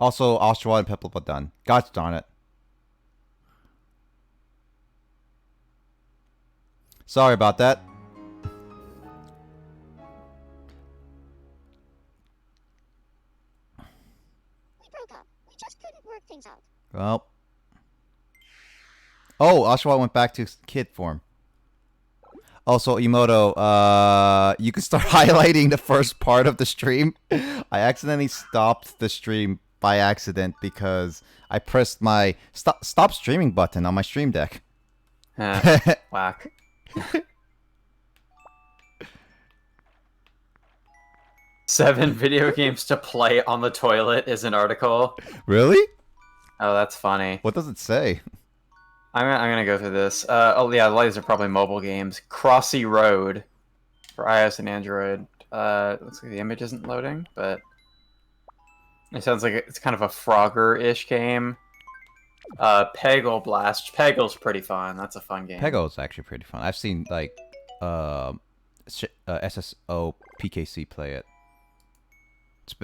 Also, Oshawott and Peplupa done. Gosh darn it. Sorry about that. We broke up. We just couldn't work things out. Well. Oh, Oshawott went back to kid form. Also, Emoto, you can start highlighting the first part of the stream. I accidentally stopped the stream by accident because I pressed my stop streaming button on my stream deck. Whack. Seven video games to play on the toilet is an article. Really? Oh, that's funny. What does it say? I'm gonna go through this. Oh yeah, these are probably mobile games. Crossy Road for iOS and Android. Looks like the image isn't loading, but it sounds like it's kind of a Frogger-ish game. Peggle Blast. Peggle's pretty fun. That's a fun game. Peggle's actually pretty fun. I've seen like SSO PKC play it.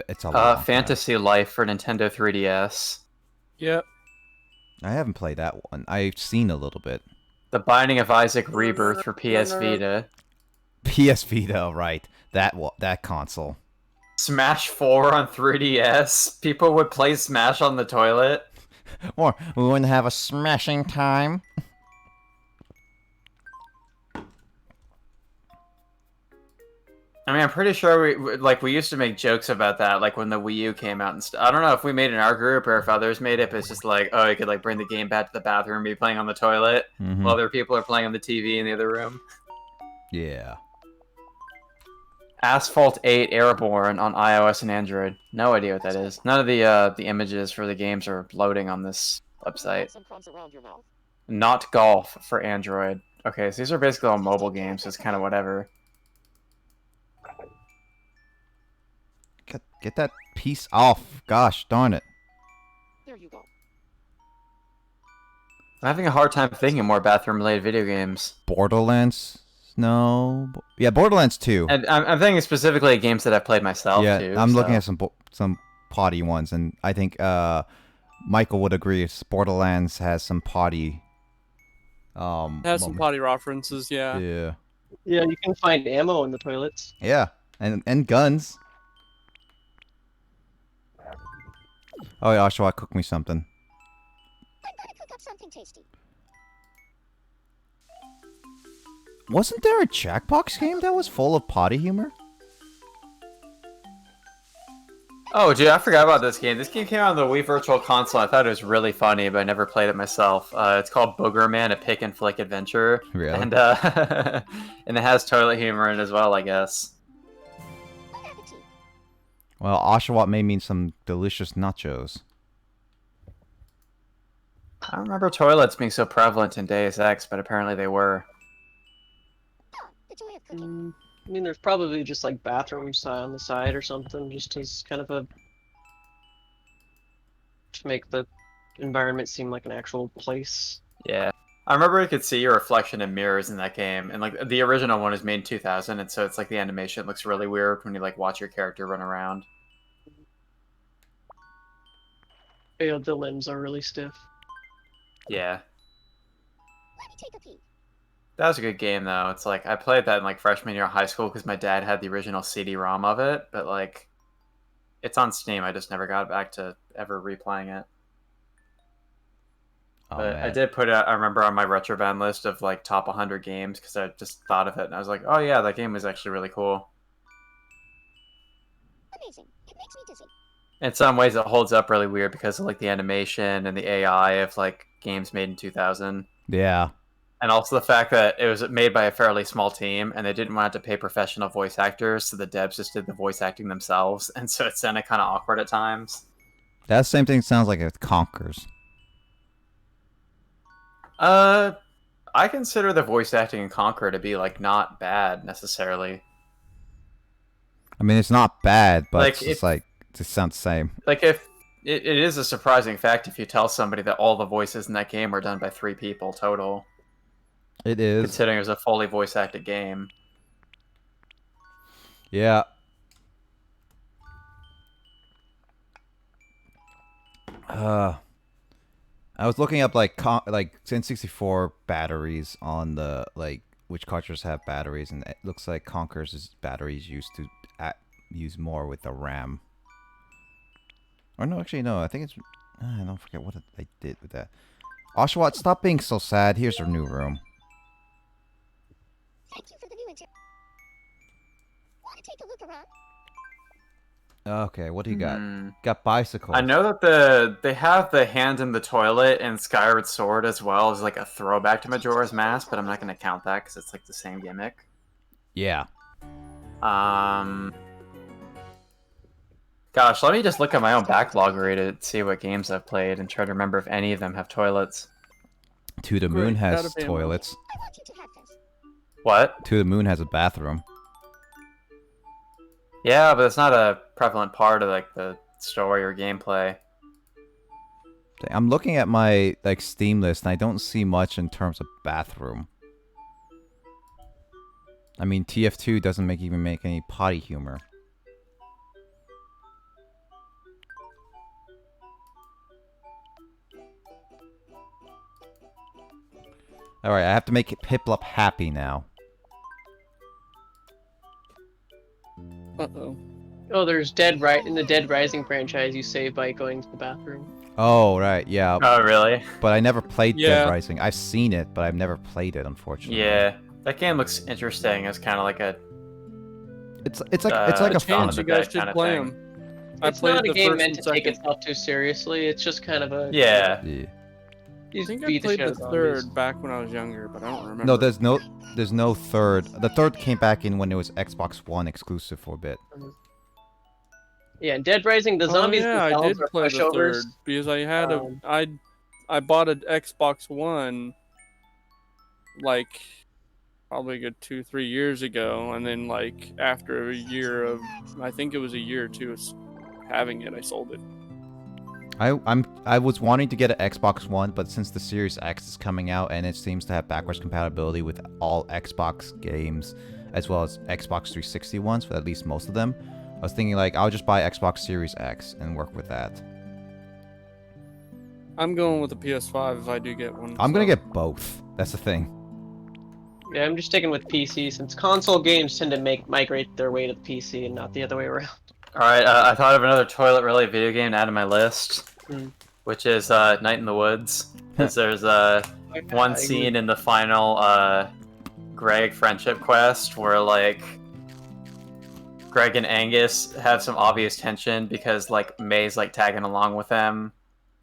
It's a lot. Fantasy Life for Nintendo 3DS. Yep. I haven't played that one. I've seen a little bit. The Binding of Isaac Rebirth for PS Vita. PS Vita, right? That console. Smash 4 on 3DS. People would play Smash on the toilet. Or we wouldn't have a smashing time. I mean, I'm pretty sure we used to make jokes about that, like when the Wii U came out and stuff. I don't know if we made it in our group or if others made it, but it's just like, oh, you could like bring the game back to the bathroom and be playing on the toilet while other people are playing on the TV in the other room. Yeah. Asphalt 8 Airborne on iOS and Android. No idea what that is. None of the images for the games are loading on this website. Not Golf for Android. Okay, so these are basically all mobile games, so it's kind of whatever. Get that piece off. Gosh darn it. There you go. I'm having a hard time thinking more bathroom-related video games. Borderlands? No. Yeah, Borderlands 2. And I'm thinking specifically of games that I've played myself, too. I'm looking at some potty ones, and I think Michael would agree. Borderlands has some potty. It has some potty references, yeah. Yeah. Yeah, you can find ammo in the toilets. Yeah, and guns. Oh, yeah, Oshawott, cook me something. I'm gonna cook up something tasty. Wasn't there a Jackbox game that was full of potty humor? Oh, dude, I forgot about this game. This game came out on the Wii Virtual Console. I thought it was really funny, but I never played it myself. It's called Boogerman, a pick and flick adventure. Really? And, and it has toilet humor in it as well, I guess. Well, Oshawott may mean some delicious nachos. I don't remember toilets being so prevalent in Deus Ex, but apparently they were. The joy of cooking. I mean, there's probably just like bathrooms on the side or something, just as kind of a to make the environment seem like an actual place. Yeah. I remember you could see your reflection in mirrors in that game, and like the original one was made in 2000, and so it's like the animation looks really weird when you like watch your character run around. Yeah, the limbs are really stiff. Yeah. Let me take a peek. That was a good game, though. It's like, I played that in, like, freshman year of high school because my dad had the original CD-ROM of it, but, like, it's on Steam. I just never got back to ever replaying it. Oh, but man. I did put it, I remember, on my Retroband list of, like, top 100 games because I just thought of it, and I was like, oh, yeah, that game was actually really cool. Amazing. It makes me dizzy. In some ways, it holds up really weird because of, like, the animation and the AI of, like, games made in 2000. Yeah. And also the fact that it was made by a fairly small team, and they didn't want to pay professional voice actors, so the devs just did the voice acting themselves, and so it sounded kind of awkward at times. That same thing sounds like it Conkers. I consider the voice acting in Conquer to be, like, not bad, necessarily. I mean, it's not bad, but Like, it's just like, it just sounds the same. Like, if it is a surprising fact if you tell somebody that all the voices in that game were done by 3 people total. It is. Considering it was a fully voice acted game. Yeah. I was looking up like N64 batteries on the like which cartridges have batteries, and it looks like Conker's batteries used to use more with the RAM. Or no, actually no. I think it's I don't forget what I did with that. Oshawott, stop being so sad. Here's our new room. Thank you for the new interior. Want to take a look around? Okay, what do you got? Got bicycles. I know that they have the hand in the toilet and Skyward Sword as well as like a throwback to Majora's Mask, but I'm not going to count that because it's like the same gimmick. Yeah. Gosh, let me just look at my own backlog to see what games I've played and try to remember if any of them have toilets. To the Moon Great, has out of ammo. toilets. I want you to have this. What? To the Moon has a bathroom. Yeah, but it's not a prevalent part of like the story or gameplay. I'm looking at my like Steam list and I don't see much in terms of bathroom. I mean, TF2 doesn't even make any potty humor. Alright, I have to make Piplup happy now. Uh-oh. Oh, there's in the Dead Rising franchise, you save by going to the bathroom. Oh, right, yeah. Oh, really? But I never played Yeah. Dead Rising. I've seen it, but I've never played it, unfortunately. Yeah, that game looks interesting. It's kind of like a It's like a Chance, fun. Chance, you guys that should kinda play thing. them. It's not a game first meant and to take second. itself too seriously. It's just kind of a yeah. Yeah. you I think I beat played shit the out of zombies. third back when I was younger, but I don't remember. No, there's no third. The third came back in when it was Xbox One exclusive for a bit. Yeah, in Dead Rising, the zombies yeah, I themselves did are play the pushovers. third because I had I bought an Xbox One like probably a good 2-3 years ago, and then like after a year of I think it was a year or two of having it, I sold it. I was wanting to get an Xbox One, but since the Series X is coming out and it seems to have backwards compatibility with all Xbox games as well as Xbox 360 ones, for at least most of them, I was thinking like I'll just buy Xbox Series X and work with that. I'm going with the PS5 if I do get one. I'm gonna so- get both. That's the thing. Yeah, I'm just sticking with PC since console games tend to migrate their way to the PC and not the other way around. Alright, I thought of another toilet-related video game to add to my list, which is Night in the Woods. Because there's one scene in the final Greg friendship quest where, like, Greg and Angus have some obvious tension because, like, May's, like, tagging along with them,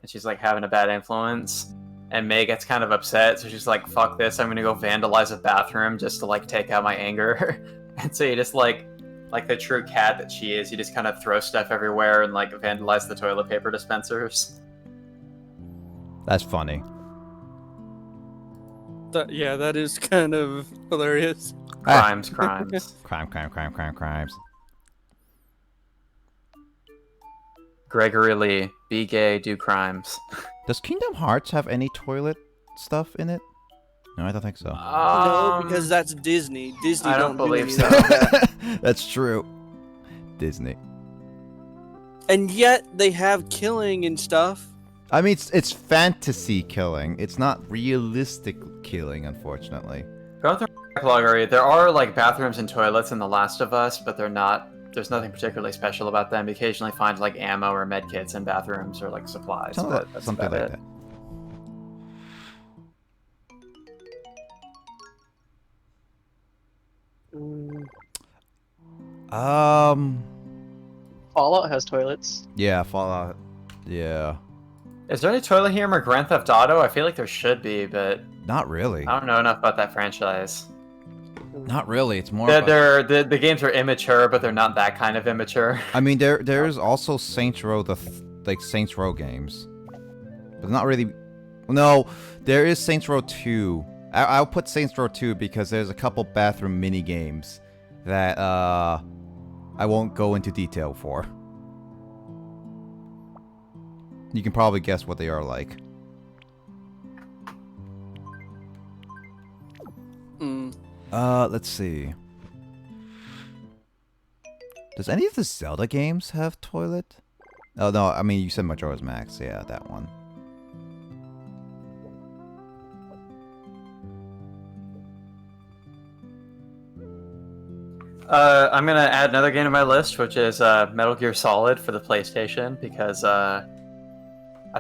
and she's, like, having a bad influence. And May gets kind of upset, so she's like, fuck this, I'm gonna go vandalize a bathroom just to, like, take out my anger. And so you just, like the true cat that she is, you just kind of throw stuff everywhere and, like, vandalize the toilet paper dispensers. That's funny. Yeah, that is kind of hilarious. Crimes. Crimes. Gregory Lee, be gay, do crimes. Does Kingdom Hearts have any toilet stuff in it? No, I don't think so. No, because that's Disney. Disney I don't do believe any so. of that. That's true. Disney. And yet they have killing and stuff. I mean, it's fantasy killing. It's not realistic killing, unfortunately. Going through my backlog already, there are, like, bathrooms and toilets in The Last of Us, but they're not, there's nothing particularly special about them. You occasionally find, like, ammo or med kits in bathrooms or, like, supplies, but that's Something about like it. that. Fallout has toilets. Yeah, Fallout. Yeah. Is there any toilet humor in Grand Theft Auto? I feel like there should be, but Not really. I don't know enough about that franchise. Not really. It's more. About, The games are immature, but they're not that kind of immature. I mean, there's also Saints Row Saints Row games, but not really. No, there is Saints Row 2. I'll put Saints Row 2 because there's a couple bathroom mini games that I won't go into detail for. You can probably guess what they are like. Let's see. Does any of the Zelda games have toilet? Oh no, I mean you said Majora's Max. Yeah, that one. I'm gonna add another game to my list, which is Metal Gear Solid for the PlayStation, because I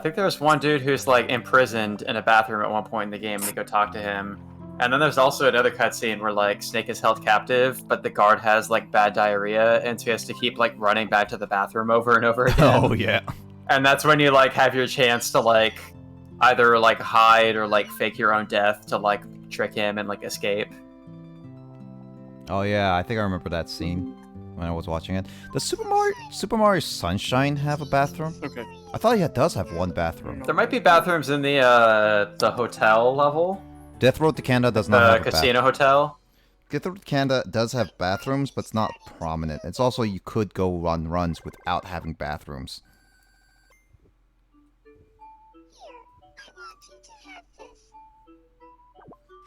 think there was one dude who's like imprisoned in a bathroom at one point in the game, and you go talk to him. And then there's also another cutscene where like Snake is held captive, but the guard has like bad diarrhea, and so he has to keep like running back to the bathroom over and over again. Oh yeah. And that's when you like have your chance to like either like hide or like fake your own death to like trick him and like escape. Oh yeah, I think I remember that scene when I was watching it. Does Super Mario Sunshine have a bathroom? Okay. I thought it does have one bathroom. There might be bathrooms in the hotel level, Death Road to Canada does not the have a casino hotel. Death Road to Canada does have bathrooms, but it's not prominent. It's also you could go run runs without having bathrooms.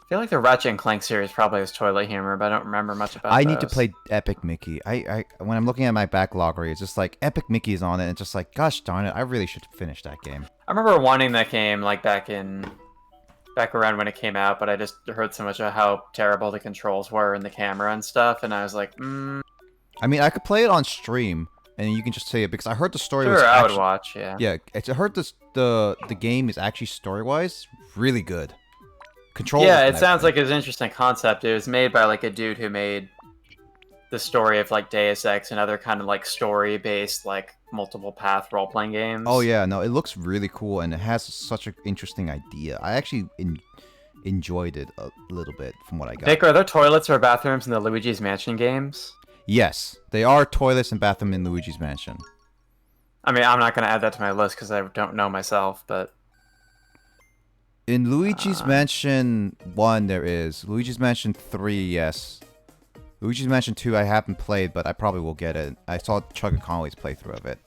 I feel like the Ratchet and Clank series probably has toilet humor, but I don't remember much about I need to those. play Epic Mickey. I when I'm looking at my backlog, it's just like Epic Mickey's on it, and it's just like, gosh darn it, I really should finish that game. I remember wanting that game like back around when it came out, but I just heard so much of how terrible the controls were and the camera and stuff, and I was like, I mean, I could play it on stream, and you can just say it because I heard the story was sure, I actually, would watch, yeah. Yeah, I heard the game is actually story-wise really good. Control. Yeah, it sounds like it's an interesting concept. It was made by like a dude who made the story of like Deus Ex and other kind of like story-based like multiple path role-playing games. Oh yeah, no, it looks really cool, and it has such an interesting idea. I actually enjoyed it a little bit from what I got. Nick, are there toilets or bathrooms in the Luigi's Mansion games? Yes, they are toilets and bathroom in Luigi's Mansion. I mean, I'm not going to add that to my list because I don't know myself, but... In Luigi's Mansion 1, there is. Luigi's Mansion 3, yes. Luigi's Mansion 2, I haven't played, but I probably will get it. I saw Chugga Conway's playthrough of it.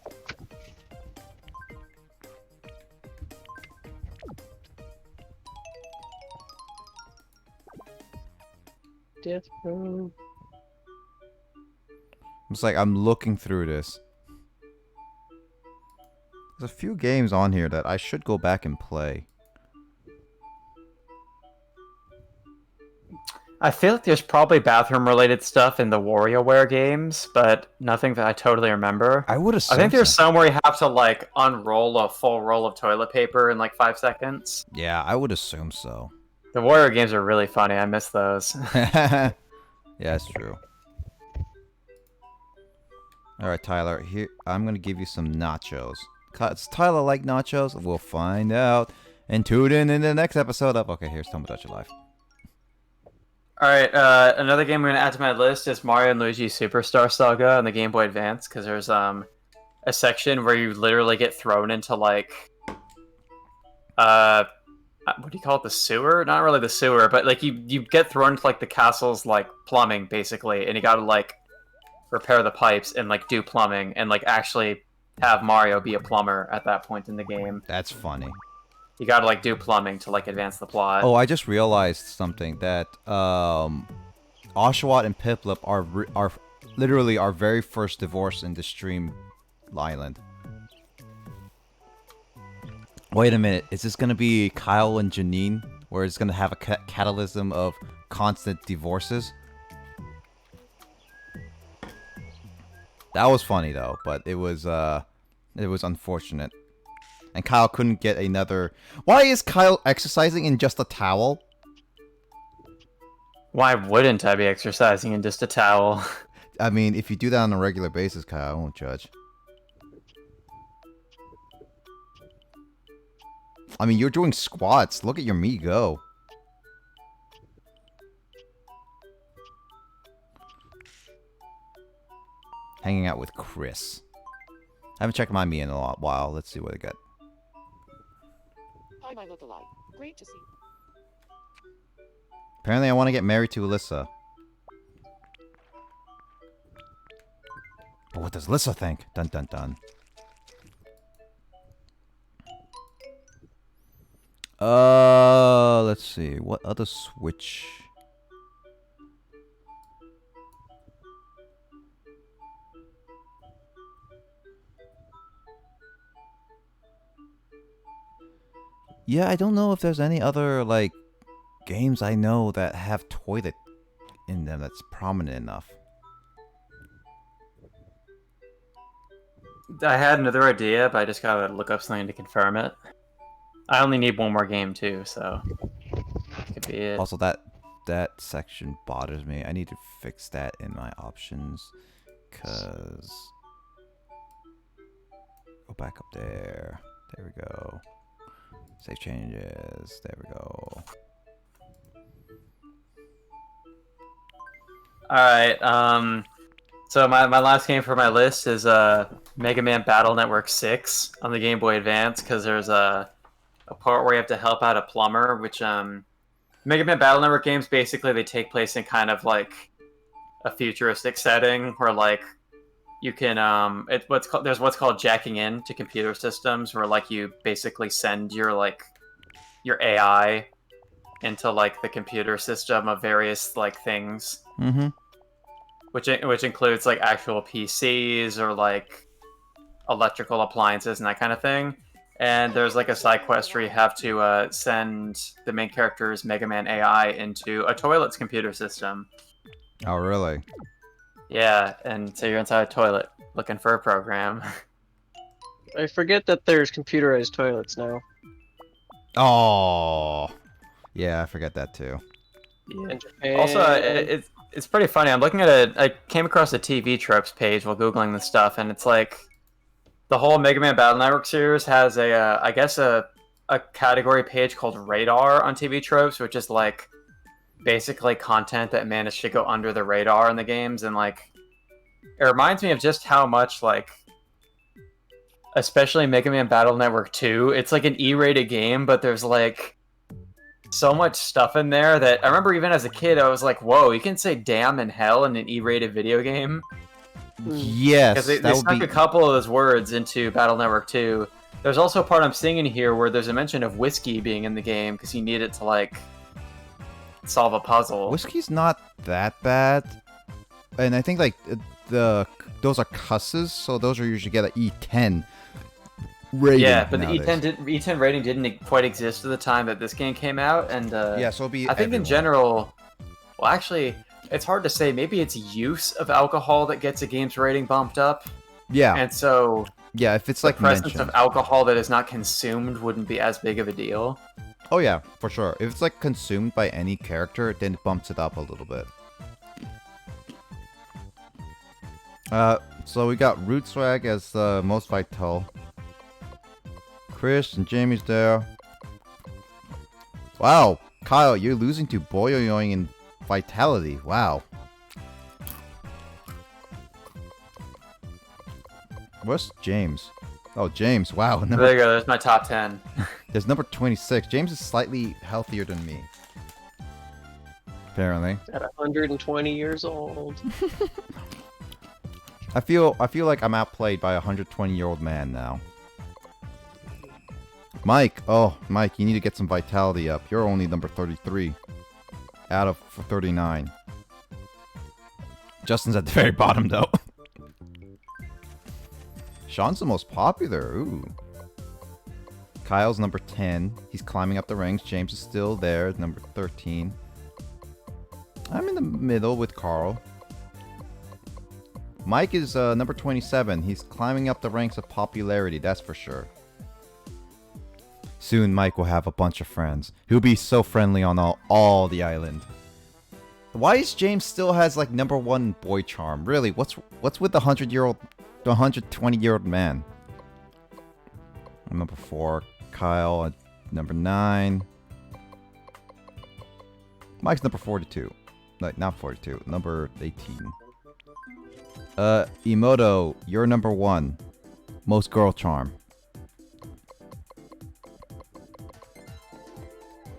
Death Row. It's like, I'm looking through this. There's a few games on here that I should go back and play. I feel like there's probably bathroom-related stuff in the WarioWare games, but nothing that I totally remember. I would assume I think there's so. some where you have to, like, unroll a full roll of toilet paper in, like, 5 seconds. Yeah, I would assume so. The Wario games are really funny. I miss those. Yeah, that's true. Alright, Tyler, here I'm gonna give you some nachos. Does Tyler like nachos? We'll find out. And tune in the next episode of... Okay, here's Tomodachi Life. Alright, another game I'm going to add to my list is Mario and Luigi Superstar Saga on the Game Boy Advance, because there's a section where you literally get thrown into, like, what do you call it, the sewer? Not really the sewer, but, like, you get thrown into, like, the castle's, like, plumbing, basically, and you gotta, like, repair the pipes and, like, do plumbing, and, like, actually have Mario be a plumber at that point in the game. That's funny. You gotta, like, do plumbing to, like, advance the plot. Oh, I just realized something, that Oshawott and Piplup are literally our very first divorce in the stream island. Wait a minute, is this gonna be Kyle and Janine, where it's gonna have a catalysm of constant divorces? That was funny though, but it was unfortunate. And Kyle couldn't get another... Why is Kyle exercising in just a towel? Why wouldn't I be exercising in just a towel? I mean, if you do that on a regular basis, Kyle, I won't judge. I mean, you're doing squats. Look at your me go. Hanging out with Chris. I haven't checked my me in a while. Let's see what I got. Hi, my lookalike. Great to see you. Apparently, I want to get married to Alyssa. But what does Alyssa think? Dun dun dun. Let's see. What other Switch? Yeah, I don't know if there's any other like games I know that have toilet in them that's prominent enough. I had another idea, but I just gotta look up something to confirm it. I only need one more game too, so that could be it. Also, that section bothers me. I need to fix that in my options, cause go back up there. There we go. Save changes. There we go. Alright, so my last game for my list is Mega Man Battle Network 6 on the Game Boy Advance, because there's a part where you have to help out a plumber, which Mega Man Battle Network games, basically they take place in kind of like a futuristic setting where like you can there's what's called jacking in to computer systems, where like you basically send your AI into like the computer system of various like things, Mm-hmm. which includes like actual PCs or like electrical appliances and that kind of thing. And there's like a side quest where you have to send the main character's Mega Man AI into a toilet's computer system. Oh, really? Yeah, and so you're inside a toilet looking for a program. I forget that there's computerized toilets now. Oh, yeah, I forget that too. Yeah. In Japan. Also, it's pretty funny. I'm looking at I came across a TV tropes page while googling this stuff, and it's like the whole Mega Man Battle Network series has I guess a category page called Radar on TV tropes, which is like basically content that managed to go under the radar in the games, and like it reminds me of just how much like, especially Mega Man Battle Network 2, it's like an E-rated game, but there's like so much stuff in there that I remember even as a kid I was like, whoa, you can say damn and hell in an E-rated video game? Yes, Because they that would snuck be. a couple of those words into Battle Network 2. There's also a part I'm seeing in here where there's a mention of whiskey being in the game because you need it to like solve a puzzle. Whiskey's not that bad, and I think like those are cusses, so those are usually get an E10 rating. Yeah, but nowadays. the E10 rating didn't quite exist at the time that this game came out, and Yeah, so it'll be. I think in everyone. general, well, actually, it's hard to say. Maybe it's use of alcohol that gets a game's rating bumped up, Yeah, and so yeah. If it's the like presence mentioned. of alcohol that is not consumed wouldn't be as big of a deal. Oh yeah, for sure. If it's like consumed by any character, then it bumps it up a little bit. So we got Root Swag as the most vital. Chris and Jamie's there. Wow, Kyle, you're losing to Boyoyoing in vitality. Wow. Where's James? Oh, James. Wow. There you go. There's my top 10. There's number 26. James is slightly healthier than me. Apparently. At 120 years old. I feel like I'm outplayed by a 120-year-old man now. Mike, Mike, you need to get some vitality up. You're only number 33 out of 39. Justin's at the very bottom though. Sean's the most popular. Ooh. Kyle's number 10. He's climbing up the ranks. James is still there, number 13. I'm in the middle with Carl. Mike is number 27. He's climbing up the ranks of popularity, that's for sure. Soon Mike will have a bunch of friends. He'll be so friendly on all the island. Why is James still has like number 1 boy charm? Really, what's with the 120-year-old man? I'm number 4. Kyle at number 9. Mike's number 42. Like, not 42. Number 18. Emoto, you're number 1. Most girl charm.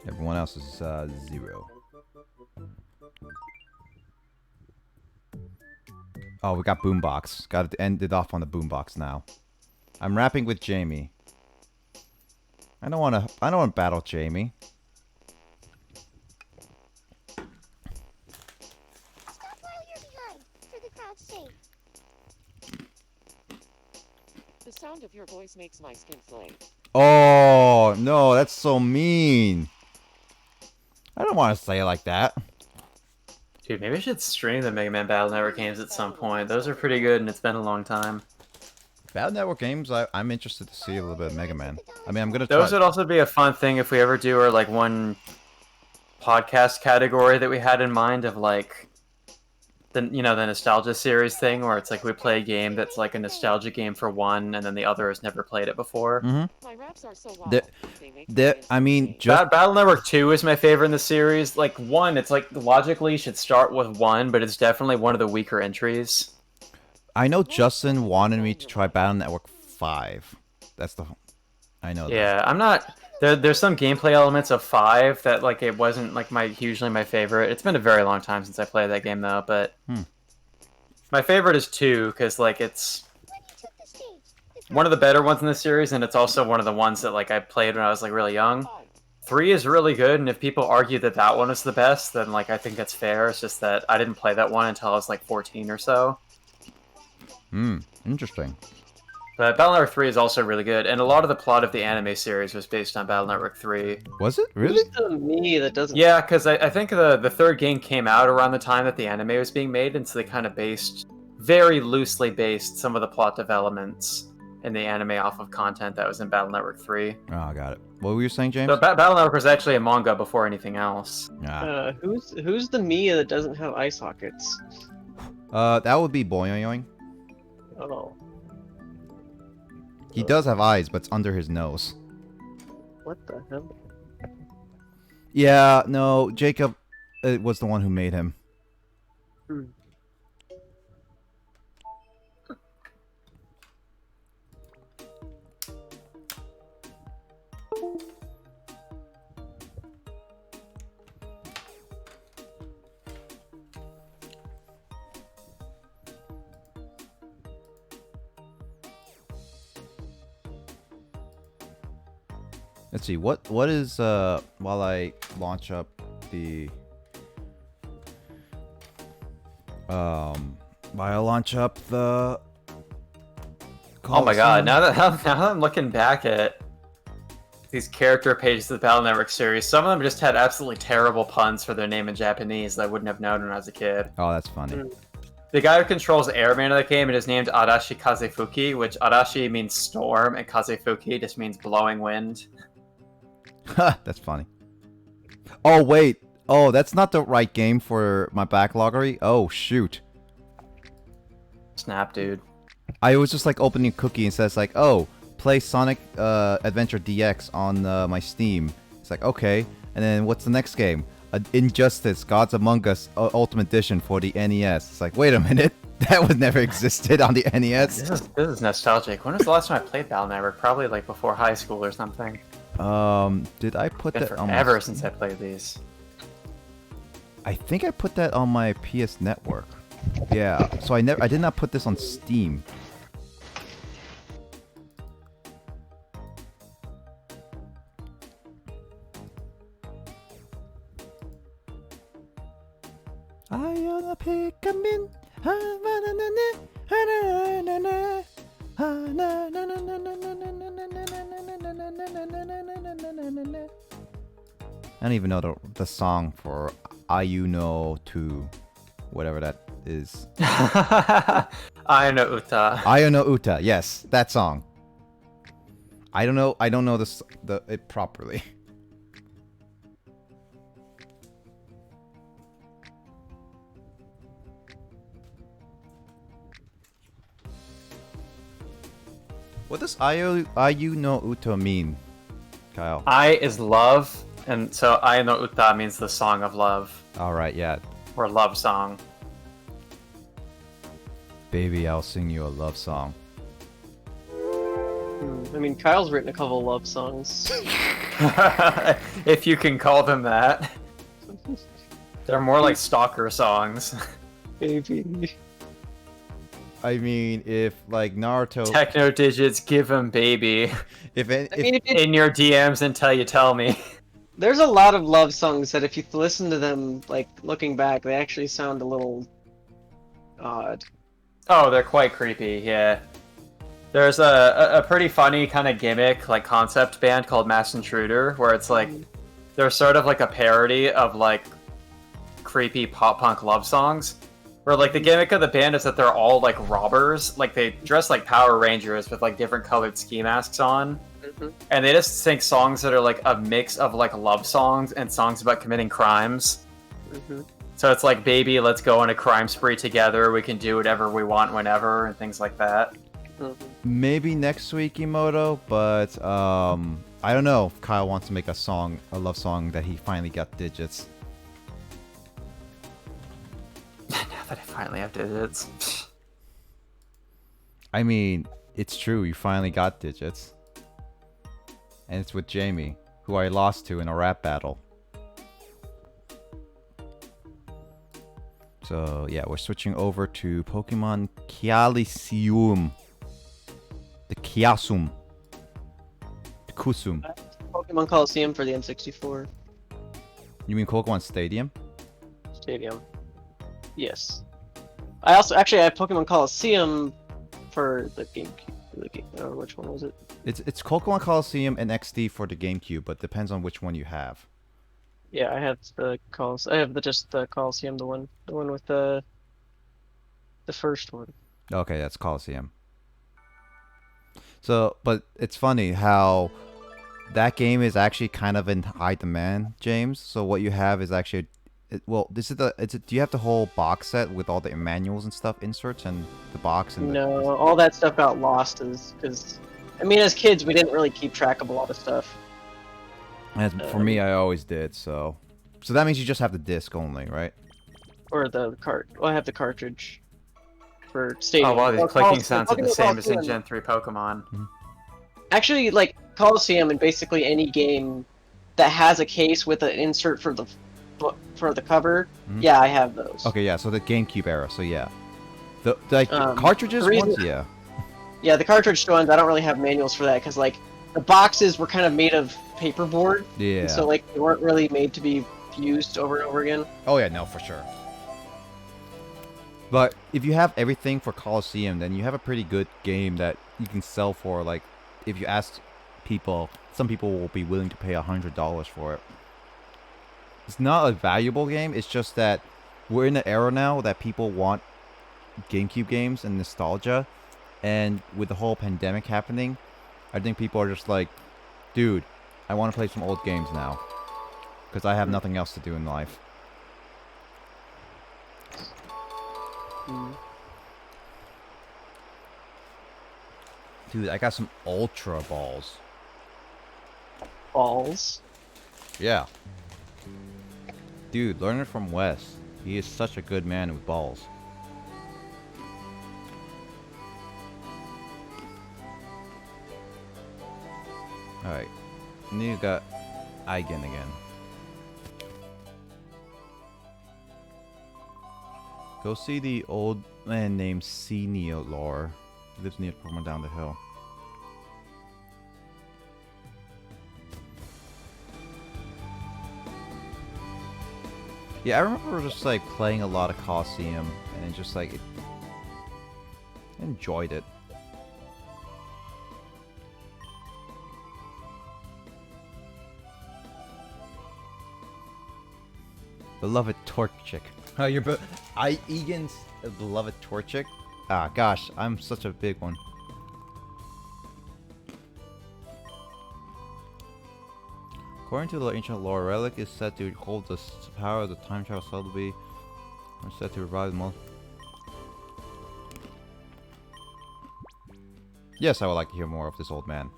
Everyone else is 0. Oh, we got Boombox. Got to end it off on the Boombox now. I'm rapping with Jamie. I don't want to battle Jamie. Stop while you're behind, for the crowd's sake. The sound of your voice makes my skin flame. Oh no, that's so mean. I don't want to say it like that. Dude, maybe I should stream the Mega Man Battle Network games at some point. Those are pretty good, and it's been a long time. Battle Network games, I'm interested to see a little bit of Mega Man. I mean, I'm gonna Those try. would also be a fun thing if we ever do our like one podcast category that we had in mind of like the the nostalgia series thing where it's like we play a game that's like a nostalgia game for one and then the other has never played it before. I mean, just Battle Network 2 is my favorite in the series. Like 1, it's like logically should start with 1, but it's definitely one of the weaker entries. I know Justin wanted me to try Battle Network 5. That's the I know that. Yeah, I'm not there's some gameplay elements of 5 that like it wasn't like usually my favorite. It's been a very long time since I played that game though, but my favorite is 2 cuz like it's one of the better ones in the series and it's also one of the ones that like I played when I was like really young. 3 is really good, and if people argue that that one is the best, then like I think that's fair. It's just that I didn't play that one until I was like 14 or so. Interesting. But Battle Network 3 is also really good, and a lot of the plot of the anime series was based on Battle Network 3. Was it? Really? Who's the me that doesn't? Yeah, because I think the third game came out around the time that the anime was being made, and so they kind of very loosely based some of the plot developments in the anime off of content that was in Battle Network 3. Oh, I got it. What were you saying, James? So Battle Network was actually a manga before anything else. Who's the me that doesn't have eye sockets? That would be Boing. Oh, He does have eyes, but it's under his nose. what the hell? Yeah, no, Jacob was the one who made him. Let's see, what is while I launch up the while I launch up the Oh my Colosseum. god, now that I'm looking back at these character pages of the Battle Network series, some of them just had absolutely terrible puns for their name in Japanese that I wouldn't have known when I was a kid. Oh, that's funny. The guy who controls Airman of the game is named Arashi Kazefuki, which Arashi means storm and Kazefuki just means blowing wind. That's funny. Oh, wait. Oh, that's not the right game for my backloggery. Oh, shoot. Snap, dude. I was just like opening a cookie and says like, oh, play Sonic Adventure DX on my Steam. It's like, okay. And then what's the next game? Injustice, Gods Among Us Ultimate Edition for the NES. It's like, wait a minute. That was never existed on the NES. This is nostalgic. When was the last time I played Battle Network? Probably like before high school or something. Did I put Been that on my... forever since I played these. I think I put that on my PS Network. Yeah, so I did not put this on Steam. I wanna pick a min. I don't even know the song for Ayu no to whatever that is. I know Uta. Ayu no Uta, yes, that song. I don't know it properly. What does Ayu no Uta mean, Kyle? I is love, and so I no Uta means the song of love, Alright, yeah. or love song. Baby, I'll sing you a love song. I mean, Kyle's written a couple love songs. If you can call them that. They're more like stalker songs. Baby. I mean, if like Naruto, Techno digits, give them baby. if I mean, In your DMs until you tell me. there's a lot of love songs that if you listen to them, like, looking back, they actually sound a little odd. Oh, they're quite creepy, yeah. There's a pretty funny kind of gimmick, like concept band called Mass Intruder, where it's like they're sort of like a parody of like creepy pop punk love songs. Where like the gimmick of the band is that they're all like robbers, like they dress like Power Rangers with like different colored ski masks on, and they just sing songs that are like a mix of like love songs and songs about committing crimes. So it's like, baby, let's go on a crime spree together. We can do whatever we want whenever and things like that. Maybe next week, Emoto, but I don't know if Kyle wants to make a love song that he finally got digits. Now that I finally have digits. I mean, it's true, you finally got digits. And it's with Jamie, who I lost to in a rap battle. So, yeah, we're switching over to Pokemon Colosseum. The Kiasum. The Kusum. Pokemon Colosseum for the N64 You mean Pokemon Stadium? Stadium. Yes. I also actually have Pokemon Colosseum for the GameCube. Which one was it? It's Pokemon Colosseum and XD for the GameCube, but depends on which one you have. Yeah, I have the just the Colosseum, the one with the first one. Okay, that's Colosseum. So, but it's funny how that game is actually kind of in high demand, James. So what you have is actually, do you have the whole box set with all the manuals and stuff, inserts, and the box? And No, all that stuff got lost because, I mean, as kids, we didn't really keep track of a lot of stuff. For me, I always did. So that means you just have the disc only, right? Or the cart. Well, I have the cartridge for Stadium. Oh wow, these clicking sounds are the Pokemon same as in Colosseum. Gen 3 Pokemon. Actually, like Colosseum and basically any game that has a case with an insert for the cover, yeah, I have those. Okay, yeah. So the GameCube era. So yeah, the cartridges the reason- ones, yeah. Yeah, the cartridge ones, I don't really have manuals for that because like the boxes were kind of made of paperboard, Yeah. and so like they weren't really made to be used over and over again. Oh yeah, no, for sure. But if you have everything for Colosseum, then you have a pretty good game that you can sell for, like, if you ask people, some people will be willing to pay $100 for it. It's not a valuable game, it's just that we're in an era now that people want GameCube games and nostalgia, and with the whole pandemic happening, I think people are just like, dude, I want to play some old games now, because I have nothing else to do in life. Dude, I got some Ultra Balls. Balls. Yeah. Dude, learn it from Wes. He is such a good man with balls. Alright. And then you got Eigen again. Go see the old man named Senior. He lives near Pokemon down the hill. Yeah, I remember just like playing a lot of Colosseum and just like enjoyed it. Beloved Torchic. Oh, you're Egan's beloved Torchic? Ah, gosh, I'm such a big one. According to the ancient lore, Relic is said to hold the power of the time travel Celebi and said to revive the most. Yes, I would like to hear more of this old man.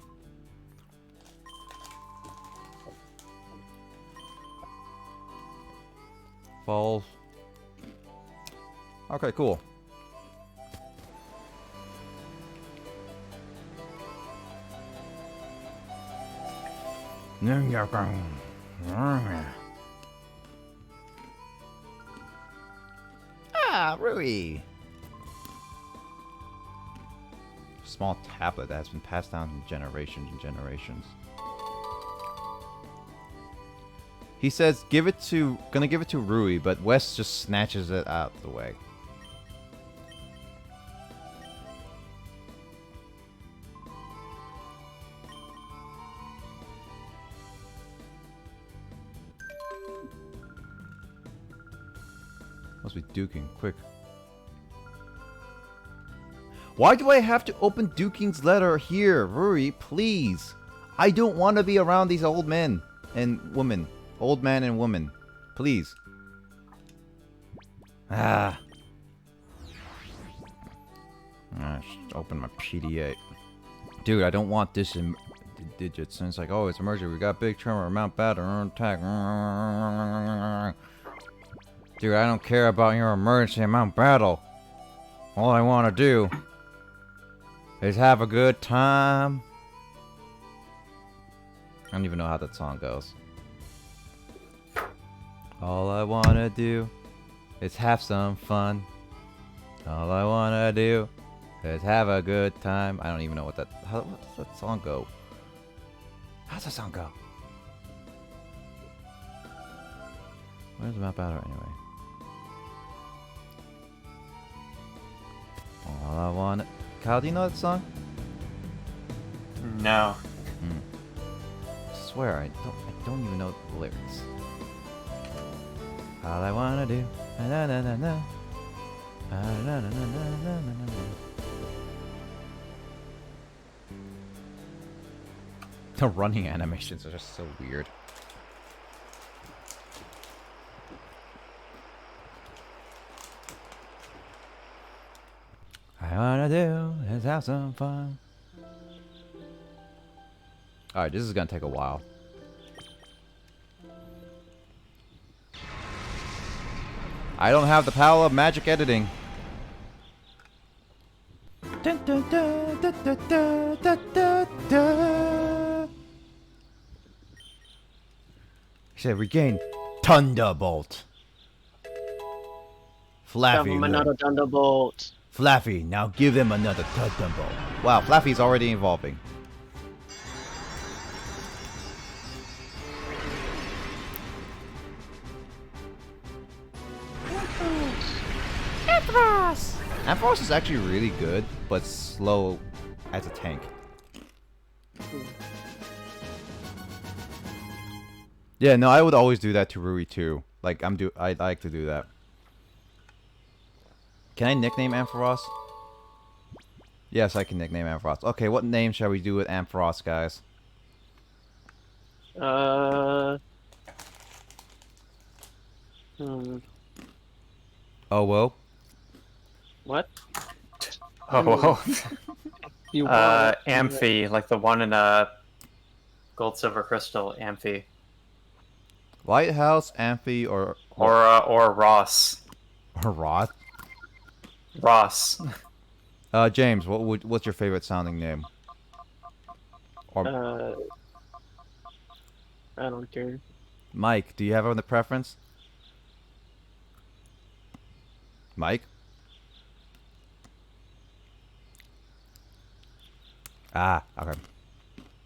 Falls. Okay, cool. Ah, Rui! Small tablet that has been passed down from generations and generations. He says, gonna give it to Rui, but Wes just snatches it out of the way. Must be duking. Quick. Why do I have to open Duking's letter here? Ruri, please. I don't want to be around these old men and women. Old man and woman. Please. Ah. Open my PDA. Dude, I don't want this in digits. And it's like, oh, it's emergency. We got big tremor, Mount Battle, attack. Dude, I don't care about your emergency Mount Battle. All I want to do is have a good time. I don't even know how that song goes. All I want to do is have some fun. All I want to do is have a good time. I don't even know what that... How does that song go? How's that song go? Where's the map battle anyway? All I want... Kyle, do you know that song? No. I swear, I don't even know the lyrics. All I wanna do... Na na na na. Na na na na na na na. The running animations are just so weird. I wanna do is have some fun. Alright, this is gonna take a while. I don't have the power of magic editing. Dun, dun, dun, dun, dun, dun, dun, dun, dun. He said regain Thunderbolt. Flaffy, Give him another Thunderbolt. Flaffy, now give him another Thunderbolt. Wow, Flaffy's already evolving. Ampharos! Ampharos is actually really good, but slow as a tank. Yeah, no, I would always do that to Rui too. Like I like to do that. Can I nickname Ampharos? Yes, I can nickname Ampharos. Okay, what name shall we do with Ampharos, guys? Oh, whoa. What? Oh, whoa. You want Amphi, like the one in Gold, Silver, Crystal, Amphi. Lighthouse, Amphi, or Ross. Or Roth? Ross. James, what's your favorite sounding name? Or I don't care. Mike, do you have a preference? Mike? Ah, okay.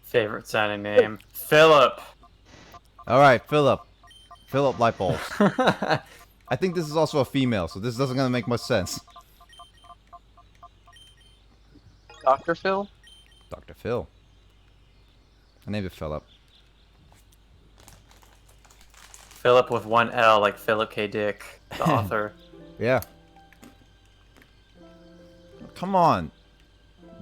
Favorite sounding name. Philip. Alright, Philip. Philip Lightbulbs. I think this is also a female, so this doesn't gonna make much sense. Dr. Phil? Dr. Phil. I named it Philip. Philip with one L, like Philip K. Dick, the author. Yeah. Come on.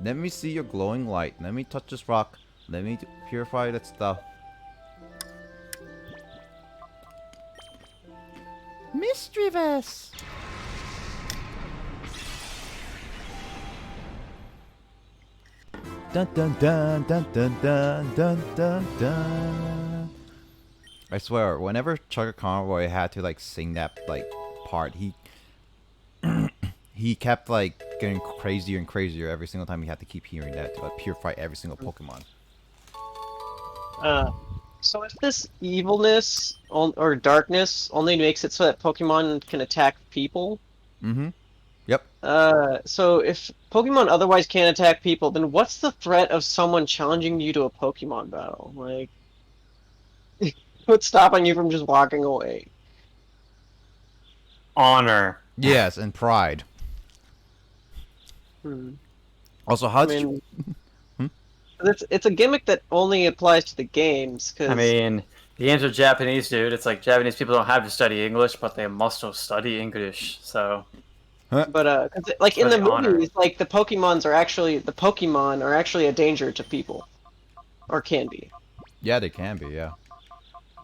Let me see your glowing light. Let me touch this rock. Let me purify that stuff. Mischievous. Dun dun dun dun dun dun dun dun dun. I swear, whenever Chugga Conroy had to like sing that like part, he kept like getting crazier and crazier every single time he had to keep hearing that to like, purify every single Pokemon. So if this evilness or darkness only makes it so that Pokemon can attack people, Mm-hmm. Yep. so if Pokemon otherwise can't attack people, then what's the threat of someone challenging you to a Pokemon battle? Like, what's stopping you from just walking away? Honor. Yes, and pride. Also, how did you... It's a gimmick that only applies to the games. Cause I mean, The games are Japanese, dude. It's like Japanese people don't have to study English, but they must study English. So But 'cause like in For the the honor. movies, like the Pokemon are actually a danger to people, or can be. Yeah, they can be. Yeah.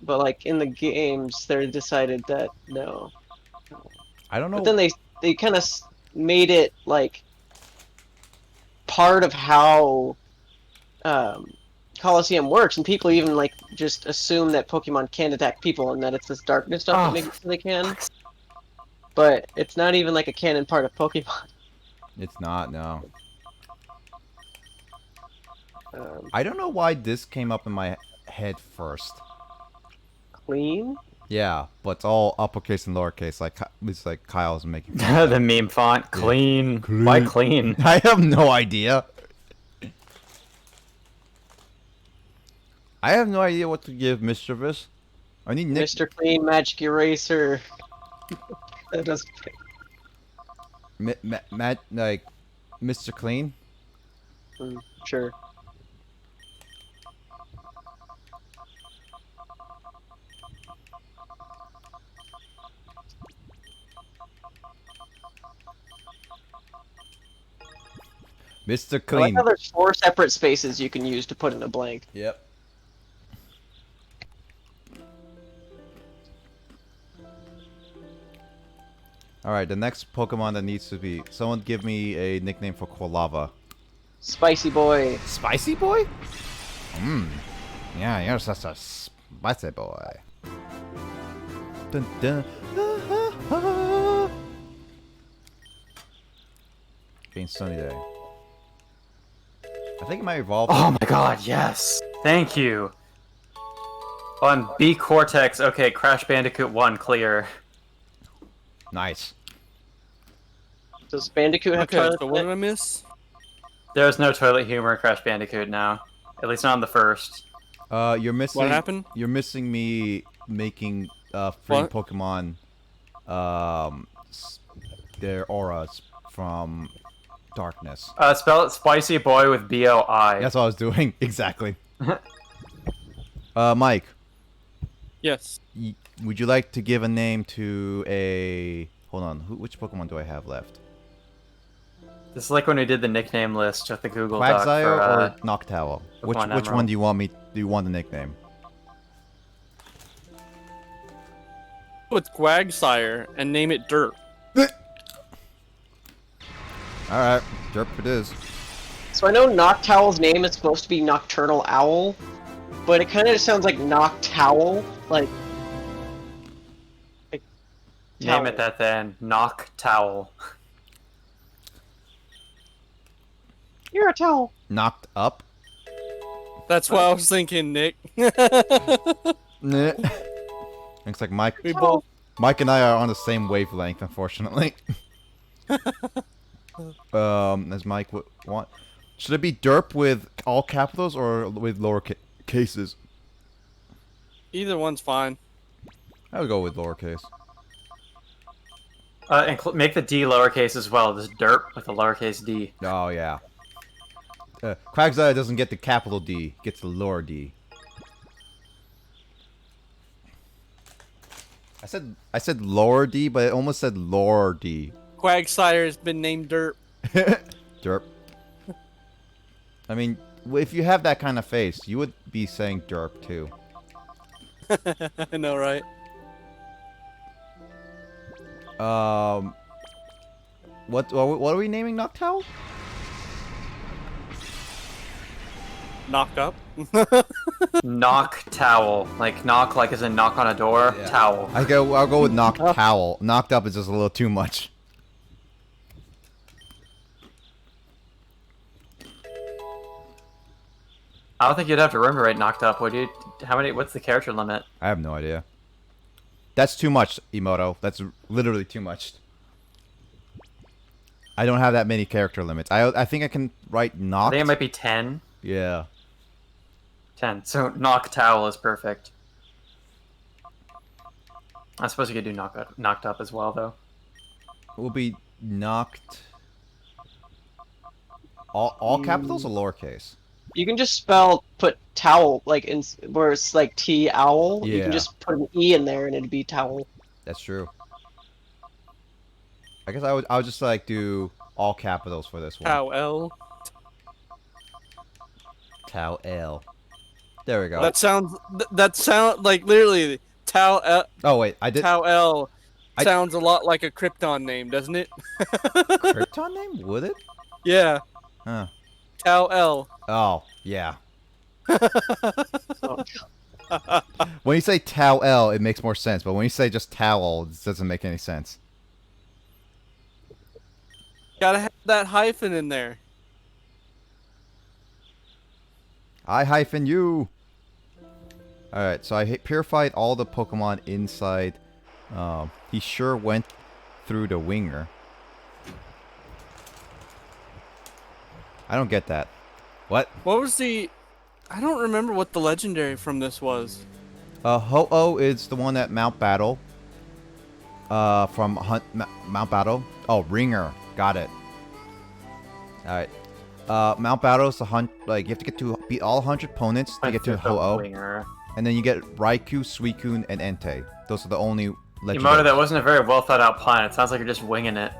But like in the games, they decided that no. I don't know. But then they kind of made it like part of how Colosseum works, and people even like just assume that Pokemon can attack people, and that it's this darkness stuff that makes it so they can. But it's not even like a canon part of Pokemon. It's not. No. Um, I don't know why this came up in my head first. Clean. Yeah, but it's all uppercase and lowercase. Like it's like Kyle's making. the meme font, clean. Why clean? I have no idea. I have no idea what to give Mischievous. I need Nick. Mr. Clean, Magic Eraser. That doesn't fit. Like Mr. Clean. Sure. Mr. I like Clean. how there's 4 separate spaces you can use to put in a blank. Yep. Alright, the next Pokemon that needs to be... Someone give me a nickname for Quilava. Spicy Boy. Spicy boy? Mmm. Yeah, you're such a spicy boy. Dun, dun. Being sunny day. I think it might evolve. Oh my god, yes. Thank you. On B Cortex, okay, Crash Bandicoot 1, clear. Nice. Does Bandicoot have Okay, toilet so what in did it? I miss? There's no toilet humor in Crash Bandicoot now. At least not on the first. You're missing. What happened? You're missing me making free What? Pokemon, their auras from darkness. Spell it Spicy Boy with B-O-I. That's what I was doing exactly. Mike, Yes. would you like to give a name to a? Hold on, which Pokemon do I have left? This is like when we did the nickname list with the Google Doc Quagsire for, or Noctowl? Which Pokemon one Emerald. do you want me? Do you want the nickname? With Quagsire and name it Dirt. All right, derp it is. So I know Noctowl's name is supposed to be Nocturnal Owl, but it kind of sounds like Noctowl, like Name towel. it that then. Knock Towel. You're a towel. Knocked up. That's what I was thinking, Nick. Nah. Looks like Mike Towel. and I are on the same wavelength, unfortunately. As Mike would want. Should it be derp with all capitals or with lower cases? Either one's fine. I would go with lowercase. And make the D lowercase as well. This derp with a lowercase d. Oh yeah. Quagsire doesn't get the capital D, gets the lower D. I said lower D, but it almost said lower D. Quagsire has been named Dirt. Derp. I mean, if you have that kind of face, you would be saying derp too. I know, right? What are we naming Noctowl? Knock up. Knock Towel. Like knock like as in knock on a door. Yeah. Towel. I'll go with Noctowl. Knocked up is just a little too much. I don't think you'd have to remember right knocked up, would you? What's the character limit? I have no idea. That's too much, Emoto. That's literally too much. I don't have that many character limits. I think I can write I knocked. think it might be 10. Yeah. 10. So knock towel is perfect. I suppose you could do knocked up as well, though. It will be knocked. All capitals or lowercase? You can just put towel like in where it's like T owl. You Yeah. can just put an E in there and it'd be towel. That's true. I guess I would just like do all capitals for this one. Tau L. Tau L. There we go. That sounds like literally Tau L. Oh wait, I did. Tau L I- sounds a lot like a Krypton name, doesn't it? Krypton name? Would it? Yeah. Huh. Tau L. Oh yeah. Oh, When you say Tau L, it makes more sense. But when you say just towel, it doesn't make any sense. Gotta have that hyphen in there. I-you. Alright, so I purified all the Pokemon inside. He sure went through the winger. I don't get that. What? What was the... I don't remember what the legendary from this was. Ho-Oh is the one at Mount Battle. From Mount Battle. Oh, Ringer. Got it. Alright. Mount Battle is the hunt. Like, you have to get to beat all 100 opponents to get to Ho-Oh. And then you get Raikou, Suicune, and Entei. Those are the only legendary. Emoto, that wasn't a very well thought out plan. It sounds like you're just winging it.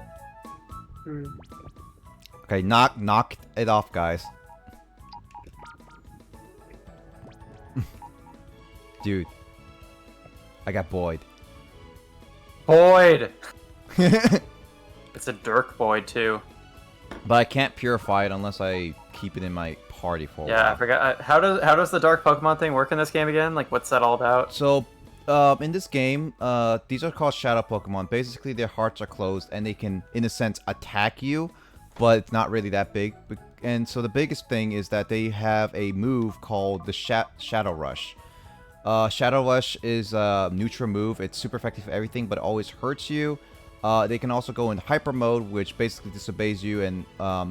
Okay, knock it off, guys. Dude. I got Boyd. Boyd! It's a Dirk Boyd, too. But I can't purify it unless I keep it in my party for a Yeah, I while. forgot. How does the Dark Pokemon thing work in this game again? Like, what's that all about? So, in this game, these are called Shadow Pokemon. Basically, their hearts are closed, and they can, in a sense, attack you, but it's not really that big. And so the biggest thing is that they have a move called the Shadow Rush. Shadow Rush is a neutral move. It's super effective for everything, but it always hurts you. They can also go in Hyper Mode, which basically disobeys you and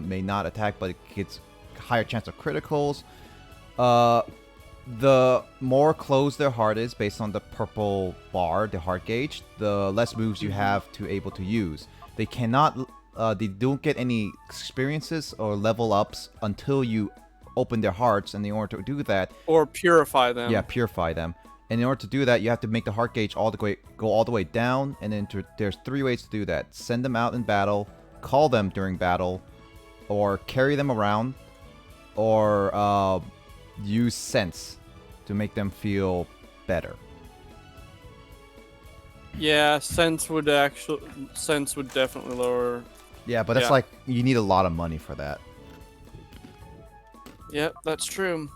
may not attack, but it gets higher chance of criticals. The more closed their heart is, based on the purple bar, the heart gauge, the less moves you have to able to use. They cannot, they don't get any experiences or level ups until you open their hearts, and in order to do that, Or purify them. yeah, purify them. And in order to do that, you have to make the heart gauge all the way, go all the way down, and then there's 3 ways to do that: send them out in battle, call them during battle, or carry them around, or use sense to make them feel better. Yeah, sense would definitely lower. Yeah, but that's Yeah. like, you need a lot of money for that. Yep, that's true.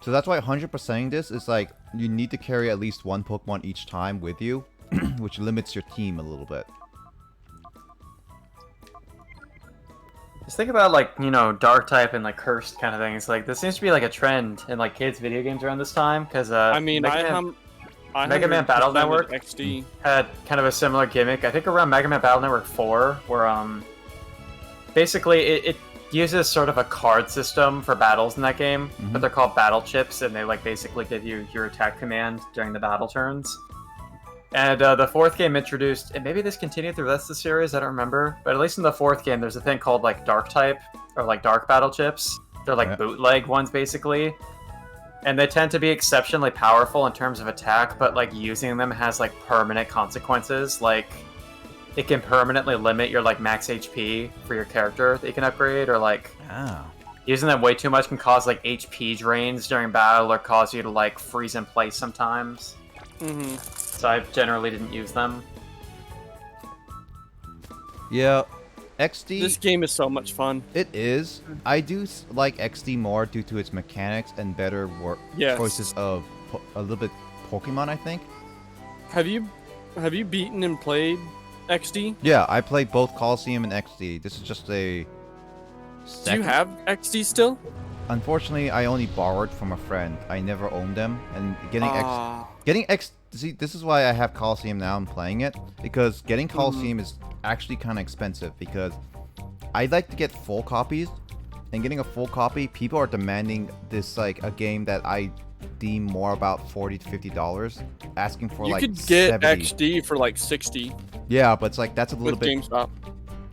So that's why 100%ing this is like, you need to carry at least 1 Pokemon each time with you, which limits your team a little bit. Just think about, like, you know, Dark type and, like, Cursed kind of things. Like, this seems to be, like, a trend in, like, kids' video games around this time, because, I mean, I Mega Man Battle 100% Network? XD. had kind of a similar gimmick. I think around Mega Man Battle Network 4, where, basically, it uses sort of a card system for battles in that game, but they're called battle chips, and they, like, basically give you your attack command during the battle turns. And the 4th game introduced, and maybe this continued through the rest of the series, I don't remember, but at least in the 4th game, there's a thing called, like, Dark type, or, like, Dark battle chips. They're, like, bootleg ones, basically. And they tend to be exceptionally powerful in terms of attack, but, like, using them has, like, permanent consequences. Like, it can permanently limit your, like, max HP for your character that you can upgrade, or, like, Oh. using them way too much can cause, like, HP drains during battle, or cause you to, like, freeze in place sometimes. Mm-hmm. So I generally didn't use them. Yeah, XD... This game is so much fun. It is. I do like XD more due to its mechanics and better Yes. choices of a little bit Pokemon, I think. Have you beaten and played XD? Yeah, I played both Colosseum and XD. This is just a... Do you have XD still? Unfortunately, I only borrowed from a friend. I never owned them, and getting X... See, this is why I have Colosseum now and playing it, because getting Colosseum is actually kind of expensive, because I like to get full copies, and getting a full copy, people are demanding this, like, a game that I deem more about $40 to $50, asking for You like could get 70. XD for like 60 Yeah, but it's like, that's a little with bit... GameStop.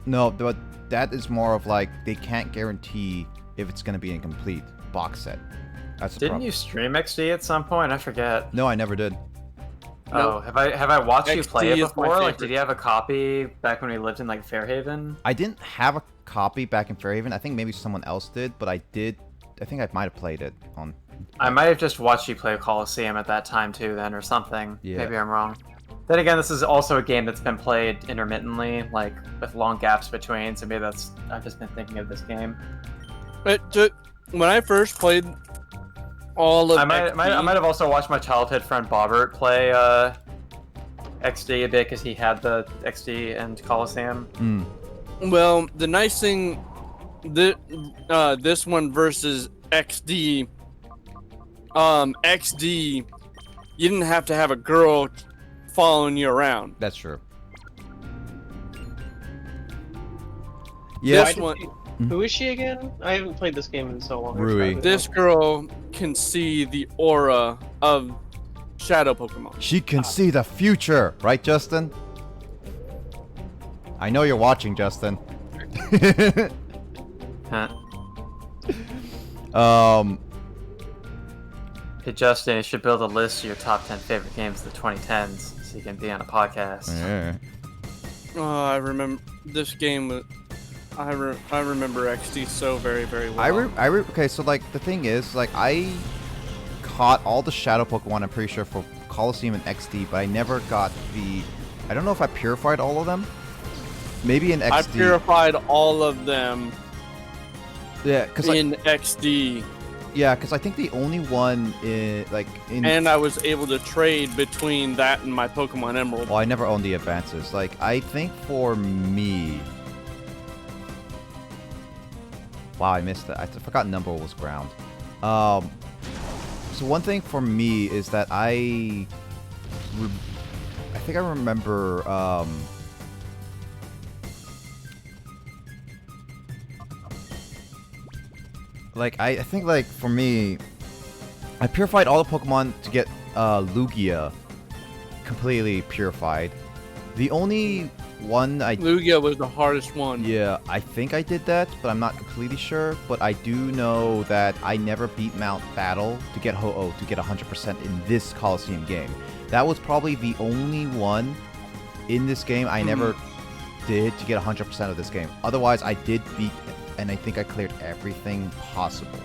No, but that is more of like, they can't guarantee if it's gonna be in complete box set. That's the Didn't problem. you stream XD at some point? I forget. No, I never did. Oh, have I watched you play XD it is my before? Like, favorite. did you have a copy back when we lived in like Fairhaven? I didn't have a copy back in Fairhaven. I think maybe someone else did, but I did. I think I might have played it on. I might have just watched you play Colosseum at that time too, then, or something. Yeah. Maybe I'm wrong. Then again, this is also a game that's been played intermittently, like with long gaps between. So maybe that's I've just been thinking of this game. It took when I first played all of I might XD, have also watched my childhood friend Bobbert play XD a bit because he had the XD and Colosseum. Well, the nice thing, this one versus XD, XD, you didn't have to have a girl following you around. That's true. Yeah. This one, Who is she again? I haven't played this game in so long. I Rui. forgot. this girl can see the aura of shadow Pokemon. She can see the future, right, Justin? I know you're watching, Justin. Huh. Hey Justin, you should build a list of your top 10 favorite games of the 2010s so you can be on a podcast. Yeah. Oh, I remember this game. I remember XD so very, very well. Okay, so like the thing is, like I caught all the shadow Pokemon, I'm pretty sure, for Colosseum and XD, but I never got the. I don't know if I purified all of them. Maybe in XD. I purified all of them Yeah, because in XD, I think the only one in and I was able to trade between that and my Pokemon Emerald. Well, I never owned the advances. Like, I think for me... Wow, I missed that. I forgot number was ground. So one thing for me is that I think I remember... Like, I think, like, for me... I purified all the Pokemon to get Lugia completely purified. The only one I... Lugia was the hardest one. Yeah, I think I did that, but I'm not completely sure. But I do know that I never beat Mount Battle to get Ho-Oh to get 100% in this Colosseum game. That was probably the only one in this game I never did to get 100% of this game. Otherwise, I did beat, and I think I cleared everything possible.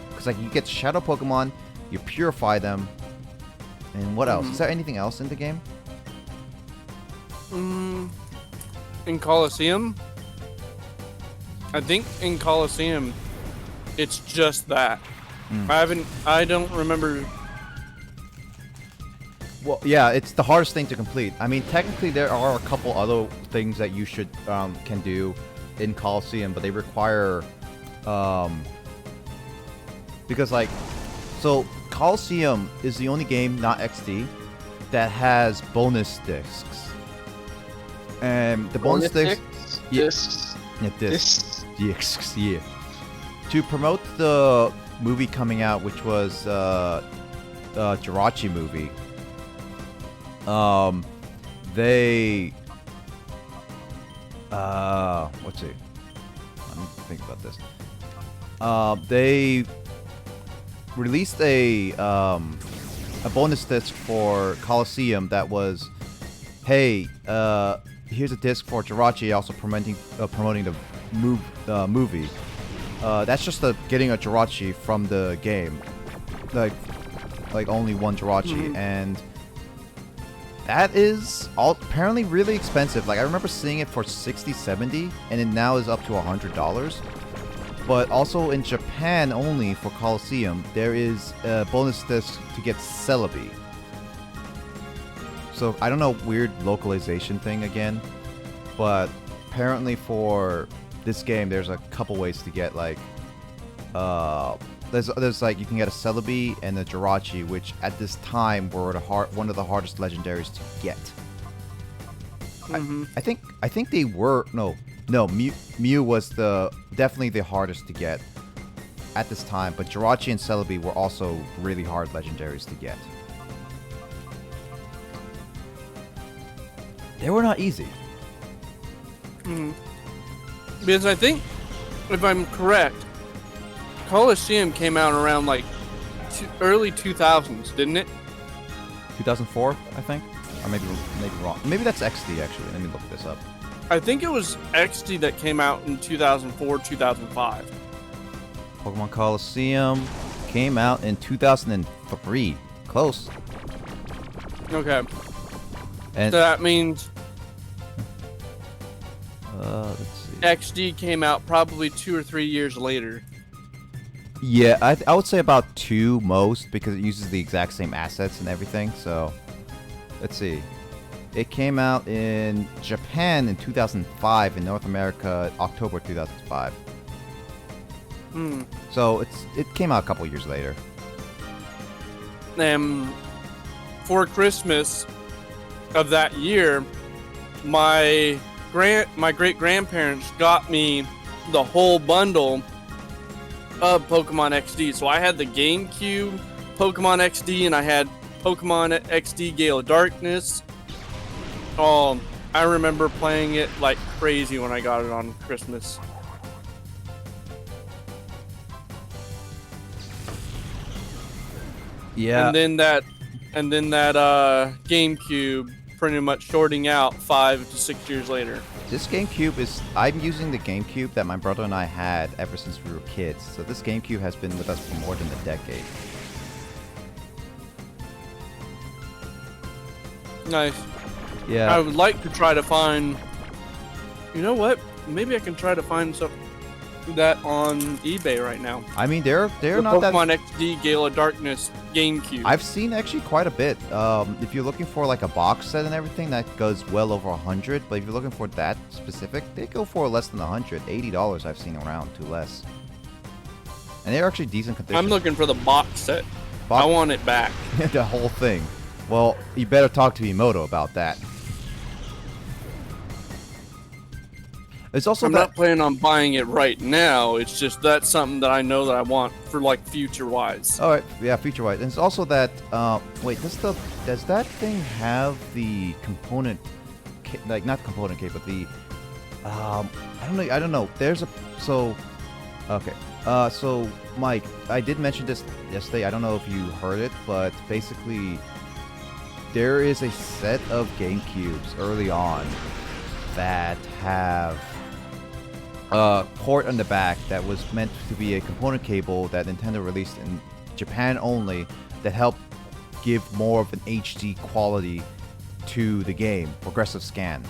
Because like you get Shadow Pokemon, you purify them, and what else? Is there anything else in the game? In Colosseum, I think in Colosseum, it's just that. I don't remember. Well, yeah, it's the hardest thing to complete. I mean, technically there are a couple other things that you should can do in Colosseum, but they require because like so Colosseum is the only game, not XD, that has bonus discs. And the bonus discs, Discs. yeah, discs, yeah. To promote the movie coming out, which was Jirachi movie. They let's see. Let me think about this. They released a bonus disc for Colosseum that was, hey, here's a disc for Jirachi, also promoting the movie. That's just getting a Jirachi from the game, like only one Jirachi, and that is apparently really expensive. Like I remember seeing it for $60, $70, and it now is up to $100. But also in Japan only for Colosseum, there is a bonus disc to get Celebi. So I don't know, weird localization thing again, but apparently for this game, there's a couple ways to get like, there's like you can get a Celebi and a Jirachi, which at this time were one of the hardest legendaries to get. I think they were no Mew was definitely the hardest to get at this time, but Jirachi and Celebi were also really hard legendaries to get. They were not easy. Because I think, if I'm correct, Colosseum came out around like early 2000s, didn't it? 2004, I think, or maybe wrong. Maybe that's XD actually. Let me look this up. I think it was XD that came out in 2004, 2005. Pokemon Colosseum came out in 2003. Close. Okay. And So that means let's see. XD came out probably 2 or 3 years later. Yeah, I would say about 2 most because it uses the exact same assets and everything. So, let's see. It came out in Japan in 2005, in North America October 2005. So it came out a couple years later. For Christmas of that year, my great grandparents got me the whole bundle of Pokemon XD. So I had the GameCube Pokemon XD, and I had Pokemon XD Gale of Darkness. I remember playing it like crazy when I got it on Christmas. Yeah. And then that GameCube pretty much shorting out 5 to 6 years later. This GameCube is... I'm using the GameCube that my brother and I had ever since we were kids. So this GameCube has been with us for more than a decade. Nice. Yeah. I would like to try to find... You know what? Maybe I can try to find some that on eBay right now. I mean, they're The not that... Pokemon XD Gale of Darkness GameCube. I've seen actually quite a bit. If you're looking for like a box set and everything, that goes well over 100. But if you're looking for that specific, they go for less than 100. $80 I've seen around, to less. And they're actually decent condition. I'm looking for the box set. I want it back. The whole thing. Well, you better talk to Emoto about that. It's also I'm not planning on buying it right now. It's just that's something that I know that I want for like future wise. All right, yeah, feature-wise. And it's also that. Wait, does that thing have the component, like not component key, but the, I don't know. There's a okay. So Mike, I did mention this yesterday. I don't know if you heard it, but basically, there is a set of GameCubes early on that have port on the back that was meant to be a component cable that Nintendo released in Japan only that helped give more of an HD quality to the game, progressive scan.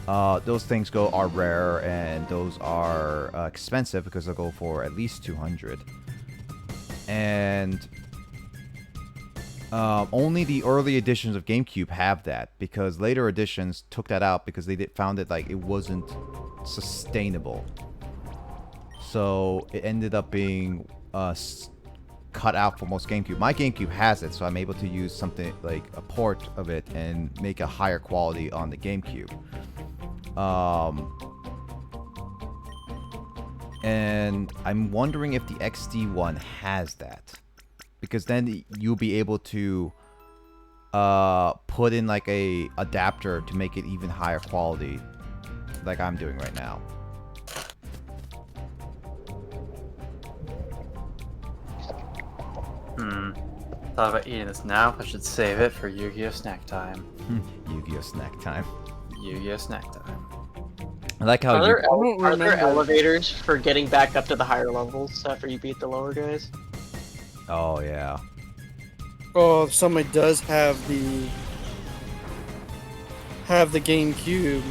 Those things are rare, and those are expensive because they'll go for at least 200. And only the early editions of GameCube have that, because later editions took that out because they found it like it wasn't sustainable. So it ended up being cut out for most GameCube. My GameCube has it, so I'm able to use something like a port of it and make a higher quality on the GameCube. And I'm wondering if the XD one has that, because then you'll be able to put in like a adapter to make it even higher quality, like I'm doing right now. Thought about eating this now. I should save it for Yu-Gi-Oh! Snack time. Yu-Gi-Oh! Snack time. Yu-Gi-Oh! Snack time. I like how Are there elevators for getting back up to the higher levels after you beat the lower guys? Oh yeah. Oh, if somebody does have the GameCube.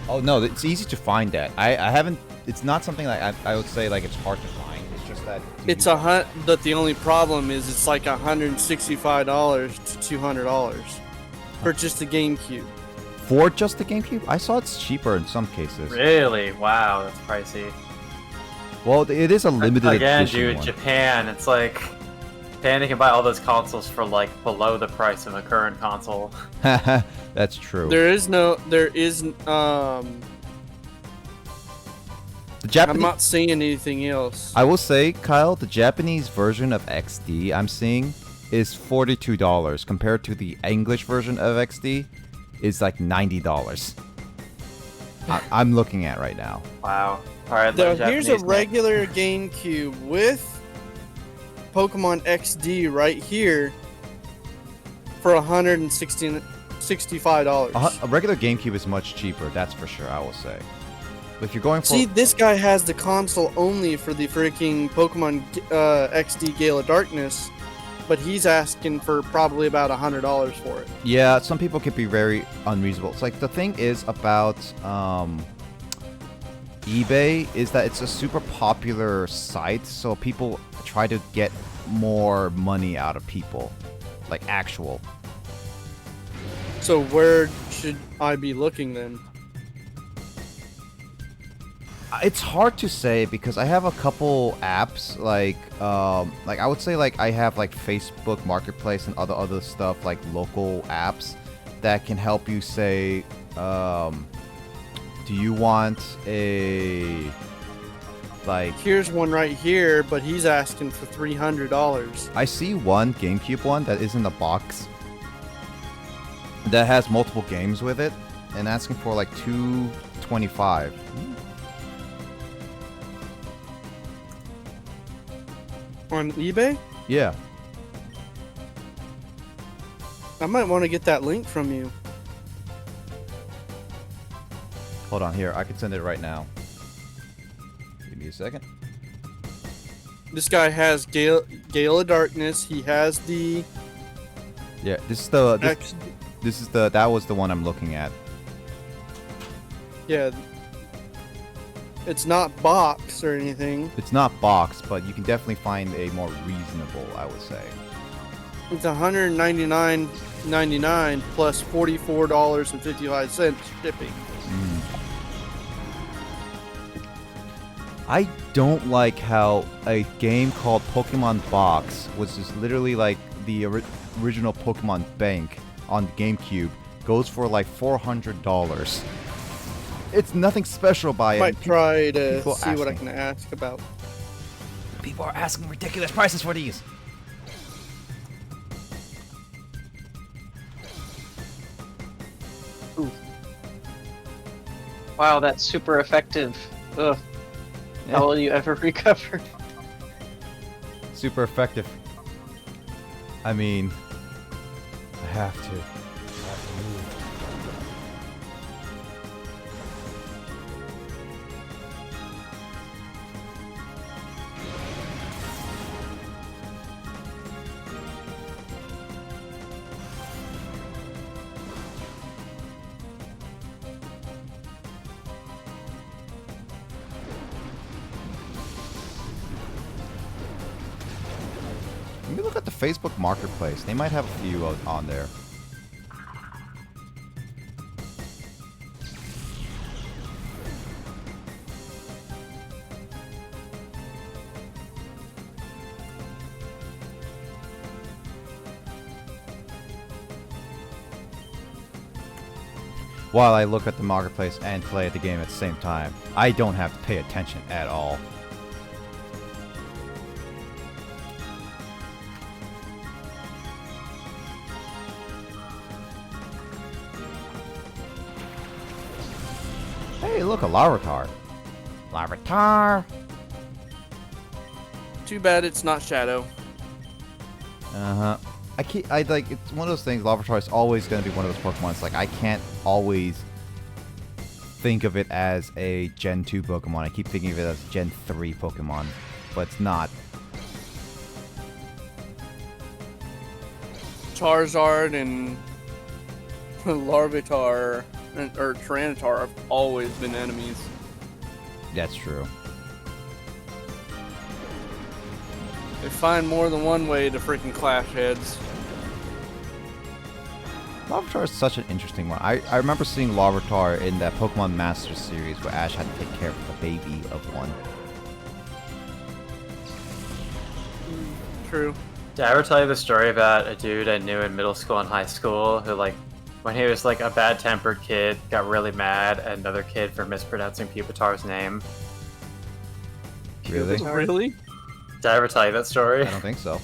Oh no, it's easy to find that. I haven't. It's not something like I would say like it's hard to find. It's just that It's but the only problem is it's like $165 to $200 for just the GameCube. for just the GameCube. I saw it's cheaper in some cases. Really? Wow, that's pricey. Well, it is a limited Again, edition dude, one. Japan. It's like Japan. You can buy all those consoles for like below the price of a current console. That's true. There is The Japanese. I'm not seeing anything else. I will say, Kyle, the Japanese version of XD I'm seeing is $42 compared to the English version of XD is like $90. I'm looking at right now. Wow. All right, Now, let here's a Japanese regular GameCube with Pokemon XD right here for $165. A regular GameCube is much cheaper, that's for sure, I will say. But if you're going for... See, this guy has the console only for the freaking Pokemon XD Gale of Darkness, but he's asking for probably about $100 for it. Yeah, some people can be very unreasonable. It's like, the thing is about eBay is that it's a super popular site, so people try to get more money out of people. Like, actual. So where should I be looking then? It's hard to say because I have a couple apps like I would say like I have like Facebook Marketplace and other stuff like local apps that can help you say do you want a like Here's one right here, but he's asking for $300. I see one GameCube one that is in the box that has multiple games with it and asking for like $225. On eBay? Yeah. I might want to get that link from you. Hold on here, I can send it right now. Give me a second. This guy has Gale of Darkness. He has the Yeah, this is the X. that was the one I'm looking at. Yeah. It's not box or anything. It's not boxed, but you can definitely find a more reasonable, I would say. It's $199.99 plus $44.55 shipping. I don't like how a game called Pokemon Box, which is literally like the original Pokemon Bank on the GameCube, goes for like $400. It's nothing special by it. Might try to People see what I asking. can ask about. People are asking ridiculous prices for these. Ooh. Wow, that's super effective. Ugh. Yeah. How will you ever recover? Super effective. I mean, I have to. Let me look at the Facebook Marketplace. They might have a few on there. While I look at the Marketplace and play the game at the same time, I don't have to pay attention at all. Hey, look, a Larvitar. Larvitar! Too bad it's not Shadow. Uh-huh. I like, it's one of those things, Larvitar is always going to be one of those Pokemon. It's like, I can't always think of it as a Gen 2 Pokemon. I keep thinking of it as Gen 3 Pokemon, but it's not. Charizard and Larvitar or Tyranitar have always been enemies. That's true. They find more than one way to freaking clash heads. Larvitar is such an interesting one. I remember seeing Larvitar in that Pokemon Master series where Ash had to take care of the baby of one. True. Did I ever tell you the story about a dude I knew in middle school and high school who, like, when he was like a bad-tempered kid, got really mad at another kid for mispronouncing Pupitar's name? Really? Really? Did I ever tell you that story? I don't think so.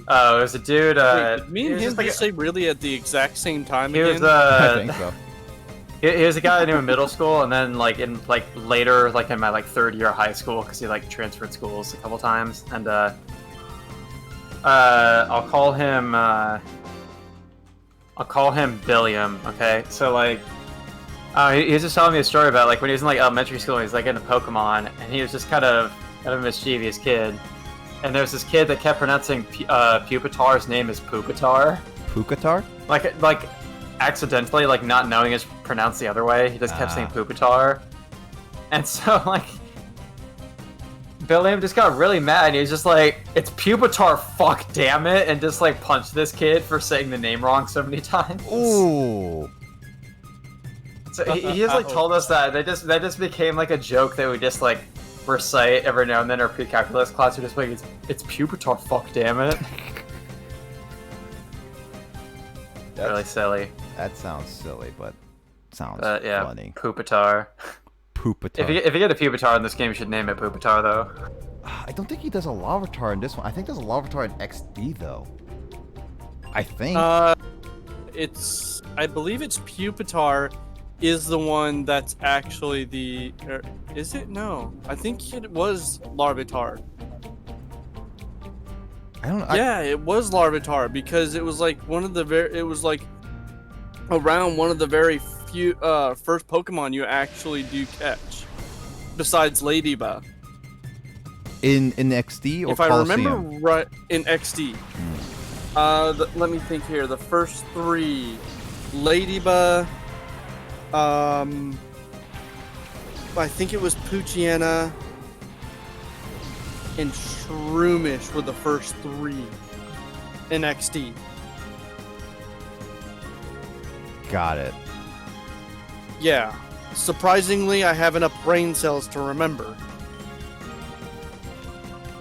Oh, it was a dude. Wait, did me he and was him just like just say really at the exact same time he again? was I think so. he was a guy I knew in middle school, and then like in like later, like in my like third year of high school, because he like transferred schools a couple times, and I'll call him Billiam. Okay, so like. He was just telling me a story about like when he was in like elementary school, he was like into Pokemon, and he was just kind of a mischievous kid. And there's this kid that kept pronouncing Pupitar's name as Pupitar. Pupitar? Like accidentally, like not knowing it's pronounced the other way. He just kept saying Pupitar. And so like Billiam just got really mad, and he was just like, "It's Pupitar, fuck damn it," and just like punched this kid for saying the name wrong so many times. Ooh. So he just like told us that that just became like a joke that we just like recite every now and then in our pre-calculus class. We're just like, it's Pupitar, fuck damn it. Really silly. That sounds silly, but sounds yeah, funny. Pupitar. Pupitar. If you get a Pupitar in this game, you should name it Pupitar though. I don't think he does a Larvitar in this one. I think there's a Larvitar in XD though. I think. I believe it's Pupitar is the one that's actually the... is it? No. I think it was Larvitar. I don't know. Yeah, it was Larvitar because it was like one of the it was like around one of the very few first Pokemon you actually do catch, besides Ladybug. In XD or if I Colosseum? remember right, in XD. Let me think here. The first three, Ladybug. I think it was Poochyena and Shroomish were the first three in XD. Got it. Yeah. Surprisingly, I have enough brain cells to remember.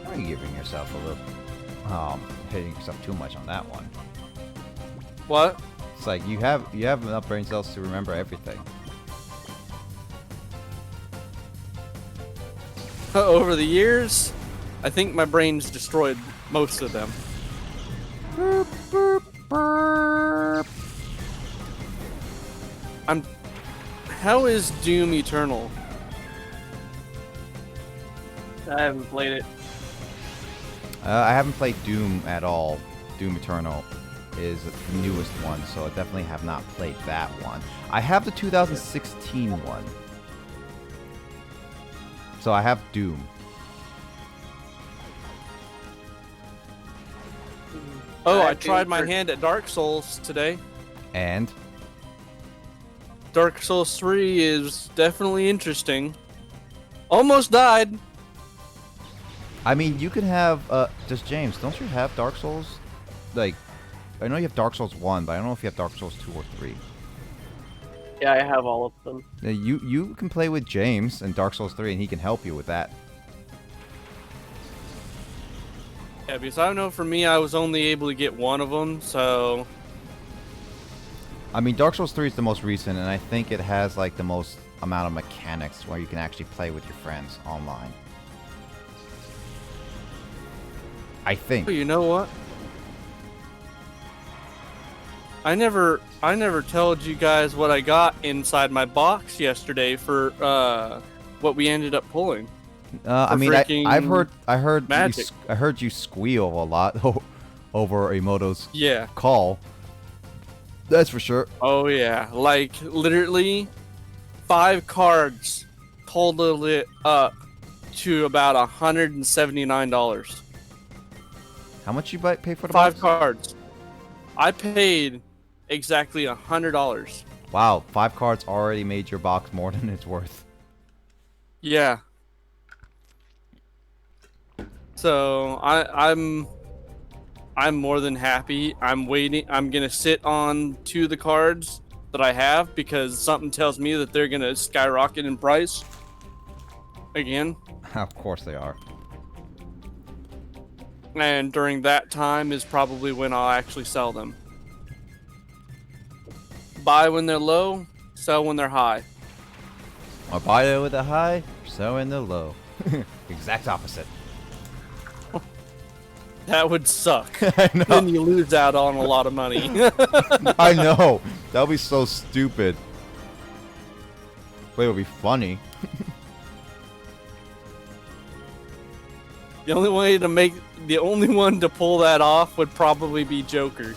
Are you giving yourself a little... hitting yourself too much on that one. What? It's like you have enough brain cells to remember everything. Over the years, I think my brain's destroyed most of them. Burp, burp, burp. How is Doom Eternal? I haven't played it. I haven't played Doom at all. Doom Eternal is the newest one, so I definitely have not played that one. I have the 2016 one. So I have Doom. Oh, I tried my hand at Dark Souls today. And? Dark Souls 3 is definitely interesting. Almost died. I mean, you can have, just James, don't you have Dark Souls? Like, I know you have Dark Souls 1, but I don't know if you have Dark Souls 2 or 3. Yeah, I have all of them. You can play with James in Dark Souls 3, and he can help you with that. Yeah, because I know for me, I was only able to get one of them, so... I mean, Dark Souls 3 is the most recent, and I think it has, like, the most amount of mechanics where you can actually play with your friends online. I think. Oh, you know what? I never told you guys what I got inside my box yesterday for what we ended up pulling. I mean, I heard you squeal a lot over Emoto's call. That's for sure. Oh yeah, like literally 5 cards totaled it up to about $179. How much you pay for the 5 box? cards. I paid exactly $100. Wow, 5 cards already made your box more than it's worth. Yeah. So I'm more than happy. I'm waiting. I'm gonna sit on to the cards that I have because something tells me that they're gonna skyrocket in price again. Of course they are. And during that time is probably when I'll actually sell them. Buy when they're low, sell when they're high. Or buy it with a high, sell in the low. Exact opposite. That would suck. I know. Then you lose out on a lot of money. I know. That would be so stupid. Wait, it would be funny. The only one to pull that off would probably be Joker.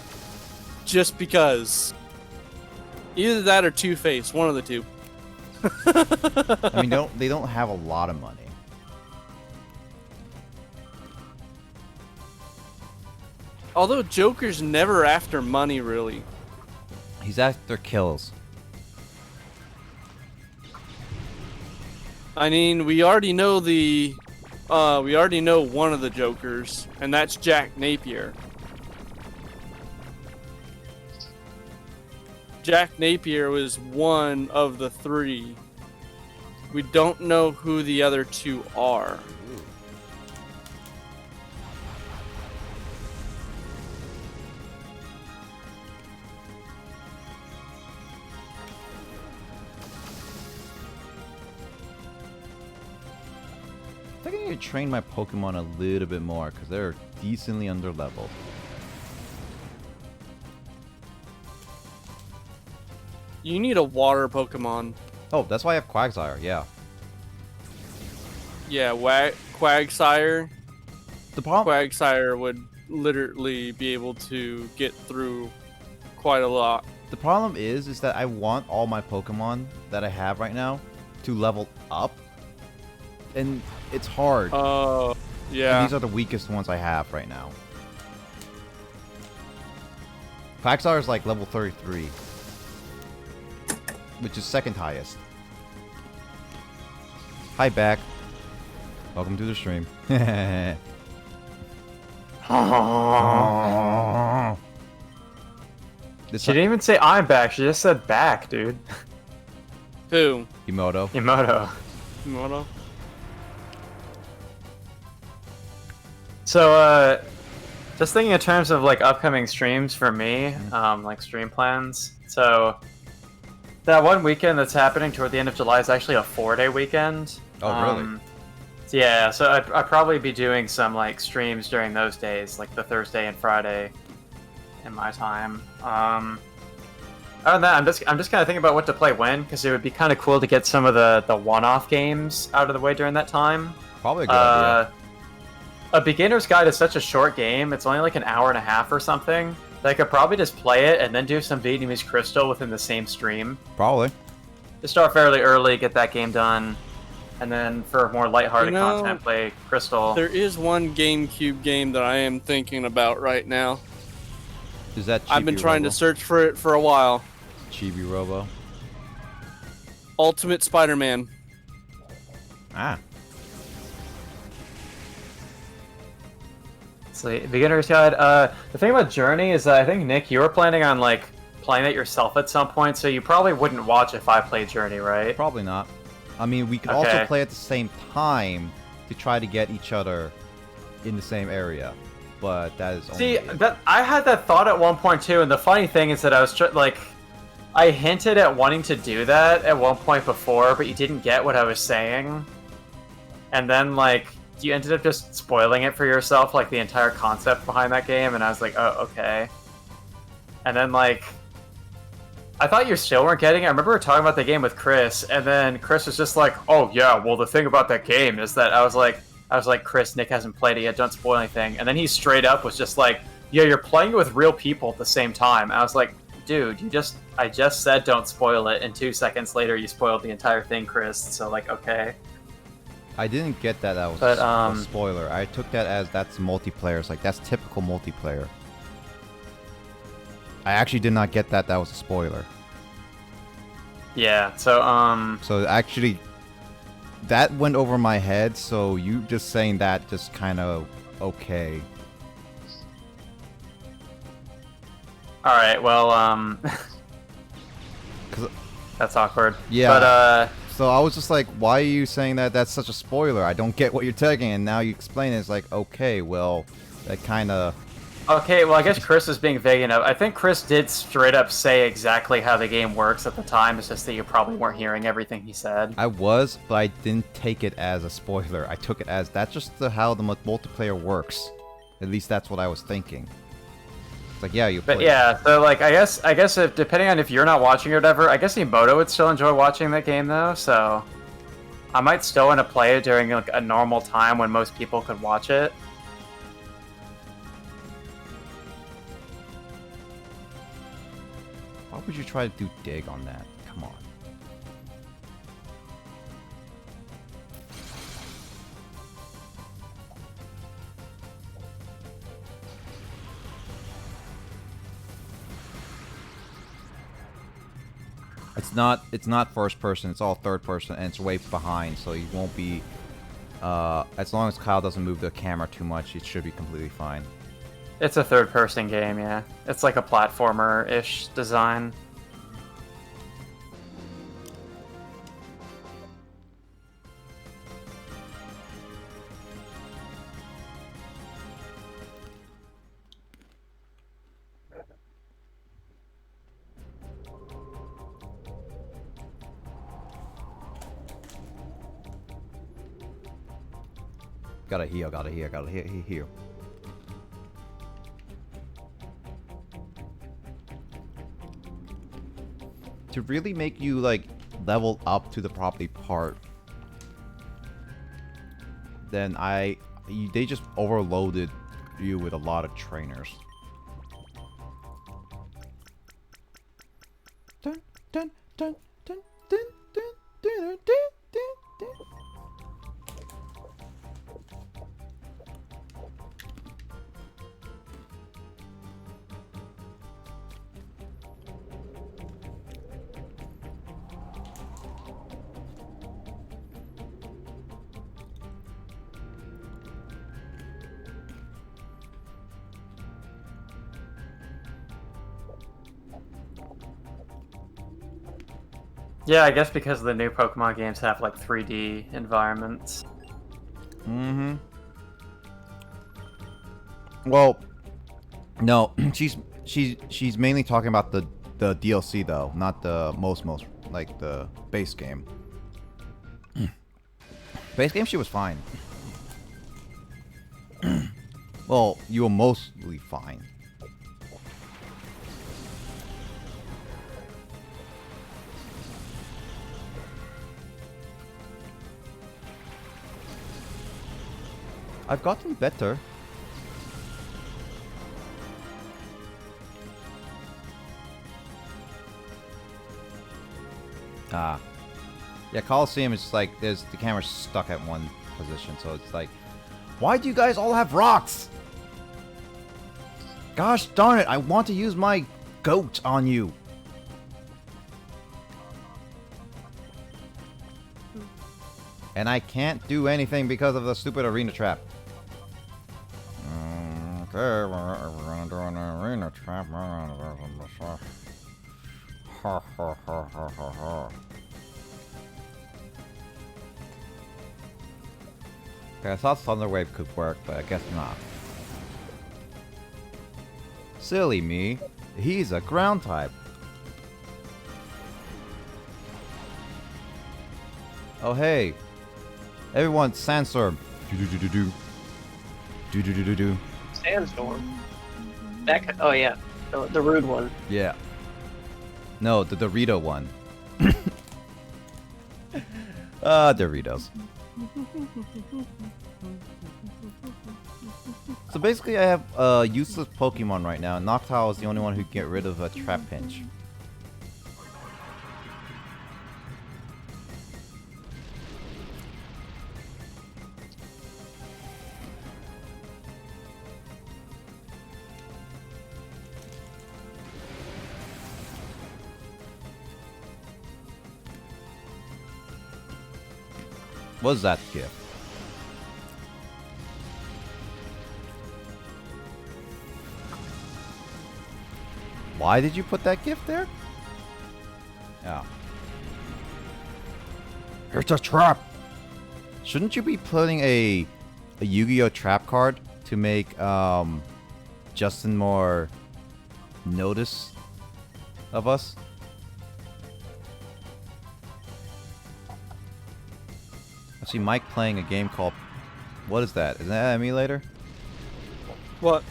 Just because. Either that or Two-Face, one of the two. I mean, they don't have a lot of money. Although Joker's never after money, really. He's after kills. I mean, we already know one of the Jokers, and that's Jack Napier. Jack Napier was one of the three. We don't know who the other two are. I think I need to train my Pokemon a little bit more because they're decently underleveled. You need a water Pokemon. Oh, that's why I have Quagsire, yeah. Yeah, Quagsire. The problem... Quagsire would literally be able to get through quite a lot. The problem is that I want all my Pokemon that I have right now to level up. And it's hard. Oh, yeah. And these are the weakest ones I have right now. Quagsire is like level 33. Which is second highest. Hi, back. Welcome to the stream. She didn't even say I'm back. She just said back, dude. Who? Emoto. Mono? So, just thinking in terms of like upcoming streams for me, like stream plans. So, that one weekend that's happening toward the end of July is actually a 4-day weekend. Oh, really? So yeah, so I'd probably be doing some like streams during those days, like the Thursday and Friday in my time. Other than that, I'm just kind of thinking about what to play when, because it would be kind of cool to get some of the one-off games out of the way during that time. Probably a good idea. A beginner's guide is such a short game. It's only like an hour and a half or something. I could probably just play it and then do some Vietnamese Crystal within the same stream. Probably. Just start fairly early, get that game done, and then for more lighthearted content, play Crystal. There is one GameCube game that I am thinking about right now. Is that Chibi I've been trying to search for it for a while. Chibi Robo? Ultimate Spider-Man. Ah. Beginner's guide. The thing about Journey is that I think, Nick, you were planning on like playing it yourself at some point, so you probably wouldn't watch if I played Journey, right? Probably not. I mean, we could also play at the same time to try to get each other in the same area, but that is only... I had that thought at one point too, and the funny thing is that I was I hinted at wanting to do that at one point before, but you didn't get what I was saying, and then like you ended up just spoiling it for yourself, like the entire concept behind that game, and I was like, oh, okay. And then like, I thought you still weren't getting it. I remember we were talking about the game with Chris, and then Chris was just like, oh yeah, well the thing about that game is that I was like, Chris, Nick hasn't played it yet, don't spoil anything. And then he straight up was just like, yeah, you're playing with real people at the same time. And I was like, dude, I just said don't spoil it, and 2 seconds later you spoiled the entire thing, Chris, so like, okay. I didn't get that was a spoiler. I took that as that's multiplayer. It's like, that's typical multiplayer. I actually did not get that was a spoiler. Yeah, so, So actually, that went over my head, so you just saying that just kind of okay. Alright, well, that's awkward. Yeah. But, so I was just like, why are you saying that that's such a spoiler? I don't get what you're taking, and now you explain it. It's like, okay, well, that kind of... Okay, well, I guess Chris is being vague enough. I think Chris did straight up say exactly how the game works at the time. It's just that you probably weren't hearing everything he said. I was, but I didn't take it as a spoiler. I took it as, that's just how the multiplayer works. At least that's what I was thinking. It's like, yeah, you But play. yeah, so like I guess if depending on if you're not watching or whatever, I guess Emoto would still enjoy watching that game though. So I might still want to play it during like a normal time when most people could watch it. Why would you try to do dig on that? Come on. It's not first person, it's all third person, and it's way behind, so you won't be as long as Kyle doesn't move the camera too much, it should be completely fine. It's a third-person game, yeah. It's like a platformer-ish design. Gotta heal. To really make you, like, level up to the property part, then they just overloaded you with a lot of trainers. Dun, dun, dun, dun, dun, dun, dun, dun, dun, dun. Yeah, I guess because the new Pokemon games have like 3D environments. Mm-hmm. Well, no, she's mainly talking about the DLC though, not the most like the base game. Base game, she was fine. Well, you were mostly fine. I've gotten better. Ah. Yeah, Colosseum is just like, the camera's stuck at one position, so it's like, why do you guys all have rocks? Gosh darn it, I want to use my goat on you. And I can't do anything because of the stupid arena trap. Okay, we're gonna do an arena trap. Ha ha ha ha ha ha. Okay, I thought Thunder Wave could work, but I guess not. Silly me. He's a ground type. Oh hey. Everyone, Sandstorm. Do-do-do-do-do. Do-do-do-do-do. Sandstorm. Oh yeah, the rude one. Yeah. No, the Dorito one. Doritos. So basically I have a useless Pokemon right now, and Noctowl is the only one who can get rid of a Trap Pinch. What's that gift? Why did you put that gift there? Yeah. It's a trap! Shouldn't you be putting a Yu-Gi-Oh! Trap card to make Justin more notice of us? I see Mike playing a game called... What is that? Is that an emulator? What?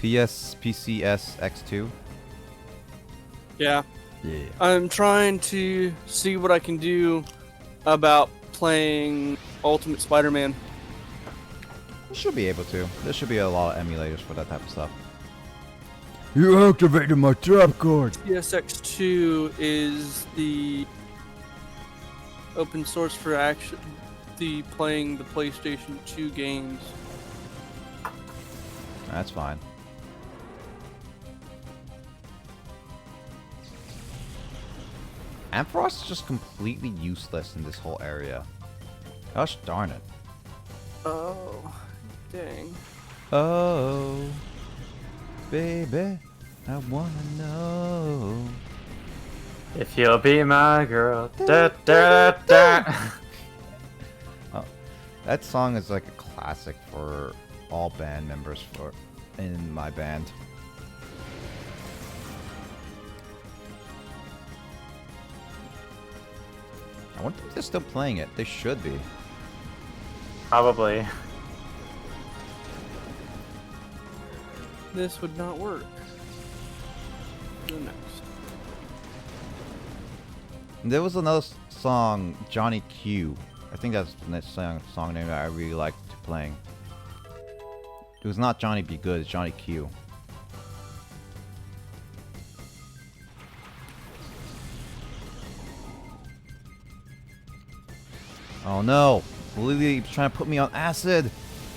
PCS X2. Yeah. Yeah. I'm trying to see what I can do about playing Ultimate Spider-Man. You should be able to. There should be a lot of emulators for that type of stuff. You activated my trap card. PSX2 is the open source for playing the PlayStation 2 games. That's fine. Ampharos is just completely useless in this whole area. Gosh darn it. Oh, dang. Oh, baby, I wanna know. If you'll be my girl. Da, da, da. Oh, that song is like a classic for all band members in my band. I wonder if they're still playing it. They should be. Probably. This would not work. Go next. There was another song, Johnny Q. I think that's the next song name that I really liked playing. It was not Johnny Be Good, it's Johnny Q. Oh no! Lily's trying to put me on acid!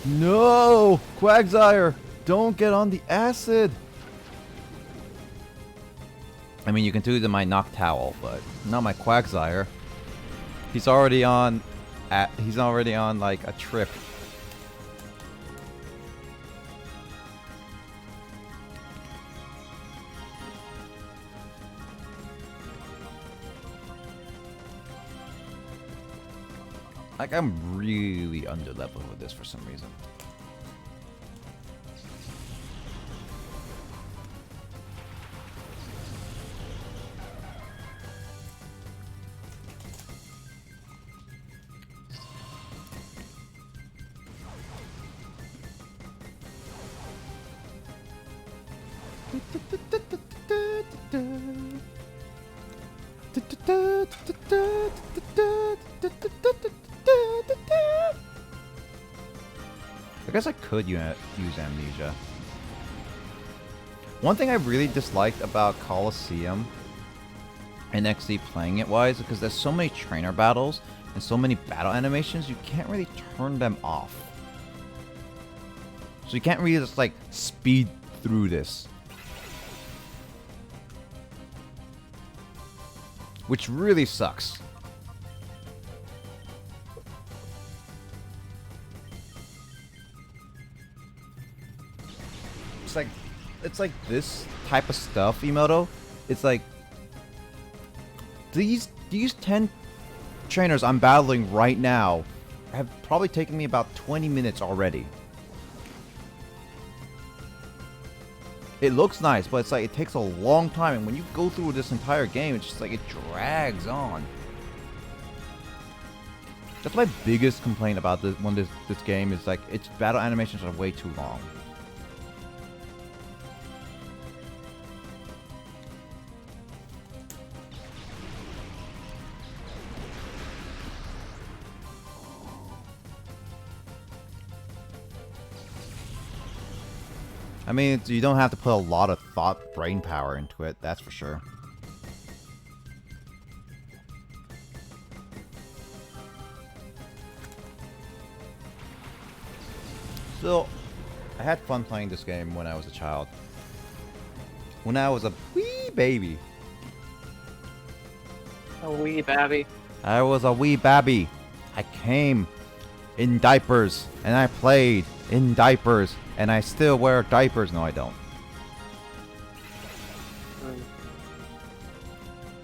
No! Quagsire! Don't get on the acid! I mean, you can do it in my Noctowl, but not my Quagsire. He's already on like a trip. Like, I'm really under level with this for some reason. I guess I could use Amnesia. One thing I really disliked about Colosseum and actually playing it wise, because there's so many trainer battles and so many battle animations, you can't really turn them off. So you can't really just like speed through this. Which really sucks. It's like this type of stuff, Emoto. It's like these 10 trainers I'm battling right now have probably taken me about 20 minutes already. It looks nice, but it's like it takes a long time, and when you go through this entire game, it's just like it drags on. That's my biggest complaint about this game is like its battle animations are way too long. I mean, you don't have to put a lot of thought, brain power into it, that's for sure. Still, I had fun playing this game when I was a child. When I was a wee baby. A wee babby. I was a wee babby. I came in diapers, and I played in diapers, and I still wear diapers. No, I don't.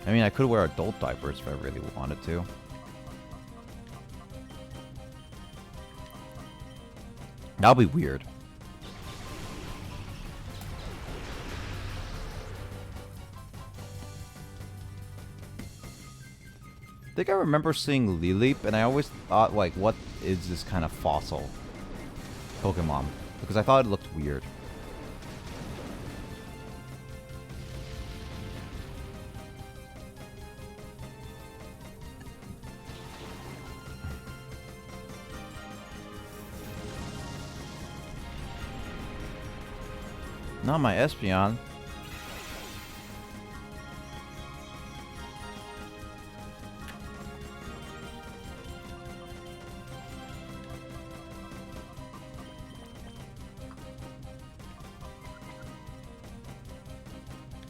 I mean, I could wear adult diapers if I really wanted to. That'll be weird. I think I remember seeing Lileep, and I always thought, like, what is this kind of fossil Pokemon? Because I thought it looked weird. Not my Espeon.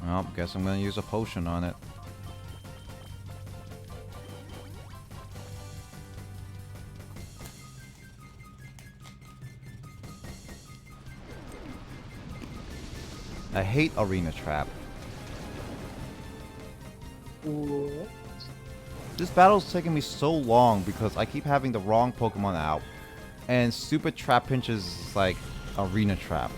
Well, guess I'm gonna use a potion on it. I hate Arena Trap. This battle's taking me so long because I keep having the wrong Pokemon out. And stupid Trap pinches like Arena Trap.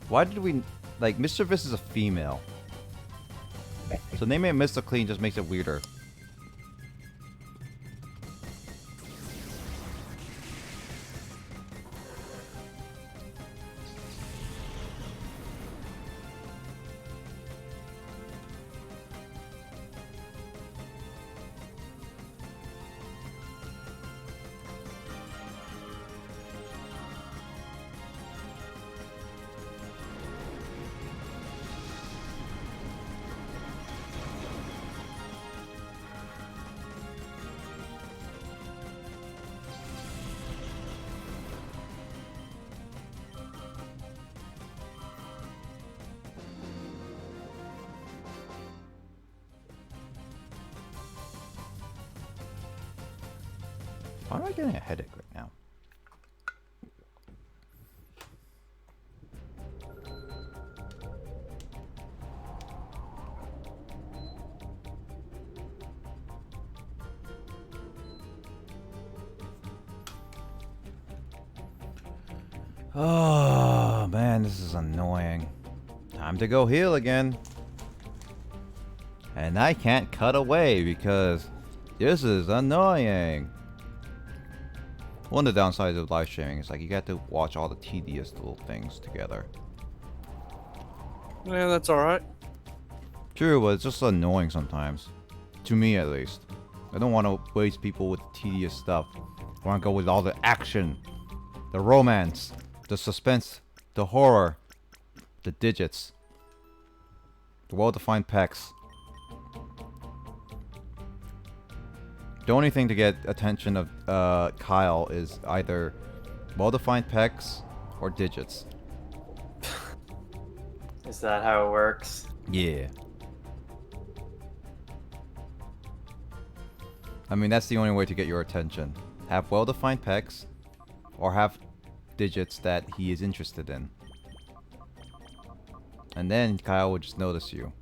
Why did we... Like, Mischievous is a female. So naming it Mr. Clean just makes it weirder. Why am I getting a headache right now? Oh man, this is annoying. Time to go heal again. And I can't cut away because this is annoying. One of the downsides of live streaming is like you get to watch all the tedious little things together. Yeah, that's alright. True, but it's just annoying sometimes. To me at least. I don't want to waste people with tedious stuff. I want to go with all the action, the romance, the suspense, the horror, the digits, the well-defined pecs. The only thing to get attention of Kyle is either well-defined pecs or digits. Is that how it works? Yeah. I mean, that's the only way to get your attention. Have well-defined pecs or have digits that he is interested in. And then Kyle would just notice you.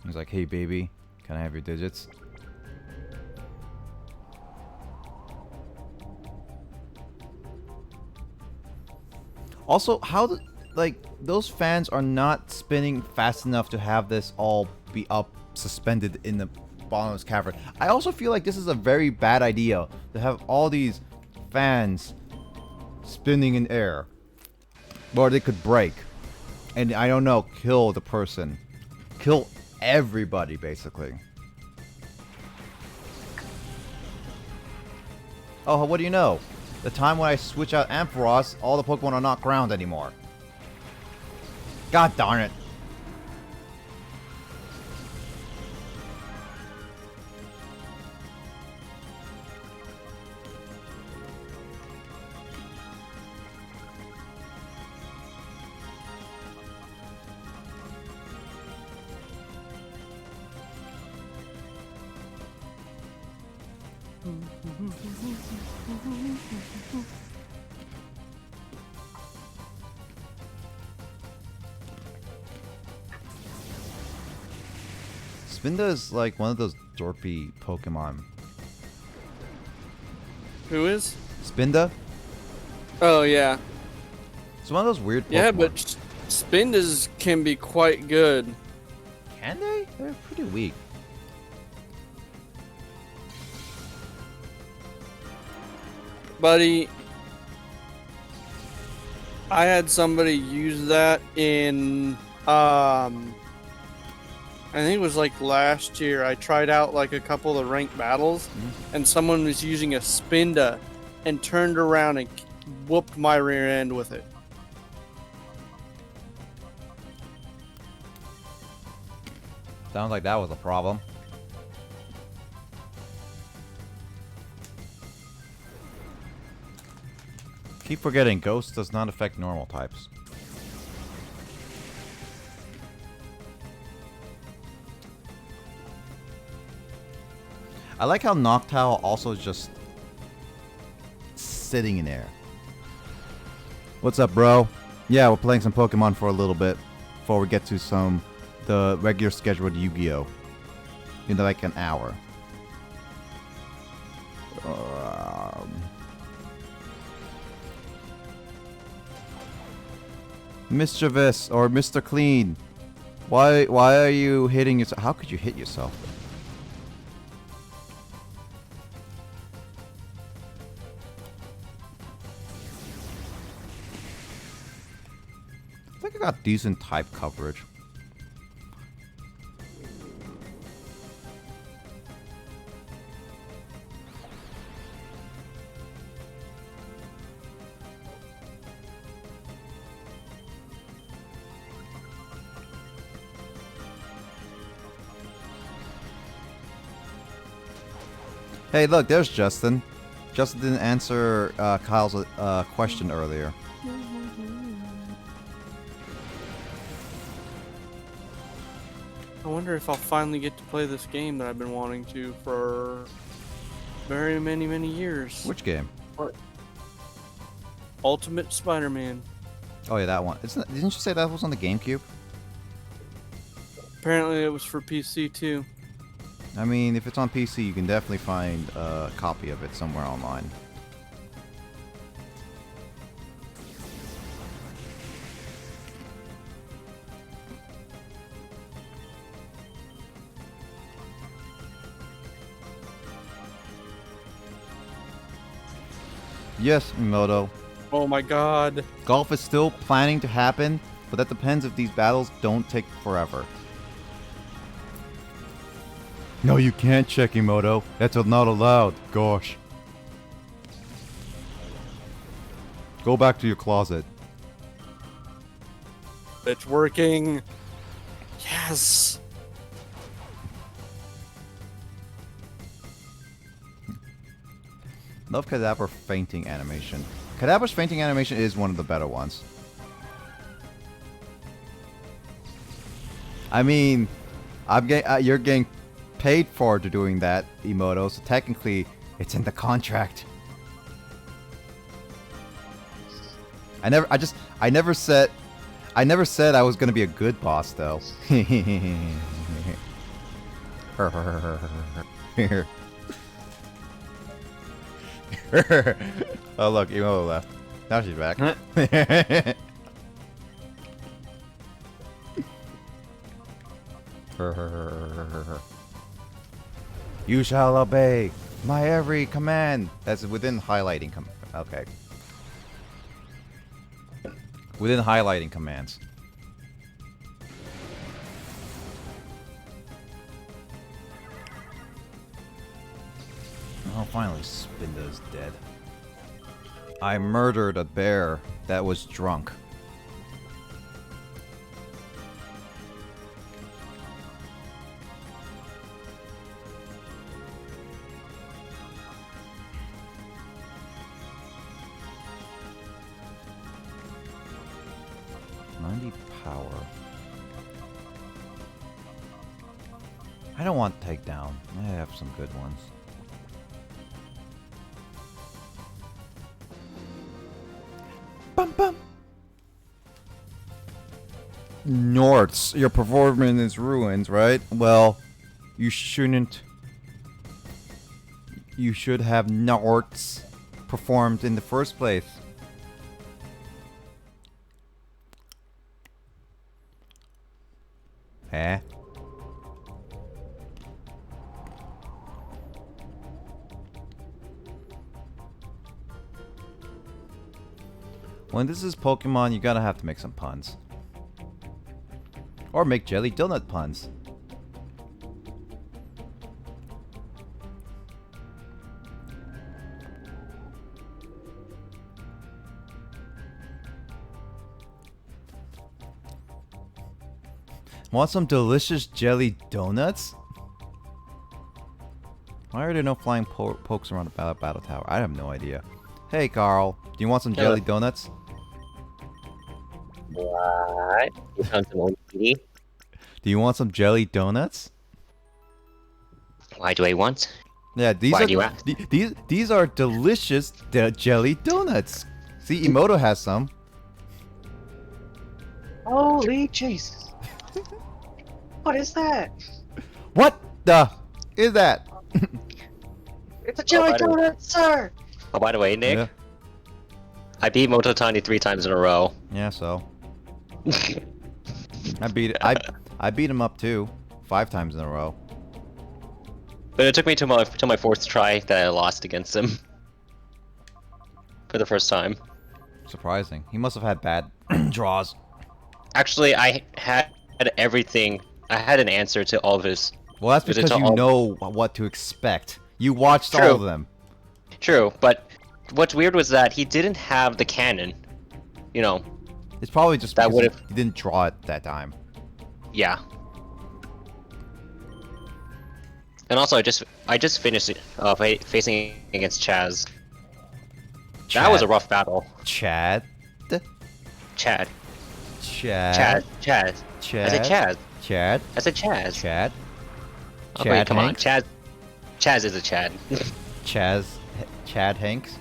He's like, hey baby, can I have your digits? Also, how like those fans are not spinning fast enough to have this all be up suspended in the bottomless cavern. I also feel like this is a very bad idea to have all these fans spinning in air, or they could break, and I don't know, kill the person, kill everybody basically. Oh, what do you know? The time when I switch out Ampharos, all the Pokemon are not ground anymore. God darn it. Spinda is like one of those dorpy Pokemon. Who is? Spinda? Oh, yeah. It's one of those weird Pokemon. Yeah, but Spindas can be quite good. Can they? They're pretty weak. Buddy, I had somebody use that in I think it was like last year. I tried out like a couple of ranked battles, and someone was using a Spinda and turned around and whooped my rear end with it. Sounds like that was a problem. Keep forgetting, Ghost does not affect normal types. I like how Noctowl also just sitting in there. What's up, bro? Yeah, we're playing some Pokemon for a little bit before we get to the regular scheduled Yu-Gi-Oh! In like an hour. Mischievous or Mr. Clean, why are you hitting yourself? How could you hit yourself? I think I got decent type coverage. Hey, look, there's Justin. Justin didn't answer Kyle's question earlier. I wonder if I'll finally get to play this game that I've been wanting to for very many years. Which game? Ultimate Spider-Man. Oh yeah, that one. Didn't you say that was on the GameCube? Apparently it was for PC too. I mean, if it's on PC, you can definitely find a copy of it somewhere online. Yes, Mimoto. Oh my god. Golf is still planning to happen, but that depends if these battles don't take forever. No, you can't, Chekimoto. That's not allowed. Gosh. Go back to your closet. It's working. Yes. Love Kadabra fainting animation. Kadabra's fainting animation is one of the better ones. I mean, you're getting paid for doing that, Emoto, so technically it's in the contract. I never said I was gonna be a good boss though. Oh look, Emoto left. Now she's back. You shall obey my every command. That's within highlighting okay. Within highlighting commands. Oh, finally, Spinda's dead. I murdered a bear that was drunk. Power. I don't want takedown. I have some good ones. Bum bum. Norts, your performance is ruined, right? Well, you shouldn't. You should have Norts performed in the first place. Eh? When this is Pokemon, you gotta have to make some puns. Or make jelly donut puns. Want some delicious jelly donuts? Why are there no flying pokes around the battle tower? I have no idea. Hey, Carl. Do you want some jelly donuts? What? You found some OCD? Do you want some jelly donuts? Why do I want? Yeah, these Why are do you ask? these are delicious jelly donuts. See, Emoto has some. Holy Jesus! What is that? What the is that? It's a jelly by the way- donut, sir! Oh, by the way, Nick, Yeah. I beat Mototani 3 times in a row. Yeah, so I beat him up too, 5 times in a row. But it took me to my fourth try that I lost against him. For the first time. Surprising. He must have had bad draws. Actually, I had everything. I had an answer to all of his. Well, that's Was it because to you all- know what to expect. You watched all True. of them. True, but what's weird was that he didn't have the cannon. You know, It's probably just That because would've- he didn't draw it that time. yeah. And also, I just finished facing against Chaz. That was a rough battle. Chad. Chad. Chad. Chad. Chad. I said Chaz. Chad. I said Chaz. Chad. Oh, wait, come on. Hanks? Chaz. Chaz is a Chad. Chad Hanks.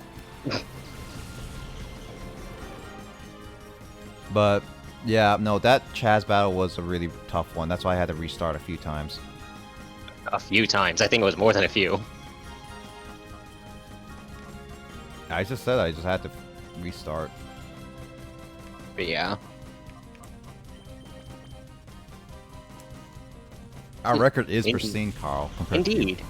But yeah, no, that Chaz battle was a really tough one. That's why I had to restart a few times. A few times. I think it was more than a few. I just said I just had to restart. But yeah. Our record is Indeed. pristine, Carl. compared to you. Indeed.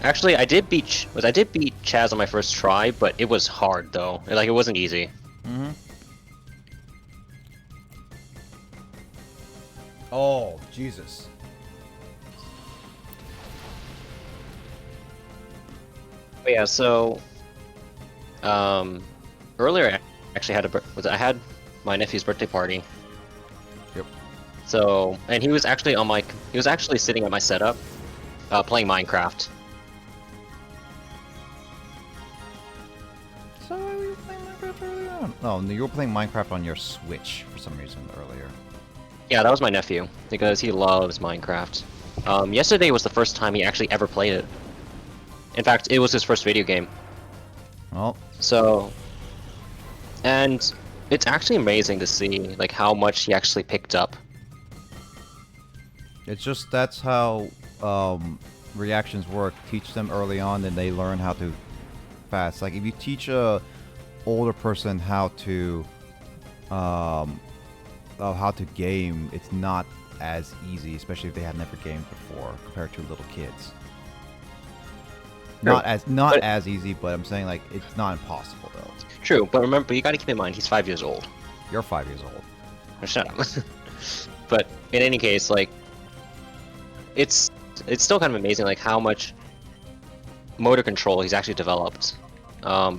Actually, I did beat Chaz on my first try, but it was hard though. Like it wasn't easy. Mm-hmm. Oh, Jesus. But yeah, so earlier I actually had I had my nephew's birthday party. Yep. So, and he was actually sitting at my setup, playing Minecraft. So why were you playing Minecraft earlier on? No, you were playing Minecraft on your Switch for some reason earlier. Yeah, that was my nephew because he loves Minecraft. Yesterday was the first time he actually ever played it. In fact, it was his first video game. Well, So, and it's actually amazing to see like how much he actually picked up. it's just that's how reactions work. Teach them early on, then they learn how to fast. Like if you teach a older person how to game, it's not as easy, especially if they have never gamed before, compared to little kids. Not as easy, but I'm saying like it's not impossible though. True, but remember, you gotta keep in mind he's 5 years old. You're 5 years old. Oh, shut up. But in any case, like, it's still kind of amazing, like how much motor control he's actually developed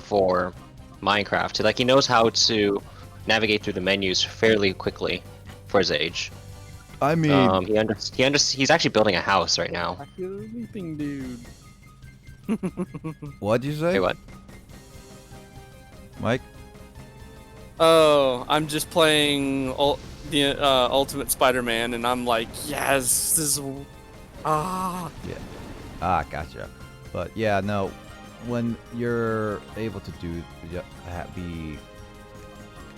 for Minecraft. Like he knows how to navigate through the menus fairly quickly for his age. I mean, He's actually building a house right now. I feel a leaping dude. what'd you say, Wait, what? Mike? Oh, I'm just playing the Ultimate Spider-Man, and I'm like, yes, this is Gotcha. But yeah, no, when you're able to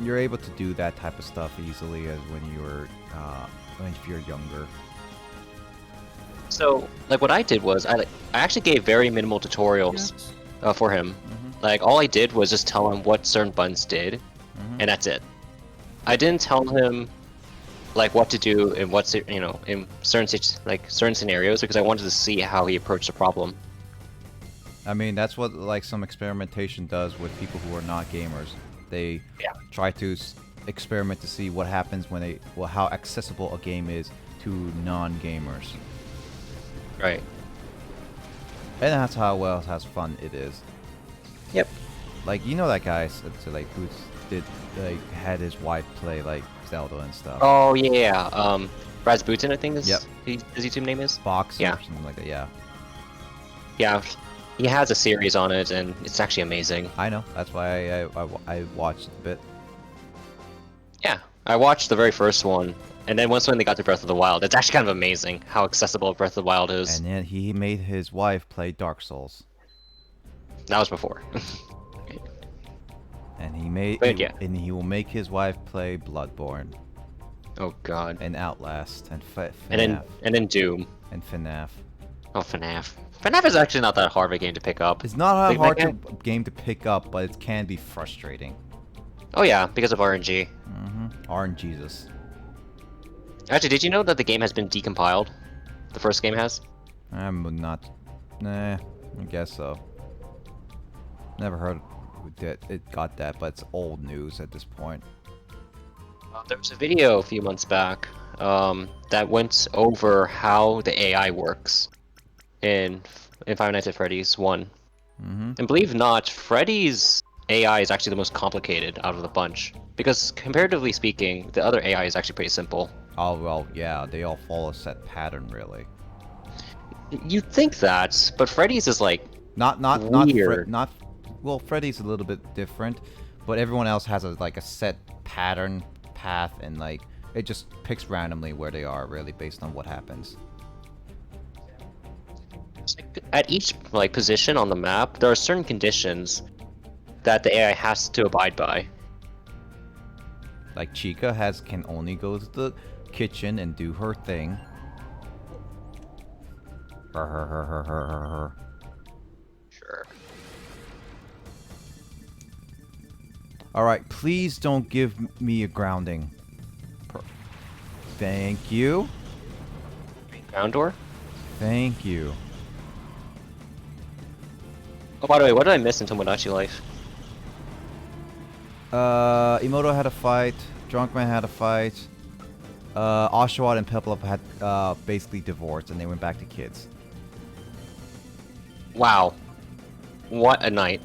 you're able to do that type of stuff easily as when if you're younger. So, like, what I did was I actually gave very minimal tutorials for him. Mhm. Like, all I did was just tell him what certain buttons did, and that's it. I didn't tell him like what to do in in certain scenarios because I wanted to see how he approached the problem. I mean, that's what like some experimentation does with people who are not gamers. They try to experiment to see what happens when how accessible a game is to non-gamers. Right. And that's how fun it is. Yep. Like, you know that guy who had his wife play like Zelda and stuff. Oh yeah. Rasputin, I think his Yep. his YouTube name is. Fox Yeah. or something like that. Yeah. Yeah. He has a series on it, and it's actually amazing. I know. That's why I watched a bit. Yeah. I watched the very first one, and then once when they got to Breath of the Wild, it's actually kind of amazing how accessible Breath of the Wild is. And then he made his wife play Dark Souls. That was before. And he will make his wife play Bloodborne Oh god. and Outlast and FNAF And then Doom. and FNAF. Oh, FNAF. FNAF is actually not that hard of a game to pick up. It's not a Like, hard that game to pick up, but it can be frustrating. Oh yeah, because of RNG. RNGesus. Actually, did you know that the game has been decompiled? The first game has? I'm not. Nah, I guess so. Never heard that it got that, but it's old news at this point. There was a video a few months back that went over how the AI works in Five Nights at Freddy's 1. And believe it or not, Freddy's AI is actually the most complicated out of the bunch. Because comparatively speaking, the other AI is actually pretty simple. Oh well, yeah, they all follow a set pattern, really. You'd think that, but Freddy's is like Not weird. Well, Freddy's a little bit different, but everyone else has a set pattern, path, and like it just picks randomly where they are, really based on what happens. At each like position on the map, there are certain conditions that the AI has to abide by. Like Chica can only go to the kitchen and do her thing. Her. Sure. Alright, please don't give me a grounding. Thank you. Ground door? Thank you. Oh, by the way, what did I miss in Tomodachi Life? Emoto had a fight. Drunkman had a fight. Oshawott and Peplup had basically divorced and they went back to kids. Wow. What a night.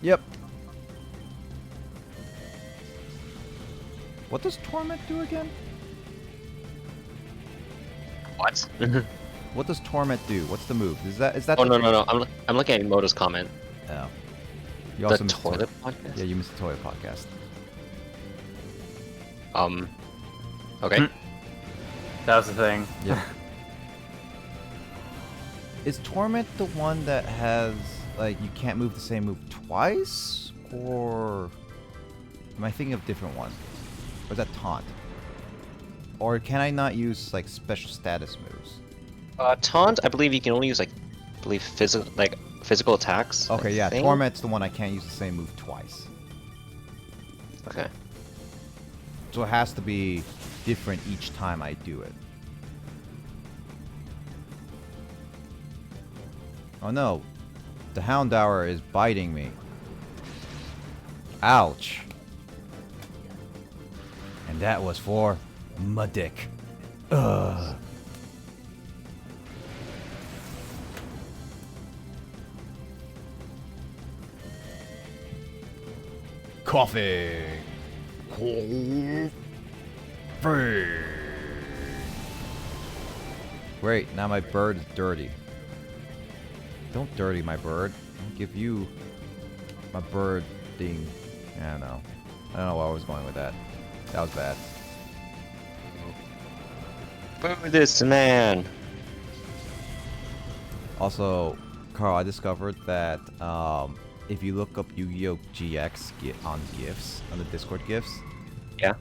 Yep. What does Torment do again? What? What does Torment do? What's the move? Is that Oh, the no. I'm looking at Emoto's comment. Oh. You The also missed toilet podcast? Yeah, you missed the toilet podcast. Okay. That was the thing. Yeah. Is Torment the one that has like you can't move the same move twice, or am I thinking of a different one? Or is that Taunt? Or can I not use like special status moves? Taunt, I believe you can only use physical attacks. Okay, I yeah, think? Torment's the one I can't use the same move twice. Okay. So it has to be different each time I do it. Oh no, the Houndour is biting me. Ouch. And that was for my dick. Ugh. Coffee. Great, now my bird is dirty. Don't dirty my bird. I'll give you my bird thing. I don't know. I don't know where I was going with that. That was bad. Boo this man! Also, Carl, I discovered that if you look up Yu-Gi-Oh! GX on GIFs, on the Discord GIFs, Yeah.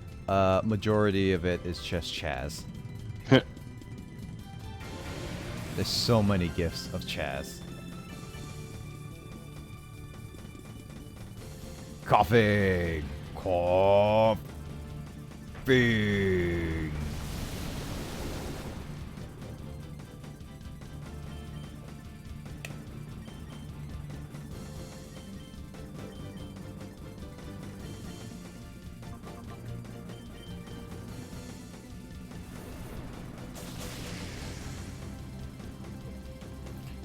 majority of it is just Chaz. There's so many GIFs of Chaz. Coffee! Coffee!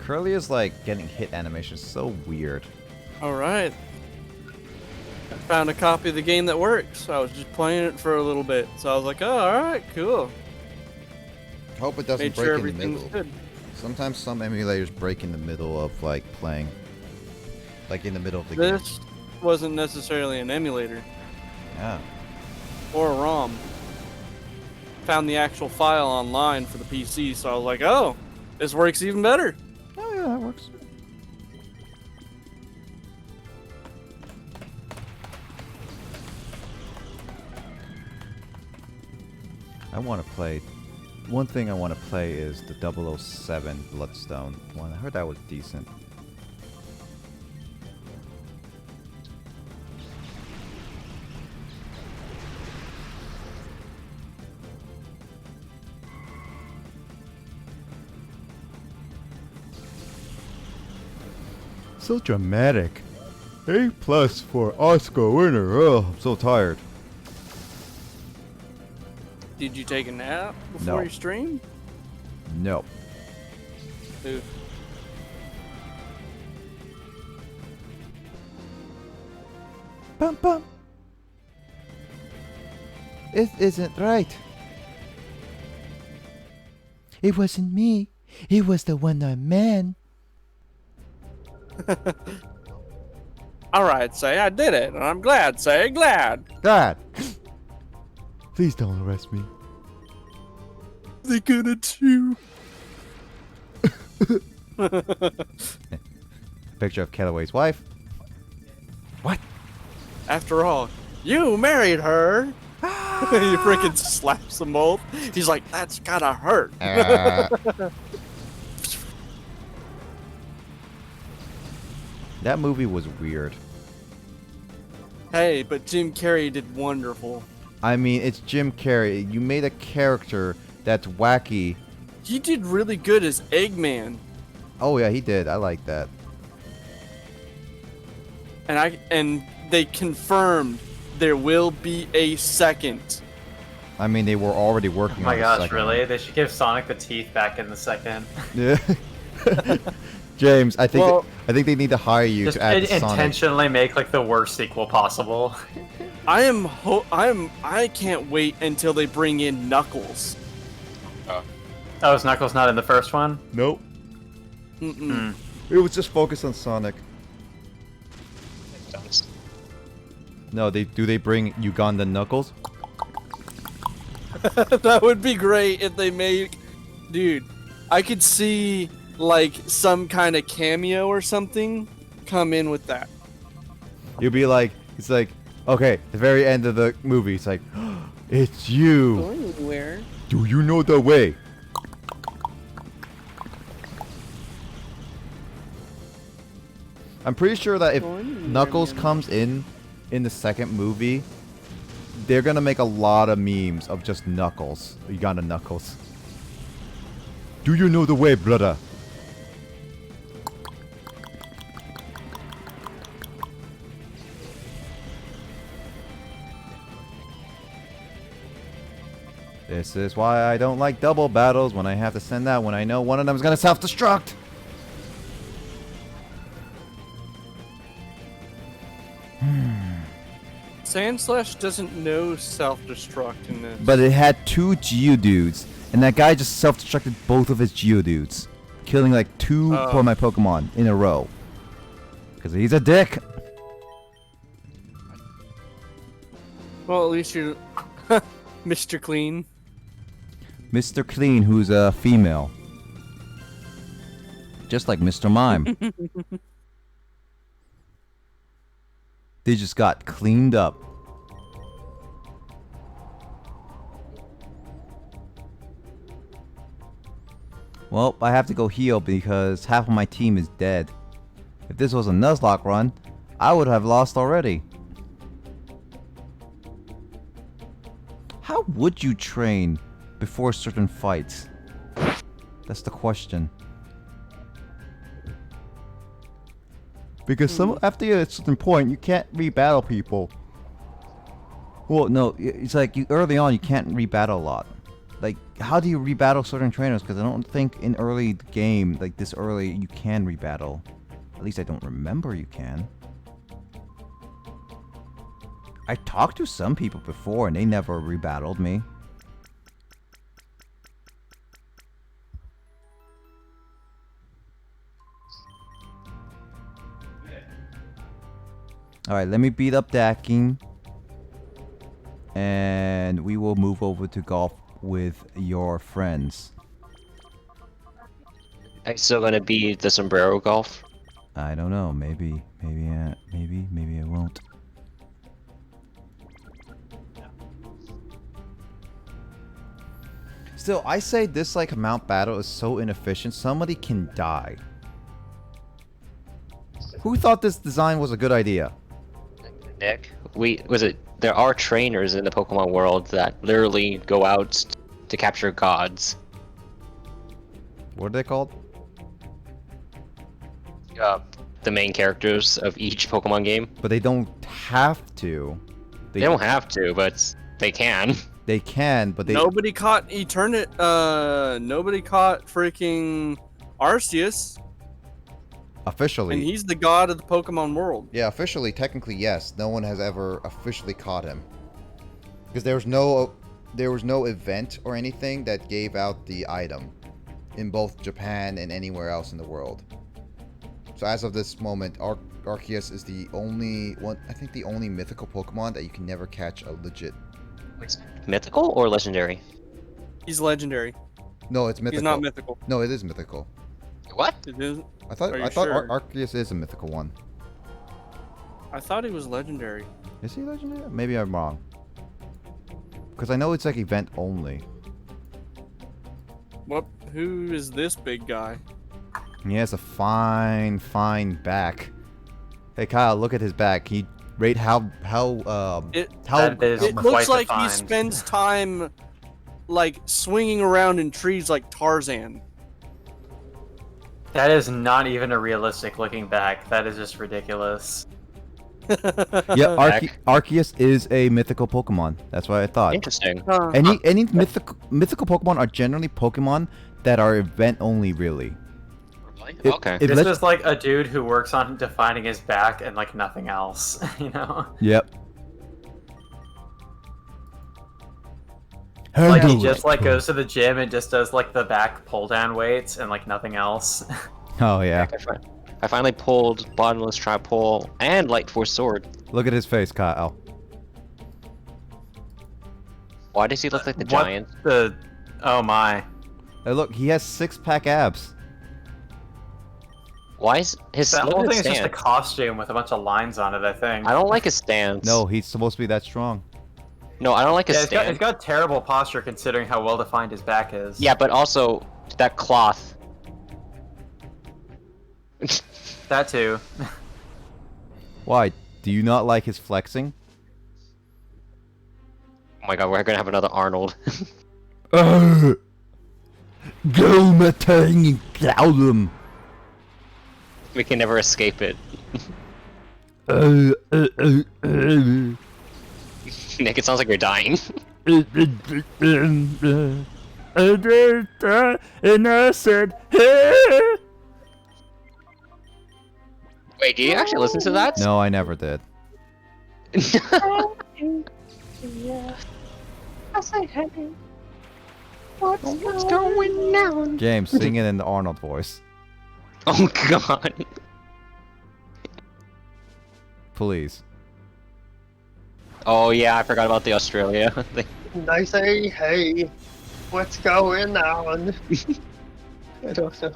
Curlia's like getting hit animation is so weird. All right. I found a copy of the game that works. I was just playing it for a little bit. So I was like, oh, all right, cool. Hope it doesn't Made break sure in the everything's middle. good. Sometimes some emulators break in the middle of like playing. Like in the middle of the game. This wasn't necessarily an emulator Yeah. or a ROM. Found the actual file online for the PC, so I was like, oh, this works even better. Oh yeah, that works. I want to play. One thing I want to play is the 007 Bloodstone one. I heard that was decent. So dramatic. A+ for Oscar winner. Oh, I'm so tired. Did you take a nap before No. you stream? No. Ooh. Bum bum. It isn't right. It wasn't me. It was the one-armed man. All right, say I did it, and I'm glad. Say glad. God. Please don't arrest me. They gonna too. Picture of Calloway's wife. What? After all, you married her. He freaking slaps them both. He's like, that's gotta hurt. That movie was weird. Hey, but Jim Carrey did wonderful. I mean, it's Jim Carrey. You made a character that's wacky. He did really good as Eggman. Oh yeah, he did. I like that. And they confirmed there will be a second. I mean, they were already Oh working my on the gosh, second really? one. They should give Sonic the teeth back in the second. Yeah. James, I think Well- I think they need to hire you Just to add Sonic. intentionally make like the worst sequel possible. I can't wait until they bring in Knuckles. Oh, is Knuckles not in the first one? Nope. Mm-mm. It was just focused on Sonic. No, they bring Uganda Knuckles? That would be great if they made... Dude, I could see, like, some kind of cameo or something come in with that. You'll be like, it's like, okay, the very end of the movie, it's like, it's you. Going where? Do you know the way? I'm pretty sure that if Going Knuckles where, comes in the second movie, they're gonna make a lot of memes of just Knuckles. Uganda Knuckles. Do you know the way, brother? This is why I don't like double battles when I have to send out when I know one of them is gonna self-destruct. Sandslash doesn't know self-destruct in this. But it had two Geodudes, and that guy just self-destructed both of his Geodudes, killing like two Oh. of my Pokemon in a row. Because he's a dick. Well, at least you... Mr. Clean. Mr. Clean, who's a female. Just like Mr. Mime. They just got cleaned up. Well, I have to go heal because half of my team is dead. If this was a Nuzlocke run, I would have lost already. How would you train before certain fights? That's the question. Because some after a certain point, you can't re-battle people. Well, no, it's like you early on you can't re-battle a lot. like, how do you rebattle certain trainers? Because I don't think in early game, like this early, you can rebattle. At least I don't remember you can. I talked to some people before and they never rebattled me. Alright, let me beat up Daking. And we will move over to golf with your friends. I still gonna be the sombrero golf. I don't know. Maybe I won't. Still, I say this like mount battle is so inefficient. Somebody can die. Who thought this design was a good idea? Nick, there are trainers in the Pokemon world that literally go out to capture gods. What are they called? The main characters of each Pokemon game. But they don't have to. They don't have to, but they can. They can, but they... Nobody caught nobody caught freaking Arceus. Officially. And he's the god of the Pokemon world. Yeah, officially, technically, yes. No one has ever officially caught him. Because there was no event or anything that gave out the item in both Japan and anywhere else in the world. So as of this moment, Arceus is the only one, I think the only mythical Pokemon that you can never catch a legit. Mythical or legendary? He's legendary. No, it's mythical. He's not mythical. No, it is mythical. What? It is. I thought Are you sure? Arceus is a mythical one. I thought he was legendary. Is he legendary? Maybe I'm wrong. Because I know it's like event only. What? Who is this big guy? He has a fine back. Hey Kyle, look at his back. Can you rate It Quite looks like he defined. spends time like swinging around in trees like Tarzan. That is not even a realistic looking back. That is just ridiculous. Yeah, Arceus is a mythical Pokemon. That's what I thought. Interesting. Any mythical Pokemon are generally Pokemon that are event only, really. Okay. This is like a dude who works on defining his back and like nothing else, you know? Yep. Like he just like goes to the gym and just does like the back pull down weights and like nothing else. Oh yeah. I finally pulled Bottomless Tripole and Light Force Sword. Look at his face, Kyle. Why does he look like the giant? Oh my. Hey, look, he has 6-pack abs. Why is his That whole thing is stance? just a costume with a bunch of lines on it, I think. I don't like his stance. No, he's supposed to be that strong. No, I don't like his Yeah, stance. he's got terrible posture considering how well defined his back is. Yeah, but also that cloth. That too. Why? Do you not like his flexing? Oh my god, we're gonna have another Arnold. Go Matang Cloudum. We can never escape it. Nick, it sounds like you're dying. And I said, Wait, do you actually listen to that? no, I never did. What's going on? James, sing it in the Arnold voice. Oh god. Please. Oh yeah, I forgot about the Australia thing. I say, hey, what's going on? I don't know.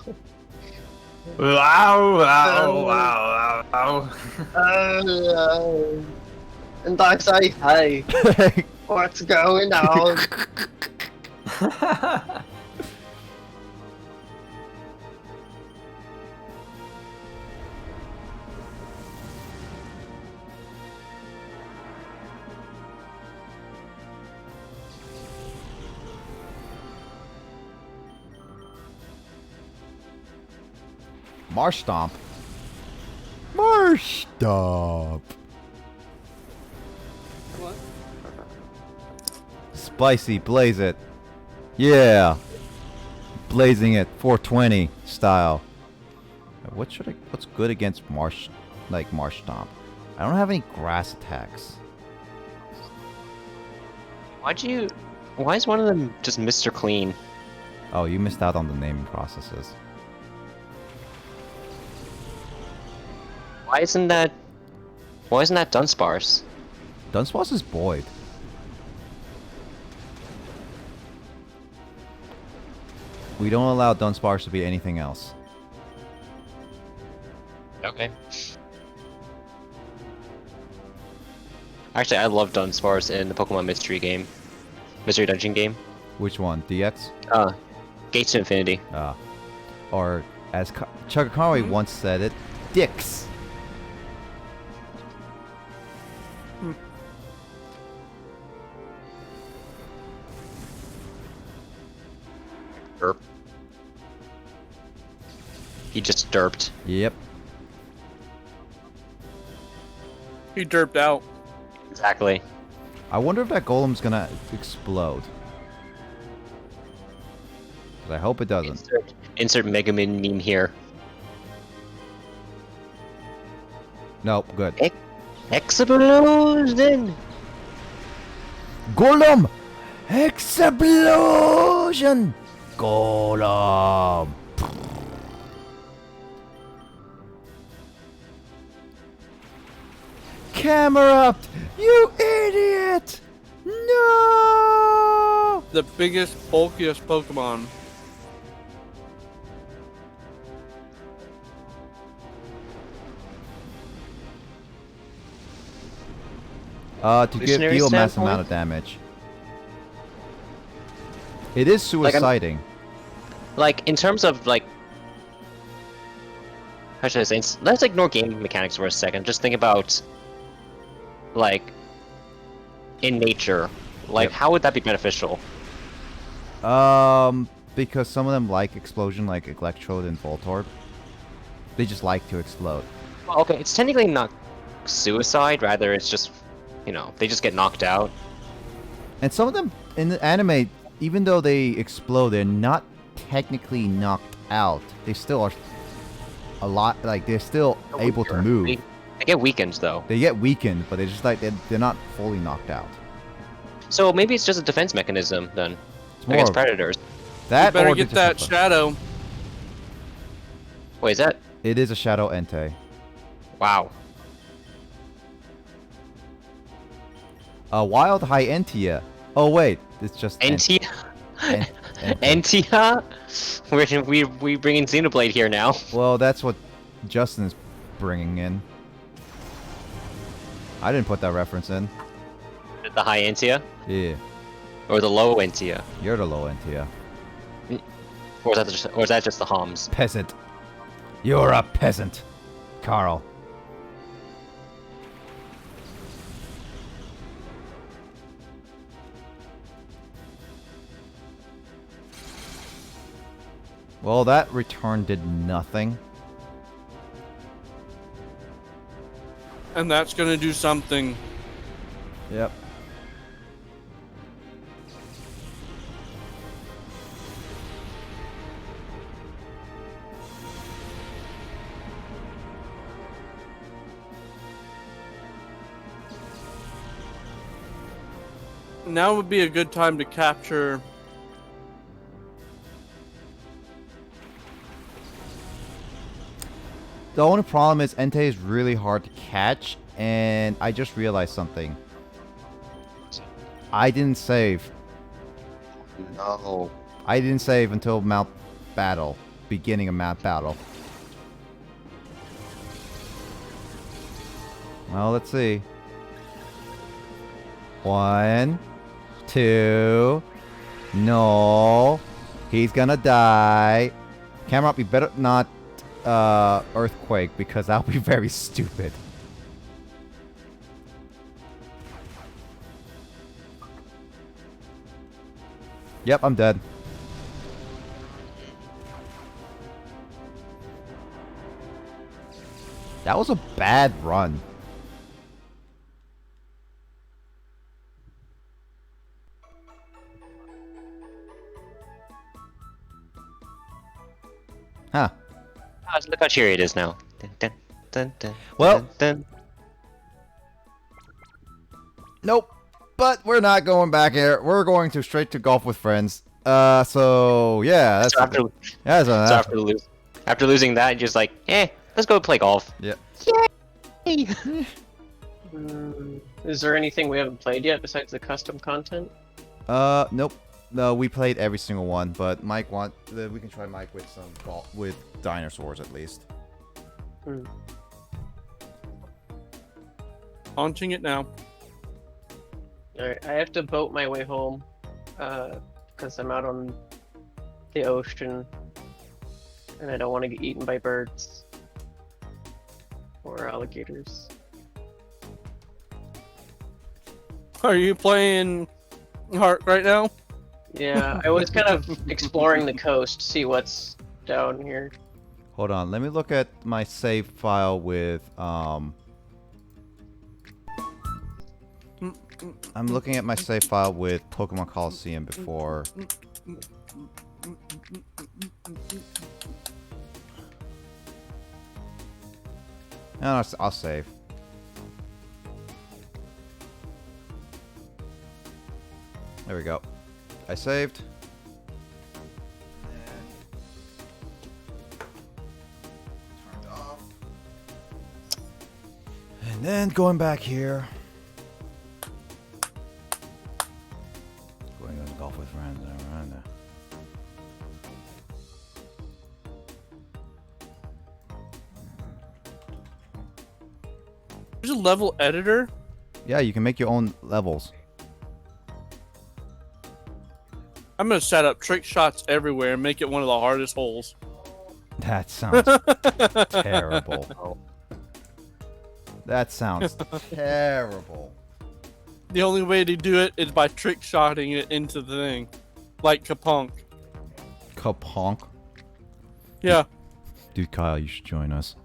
Wow, wow, wow, wow. And I say, hey, what's going on? Marsh Stomp. Marsh Stomp. What? Spicy, blaze it. Yeah. Blazing it 420 style. What's good against Marsh Stomp? I don't have any grass attacks. Why is one of them just Mr. Clean? Oh, you missed out on the naming processes. Why isn't that Dunsparce? Dunsparce is Boyd. We don't allow Dunsparce to be anything else. Okay. Actually, I love Dunsparce in the Pokemon Mystery Dungeon game. Which one? DX? Gates to Infinity. Or as Chugakari once said it, dicks. Derp. He just derped. Yep. He derped out. Exactly. I wonder if that golem's gonna explode. 'Cause I hope it doesn't. Insert Mega Man meme here. Nope, good. Explosion! Golem! Explosion! Golem! Camerupt! You idiot! No! The biggest, bulkiest Pokemon. To Visionary deal a massive standpoint? amount of damage. It is suiciding. Like, in terms of, like... How should I say? Let's ignore game mechanics for a second. Just think about... Like... In nature. Like, Yep. how would that be beneficial? Because some of them like explosion, like Electrode and Voltorb. They just like to explode. Well, okay, it's technically not suicide, rather it's just... You know, they just get knocked out. And some of them in the anime, even though they explode, they're not technically knocked out. They still are a lot, like, they're still able to move. They get weakened, though. They get weakened, but they're just like, they're not fully knocked out. So maybe it's just a defense mechanism, then. It's more Against of predators. that, You better or get they that just- shadow. Wait, is that... It is a Shadow Entei. Wow. Wild Hyentia. Oh wait, it's just Entia? Entei. Entia? We bring in Xenoblade here now. Well, that's what Justin's bringing in. I didn't put that reference in. The high Entia? Yeah, Or the low Entia? you're the low Entia. Or is that just the Homs? Peasant. You're a peasant, Carl. Well, that return did nothing. And that's gonna do something. Yep. Now would be a good time to capture. The only problem is Entei is really hard to catch, and I just realized something. I didn't save. No. I didn't save until Mount Battle. Beginning of Mount Battle. Well, let's see. 1, 2. No. He's gonna die. Camera up, you better not Earthquake, because that'll be very stupid. Yep, I'm dead. That was a bad run. Huh. Oh, look how cheery it is now. Dun, dun, dun, dun, Well- dun, dun. Nope. But we're not going back here. We're going to straight to golf with friends. So yeah, that's So after, that's so after losing that, you're just like, let's go play golf. Yeah. Yay! Is there anything we haven't played yet besides the custom content? Nope. No, we played every single one, but we can try Mike with some golf with dinosaurs at least. Launching it now. Alright, I have to boat my way home, because I'm out on the ocean, and I don't want to get eaten by birds or alligators. Are you playing Heart right now? Yeah, I was kind of exploring the coast, see what's down here. Hold on, let me look at my save file with I'm looking at my save file with Pokemon Colosseum before. No, I'll save. There we go. I saved. Turned off. And then going back here. Going on golf with friends. Around. There's a level editor. Yeah, you can make your own levels. I'm gonna set up trick shots everywhere and make it one of the hardest holes. That sounds terrible. That sounds terrible. The only way to do it is by trick shotting it into the thing, like Kapunk. Kaponk. Yeah. Dude, Kyle, you should join us.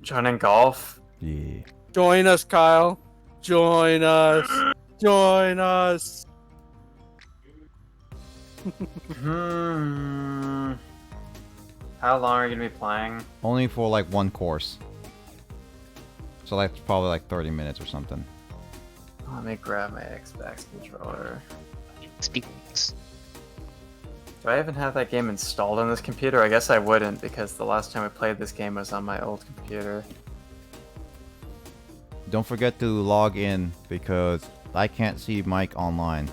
Joining golf? Yeah. Join us, Kyle. Join us. Join us. How long are you gonna be playing? Only for like one course. So like probably like 30 minutes or something. Let me grab my Xbox controller. Speaks. Do I even have that game installed on this computer? I guess I wouldn't, because the last time I played this game was on my old computer. Don't forget to log in because I can't see Mike online.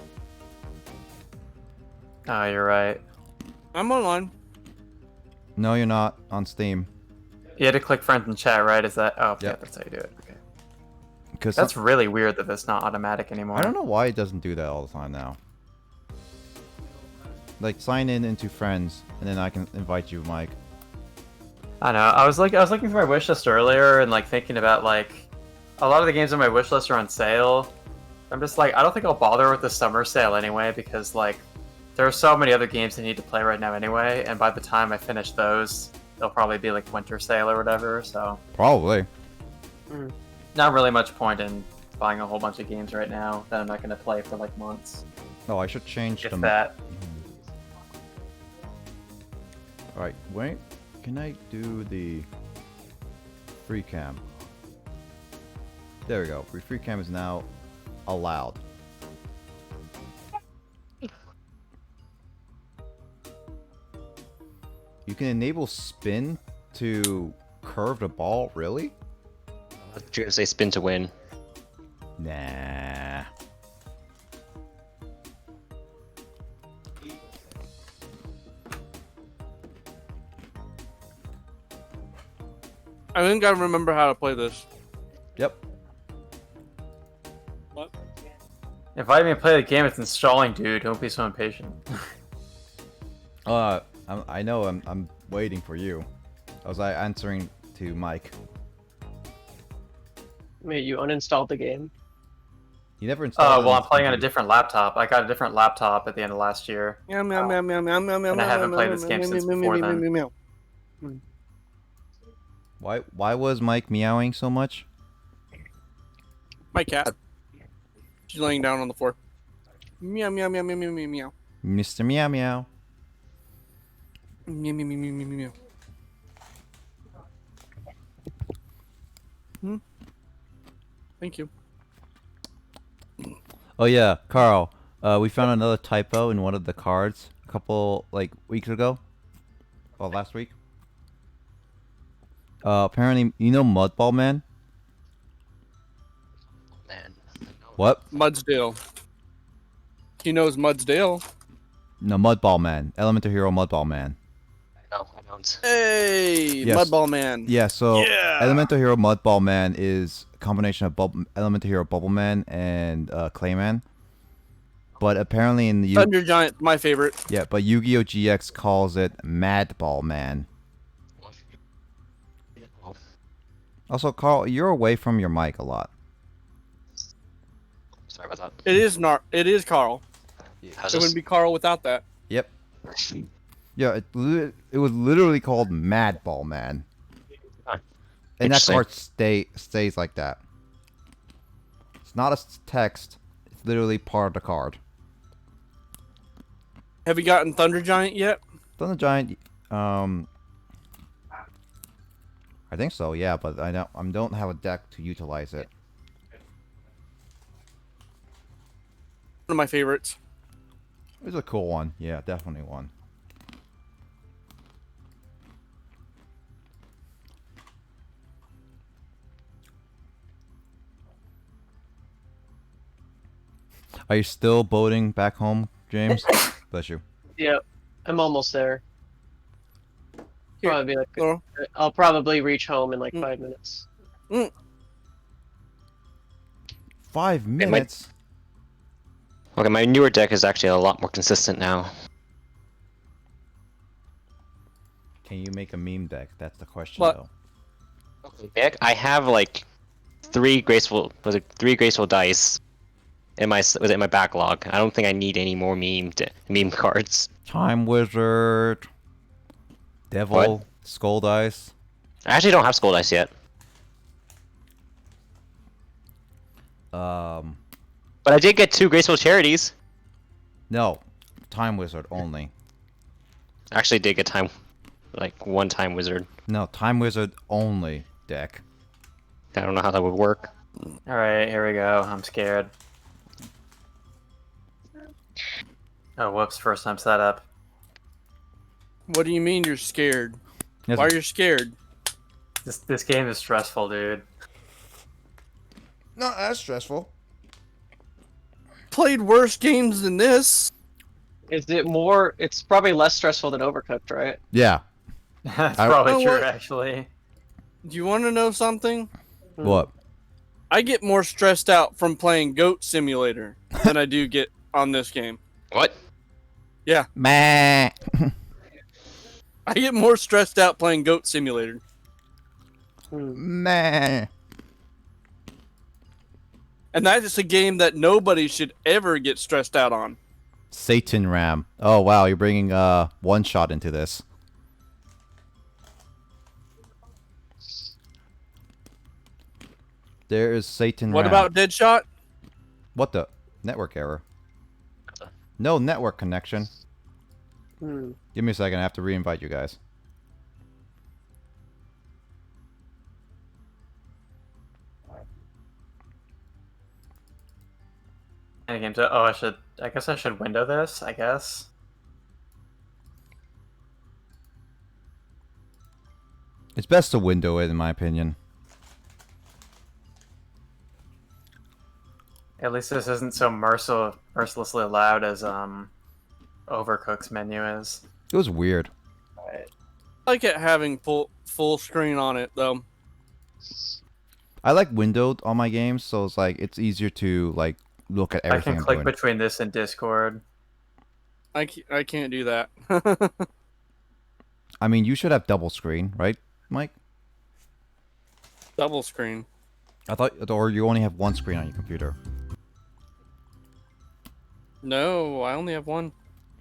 Oh, you're right. I'm online. No, you're not on Steam. You had to click friends and chat, right? Is that? Oh, yeah, Yep. that's how you do it. Okay. Because That's really weird that that's not automatic anymore. I don't know why it doesn't do that all the time now. Like sign in into friends and then I can invite you, Mike. I know. I was looking for my wish list earlier and like thinking about like a lot of the games on my wish list are on sale. I'm just like, I don't think I'll bother with the summer sale anyway because like there are so many other games I need to play right now anyway, and by the time I finish those, they'll probably be like winter sale or whatever. So Probably. not really much point in buying a whole bunch of games right now that I'm not going to play for like months. Oh, I should change If them. that. Alright, wait. Can I do the free cam? There we go. Free cam is now allowed. You can enable spin to curve the ball, really? You're gonna say spin to win. Nah. I think I remember how to play this. Yep. What? If I even play the game, it's installing, dude. Don't be so impatient. I know. I'm waiting for you. I was answering to Mike. Wait, you uninstalled the game? You never installed. Oh, it well, on I'm playing on a computer. different laptop. I got a different laptop at the end of last year. Meow meow meow meow meow meow meow. And I haven't played this game since before then. Why was Mike meowing so much? My cat. She's laying down on the floor. Meow meow meow meow meow meow meow. Mr. Meow Meow. Meow, meow, meow, meow, meow, meow. Thank you. Oh yeah, Carl. We found another typo in one of the cards a couple weeks ago. Well, last week. Apparently, you know Mudball Man. Man. What? Mudsdale. He knows Mudsdale. No, Mudball Man. Elemental Hero Mudball Man. No, I don't. Hey, Yes. Mudball Man. Yeah. So Yeah. Elemental Hero Mudball Man is a combination of Elemental Hero Bubble Man and Clayman. But apparently in the Thunder Giant, my favorite. yeah, but Yu-Gi-Oh! GX calls it Madball Man. Also, Carl, you're away from your mic a lot. Sorry about that. It is Carl. How's It this? wouldn't be Carl without that. Yep. Yeah, it was literally called Madball Man. Huh. And that Interesting. card stays like that. It's not a text. It's literally part of the card. Have you gotten Thunder Giant yet? Thunder Giant, I think so, yeah, but I don't have a deck to utilize it. One of my favorites. It's a cool one. Yeah, definitely one. Are you still boating back home, James? Bless you. Yep, I'm almost there. Here. Probably be like, Oh, I'll probably reach home in like 5 minutes. 5 might- minutes? Okay, my newer deck is actually a lot more consistent now. Can you make a meme deck? That's the question, What? though. Deck, I have like three graceful dice in my backlog. I don't think I need any more meme cards. Time Wizard, Devil, What? Skull Dice. I actually don't have skull dice yet, but I did get 2 graceful charities. No, Time Wizard only. I actually did get one time wizard. No, Time Wizard only deck. I don't know how that would work. All right, here we go. I'm scared. Oh, whoops! First time setup. what do you mean you're scared? Yes, Why are you scared? This game is stressful, dude. not as stressful. Played worse games than this. Is it more? It's probably less stressful than Overcooked, right? Yeah. That's I- probably Oh, true, what? actually. Do you want to know something? What? I get more stressed out from playing Goat Simulator than I do get on this game. What? Meh. I get more stressed out playing Goat Simulator. Meh. And that is a game that nobody should ever get stressed out on. Satan Ram. Oh wow, you're bringing one shot into this. There is Satan What Ram. about Deadshot? What the? Network error. No network connection. Give me a second, I have to re-invite you guys. Any games? Oh, I guess I should window this. I guess. It's best to window it, in my opinion. At least this isn't so mercilessly loud as Overcooked's menu is. It was weird. I like it having full screen on it though. I like windowed on my games, so it's like it's easier to like look at I everything can I'm click doing. between this and Discord. I can't do that. I mean, you should have double screen, right, Mike? Double screen. I thought, or you only have one screen on your computer. No, I only have one.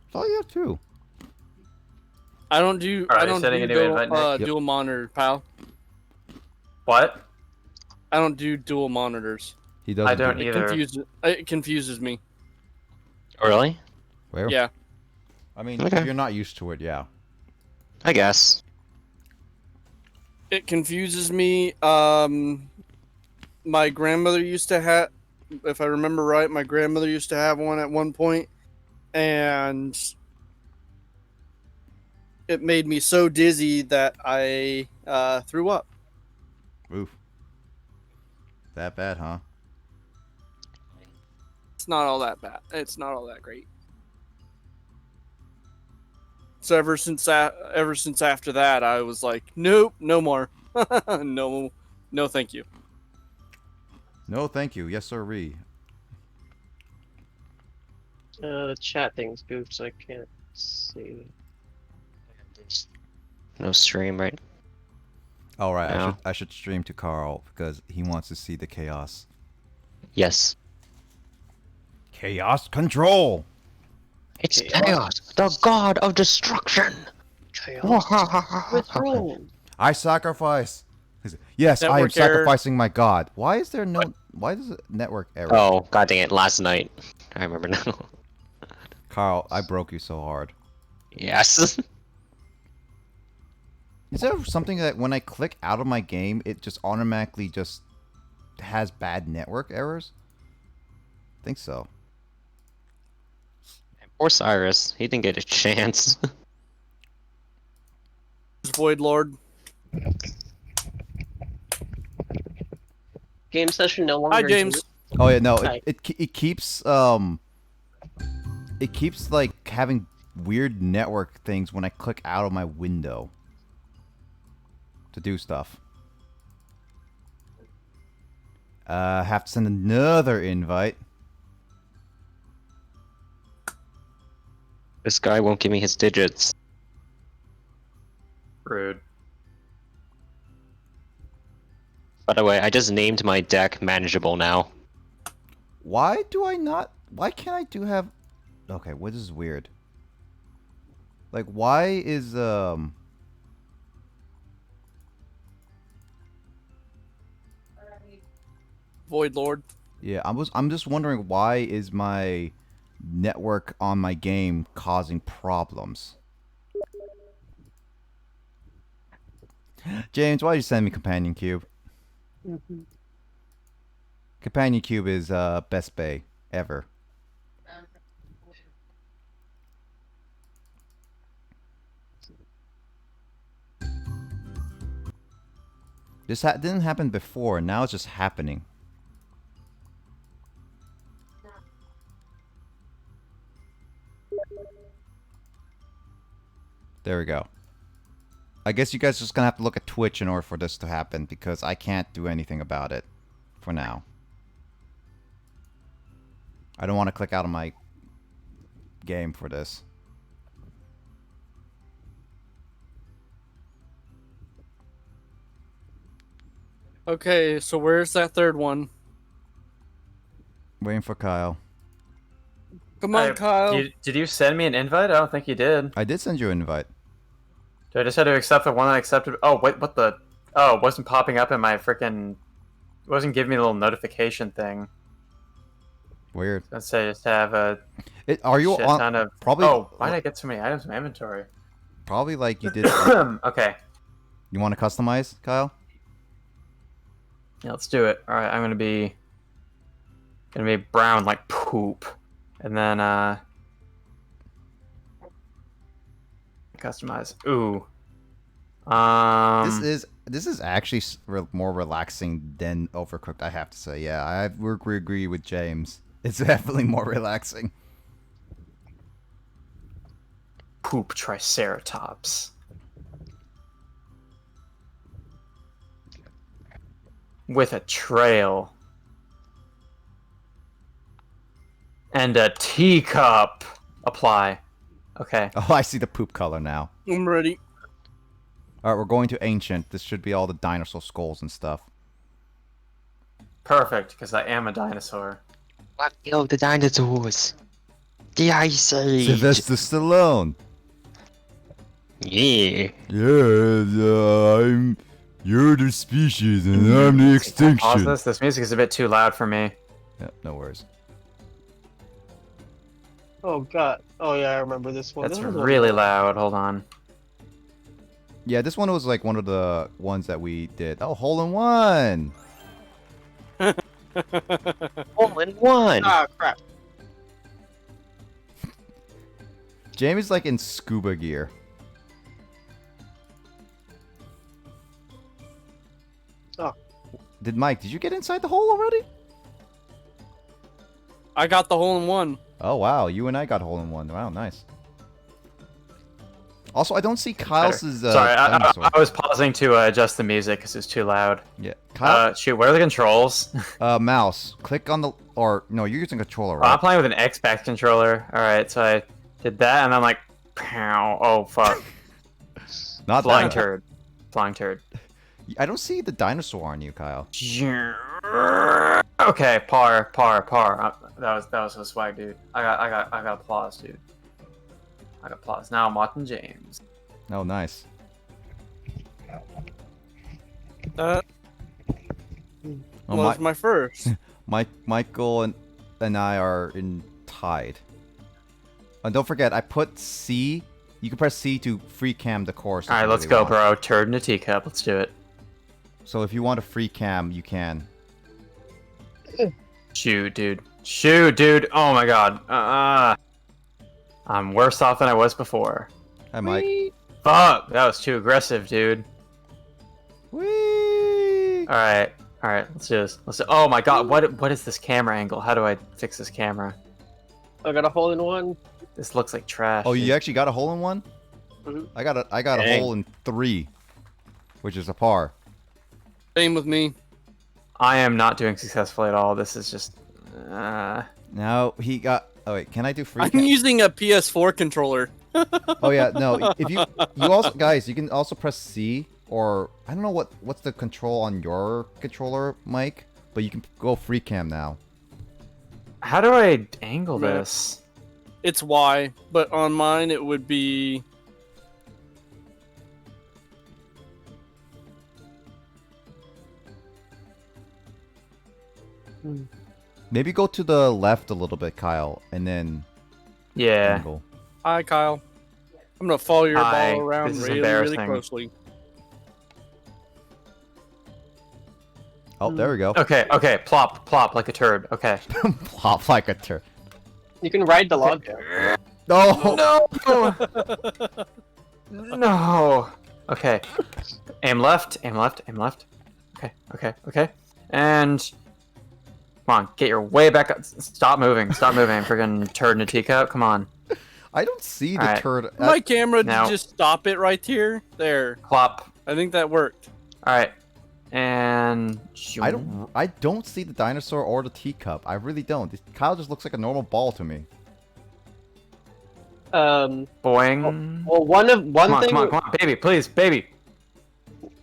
I thought you have two. I don't do Alright, I don't setting do a new dual, invite, Nick. Yep. dual monitor, pal. What? I don't do dual monitors. He doesn't. I don't do either. It confuses me. Oh, really? Where? Yeah. I mean, Okay. if you're not used to it, yeah. I guess. It confuses me. My grandmother used to have, if I remember right, my grandmother used to have one at one point, and it made me so dizzy that I threw up. Oof. That bad, huh? It's not all that bad. It's not all that great. So ever since after that, I was like, nope, no more. No, thank you. No, thank you. Yes, sirree. The chat thing's goofed, so I can't see. No stream, right? All right, No. I should stream to Carl because he wants to see the chaos. Yes. Chaos control. It's Chaos. chaos, the god of destruction. With Rome. I sacrifice. Yes, I am Network error. sacrificing my god. Why is there no? Why does it network error? Oh, god dang it! Last night, I remember now. Carl, I broke you so hard. Yes. Is there something that when I click out of my game, it just automatically just has bad network errors? I think so. Poor Cyrus, he didn't get a chance. Void Lord. Game session no longer. Hi, James. Oh yeah, no, Hi. it keeps like having weird network things when I click out of my window to do stuff. Have to send another invite. This guy won't give me his digits. Rude. By the way, I just named my deck manageable now. Why do I not? Why can't I do have? Okay, what is weird? Like, why is Void Lord. Yeah, I'm just wondering why is my network on my game causing problems? James, why did you send me Companion Cube? Companion Cube is best bay ever. This didn't happen before, now it's just happening. There we go. I guess you guys are just gonna have to look at Twitch in order for this to happen because I can't do anything about it for now. I don't want to click out of my game for this. Okay, so where's that third one? Waiting for Kyle. Come on, Kyle. Did you send me an invite? I don't think you did. I did send you an invite. Did I just had to accept the one I accepted? Oh, wait, what the? Oh, it wasn't popping up in my freaking. It wasn't giving me a little notification thing. Weird. Let's say just have a. Are you shit on? ton of, Probably. Oh, why did I get so many items in my inventory? Probably like you did. Okay. You want to customize, Kyle? Yeah, let's do it. All right, I'm gonna be brown like poop, and then customize. Ooh. This is actually more relaxing than Overcooked, I have to say. Yeah, I agree with James. It's definitely more relaxing. Poop Triceratops. With a trail. And a teacup. Apply. Okay. Oh, I see the poop color now. I'm ready. Alright, we're going to Ancient. This should be all the dinosaur skulls and stuff. Perfect, because I am a dinosaur. Fuck you, the dinosaurs. The Ice Age. Sylvester Stallone. Yeah. Yeah, you're the species and I'm the extinction. Pause this. This music is a bit too loud for me. Yep, no worries. Oh god. Oh yeah, I remember this one. That's This was a- really loud. Hold on. Yeah, this one was like one of the ones that we did. Oh, hole in one. Hole in one. Ah, crap. Jamie's like in scuba gear. Oh. Mike, did you get inside the hole already? I got the hole in one. Oh, wow. You and I got hole in one. Wow, nice. Also, I don't see Kyle's... Sorry, dinosaur. I was pausing to adjust the music because it's too loud. Yeah. Kyle, Shoot, where are the controls? mouse. Click on the... Or, no, you're using a controller, Oh, right? I'm playing with an Xbox controller. Alright, so I did that, and I'm like, pow, oh, fuck. Not Flying that. turd. Flying turd. I don't see the dinosaur on you, Kyle. Okay, par. That was so swag, dude. I got applause, dude. I got applause. Now I'm watching James. Oh, nice. That Oh, was my first. Michael and I are in tied. And don't forget, I put C. You can press C to free cam the course. if Alright, you let's really go, want. bro. Turd in a teacup. Let's do it. So if you want a free cam, you can. Shoot, dude. Shoot, dude. Oh my god. I'm worse off than I was before. Hi, Mike. Fuck! That was too aggressive, dude. Whee! Alright. Alright, let's do this. Oh my god, what is this camera angle? How do I fix this camera? I got a hole in one. This looks like trash. Oh, dude. you actually got a hole in one? Mhm. I got a Dang. hole in 3, which is a par. Same with me. I am not doing successfully at all. This is just... Now he got. Oh wait, can I do free? I'm Cam? using a PS4 controller. Oh yeah, no. If you also guys, you can also press C or I don't know what's the control on your controller, Mike, but you can go free cam now. How do I angle Right. this? It's Y, but on mine it would be. Maybe go to the left a little bit, Kyle, and then Yeah. angle. Hi, Kyle. I'm gonna follow your Hi, ball around this is really, really embarrassing. closely. Oh, there we go. Okay, plop like a turd. Okay. Plop like a turd. You can ride the log down. No. No! No! Okay. Aim left. Okay. And... Come on, get your way back up. Stop moving, friggin' turd in a teacup. Come on. I don't see the Alright. turd. My camera did Now- just stop it right here. There. Plop. I think that worked. Alright. And... I don't see the dinosaur or the teacup. I really don't. Kyle just looks like a normal ball to me. Boing. Well, one thing. Come on, baby, please, baby.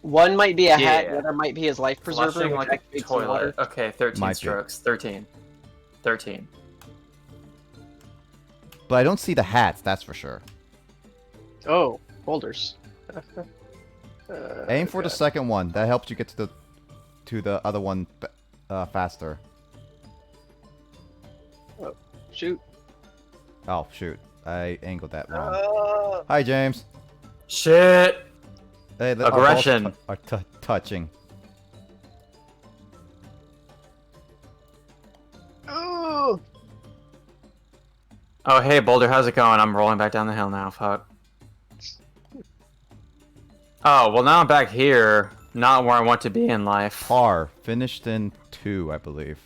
One might be a hat. Yeah. The other might be his life preserver. Flushing which like a activates the water. toilet. Okay, 13 Might be. strokes. 13. But I don't see the hats, that's for sure. Oh, boulders. Aim for the second one. That helps you get to the other one faster. Shoot. Oh shoot! I angled that wrong. Hi, James. Shit! Hey, our balls Aggression. are touching. Oh. Oh, hey, Boulder, how's it going? I'm rolling back down the hill now, fuck. Oh, well, now I'm back here. Not where I want to be in life. Par finished in 2, I believe.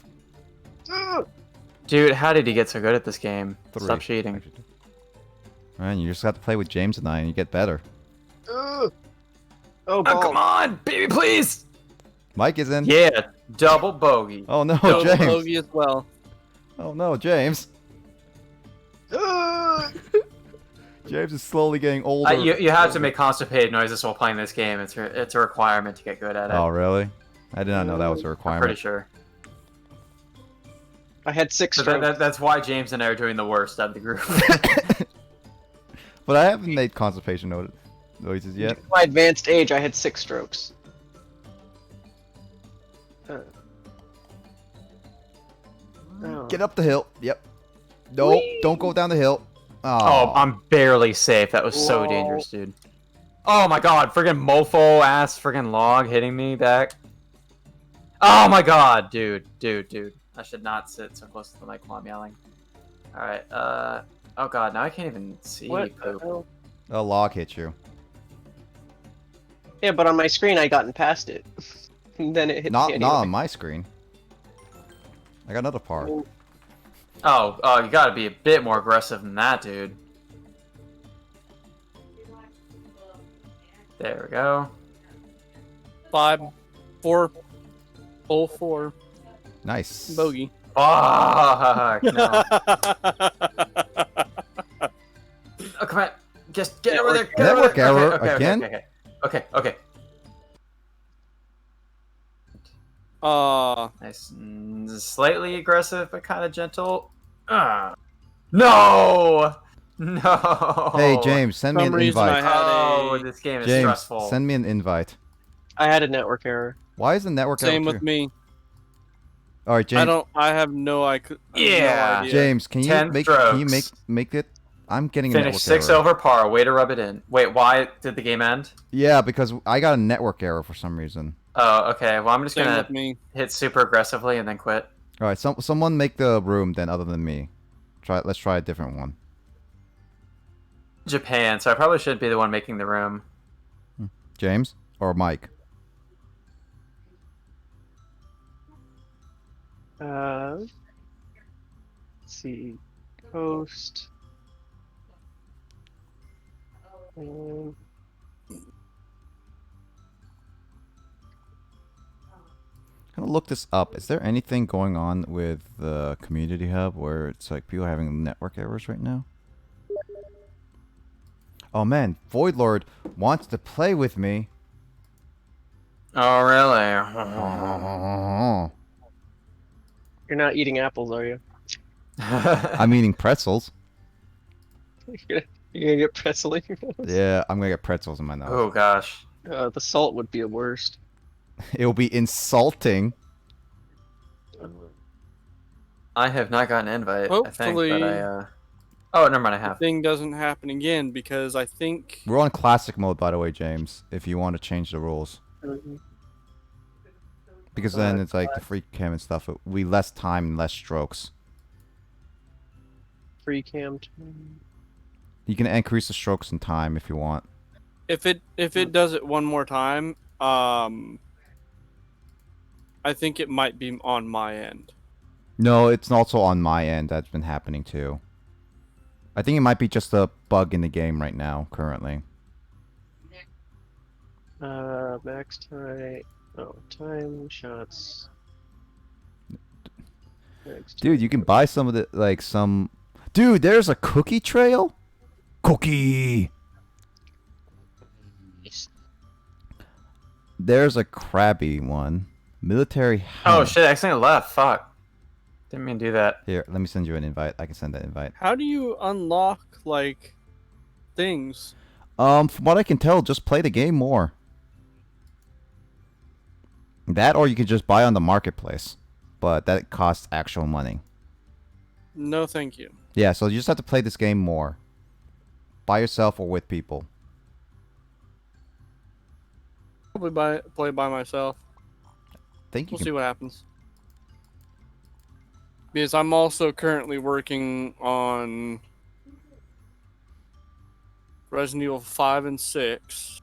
Dude, how did he get so good at this game? 3. Stop cheating. Man, you just have to play with James and I, and you get better. Oh, Oh, ball. come on, baby, please! Mike is in. Yeah, double bogey. Oh no, Double James. bogey as well. Oh no, James. James is slowly getting older. You have to make constipated noises while playing this game. It's a requirement to get good at it. Oh really? I did not know that was a I'm requirement. pretty sure. I had 6 So strokes. that's why James and I are doing the worst out of the group. But I haven't made constipation noises yet. At my advanced age, I had 6 strokes. Oh. Get up the hill. Yep. No, Whee! don't go down the hill. Oh, I'm barely safe. That was so Whoa. dangerous, dude. Oh my god, friggin' mofo ass friggin' log hitting me back. Oh my god, dude. I should not sit so close to the mic while I'm yelling. Alright, oh god, now I can't even see What the poop. hell? A log hit you. Yeah, but on my screen I gotten past it. And then it hit me Not anyway. on my screen. I got another par. Oh, you gotta be a bit more aggressive than that, dude. There we go. 5, 4, hole 4, Nice. bogey. Fuck, no. Oh, come on. Just get over there. Get over Network there. error Okay, again? Okay. Nice. Slightly aggressive, but kind of gentle. No! No! Hey, James, send me Some an reason I invite. had Oh, a... this game is James, stressful. send me an invite. I had a network error. Why is the network Same error with too? me. All right, James. I have no idea. Yeah. James, can you 10 make strokes. it? I'm getting a Finish network 6 error. over par. Way to rub it in. Wait, why did the game end? Yeah, because I got a network error for some reason. Oh, okay. Well, I'm just Same gonna with me. hit super aggressively and then quit. All right, someone make the room then, other than me. Let's try a different one. Japan, so I probably should be the one making the room. James or Mike? Let's see. Host. I'm gonna look this up. Is there anything going on with the community hub where it's like people having network errors right now? Oh man, Void Lord wants to play with me. Oh, really? You're not eating apples, are you? I'm eating pretzels. You're gonna get pretzel in your nose? Yeah, I'm gonna get pretzels in my nose. Oh, gosh. The salt would be a worst. It'll be insulting. I have not gotten an invite, I think, Hopefully- but I, Oh, never mind, I have. Thing doesn't happen again because I think We're on classic mode, by the way, James. If you want to change the rules, because then it's like the free cam and stuff. It'll be less time and less strokes. Free cam. You can increase the strokes and time if you want. if it does it one more time, I think it might be on my end. No, it's also on my end. That's been happening too. I think it might be just a bug in the game right now, currently. Max time. Oh, time shots. Dude, you can buy some of the some. Dude, there's a cookie trail. Cookie. There's a crabby one. Military. Oh, helmet. shit, I accidentally left. Fuck. Didn't mean to do that. Here, let me send you an invite. I can send that invite. How do you unlock like things? From what I can tell, just play the game more. That, or you could just buy on the marketplace, but that costs actual money. No, thank you. Yeah, so you just have to play this game more, by yourself or with people. Probably play by myself. Think you We'll can. see what happens. Because I'm also currently working on Resident Evil 5 and 6.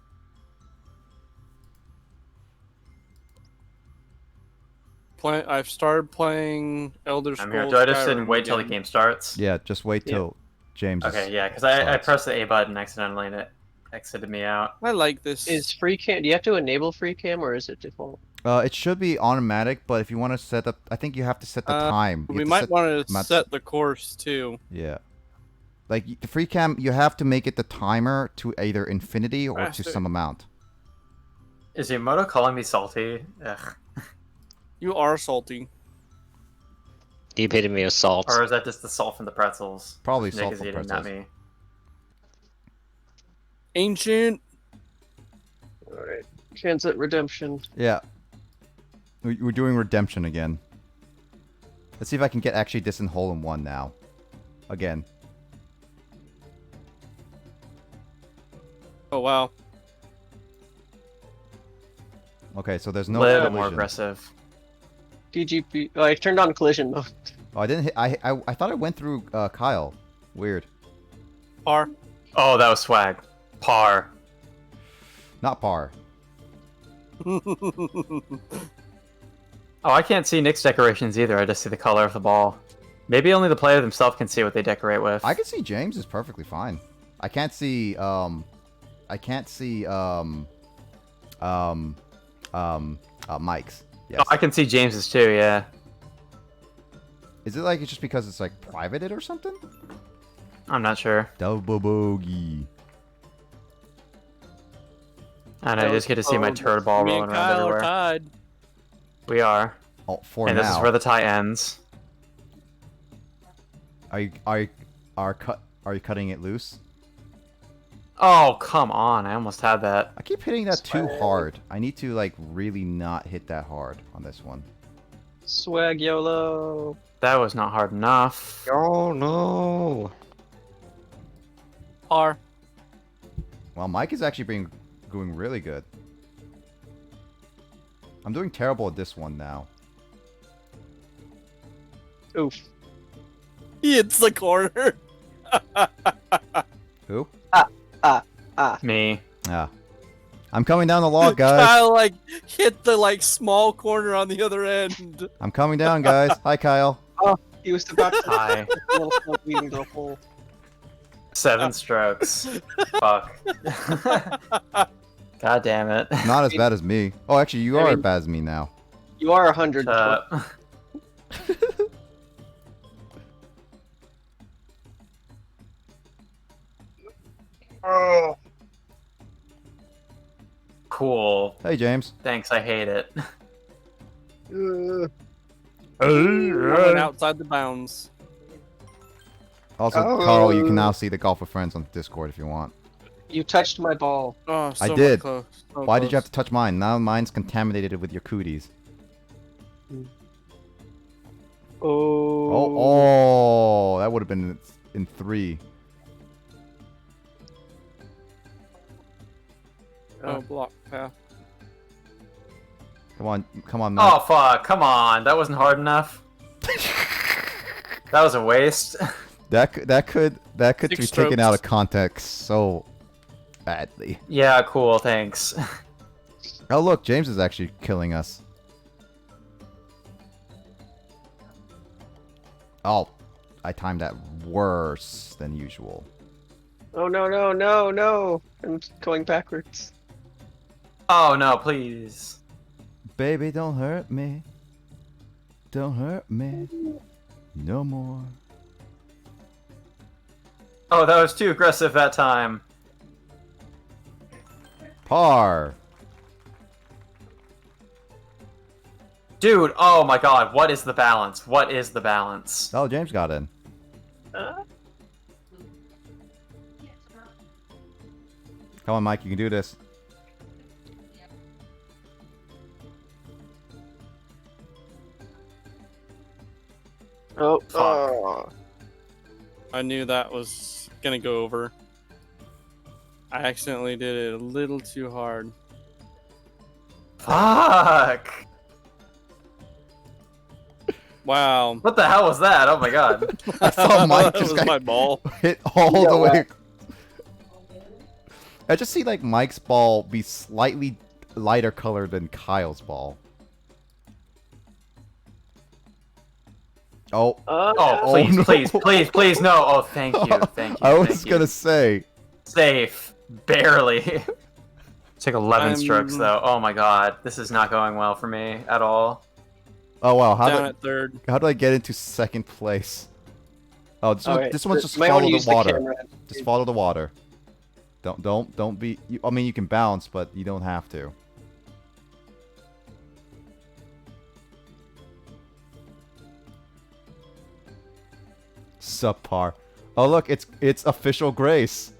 I've started playing Elder Scrolls. I'm here. Do I just sit and Skyrim wait till the again. game starts? Yeah, just wait till James. Okay, yeah, because I starts. pressed the A button accidentally and it exited me out. I like this. Is free cam? Do you have to enable free cam or is it default? It should be automatic, but if you want to set up, I think you have to set the time. You we have to might set- want to map- set the course too. Yeah. Like the free cam, you have to make it the timer to either infinity or to Bastard. some amount. Is Yamoto calling me salty? Ugh. You are salty. The epitome of salt. Or is that just the salt from the pretzels? Probably Nick salt is from eating, not pretzels. me. Ancient. Alright. Transit redemption. Yeah. We're doing redemption again. Let's see if I can get actually this in hole in one now. Again. Oh wow. Okay, so there's A no little more collision. aggressive. PGP. Oh, I turned on collision mode. Oh, I didn't hit. I thought I went through Kyle. Weird. Par. Oh, that was swag. Par. Not par. Oh, I can't see Nick's decorations either. I just see the color of the ball. Maybe only the player themselves can see what they decorate with. I can see James is perfectly fine. I can't see Mike's. Yes. Oh, I can see James's too. Yeah. Is it like it's just because it's like privated or something? I'm not sure. Double bogey. I know. You just get to see my turd ball Me rolling and around Kyle are everywhere. tied. We are. Oh, for And now. this is where the tie ends. Are you cutting it loose? Oh, come on. I almost had that. I keep hitting that too hard. I need to like really not hit that hard on this one. Swag YOLO. That was not hard enough. Oh no! Par. Well, Mike is actually doing really good. I'm doing terrible at this one now. Oof. He hits the corner. Who? Me. Yeah. I'm coming down the log, guys. Kyle like hit the like small corner on the other end. I'm coming down, guys. Hi, Kyle. He was about to Tie. little smoke leading to the hole. 7 strokes. Fuck. God damn it. Not as bad as me. Oh, actually, you I are mean- as bad as me now. You are 100. Oh. Cool. Hey, James. Thanks, I hate it. Running outside the bounds. Also, Oh. Carl, you can now see the Golf with Friends on Discord if you want. You touched my ball. Oh, so I did. Close. So Why did you have close. to touch mine? Now mine's contaminated with your cooties. Oh. Oh, that would have been in 3. Oh, block path. Come on, Matt. Oh, fuck. Come on. That wasn't hard enough. That was a waste. That could 6 be taken out of strokes. context so badly. Yeah, cool. Thanks. Oh, look, James is actually killing us. Oh, I timed that worse than usual. Oh no no no no! I'm going backwards. Oh, no, please. Baby, don't hurt me. Don't hurt me. No more. Oh, that was too aggressive that time. Par. Dude, oh my god, what is the balance? What is the balance? Oh, James got in. Come on, Mike, you can do this. Oh. Fuck. Oh. I knew that was gonna go over. I accidentally did it a little too hard. Fuck! Wow. What the hell was that? Oh my god. I saw Mike that just was got my ball. hit all Yeah, the way. what? I just see like Mike's ball be slightly lighter colored than Kyle's ball. Oh, Oh, Oh, please, no. please, please, no. Oh, thank you, thank you. I was thank you. gonna say. Safe. Barely. Took 11 strokes, I'm- though. Oh my god. This is not going well for me at all. Oh wow, Down at third. how do I get into second place? Oh, this one's just might follow wanna the use water. camera. Just follow the water. Don't be. I mean, you can bounce, but you don't have to. Subpar. Oh look, it's official Grace.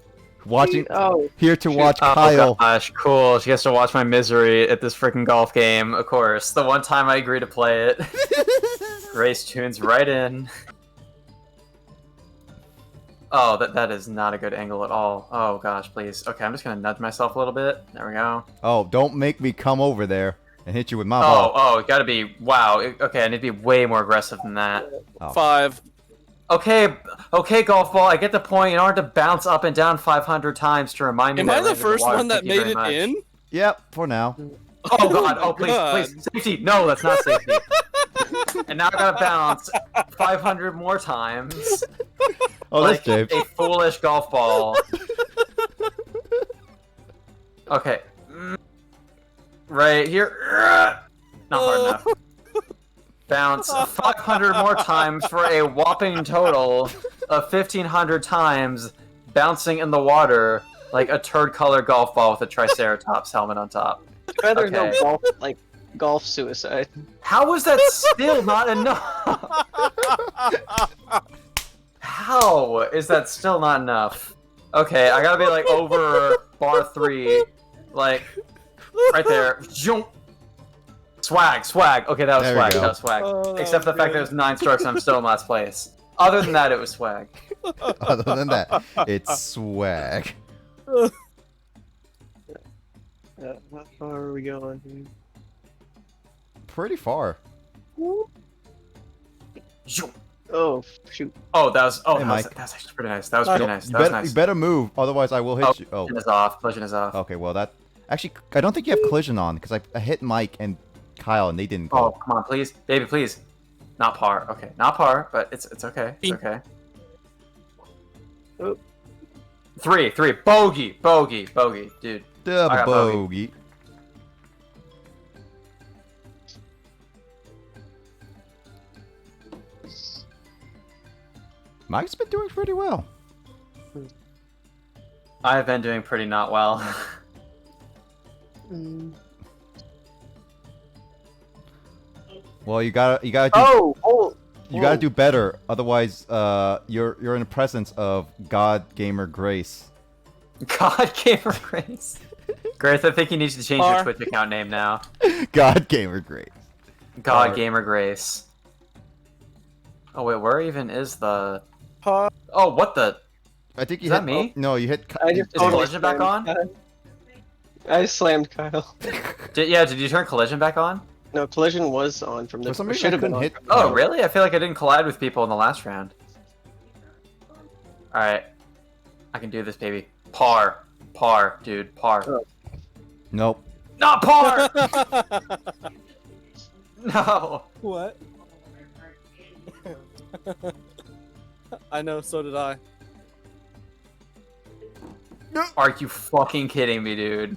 Watching Oh. here to watch Oh Kyle. gosh, cool. She has to watch my misery at this freaking golf game, of course. The one time I agree to play it. Grace tunes right in. Oh, that is not a good angle at all. Oh gosh, please. Okay, I'm just gonna nudge myself a little bit. There we go. Oh, don't make me come over there. and hit you with my ball. Oh, it gotta be. Wow. Okay, I need to be way more aggressive than that. Oh. 5. Okay, golf ball. I get the point. You don't have to bounce up and down 500 times to remind me. Am that I the landed in first water. one that Thank you made very it much. in? Yep, for now. Oh god! Oh God. please, safety! No, that's not safety. And now I gotta bounce 500 more times. Oh, like that's James. a foolish golf ball. Okay. Right here. Not hard enough. Bounce 500 more times for a whopping total of 1,500 times bouncing in the water like a turd-colored golf ball with a Triceratops helmet on top. There's no Okay. golf suicide. How was that still not enough? How is that still not enough? Okay, I gotta be like over bar 3, like right there. Jump. Swag. Okay, that was There we swag. go. That was swag. Oh, Except for the fact that it was 9 strokes and I'm still in last place. Other than that, it was swag. Other than that, it's swag. How far are we going? Pretty far. Jump. Oh, shoot. Oh, that was Hey, that Mike. was actually pretty nice. That was pretty nice. You That was better, nice. you better move, otherwise I will hit you. Oh, Collision is off. Collision is off. okay. Well, that actually, I don't think you have collision on because I hit Mike and Kyle and they didn't Oh, go. come on, please, baby, please. Not par. Okay, not par, but it's okay. It's Beep. okay. Oh. 3, bogey, dude. Double I got bogey. Mike's been doing pretty well. I've been doing pretty not well. Well, you gotta do, Oh! you gotta do better. Otherwise, you're in the presence of God Gamer Grace. God Gamer Grace. Grace, I think you need to change Par. your Twitch account name now. God Gamer Grace. God Par. Gamer Grace. Oh wait, where even is the? Par. Oh, what the? I think you Is hit. that me? No, you hit. I just Is totally collision back slammed on? Kyle. I slammed Kyle. Did you turn collision back on? No, collision was on from the. For some or reason, should I have been couldn't on. hit. Oh, Kyle. really? I feel like I didn't collide with people in the last round. Alright. I can do this, baby. Par, dude. Par. Oh. Nope. Not par! No! What? I know, so did I. Are you fucking kidding me, dude?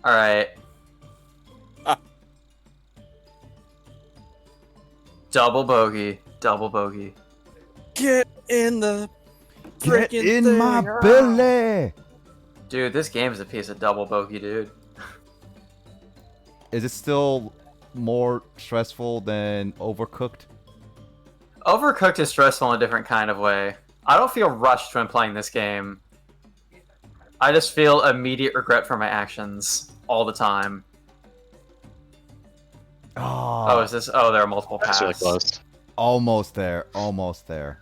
Alright. Ah. Double bogey. Get in the Get freaking in thing. my belly. Dude, this game is a piece of double bogey, dude. Is it still more stressful than Overcooked? Overcooked is stressful in a different kind of way. I don't feel rushed when playing this game. I just feel immediate regret for my actions all the time. Oh, is this? Oh, there are multiple That's paths. really close. Almost there. Almost there.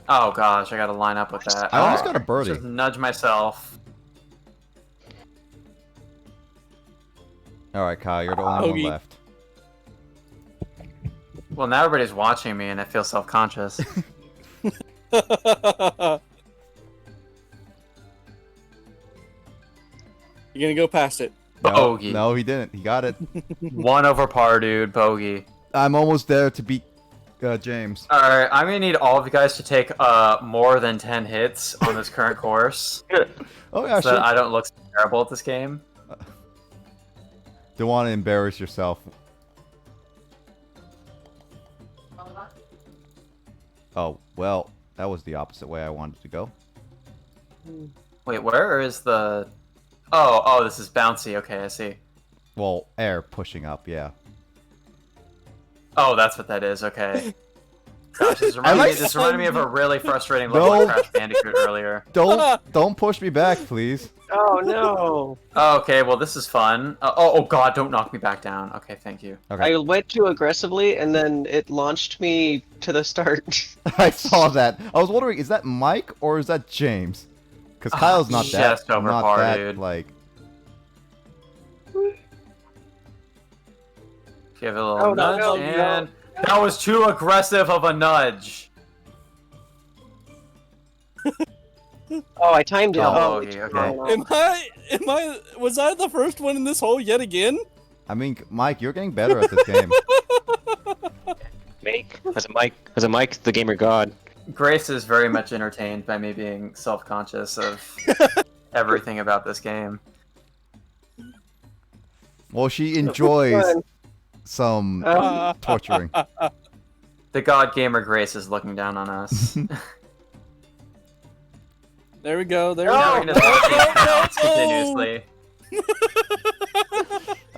Oh gosh, I gotta line up with that. I almost Oh, got a birdie. Just nudge myself. All right, Kyle, you're the only Bogey. one left. Well, now everybody's watching me, and I feel self-conscious. You're gonna go past it. Bogey. No, he didn't. He got it. 1 over par, dude. Bogey. I'm almost there to beat James. All right, I'm gonna need all of you guys to take more than 10 hits on this current course, Oh yeah, so sure. that I don't look terrible at this game. Don't want to embarrass yourself. Oh well, that was the opposite way I wanted to go. Wait, where is the? Oh, this is bouncy. Okay, I see. Well, air pushing up. Yeah. Oh, that's what that is. Okay. Gosh, this reminded me of a really frustrating No. level of Crash Bandicoot earlier. Don't push me back, please. Oh no! Oh, okay, well this is fun. Oh god, don't knock me back down. Okay, thank you. Okay. I went too aggressively, and then it launched me to the start. I saw that. I was wondering, is that Mike or is that James? Because Kyle's not that. Just over not par, that, dude. Like Give it a little Oh, no, nudge, no, and that was too aggressive of a nudge. Oh, I timed it. Oh, Oh, okay, it's okay. phenomenal. Was I the first one in this hole yet again? I mean, Mike, you're getting better at this game. Make as a Mike, the gamer god. Grace is very much entertained by me being self-conscious of everything about this game. Well, she enjoys Fun. some Um, torturing. The god gamer Grace is looking down on us. There we go. There we Now go. we're gonna start these counts continuously.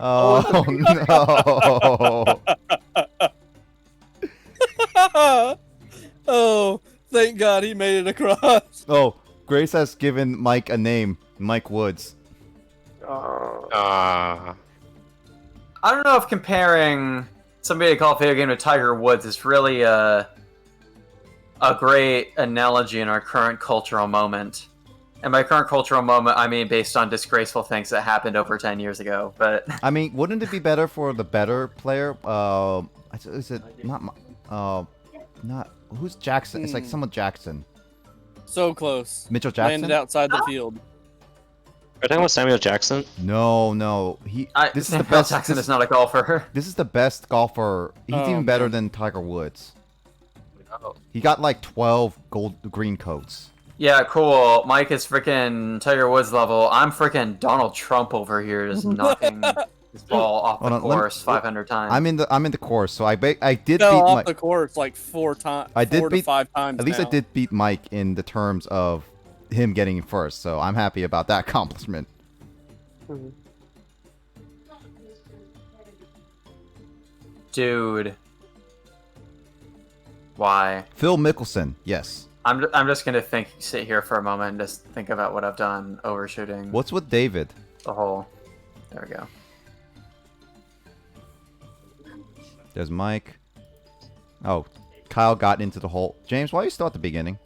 Oh no! Oh, thank God he made it across. Oh, Grace has given Mike a name, Mike Woods. oh. Ah. I don't know if comparing somebody to call a video game to Tiger Woods is really a great analogy in our current cultural moment. And by current cultural moment, I mean based on disgraceful things that happened over 10 years ago. But I mean, wouldn't it be better for the better player? Is it not who's Jackson? It's like someone Jackson. So close. Mitchell Jackson? Landed outside the field. Are you talking about Samuel Jackson? No. This is the Samuel best. Jackson is not a golfer. This is the best golfer. He's Oh, even better man. than Tiger Woods. He got like 12 green coats. Yeah, cool. Mike is freaking Tiger Woods level. I'm freaking Donald Trump over here, just knocking his ball off Hold the on, let me- course 500 times. I'm in the course, so I did Fell beat off Mike. the course like 4 times. I did 4 to beat 5 times. At least now. I did beat Mike in the terms of him getting first, so I'm happy about that accomplishment. Mhm. Dude. Why? Phil Mickelson, yes. I'm just gonna sit here for a moment and just think about what I've done overshooting What's with David? the hole. There we go. There's Mike. Oh, Kyle got into the hole. James, why are you still at the beginning?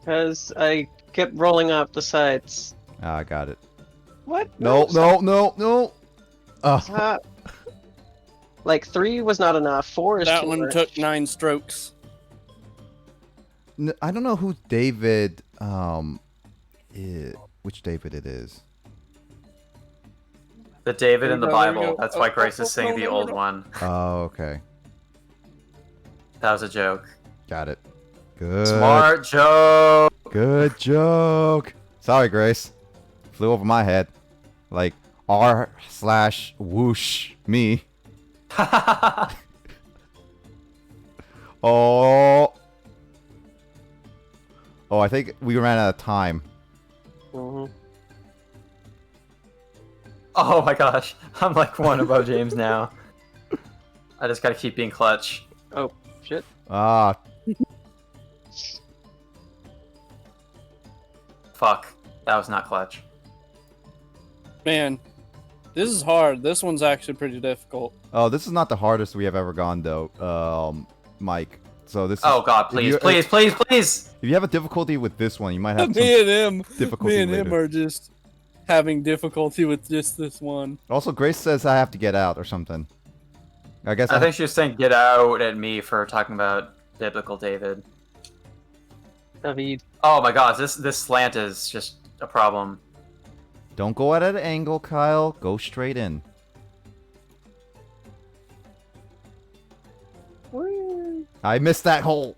Because I kept rolling up the sides. Ah, I got it. What? No. Oh, Stop. Like 3 was not enough. 4 is That too one much. took 9 strokes. I don't know who David which David it is. The David in the There we go, there we Bible. go. That's why Oh, Grace oh, is saying oh, the no, old no. one. Oh, okay. That was a joke. Got it. Good. Smart joke. Good joke. Sorry, Grace. Flew over my head. Like r/whoosh me. Oh. Oh, I think we ran out of time. Mhm. Oh my gosh. I'm like 1 above James now. I just gotta keep being clutch. Oh, shit. Ah, Fuck. That was not clutch. Man, this is hard. This one's actually pretty difficult. oh, this is not the hardest we have ever gone though, Mike. So this. Oh is, god, please, please, please, please! If you have a difficulty with this one, you might have some Me and him, difficulty me and him later. are just having difficulty with just this one. Also, Grace says I have to get out or something. I guess I think she was saying get out at me for talking about biblical David. David. Oh my gosh, this slant is just a problem. Don't go at an angle, Kyle. Go straight in. I missed that hole.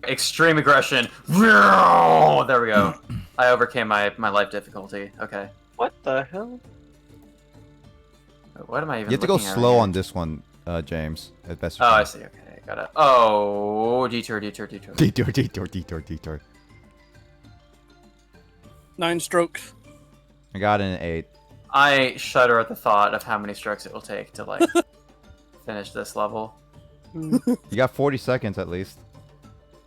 Extreme aggression. There we go. I overcame my life difficulty. Okay. What the hell? What am I even You have to go looking at slow right on here? this one, James. At best you Oh, can. I see. Okay, got it. Oh, detour. Detour. 9 strokes. I got an 8. I shudder at the thought of how many strokes it will take to like finish this level. You got 40 seconds at least.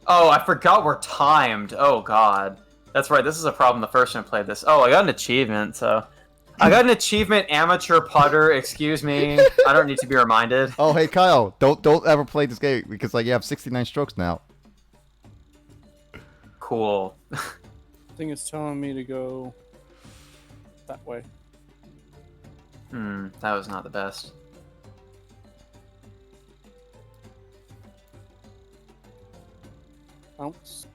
Oh, I forgot we're timed. Oh god. That's right, this is a problem the first time I played this. Oh, I got an achievement, so... I got an achievement, amateur putter, excuse me. I don't need to be reminded. Oh, hey Kyle, don't ever play this game because like you have 69 strokes now. Cool. I think it's telling me to go that way. That was not the best. Bounce.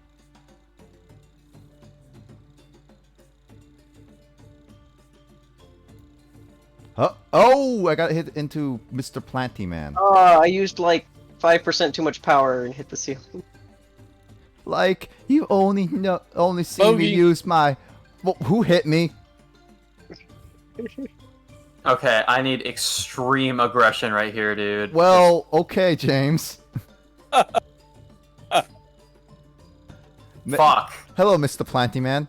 Oh, I got hit into Mr. Planty Man. I used like 5% too much power and hit the ceiling. Like, you only see me Bogey. use my... Well, who hit me? Okay, I need extreme aggression right here, dude. Well, okay, James. Fuck. Hello, Mr. Planty Man.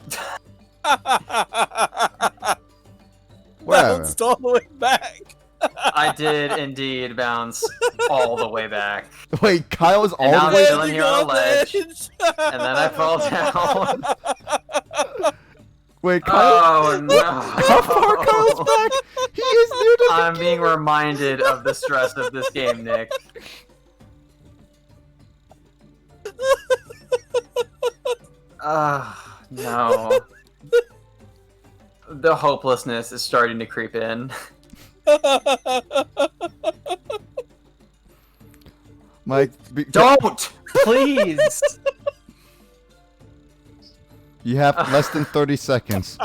Whatever. Bounced all the way back. I did indeed bounce all the way back. Wait, Kyle is And now all I'm the way... chilling here on a ledge, edge. and then I fall down. Wait, Kyle... Oh no! How far Kyle's back? He is near the I'm being reminded of the stress of this game, Nick. No. The hopelessness is starting to creep in. Mike, Don't! Please! you have less than 30 seconds.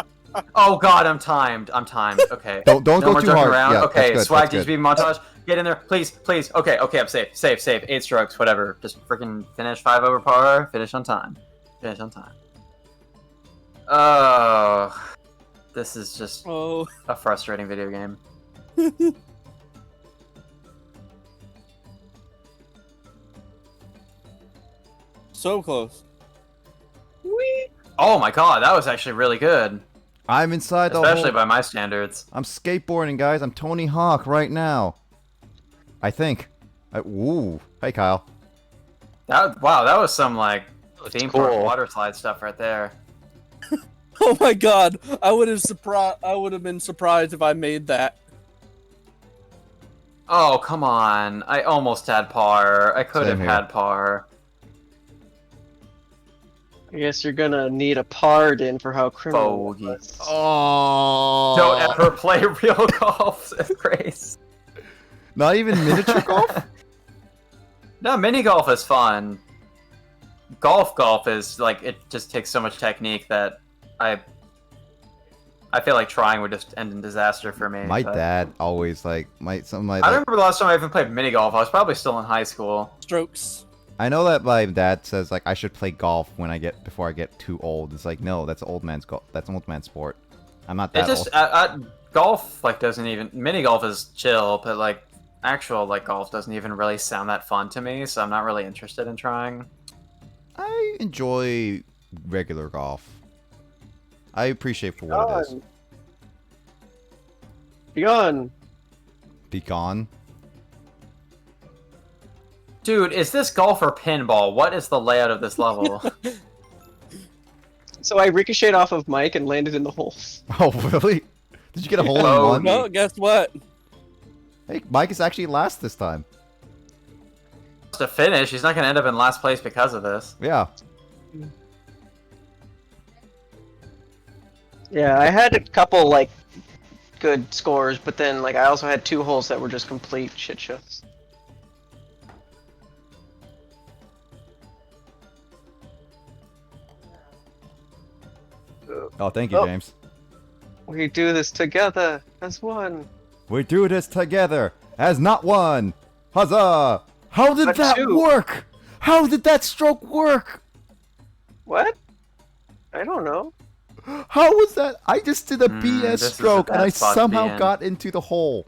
Oh god, I'm timed. Okay. Don't No go more too joking hard. around. Yeah, Okay, that's good, swag that's GGB montage. Get in there, please. Okay, I'm safe. 8 strokes, whatever. Just freaking finish 5 over par. Finish on time. Oh, this is just Oh. a frustrating video game. So close. Oh my god, that was actually really good. I'm inside the Especially whole... by my standards. I'm skateboarding, guys. I'm Tony Hawk right now. I think. Ooh. Hey, Kyle. Wow, that was some like That's theme park cool. water slide stuff right there. Oh my god! I would have been surprised if I made that. Oh, come on. I almost had par. I could have Same here. had par. I guess you're gonna need a pardon for how criminal it Bogey. was. Oh. Don't ever play real golf, Grace. Not even miniature golf? No, mini golf is fun. Golf is like, it just takes so much technique that I feel like trying would just end in disaster for me. My but- dad always like I don't remember the last time I even played mini golf. I was probably still in high school. Strokes. I know that my dad says like I should play golf before I get too old. It's like no, that's old man's golf. That's an old man's sport. I'm not that It just old. golf like doesn't even mini golf is chill, but like actual like golf doesn't even really sound that fun to me. So I'm not really interested in trying. I enjoy regular golf. I appreciate for what it is. Be gone. Be gone. Dude, is this golf or pinball? What is the layout of this level? So I ricocheted off of Mike and landed in the hole. Oh really? Did you get a hole in Oh, one? No, guess what? Hey, Mike is actually last this time. To finish, he's not gonna end up in last place because of this. Yeah. Yeah, I had a couple like good scores, but then like I also had 2 holes that were just complete shit shows. Oh, thank you, Oh. James. We do this together as one. We do this together as not one. Huzzah! How did But that two. work? How did that stroke work? What? I don't know. How was that? I just did a this BS is a stroke and bad I spot to be somehow in. got into the hole.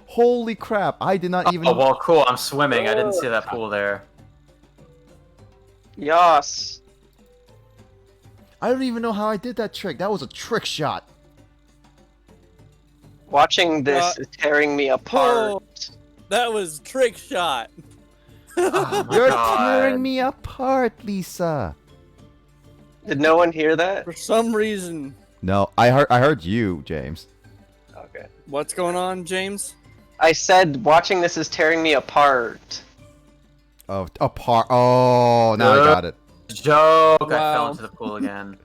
Holy crap! I did not even. Oh well, cool. I'm swimming. I didn't see that pool there. Yas. I don't even know how I did that trick. That was a trick shot. Watching this is tearing me apart. That was trick shot. Oh my You're God. tearing me apart, Lisa. Did no one hear that? For some reason. No, I heard you, James. Okay. What's going on, James? I said watching this is tearing me apart. Oh, apart. Oh, now I got it. Joke! I fell Wow. into the pool again.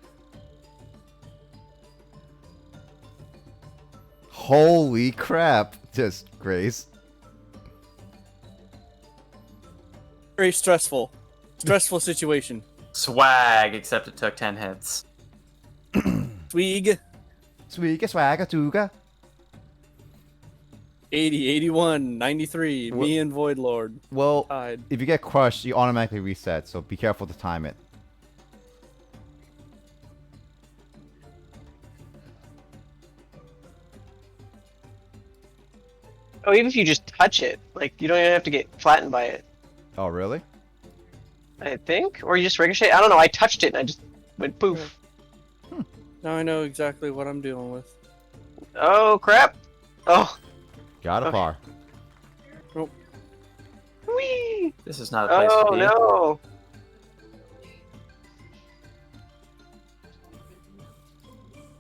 Holy crap! Just Grace. Very stressful. Stressful situation. Swag, except it took 10 hits. Swig. Swagga, swagga, tooga. 80, 81, 93. What- Me and Void Lord. Well, Tied. if you get crushed, you automatically reset, so be careful to time it. Oh, even if you just touch it, like you don't even have to get flattened by it. Oh, really? I think, or you just ricochet. I don't know. I touched it and I just went poof. Now I know exactly what I'm dealing with. Oh crap! Oh, Got a Okay. par. wee! This is not a place Oh to be. no!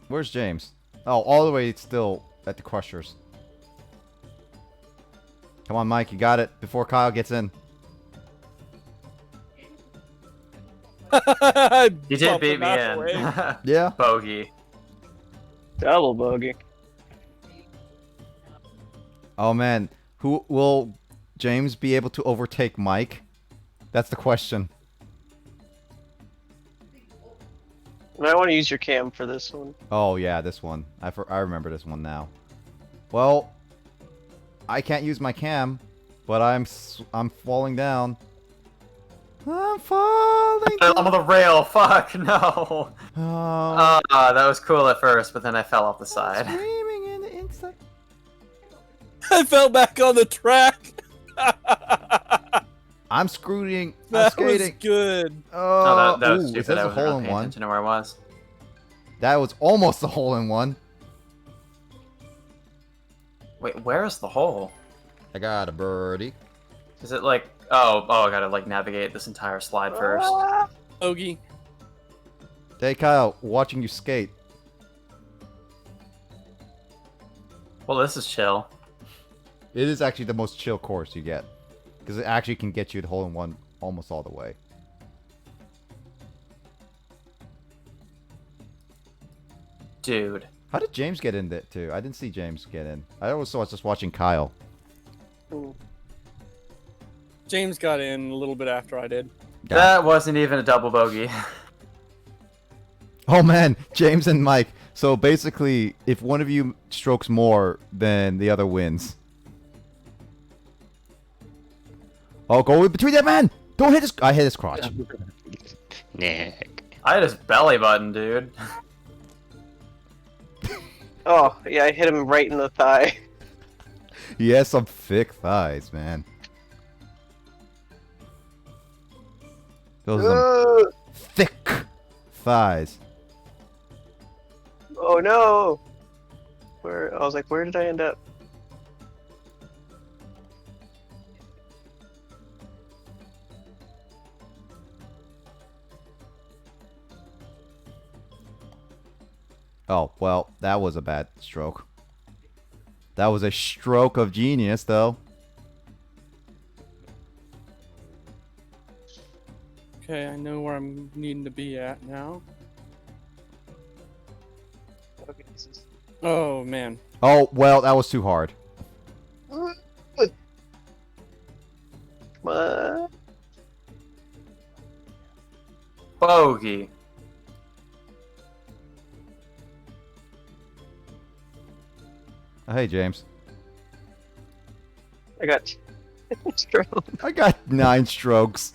Where's James? Oh, all the way still at the crushers. Come on, Mike, you got it before Kyle gets in. You did beat me in. Yeah. Bogey. Double bogey. Oh man, who will James be able to overtake Mike? That's the question. I want to use your cam for this one. Oh yeah, this one. I remember this one now. Well, I can't use my cam, but I'm falling down. I'm falling I'm down. on the rail. Fuck no. Oh, That was cool at first, but then I fell off the side. screaming in the inside. I fell back on the track. I'm scooting. I'm That was skating. good. Oh, No, that was ooh, stupid. is this I a wasn't really hole in paying one? attention to where I was. That was almost a hole in one. Wait, where is the hole? I got a birdie. Is it like... Oh, I gotta like navigate this entire slide first. Ogie. Hey Kyle, watching you skate. Well, this is chill. It is actually the most chill course you get. Because it actually can get you the hole in one almost all the way. Dude. How did James get in there too? I didn't see James get in. I always saw us just watching Kyle. James got in a little bit after I did. That wasn't even a double bogey. Oh man, James and Mike. So basically, if one of you strokes more, then the other wins. Oh, go in between that man! Don't hit his. I hit his crotch. Nick. I had his belly button, dude. Oh yeah, I hit him right in the thigh. He has some thick thighs, man. Those are some thick thighs. Oh no! Where I was like, where did I end up? Oh, well, that was a bad stroke. That was a stroke of genius, though. Okay, I know where I'm needing to be at now. Okay, this is... Oh man. Oh, well, that was too hard. What? Bogey. Oh, hey, James. I got stroke. I got 9 strokes.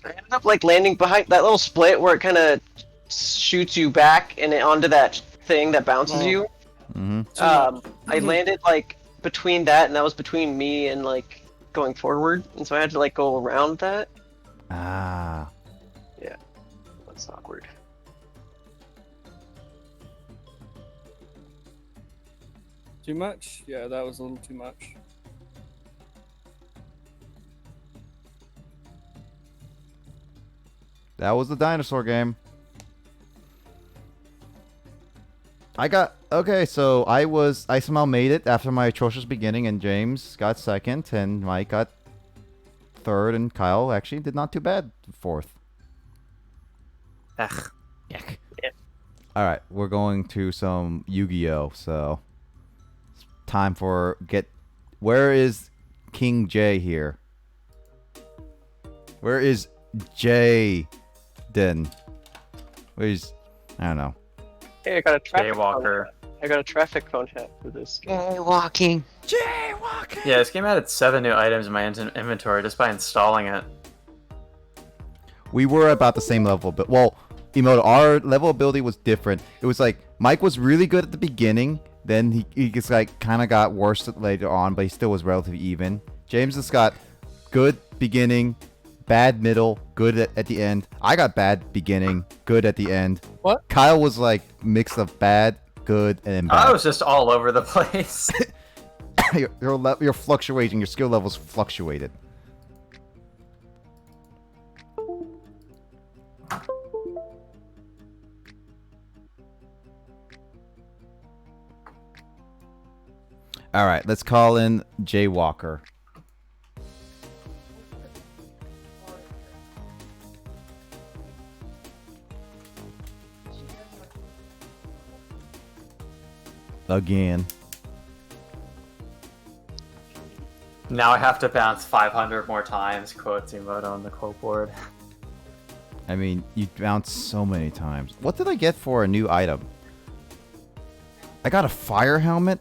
I ended up like landing behind that little split where it kind of shoots you back and it onto that thing that bounces Oh. you. Mm-hmm. I landed like between that, and that was between me and like going forward, and so I had to like go around that. Ah. That's awkward. Too much? Yeah, that was a little too much. That was the dinosaur game. Okay, so I somehow made it after my atrocious beginning, and James got second, and Mike got third, and Kyle actually did not too bad, fourth. Ugh. Yuck. Yeah. Alright, we're going to some Yu-Gi-Oh! So, it's time for where is King J here? Where is Jaden. Where's I don't know. Hey, I got a traffic Jaywalker. cone. I got a traffic cone hat for this. Walking. Jaywalker. Yeah, this game added 7 new items in my inventory just by installing it. We were about the same level, but well, Emoto, our level ability was different. It was like Mike was really good at the beginning, then he just like kind of got worse later on, but he still was relatively even. James just got good beginning, bad middle, good at the end. I got bad beginning, good at the end. What? Kyle was like mix of bad, good, and then bad. I was just all over the place. You're fluctuating. Your skill levels fluctuated. All right, let's call in Jaywalker. Again. Now I have to bounce 500 more times, quotes Emoto on the quote board. I mean, you bounced so many times. What did I get for a new item? I got a fire helmet.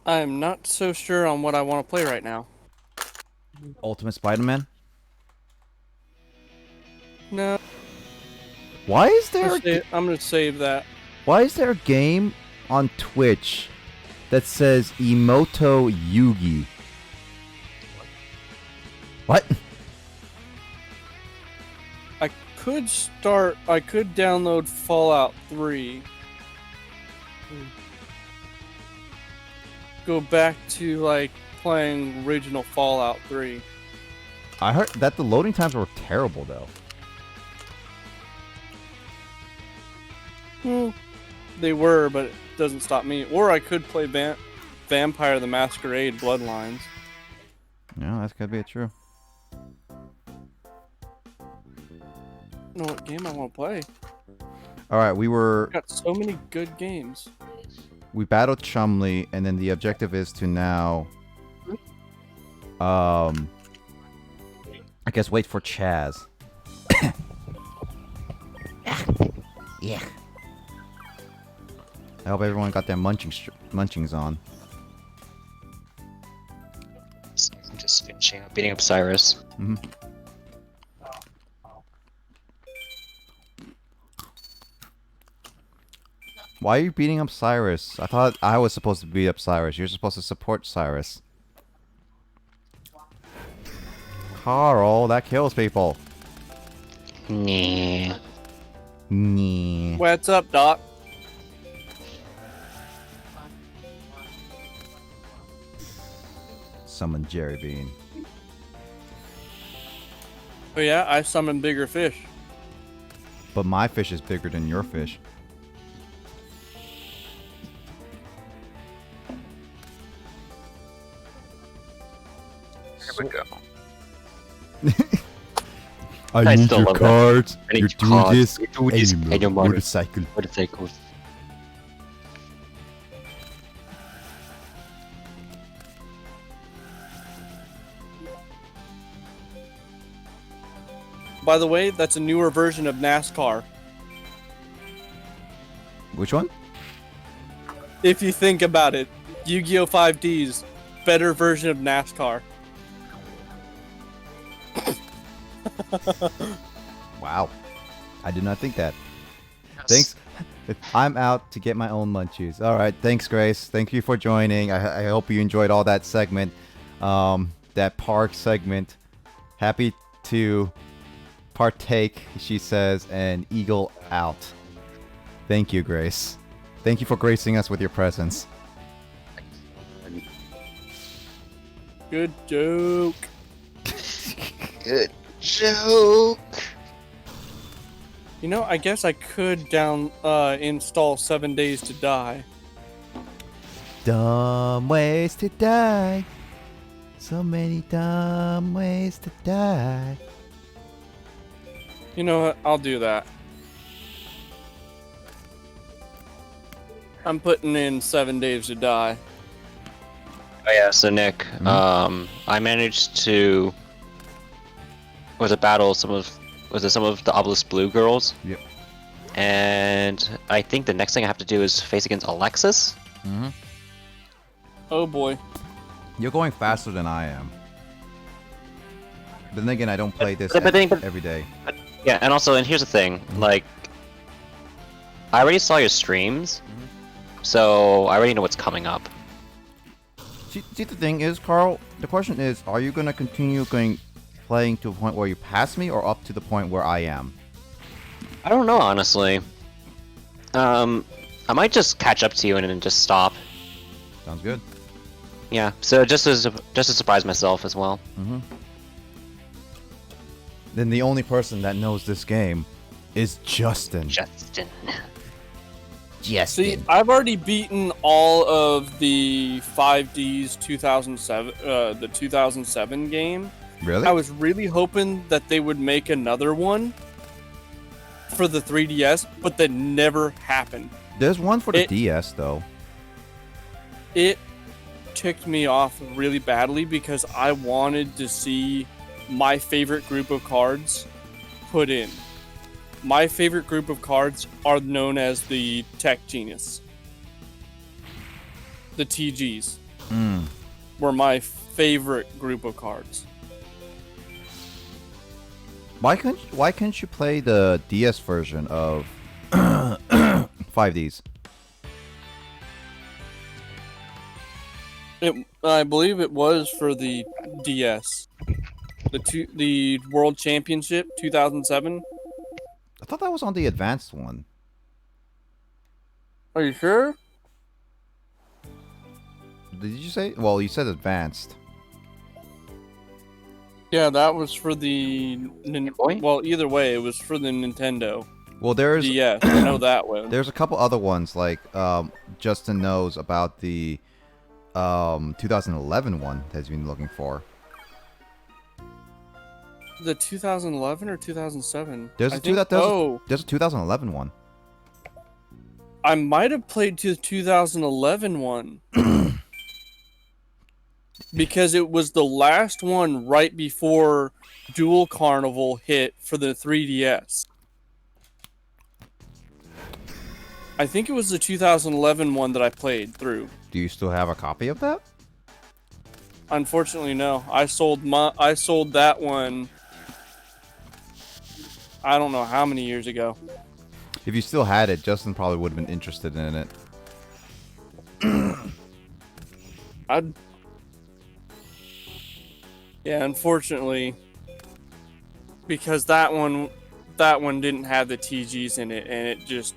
I am not so sure on what I want to play right now. Ultimate Spider-Man. No, Why is there I'm gonna save that. Why is there a game on Twitch that says Emoto Yugi? What? I could download Fallout 3. Go back to like playing original Fallout 3. I heard that the loading times were terrible though. Well, they were, but it doesn't stop me. Or I could play Vampire the Masquerade Bloodlines. Yeah, that could be true. I don't know what game I want to play. All right, we Got so many good games. battled Chumley, and then the objective is to now, I guess wait for Chaz. Yeah. I hope everyone got their munchings on. I'm just finishing up beating up Cyrus. Mm-hmm. Why are you beating up Cyrus? I thought I was supposed to beat up Cyrus. You're supposed to support Cyrus. Carl, that kills people. Nah. Nyeh. What's up, Doc? Summon Jerry Bean. Oh yeah, I summon bigger fish. But my fish is bigger than your fish. Here we go. I I need still your love that. cards. I need You your do cards. this. You do this. And And your motorcycle. Motorcycles. By the way, that's a newer version of NASCAR. Which one? If you think about it, Yu-Gi-Oh! 5D's better version of NASCAR. Wow. I did not think that. Thanks. I'm out to get my own munchies. All right. Thanks, Grace. Thank you for joining. I hope you enjoyed all that segment. That park segment. Happy to partake, she says, and eagle out. Thank you, Grace. Thank you for gracing us with your presence. Good joke. Good joke. You know, I guess I could install 7 Days to Die. Dumb ways to die. So many dumb ways to die. You know what? I'll do that. I'm putting in 7 Days to Die. Oh yeah, so Nick, I managed to battle some of the Obelisk Blue girls. Yep. And I think the next thing I have to do is face against Alexis. Mm-hmm. Oh boy. You're going faster than I am. But then again, I don't play this But every day. yeah, and also, and here's the thing, like, I already saw your streams, so I already know what's coming up. See, the thing is, Carl, the question is, are you going to continue playing to a point where you pass me, or up to the point where I am? I don't know, honestly. I might just catch up to you and then just stop. Sounds good. Yeah, so just to surprise myself as well. Mm-hmm. Then the only person that knows this game is Justin. Justin. See, I've already beaten all of the 5D's 2007, the 2007 game. Really? I was really hoping that they would make another one for the 3DS, but that never happened. There's one for the DS, though. It ticked me off really badly because I wanted to see my favorite group of cards put in. My favorite group of cards are known as the Tech Genius. The TGs were my favorite group of cards. Why can't you play the DS version of 5Ds? I believe it was for the DS. The World Championship 2007. I thought that was on the advanced one. Are you sure? Did you say? Well, you said advanced. Yeah, that was for the. Boy? Well, either way, it was for the Nintendo. Well, there's DS. I know that one. there's a couple other ones like Justin knows about the 2011 one that he's been looking for. The 2011 or 2007? There's a 2011 one. I might have played the 2011 one. Because it was the last one right before Dual Carnival hit for the 3DS. I think it was the 2011 one that I played through. Do you still have a copy of that? Unfortunately, no. I sold that one. I don't know how many years ago. If you still had it, Justin probably would have been interested in it. Yeah, unfortunately, because that one didn't have the TGs in it, and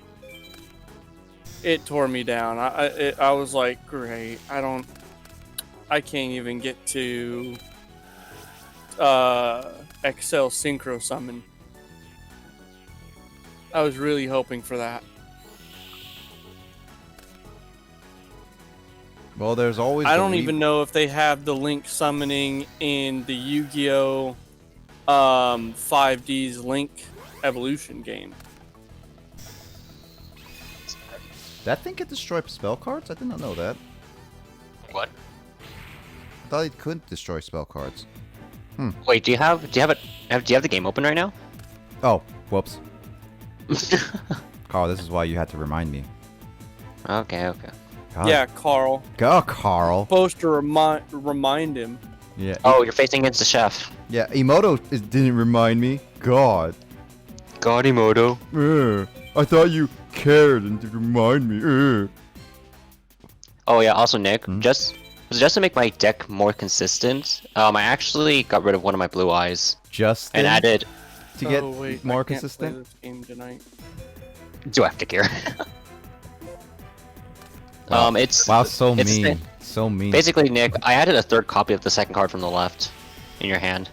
it tore me down. I was like, great, I can't even get to Excel Synchro Summon. I was really hoping for that. Well, there's always. I don't even know if they have the Link summoning in the Yu-Gi-Oh! 5D's Link Evolution game. That thing can destroy spell cards? I did not know that. What? I thought it couldn't destroy spell cards. Wait, do you have the game open right now? Oh, whoops. Carl, this is why you had to remind me. Okay. God. Yeah, Carl. Go, Carl. Supposed to remind him. Yeah. Oh, you're facing against the chef. Yeah, Emoto didn't remind me. God. Godimoto. I thought you cared and to remind me. Oh yeah, also Nick, just to make my deck more consistent, I actually got rid of one of my blue eyes. Just and added to get wait, more I can't consistent. play this game tonight. Do I have to care? Wow. It's so it's mean. So mean. Basically, Nick, I added a third copy of the second card from the left in your hand.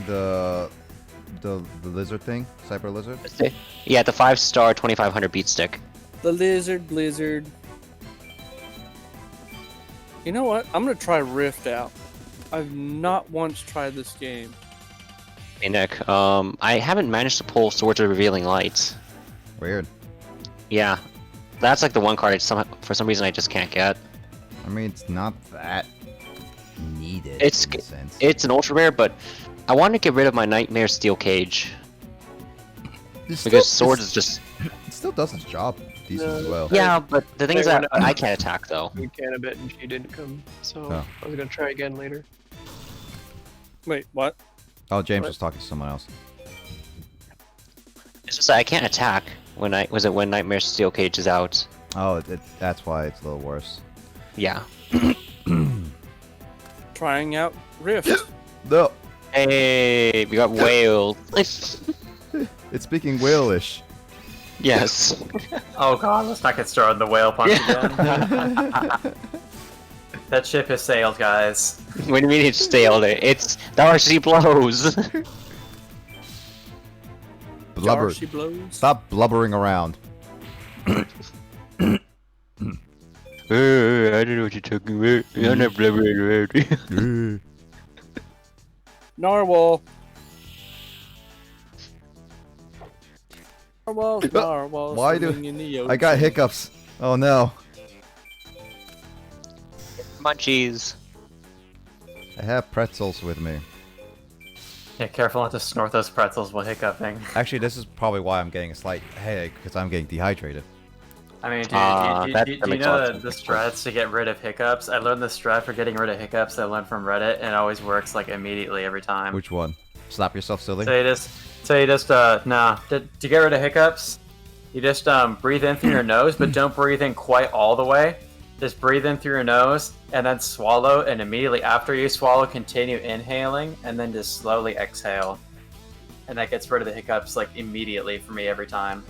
The lizard thing, Cyber Lizard. Yeah, the 5-star 2500 beat stick. The Lizard Blizzard. You know what? I'm gonna try Rift out. I've not once tried this game. Hey Nick, I haven't managed to pull Swords of Revealing Light. Weird. Yeah, that's like the one card for some reason I just can't get. I mean, it's not that needed It's in a sense. it's an ultra rare, but I want to get rid of my Nightmare Steel Cage because Swords is just It still does its job decent as well. yeah. But the thing is Hey, that when I can't attack though. We can a bit and she didn't come, so Oh. I was gonna try again later. Wait, what? Oh, James What? was talking to someone else. It's just that I can't attack when when Nightmare Steel Cage is out. Oh, that's why it's a little worse. Yeah. Trying out Rift. No, Hey, we got whale. it's speaking whale-ish. Yes. Oh god, let's not get started on the whale punch again. That ship has sailed, guys. What do you mean it's stale? It's the RC blows. Blubber. She blows. Stop blubbering around. I don't know what you're talking about. You're not blubbering around. Narwhal. Narwhal. Why do- swimming in the I got ocean. hiccups. Oh no. Munchies. I have pretzels with me. Yeah, careful not to snort those pretzels while hiccuping. Actually, this is probably why I'm getting a slight headache, because I'm getting dehydrated. I mean, dude, That do you makes a know lot of the sense. strats to get rid of hiccups? I learned the strat for getting rid of hiccups that I learned from Reddit, and it always works like immediately every time. Which one? Slap yourself silly? So you just, to get rid of hiccups, you just breathe in through your nose, but don't breathe in quite all the way. Just breathe in through your nose, and then swallow, and immediately after you swallow, continue inhaling, and then just slowly exhale. And that gets rid of the hiccups, like, immediately for me every time.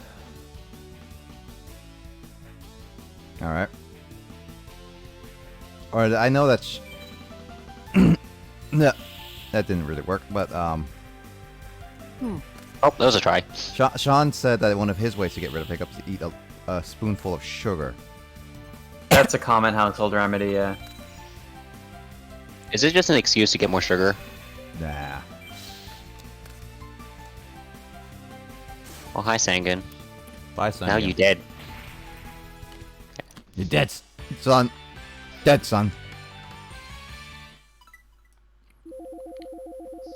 Alright. Or I know that's... No, that didn't really work, but Oh, that was a try. Sean said that one of his ways to get rid of hiccups is to eat a spoonful of sugar. That's a common household remedy, yeah. Is it just an excuse to get more sugar? Nah. Oh, hi, Sangan. Bye, son. Now you dead. You're dead, son. Dead, son.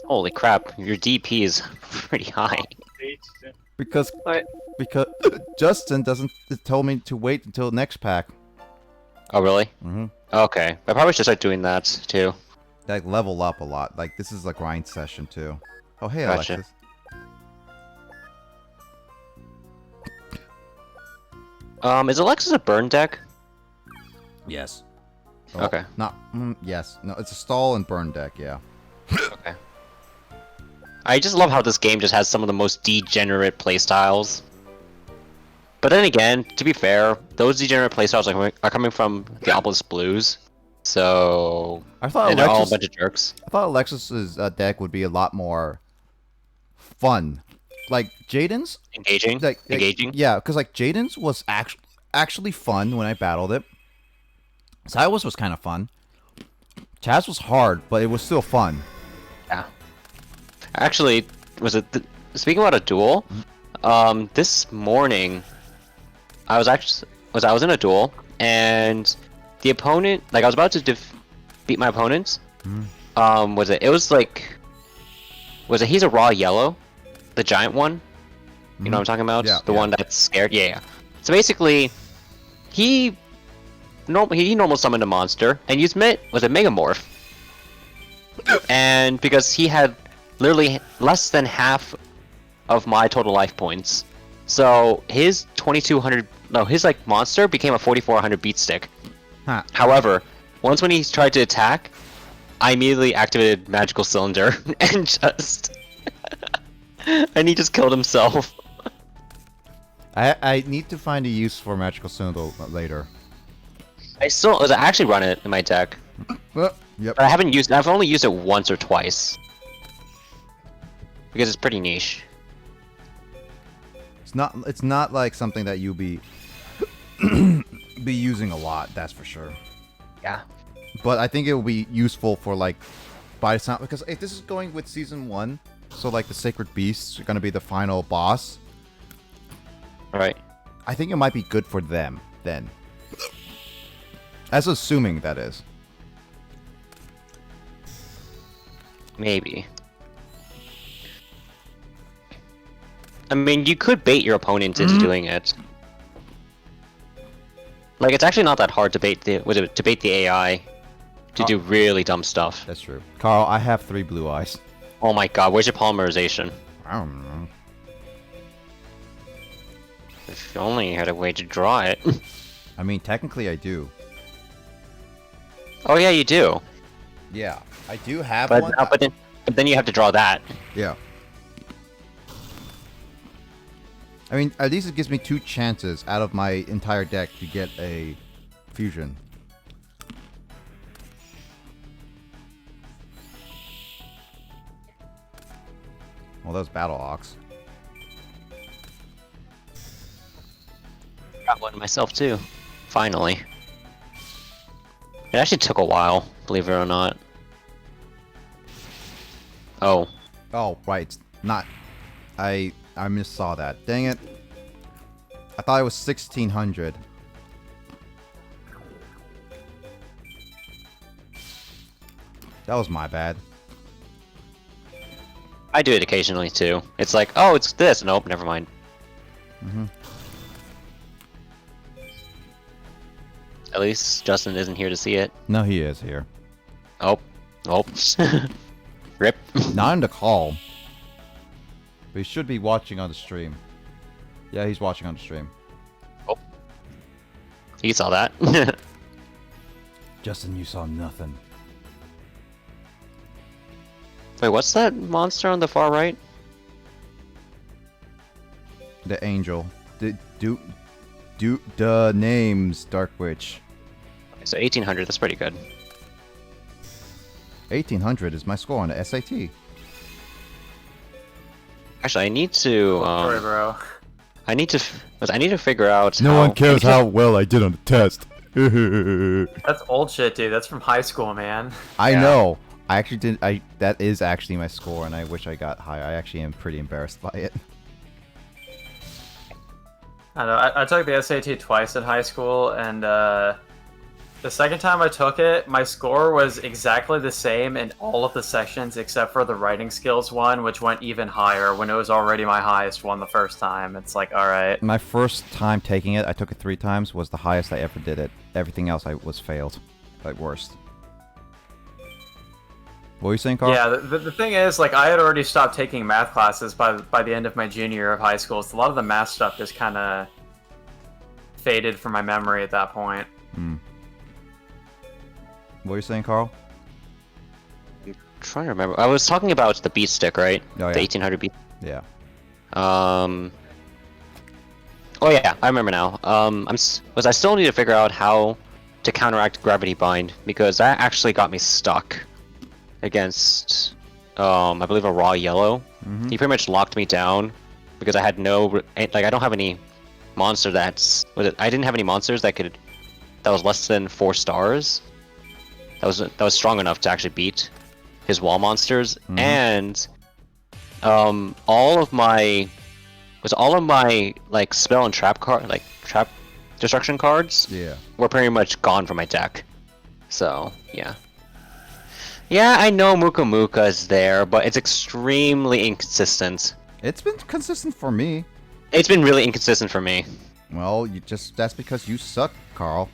Holy crap, your DP is pretty high. Because Alright. because Justin doesn't told me to wait until next pack. Oh, really? Mm-hmm. Okay. I probably should start doing that, too. Like level up a lot. Like this is a grind session too. Oh hey Gotcha. Alexis. Is Alexis a burn deck? Yes. Okay. Not yes. No, it's a stall and burn deck. Yeah. Okay. I just love how this game just has some of the most degenerate playstyles. But then again, to be fair, those degenerate playstyles are coming from the Obelisk Blues. So... I thought and they're all a Alexis. bunch of jerks. I thought Alexis's deck would be a lot more fun. Like Jaden's. Engaging? Engaging? Yeah, because like Jaden's was actually fun when I battled it. Silas was kind of fun. Chaz was hard, but it was still fun. Yeah. Actually, was it... speaking about a duel, this morning, I was in a duel, and the opponent... Like, I was about to beat my opponent. He's a raw yellow? The giant one? You know what I'm talking about? Yeah, the yeah. one that's scared? Yeah. So basically, he normal summoned a monster and used Megamorph. And because he had literally less than half of my total life points, so his 2200 his monster became a 4400 beat stick. Huh. However, once when he tried to attack, I immediately activated Magical Cylinder and and he just killed himself. I need to find a use for Magical Cylinder later. I actually run it in my deck, Yep. but I've only used it once or twice because it's pretty niche. It's not like something that you'll be using a lot, that's for sure. Yeah. But I think it will be useful for like by sound, because if this is going with season 1, so like the Sacred Beasts are gonna be the final boss, Right. I think it might be good for them then. As assuming that is. Maybe. I mean, you could bait your opponent into doing it. Like, it's actually not that hard to bait the AI to do really dumb stuff. That's true. Carl, I have 3 blue eyes. Oh my god, where's your polymerization? I don't know. If only you had a way to draw it. I mean, technically I do. Oh yeah, you do. Yeah, I do have But, one. but then you have to draw that. Yeah. I mean, at least it gives me 2 chances out of my entire deck to get a fusion. Well, that was Battle Ox. Got one myself too. Finally. It actually took a while, believe it or not. Oh. Oh, right. It's not. I just saw that. Dang it. I thought it was 1600. That was my bad. I do it occasionally too. It's like, oh, it's this. Nope, never mind. Mm-hmm. At least Justin isn't here to see it. No, he is here. Oh. Oh. Rip. Not in the call. But he should be watching on the stream. Yeah, he's watching on the stream. Oh. He saw that. Justin, you saw nothing. Wait, what's that monster on the far right? The angel. The name's Dark Witch. So 1800, that's pretty good. 1800 is my score on the SAT. Actually, I need to. Sorry, bro. I need to figure out. No how... one cares how well I did on the test. That's old shit, dude. That's from high school, man. I Yeah. know. I actually did. That is actually my score, and I wish I got higher. I actually am pretty embarrassed by it. I know. I took the SAT twice in high school, and the second time I took it, my score was exactly the same in all of the sections except for the writing skills one, which went even higher when it was already my highest one the first time. It's like, all right. My first time taking it, I took it 3 times, was the highest I ever did it. Everything else I was failed. Like, worst. What were you saying, Carl? Yeah, the thing is, like, I had already stopped taking math classes by the end of my junior year of high school, so a lot of the math stuff just kind of faded from my memory at that point. Hmm. What were you saying, Carl? I'm trying to remember. I was talking about the beat stick, right? Oh, yeah. The 1800 beat. Yeah. Oh yeah, I remember now. I still need to figure out how to counteract gravity bind because that actually got me stuck against, I believe a raw yellow. Mm-hmm. He pretty much locked me down because I had no, like, I don't have any monster that's, I didn't have any monsters that was less than 4 stars. That was strong enough to actually beat his wall monsters, Mhm. and all of my like spell and trap trap destruction cards Yeah. were pretty much gone from my deck. So yeah, I know Muka Muka is there, but it's extremely inconsistent. It's been consistent for me. It's been really inconsistent for me. Well, that's because you suck, Carl.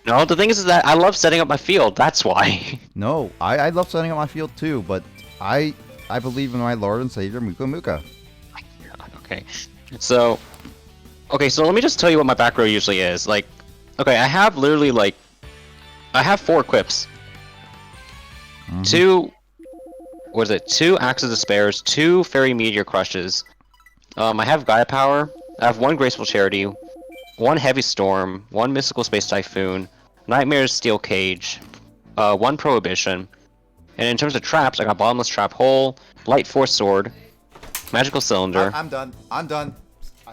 No, the thing is that I love setting up my field. That's why. No, I love setting up my field too, but I believe in my Lord and Savior Muka Muka. Okay, so let me just tell you what my back row usually is. Like, okay, I have literally like, I have 4 equips. Mhm. 2 Axes of Despairs, 2 Fairy Meteor Crushes. I have Gaia Power. I have 1 Graceful Charity, 1 Heavy Storm, 1 Mystical Space Typhoon, Nightmare's Steel Cage, 1 Prohibition. And in terms of traps, I got Bottomless Trap Hole, Light Force Sword, Magical Cylinder. I'm done. I'm done.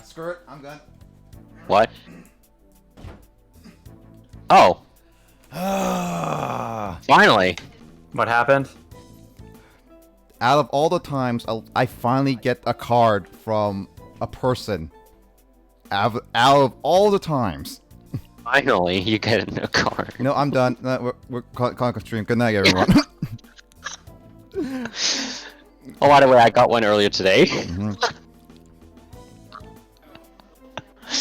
Screw it. I'm done. What? Oh, Ah. finally. What happened? out of all the times I finally get a card from a person, out of all the times. Finally, you get a card. You know, I'm done. We're calling a stream. Good night, everyone. Oh, by the way, I got one earlier today.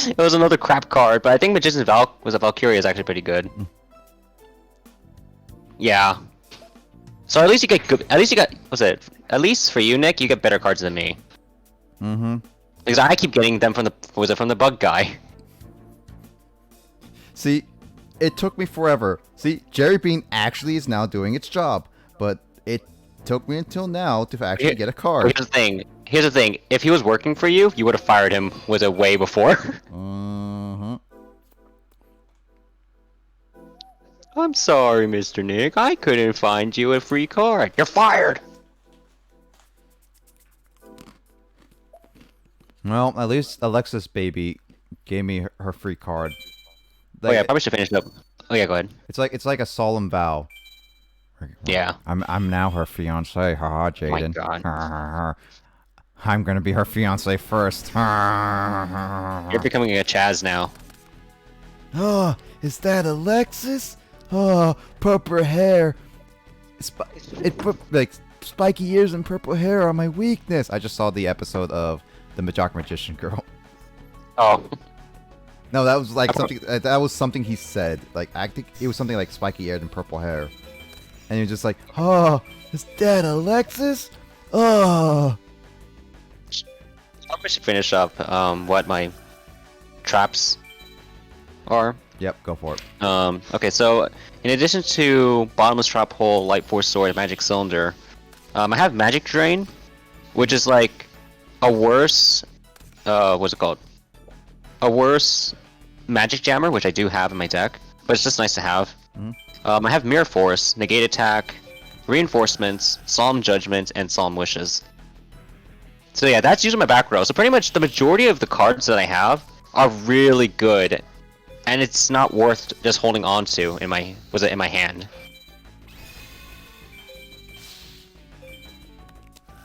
It was another crap card, but I think Magician's was a Valkyria is actually pretty good. Yeah. So at least you get good. At least you got. What's it? At least for you, Nick, you get better cards than me. Because I keep getting them from the bug guy. See, it took me forever. See, Jerry Bean actually is now doing its job, but it took me until now to actually get a card. Here's the thing. Here's the thing. If he was working for you, you would have fired him. Was it way before? I'm sorry, Mr. Nick. I couldn't find you a free card. You're fired. Well, at least Alexis baby gave me her free card. Oh yeah, I probably should finish it up. Oh yeah, go ahead. It's like a solemn vow. Yeah. I'm now her fiance. Haha, Jaden. Oh my God. I'm gonna be her fiance first. You're becoming a Chaz now. Oh, is that Alexis? Oh, purple hair. Like spiky ears and purple hair are my weakness. I just saw the episode of the Magician Girl. Oh. No, that was like something. That was something he said. Like I think it was something like spiky ears and purple hair, and you're just like, oh, is that Alexis? Oh. I probably should finish up what my traps are. Yep, go for it. Okay, so in addition to Bottomless Trap Hole, Light Force Sword, and Magic Cylinder, I have Magic Drain, which is like a worse, what's it called? A worse Magic Jammer, which I do have in my deck, but it's just nice to have. I have Mirror Force, Negate Attack, Reinforcements, Solemn Judgment, and Solemn Wishes. So yeah, that's usually my back row. So pretty much the majority of the cards that I have are really good, and it's not worth just holding on to in my hand.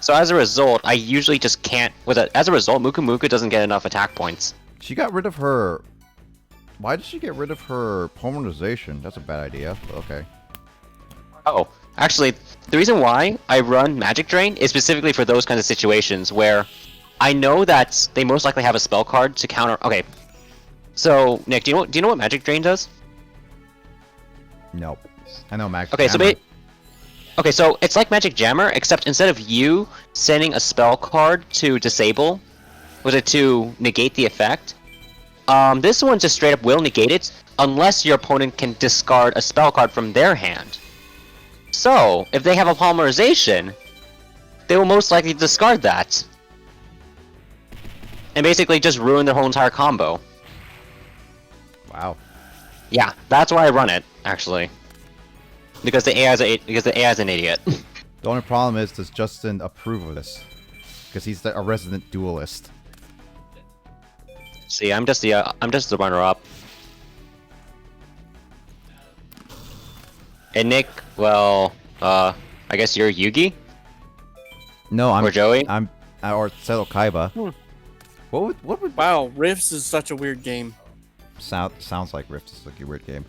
So as a result, I usually just can't. As a result, Muku Muku doesn't get enough attack points. She got rid of her. Why did she get rid of her polymerization? That's a bad idea. But okay. Oh, actually, the reason why I run Magic Drain is specifically for those kinds of situations where I know that they most likely have a spell card to counter. Okay, so Nick, do you know what Magic Drain does? Nope. I know Max. Okay, okay, so it's like Magic Jammer, except instead of you sending a spell card to disable, to negate the effect, this one just straight up will negate it unless your opponent can discard a spell card from their hand. So, if they have a polymerization, they will most likely discard that. And basically just ruin their whole entire combo. Wow. Yeah, that's why I run it, actually. Because the AI is an idiot. The only problem is, does Justin approve of this? Because he's a resident duelist. See, I'm just the runner-up. And Nick, well, I guess you're Yugi? No, I'm or Joey? Or Seto Kaiba. What would Wow, Rifts is such a weird game. sounds like Rift is like a weird game.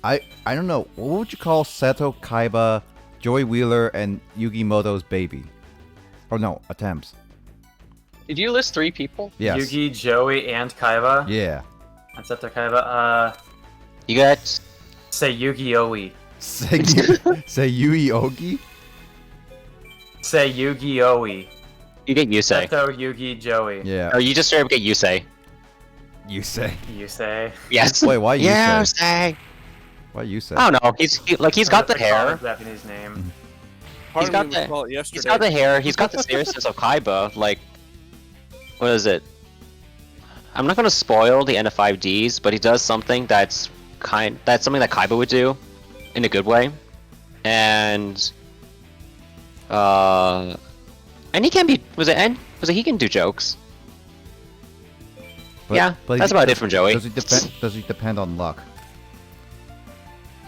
I don't know. What would you call Seto Kaiba, Joey Wheeler, and Yugi Moto's baby? Oh no, attempts. Did you list 3 people? Yes. Yugi, Joey, and Kaiba. Yeah. That's after Kaiba. You got... Say Yu-Gi-Oh! Say Yui Ogi? Say Yu-Gi-Oh! You get Yusei. Seto, Yugi, Joey. Yeah. Or you just straight up get Yusei. You say. You say. Yes. Wait, why Yusei? Yusei. Why Yusei? I don't know. He's got the hair. Japanese name. He's got the hair. He's got the seriousness of Kaiba. Like, what is it? I'm not gonna spoil the NF5Ds, but he does something that's something that Kaiba would do, in a good way, and he can be. He can do jokes. But that's about it from Joey. Does he depend on luck?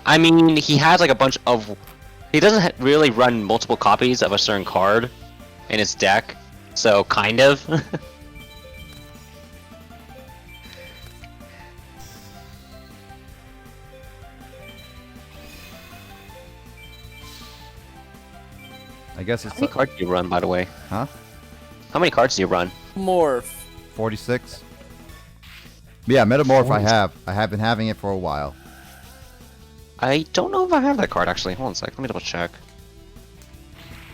I mean, he has like a bunch of. He doesn't really run multiple copies of a certain card, in his deck, so kind of. I guess How it's many cards do you run, by the way? huh? How many cards do you run? Morph. 46. Yeah, Metamorph. 46. I have been having it for a while. I don't know if I have that card actually. Hold on a sec. Let me double check.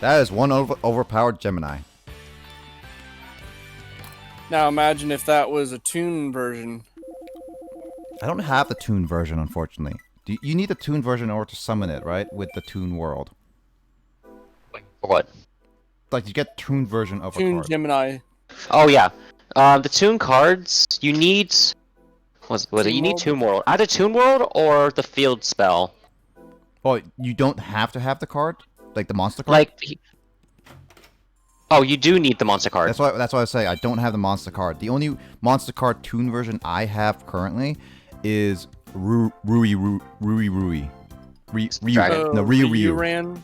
That is one overpowered Gemini. Now imagine if that was a tune version. I don't have the Toon version, unfortunately. You need the Toon version in order to summon it, right? With the Toon World. For what? Like, you get Toon version of a Tune card. Gemini. Oh yeah. The Toon cards you need. Was it? Toon You need World? Toon World. Either Toon World or the Field spell. Oh, you don't have to have the card? Like the monster card? Like. Oh, you do need the monster card. That's why I say I don't have the monster card. The only monster card Toon version I have currently is Rui. Dragon. No, Ryu. Ryuran.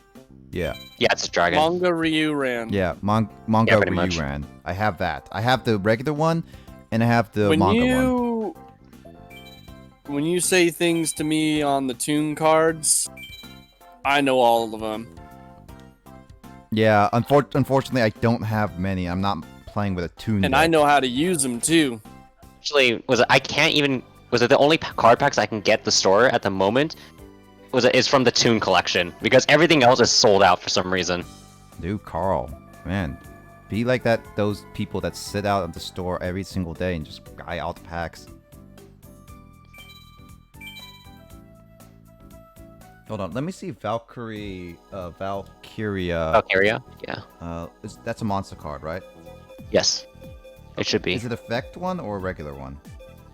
Yeah. Yeah, it's a dragon. Manga Ryuran. Yeah, manga Yeah, pretty much. Ryuran. I have that. I have the regular one, and I have the manga one. When you say things to me on the tune cards, I know all of them. Yeah, unfortunately, I don't have many. I'm not playing with a Toon And deck. I know how to use them too. Actually, I can't even. Was it the only card packs I can get at the store at the moment? Is from the Toon collection because everything else is sold out for some reason. Dude, Carl, man, be like that. Those people that sit out at the store every single day and just buy all the packs. Hold on, let me see. Valkyria. Valkyria? Yeah. That's a monster card, right? Yes. It should be. Is it effect one or a regular one?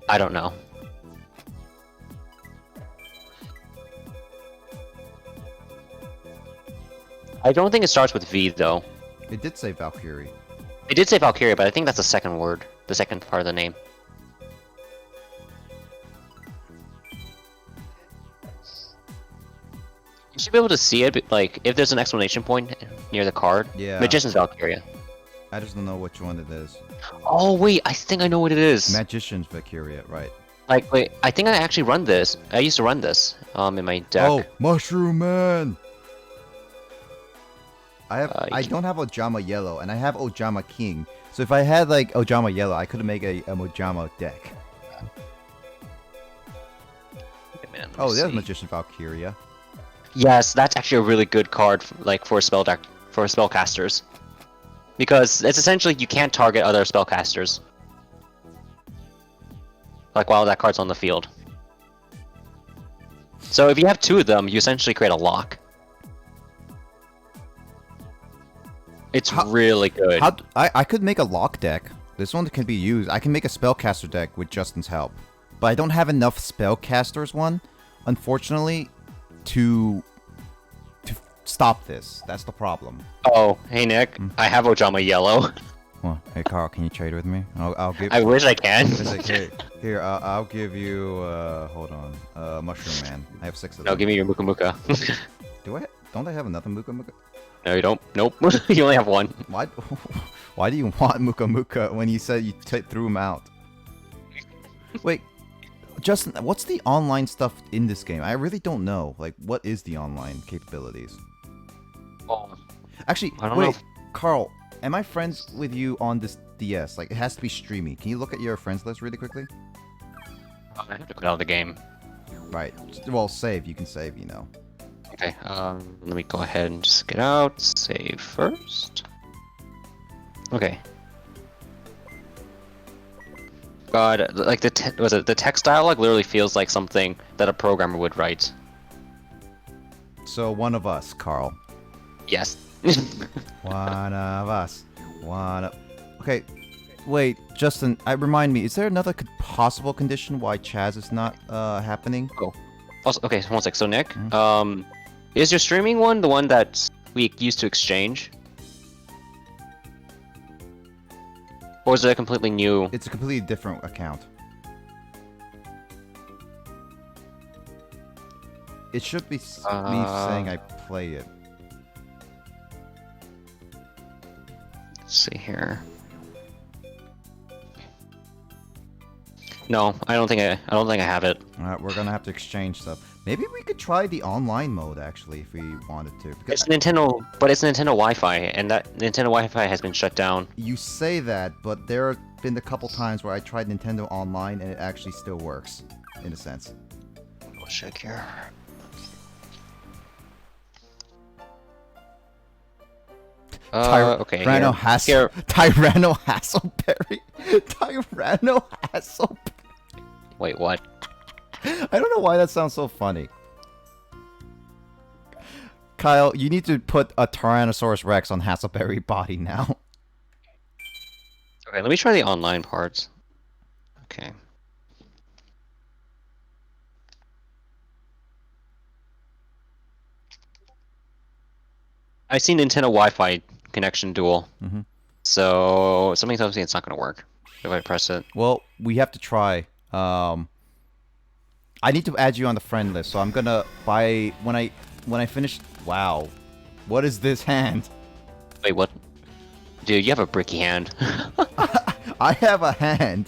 I don't know. I don't think it starts with V though. It did say Valkyrie. It did say Valkyria, but I think that's the second word, the second part of the name. You should be able to see it, but, like, if there's an exclamation point near the card. Yeah. Magician's Valkyria. I just don't know which one it is. Oh wait, I think I know what it is. Magician's Valkyria, right? Like, wait, I think I actually run this. I used to run this, in my deck. Oh, Mushroom Man! I you don't have Ojama Yellow, and I have Ojama King. So if I had like Ojama Yellow, I could make a Ojama deck. Wait a minute, let me Oh, there's see. Magician Valkyria. Yes, that's actually a really good card, for spell deck for spellcasters, because it's essentially you can't target other spellcasters. Like while that card's on the field. So if you have two of them, you essentially create a lock. It's really good. I could make a lock deck. This one can be used. I can make a spellcaster deck with Justin's help, but I don't have enough spellcasters one, unfortunately, to stop this. That's the problem. Oh, hey Nick, I have Ojama Yellow. Well, hey Carl, can you trade with me? I'll give. I wish I can. It's like, here, I'll give you. Hold on. Mushroom Man. I have 6 of them. No, give me your Muka Muka. Do I? Don't I have another Muka Muka? No, you don't. Nope. You only have one. Why? Why do you want Muka Muka when you said you threw him out? Wait, Justin, what's the online stuff in this game? I really don't know. Like, what is the online capabilities? Oh, Actually, I don't wait, know. Carl, am I friends with you on this DS? Like, it has to be streamy. Can you look at your friends list really quickly? I have to get out of the game. Right. Well, save. You can save, you know. Okay, let me go ahead and just get out, save first. Okay. God, like the text dialogue literally feels like something that a programmer would write. So, one of us, Carl. Yes. One of us. Okay, wait, Justin, remind me, is there another possible condition why Chaz is not happening? Also, okay, one sec. So Nick, Mhm. is your streaming one the one that we used to exchange? Or is it a completely new? It's a completely different account. It should be me saying I play it. Let's see here. No, I don't think I have it. Alright, we're gonna have to exchange stuff. Maybe we could try the online mode actually if we wanted to. It's Nintendo, but it's Nintendo Wi-Fi, and that Nintendo Wi-Fi has been shut down. You say that, but there have been a couple times where I tried Nintendo Online and it actually still works, in a sense. I'll check here. Okay. Tyranno Here. Tyranno Hasselberry. Tyranno Hasselberry. Wait, what? I don't know why that sounds so funny. Kyle, you need to put a Tyrannosaurus Rex on Hasselberry body now. Okay, let me try the online parts. Okay. I see Nintendo Wi-Fi connection dual. Mhm. So something tells me it's not going to work if I press it. Well, we have to try. I need to add you on the friend list, so I'm gonna buy when I finish. Wow, what is this hand? Wait, what? Dude, you have a bricky hand. I have a hand.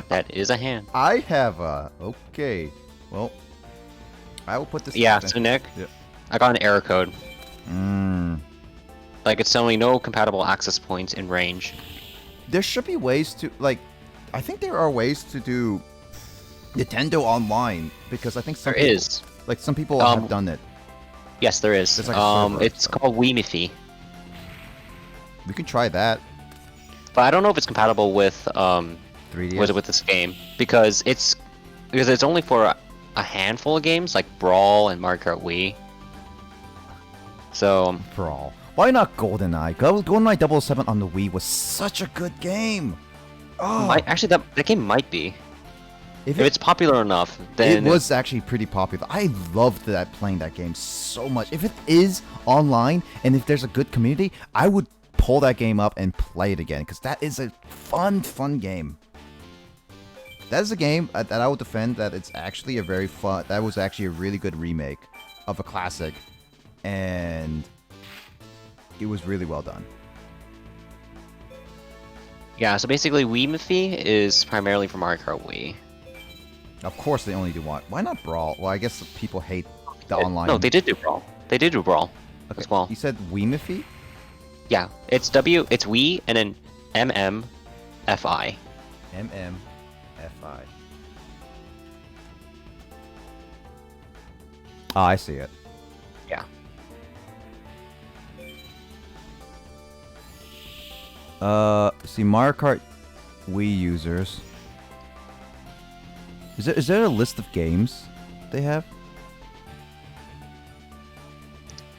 That is a hand. I have a. Okay. Well, I will put this. Yeah, in. so Nick, Yeah. I got an error code. Mm. Like, it's telling me no compatible access points in range. There should be ways to like. I think there are ways to do Nintendo Online because I think some There people, is. like some people have done it. Yes, there is. There's like a server, It's so. called Wiimefi. We can try that. But I don't know if it's compatible with 3DS. with this game because it's only for a handful of games like Brawl and Mario Kart Wii. So Brawl. Why not GoldenEye? GoldenEye 007 on the Wii was such a good game. Oh, actually that game might be. if If it's popular enough, then it was actually pretty popular. I loved that playing that game so much. If it is online and if there's a good community, I would pull that game up and play it again because that is a fun game. That is a game that I would defend that it's actually a very fun. That was actually a really good remake of a classic, and it was really well done. Yeah, so basically Wiimefi is primarily for Mario Kart Wii. Of course, they only do one. Why not Brawl? Well, I guess people hate the online. No, they did do Brawl. They did do Brawl as well. You said Wiimefi? Yeah, it's Wii and then MMFI. MMFI. Ah, I see it. Yeah. See Mario Kart Wii users. Is there a list of games they have?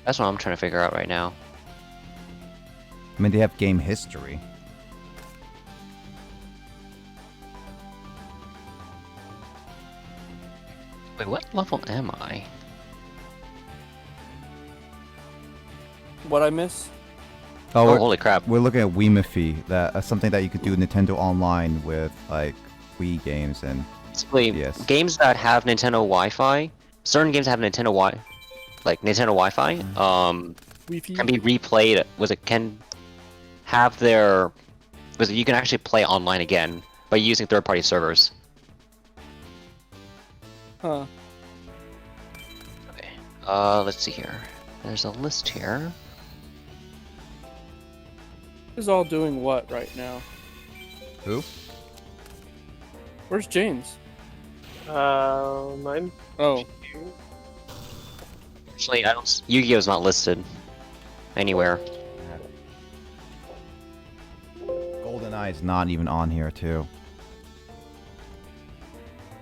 That's what I'm trying to figure out right now. I mean, they have game history. Wait, what level am I? What I miss? Oh, Oh, holy crap. we're looking at Wiimefi, that something that you could do Nintendo Online with like Wii games and. Basically, Yes. games that have Nintendo Wi-Fi, certain games that have Nintendo Wi-Fi, Wi-Fi? can be replayed. Can have their, you can actually play online again by using third-party servers. Huh. Okay. Let's see here. There's a list here. Who's all doing what right now? Who? Where's James? I'm Oh, Actually, I don't. Yu-Gi-Oh's not listed anywhere. GoldenEye is not even on here too.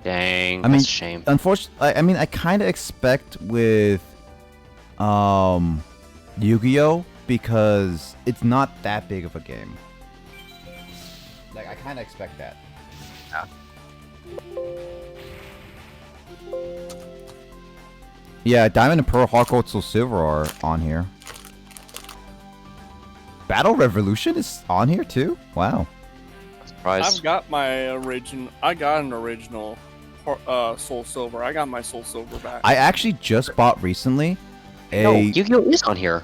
Dang, I mean, that's a shame. Unfortunately, I mean, I kind of expect with Yu-Gi-Oh because it's not that big of a game. Like, I kind of expect that. Yeah, Diamond and Pearl, Heart Gold, Soul Silver are on here. Battle Revolution is on here too? Wow. Surprise. I've got my original. I got an original Soul Silver. I got my Soul Silver back. I actually just bought recently a... No, Yu-Gi-Oh is on here.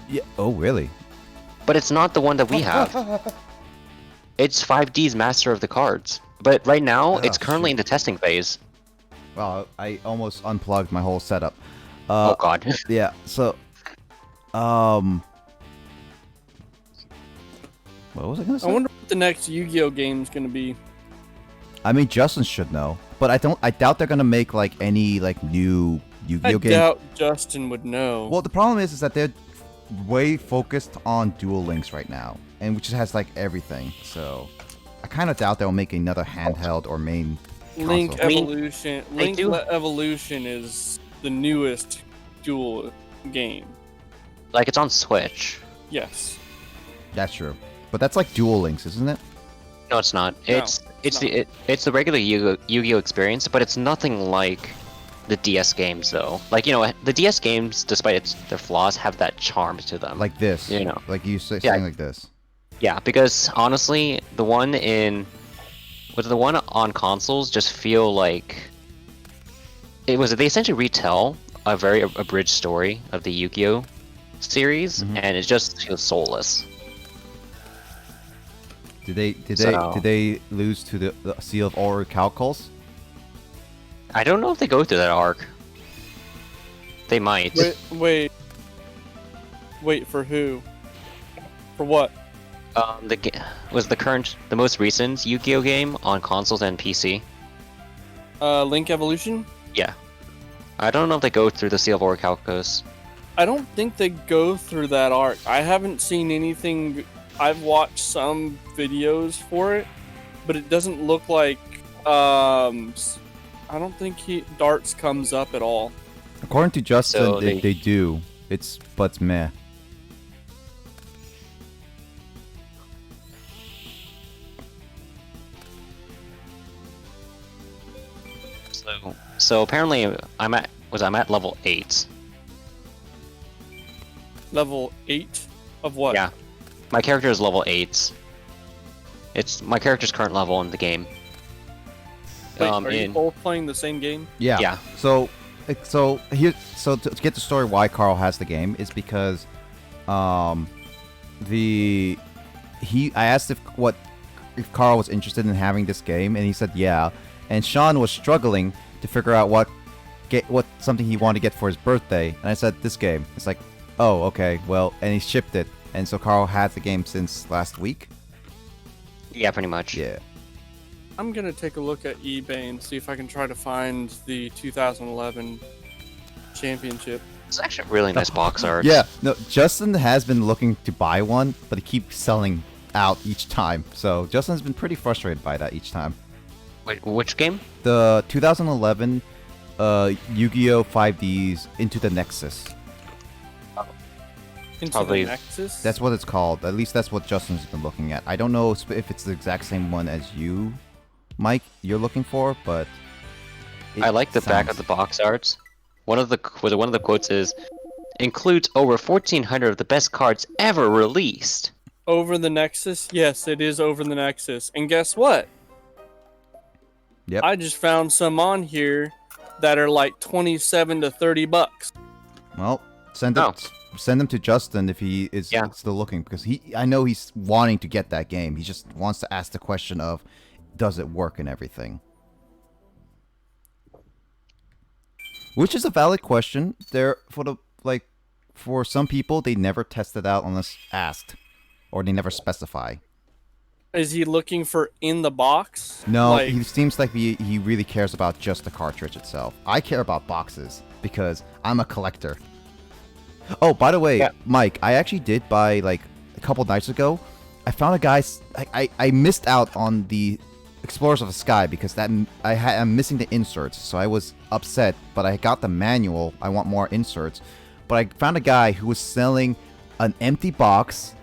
Yeah, oh, really? but it's not the one that we have. It's 5D's Master of the Cards. But right now, it's currently in the testing phase. Well, I almost unplugged my whole setup. Oh god. Yeah, so... What was I gonna say? I wonder what the next Yu-Gi-Oh game is gonna be. I mean, Justin should know, but I doubt they're gonna make like any like new Yu-Gi-Oh I game. doubt Justin would know. Well, the problem is that they're way focused on Duel Links right now, and which has like everything. So I kind of doubt they'll make another handheld or main Link console. Evolution. Link Evolution is the newest Duel game. Like, it's on Switch. Yes. That's true, but that's like Duel Links, isn't it? No, it's not. No, It's it's it's the regular Yu-Gi-Oh experience, but it's nothing like the DS games, though. Like, you know, the DS games, despite their flaws, have that charm to them. Like this, You know. like you say, Yeah. saying like this. Yeah, because honestly, the one on consoles just feel like they essentially retell a very abridged story of the Yu-Gi-Oh series, and it just feels soulless. Did they So- lose to the Seal of Orichalcos? I don't know if they go through that arc. They might. Wait for who? For what? The most recent Yu-Gi-Oh game on consoles and PC. Link Evolution? Yeah. I don't know if they go through the Seal of Orichalcos. I don't think they go through that arc. I haven't seen anything. I've watched some videos for it, but it doesn't look like. I don't think Darts comes up at all. According to Justin, So they do. But it's meh. So apparently I'm at level 8. Level 8 of what? Yeah. My character is level 8. It's my character's current level in the game. Wait, are you both playing the same game? Yeah. Yeah. So to get the story why Carl has the game is because I asked if Carl was interested in having this game, and he said yeah. And Sean was struggling to figure out what something he wanted to get for his birthday, and I said this game. It's like, oh, okay, well, and he shipped it, and so Carl had the game since last week. Yeah, pretty much. Yeah. I'm gonna take a look at eBay and see if I can try to find the 2011 championship. It's actually a really nice box art. Yeah, no, Justin has been looking to buy one, but it keeps selling out each time. So Justin's been pretty frustrated by that each time. Wait, which game? The 2011 Yu-Gi-Oh! 5Ds Into the Nexus. Into Probably- the Nexus? That's what it's called. At least that's what Justin's been looking at. I don't know if it's the exact same one as you, Mike, you're looking for, but... I like the back of the box arts. One of the quotes is, includes over 1,400 of the best cards ever released. Over the Nexus? Yes, it is Over the Nexus. And guess what? Yep. I just found some on here that are like 27 to 30 bucks. Well, send them to Justin if he is still looking, because I know he's wanting to get that game. He just wants to ask the question of, does it work and everything? Which is a valid question. For some people, they never test it out unless asked, or they never specify. Is he looking for in the box? No, Like, he seems like he really cares about just the cartridge itself. I care about boxes because I'm a collector. Oh, by the way, Mike, I actually did buy, like, a couple nights ago. I found a guy. I missed out on the Explorers of the Sky because I'm missing the inserts, so I was upset. But I got the manual. I want more inserts. But I found a guy who was selling an empty box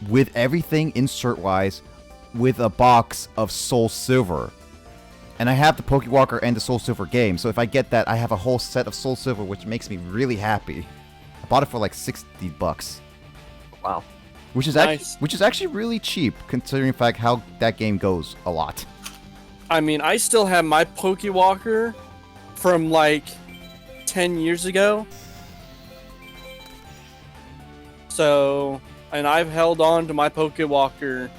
with everything insert-wise, with a box of Soul Silver. And I have the Pokewalker and the Soul Silver game, so if I get that, I have a whole set of Soul Silver, which makes me really happy. I bought it for like $60. Wow. Which is Nice. actually really cheap, considering the fact how that game goes a lot. I mean, I still have my Pokewalker from like 10 years ago. So, and I've held on to my Pokewalker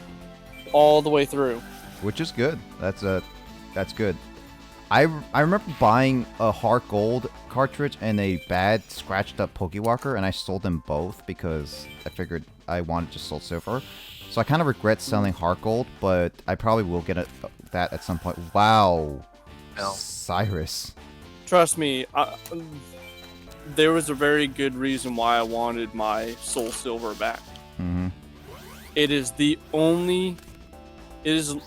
all the way through. Which is good. That's good. I remember buying a Heart Gold cartridge and a bad scratched up Pokewalker, and I sold them both because I figured I wanted just Soul Silver. So I kind of regret selling Heart Gold, but I probably will get that at some point. Wow, No. Cyrus. Trust me, there was a very good reason why I wanted my Soul Silver back. Mm-hmm. It is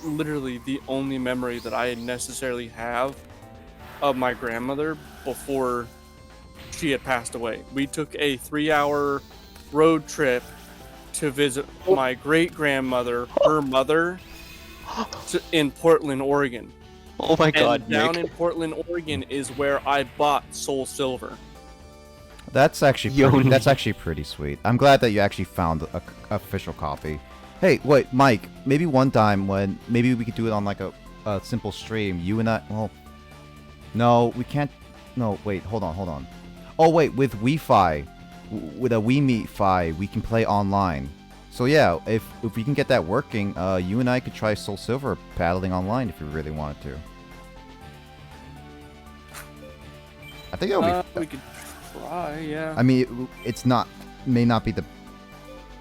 literally the only memory that I necessarily have of my grandmother before she had passed away. We took a 3-hour road trip to visit my great-grandmother, her mother, in Portland, Oregon. Oh my God, And down Nick. in Portland, Oregon is where I bought Soul Silver. That's actually Yo, pretty, Nick. that's actually pretty sweet. I'm glad that you actually found a official copy. Hey, wait, Mike. Maybe one time when maybe we could do it on like a simple stream. You and I. Well, no, we can't. No, wait. Hold on. Oh wait, with Wi-Fi, with a Wi-Fi, we can play online. So yeah, if we can get that working, you and I could try Soul Silver battling online if we really wanted to. I think that would be. We could try, yeah. I mean, it's not, may not be the,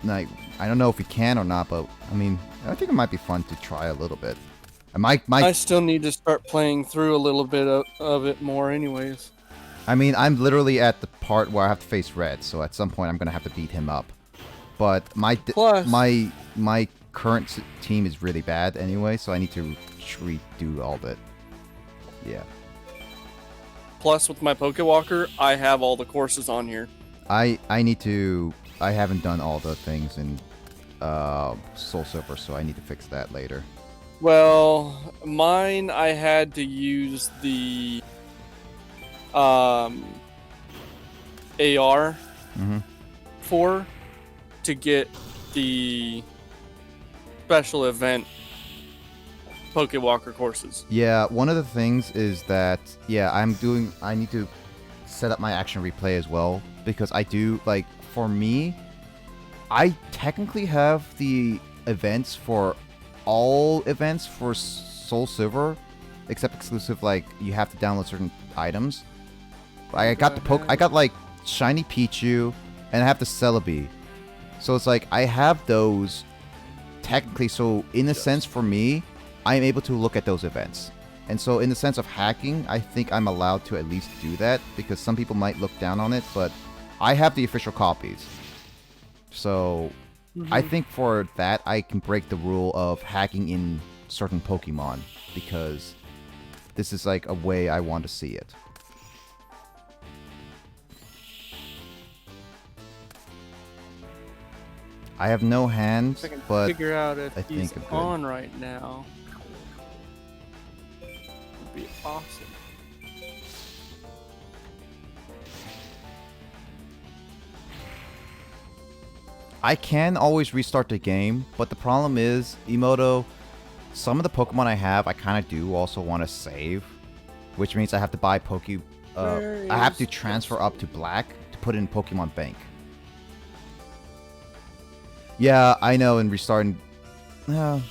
like, I don't know if we can or not, but I mean, I think it might be fun to try a little bit. And I still need to start playing through a little bit of it more anyways. I mean, I'm literally at the part where I have to face Red, so at some point I'm gonna have to beat him up. But Plus- my current team is really bad anyway, so I need to redo all of it. Yeah. Plus, with my Pokewalker, I have all the courses on here. I haven't done all the things in Soul Silver, so I need to fix that later. Well, mine I had to use the AR Mm-hmm. for to get the special event Pokewalker courses. Yeah, one of the things is that, yeah, I need to set up my action replay as well, because I do, like, for me, I technically have the events for all events for Soul Silver, except exclusive, like, you have to download certain items. I got I got, like, Shiny Pichu, and I have the Celebi. So it's like, I have those technically, so in a sense for me, I'm able to look at those events. And so in the sense of hacking, I think I'm allowed to at least do that, because some people might look down on it, but I have the official copies. So I think for that, I can break the rule of hacking in certain Pokemon, because this is like a way I want to see it. I have no hands, I can but figure out if I he's think I'm good. on right now. Would be awesome. I can always restart the game, but the problem is, Emoto, some of the Pokemon I have, I kind of do also want to save, which means I have to buy I have to transfer up to Black to put in Pokemon Bank. Yeah, I know, and restarting... No.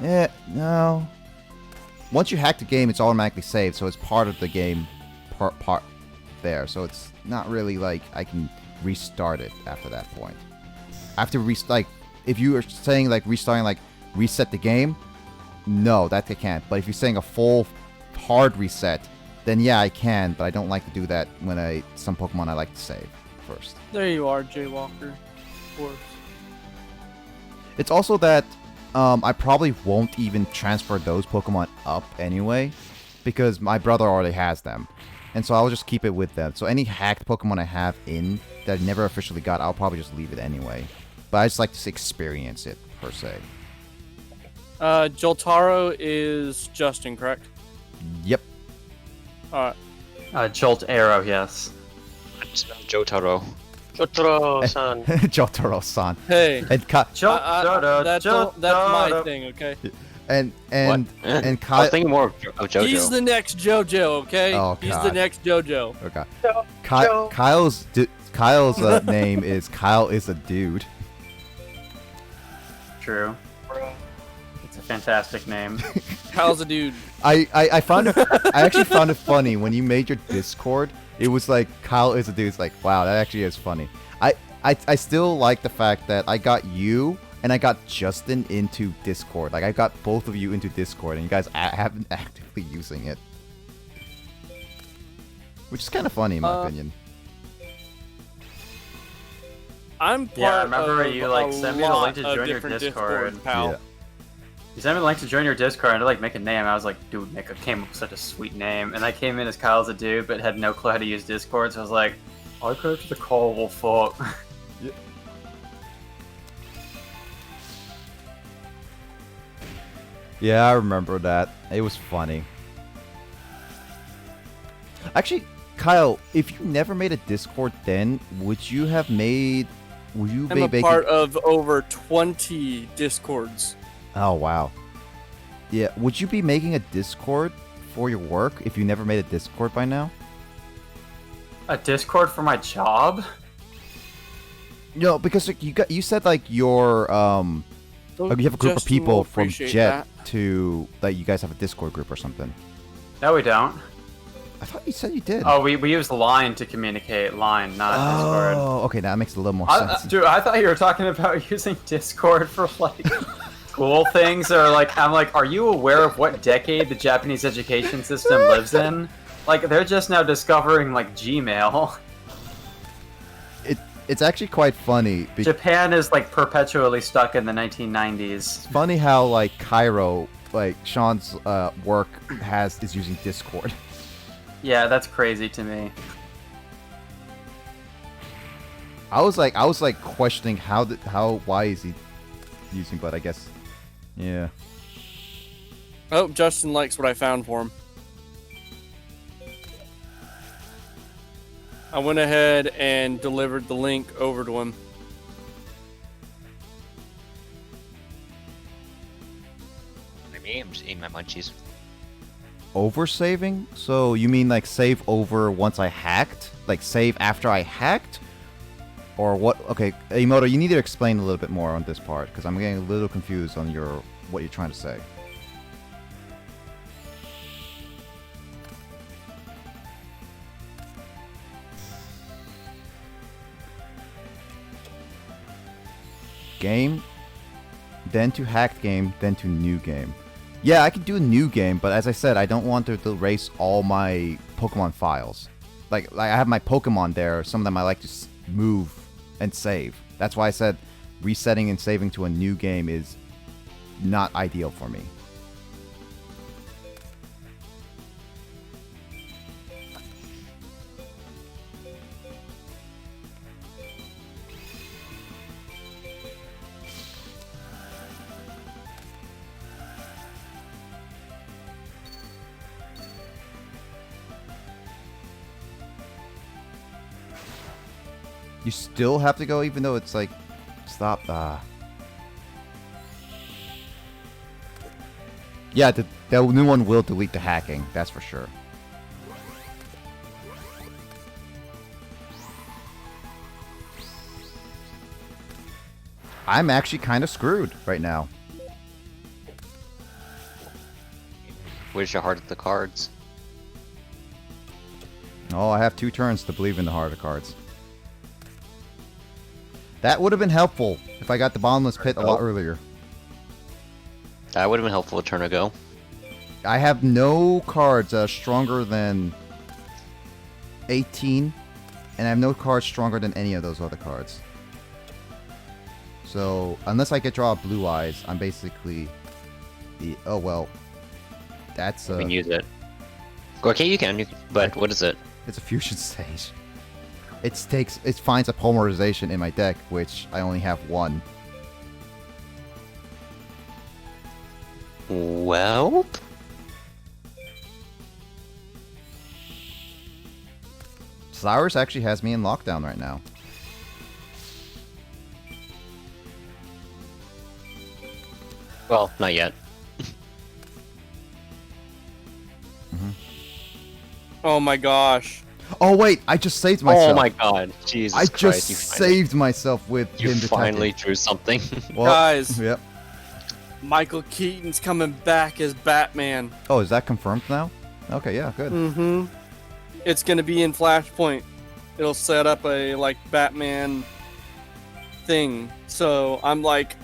Yeah, no. Once you hack the game, it's automatically saved, so it's part of the game part there. So it's not really like I can restart it after that point. I have to like, if you are saying like restarting, like reset the game, no, that I can't. But if you're saying a full hard reset, then yeah, I can, but I don't like to do that when some Pokemon I like to save first. There you are, Jaywalker. Of course. It's also that I probably won't even transfer those Pokemon up anyway, because my brother already has them. And so I'll just keep it with them. So any hacked Pokemon I have in that I never officially got, I'll probably just leave it anyway. But I just like to experience it, per se. Joltaro is Justin, correct? Yep. Alright. Jolt Arrow, yes. Jotaro. Jotaro-san. Jotaro-san. Hey. And That's my thing, okay? and I Kyle. was thinking more of JoJo. He's the next JoJo, okay? Oh, He's God. the next JoJo. Okay. Joe. Kyle's Kyle's name is Kyle is a dude. True. It's a fantastic name. Kyle's a dude. I found it. I actually found it funny when you made your Discord. It was like Kyle is a dude. It's like, wow, that actually is funny. I still like the fact that I got you and I got Justin into Discord. Like I got both of you into Discord, and you guys have been actively using it, which is kind of funny in my opinion. I'm part Yeah, I remember of you like a sent me the link to lot of join your different Discord. pal. Yeah. You sent me the link to join your Discord and to like make a name. I was like, dude, came up with such a sweet name. And I came in as Kyle's a dude, but had no clue how to use Discord. So I was like, I'll go to the call. Well, fuck. Yeah, I remember that. It was funny. Actually, Kyle, if you never made a Discord then, would you have made... Would you I'm be a making... part of over 20 Discords. Oh, wow. Yeah, would you be making a Discord for your work if you never made a Discord by now? A Discord for my job? No, because like, you said like your like you have a group of Justin will people from appreciate Jet that. to like you guys have a Discord group or something. No, we don't. I thought you said you did. Oh, we use Line to communicate. Line, not Discord. Oh, okay, that makes a little more sense. Dude, I thought you were talking about using Discord for like school things, or like I'm like, are you aware of what decade the Japanese education system lives in? Like they're just now discovering like Gmail. It's actually quite funny. Japan is like perpetually stuck in the 1990s. It's funny how like Cairo, like Sean's work is using Discord. Yeah, that's crazy to me. I was like questioning why is he using, but I guess, yeah. Oh, Justin likes what I found for him. I went ahead and delivered the link over to him. Me, I'm just eating my munchies. Over saving? So you mean like save over once I hacked? Like save after I hacked? Or what? Okay, Emoto, you need to explain a little bit more on this part because I'm getting a little confused on what you're trying to say. Game, then to hacked game, then to new game. Yeah, I could do a new game, but as I said, I don't want to erase all my Pokemon files. Like I have my Pokemon there. Some of them I like to move and save. That's why I said resetting and saving to a new game is not ideal for me. You still have to go even though it's like, stop. Yeah, the new one will delete the hacking, that's for sure. I'm actually kind of screwed right now. Where's your heart of the cards? Oh, I have 2 turns to believe in the heart of cards. That would have been helpful if I got the bottomless pit a lot earlier. That would have been helpful a turn ago. I have no cards stronger than 18, and I have no cards stronger than any of those other cards. So, unless I get draw blue eyes, I'm basically the... Oh, well. That's... You can use it. Okay, you can, but what is it? It's a fusion stage. It finds a polymerization in my deck, which I only have 1. Well... Cyrus actually has me in lockdown right now. Well, not yet. Oh my gosh. Oh wait, I just saved myself. Oh my god, Jesus I Christ! just You finally, saved myself with you him finally detecting. drew something. Well, Guys. Yep. Michael Keaton's coming back as Batman. Oh, is that confirmed now? Okay, yeah, good. Mm-hmm. It's gonna be in Flashpoint. It'll set up a like Batman thing. So I'm like,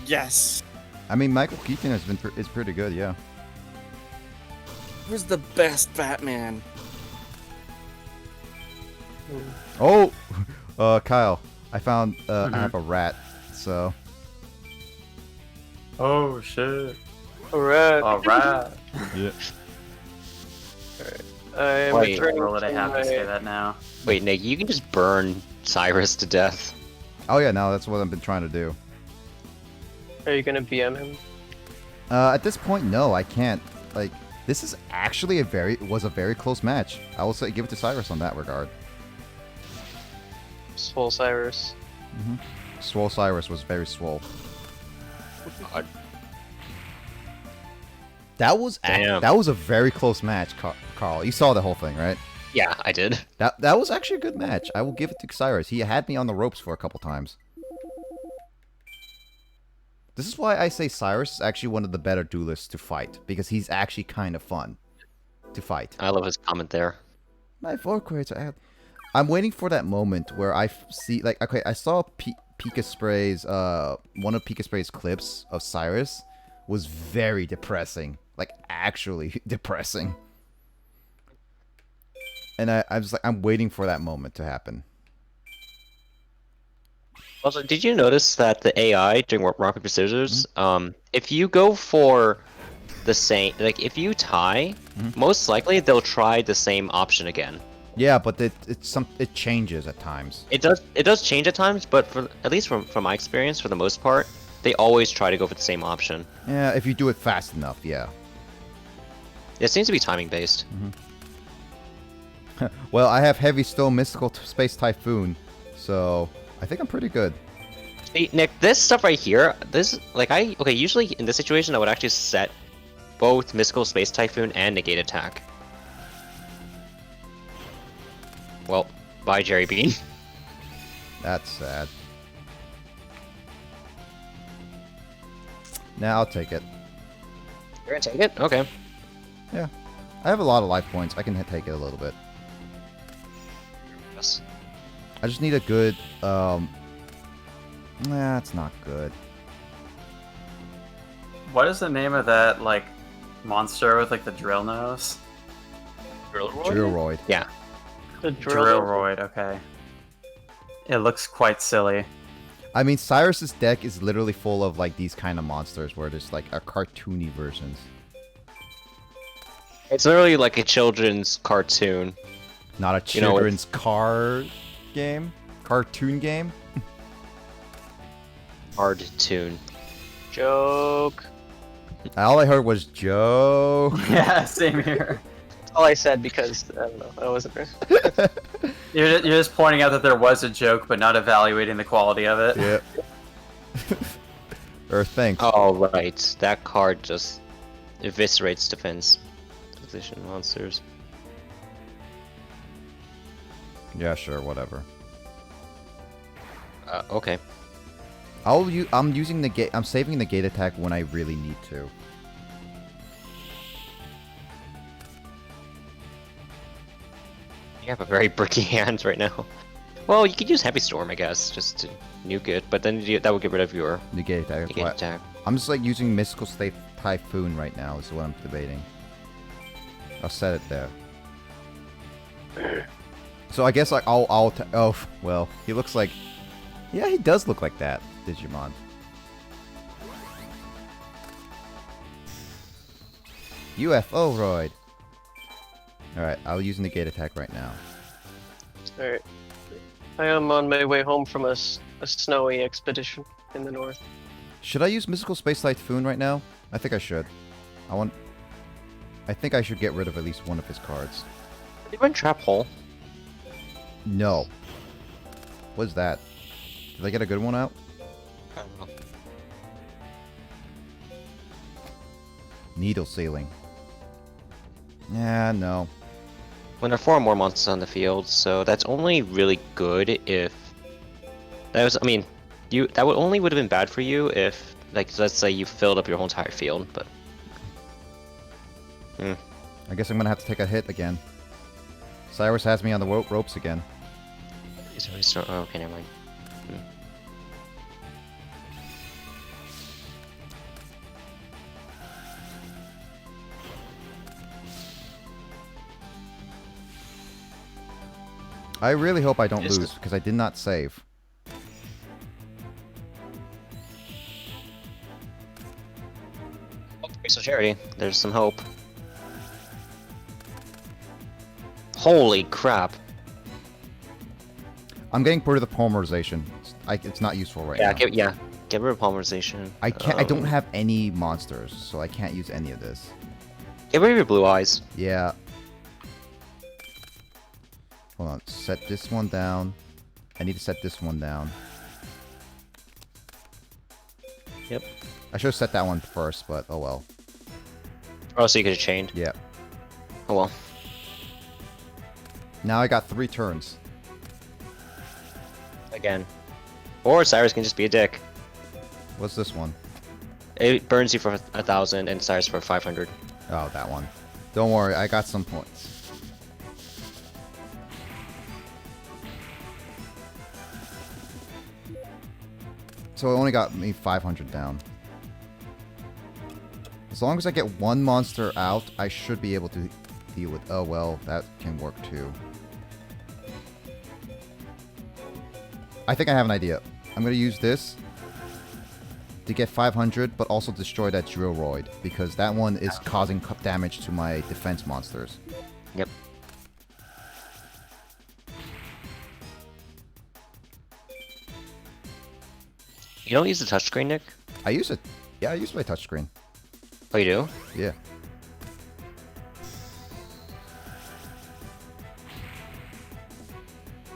yes. I mean, Michael Keaton is pretty good, yeah. Who's the best Batman? Oh, Kyle, I found I have a rat, so Oh shit! Alright. All right. yeah. I am Wait, returning Roll that I to have my... to say that now. Wait, Nick, you can just burn Cyrus to death. Oh yeah, no, that's what I've been trying to do. Are you gonna BM him? At this point, no, I can't. Like, this is actually was a very close match. I will say give it to Cyrus on that regard. Swole Cyrus. Swole Cyrus was very swole. God. That was Damn. that was a very close match, Carl. You saw the whole thing, right? Yeah, I did. That was actually a good match. I will give it to Cyrus. He had me on the ropes for a couple times. This is why I say Cyrus is actually one of the better duelists to fight, because he's actually kind of fun to fight. I love his comment there. My four crates are out. I'm waiting for that moment where I see, like, okay, I saw Pika Spray's, one of Pika Spray's clips of Cyrus was very depressing. Like, actually depressing. And I was like, I'm waiting for that moment to happen. Also, did you notice that the AI during rock paper scissors, if you go for the same, like if you tie, most likely they'll try the same option again. Yeah, but it changes at times. It does change at times, but for at least from my experience, for the most part, they always try to go for the same option. Yeah, if you do it fast enough, yeah. It seems to be timing based. Well, I have Heavy Stone Mystical Space Typhoon, so I think I'm pretty good. See, Nick, this stuff right here, this okay. Usually in this situation, I would actually set both Mystical Space Typhoon and Negate Attack. Well, bye, Jerry Bean. That's sad. Nah, I'll take it. You're gonna take it? Okay. Yeah. I have a lot of life points. I can take it a little bit. Yes. I just need a good, nah, it's not good. What is the name of that like monster with like the drill nose? Drillroid. Yeah. The drill. Drillroid. Okay. It looks quite silly. I mean, Cyrus's deck is literally full of, like, these kind of monsters where there's, like, a cartoony versions. It's literally like a children's cartoon. Not a You know, children's card game? Cartoon game? Hard tune. Joke. All I heard was Joe. Yeah, same here. That's all I said because, I don't know, I wasn't there. You're just pointing out that there was a joke, but not evaluating the quality of it. Yep. Or thanks. Oh, right. That card just eviscerates defense position monsters. Yeah, sure, whatever. Okay. I'm using the gate. I'm saving the gate attack when I really need to. You have a very bricky hand right now. Well, you could use Heavy Storm, I guess, just to nuke it, but then that would get rid of your Negate attack. negate attack. I'm just like using Mystical State Typhoon right now is what I'm debating. I'll set it there. So I guess like oh well, he looks like, yeah, he does look like that, Digimon. UFO Roid. Alright, I'll use Negate attack right now. Alright. I am on my way home from a snowy expedition in the north. Should I use Mystical Space Typhoon right now? I think I should. I think I should get rid of at least one of his cards. Did you run Trap Hole? No. What's that? Did I get a good one out? I don't know. Needle Sealing. Yeah, no. when there are 4 more monsters on the field, so that's only really good if that was. I mean, that would have been bad for you if, like, let's say you filled up your whole entire field, but. I guess I'm gonna have to take a hit again. Cyrus has me on the ropes again. Oh, okay, never mind. I really hope I don't This lose, is- because I did not save. Okay, so Charity, there's some hope. Holy crap! I'm getting rid of the polymerization. It's not useful right now. Get rid of polymerization. I can't. I don't have any monsters, so I can't use any of this. Get rid of your blue eyes. Yeah. Hold on. Set this one down. I need to set this one down. Yep. I should have set that one first, but oh well. Oh, so you could have chained. Yeah. Oh well. Now I got 3 turns. Again. Or Cyrus can just be a dick. What's this one? It burns you for 1,000 and Cyrus for 500. Oh, that one. Don't worry, I got some points. So it only got me 500 down. As long as I get one monster out, I should be able to deal with... Oh, well, that can work too. I think I have an idea. I'm going to use this to get 500, but also destroy that Drillroid, because that one is causing damage to my defense monsters. Yep. You don't use the touchscreen, Nick? I use it. Yeah, I use my touchscreen. Oh, you do? Yeah.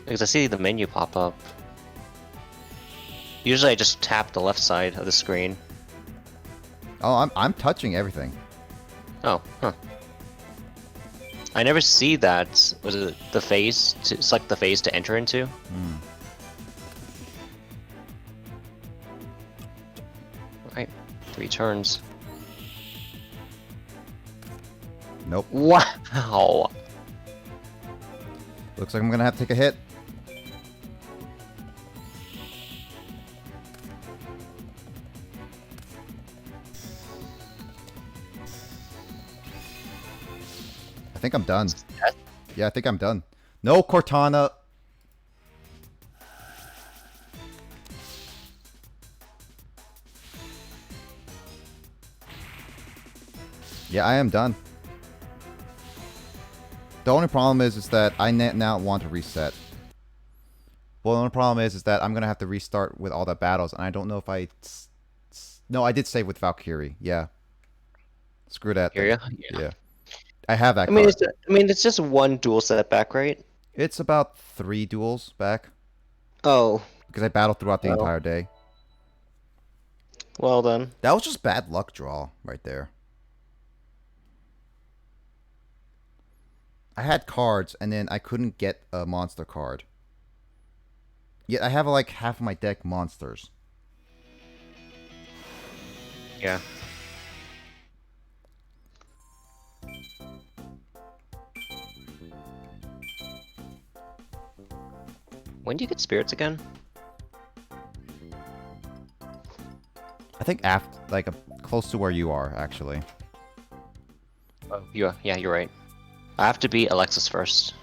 Because I see the menu pop up. Usually I just tap the left side of the screen. Oh, I'm touching everything. Oh, huh. I never see that. Was it the phase? To select the phase to enter into? Hmm. Right. 3 turns. Nope. Wow! Looks like I'm gonna have to take a hit. I think I'm done. Yeah, I think I'm done. No, Cortana. Yeah, I am done. The only problem is that I now want to reset. Well, the only problem is that I'm gonna have to restart with all the battles, and I don't know if I. No, I did save with Valkyrie. Yeah. Screw that. Here then. ya? Yeah. I have that. I mean, card. it's just one dual setback, right? It's about 3 duels back Oh, because I battled throughout the Oh. entire day. well then. That was just bad luck draw right there. I had cards and then I couldn't get a monster card. Yet I have like half of my deck monsters. Yeah. When do you get spirits again? I think after like close to where you are actually. Oh, yeah, you're right. I have to beat Alexis first.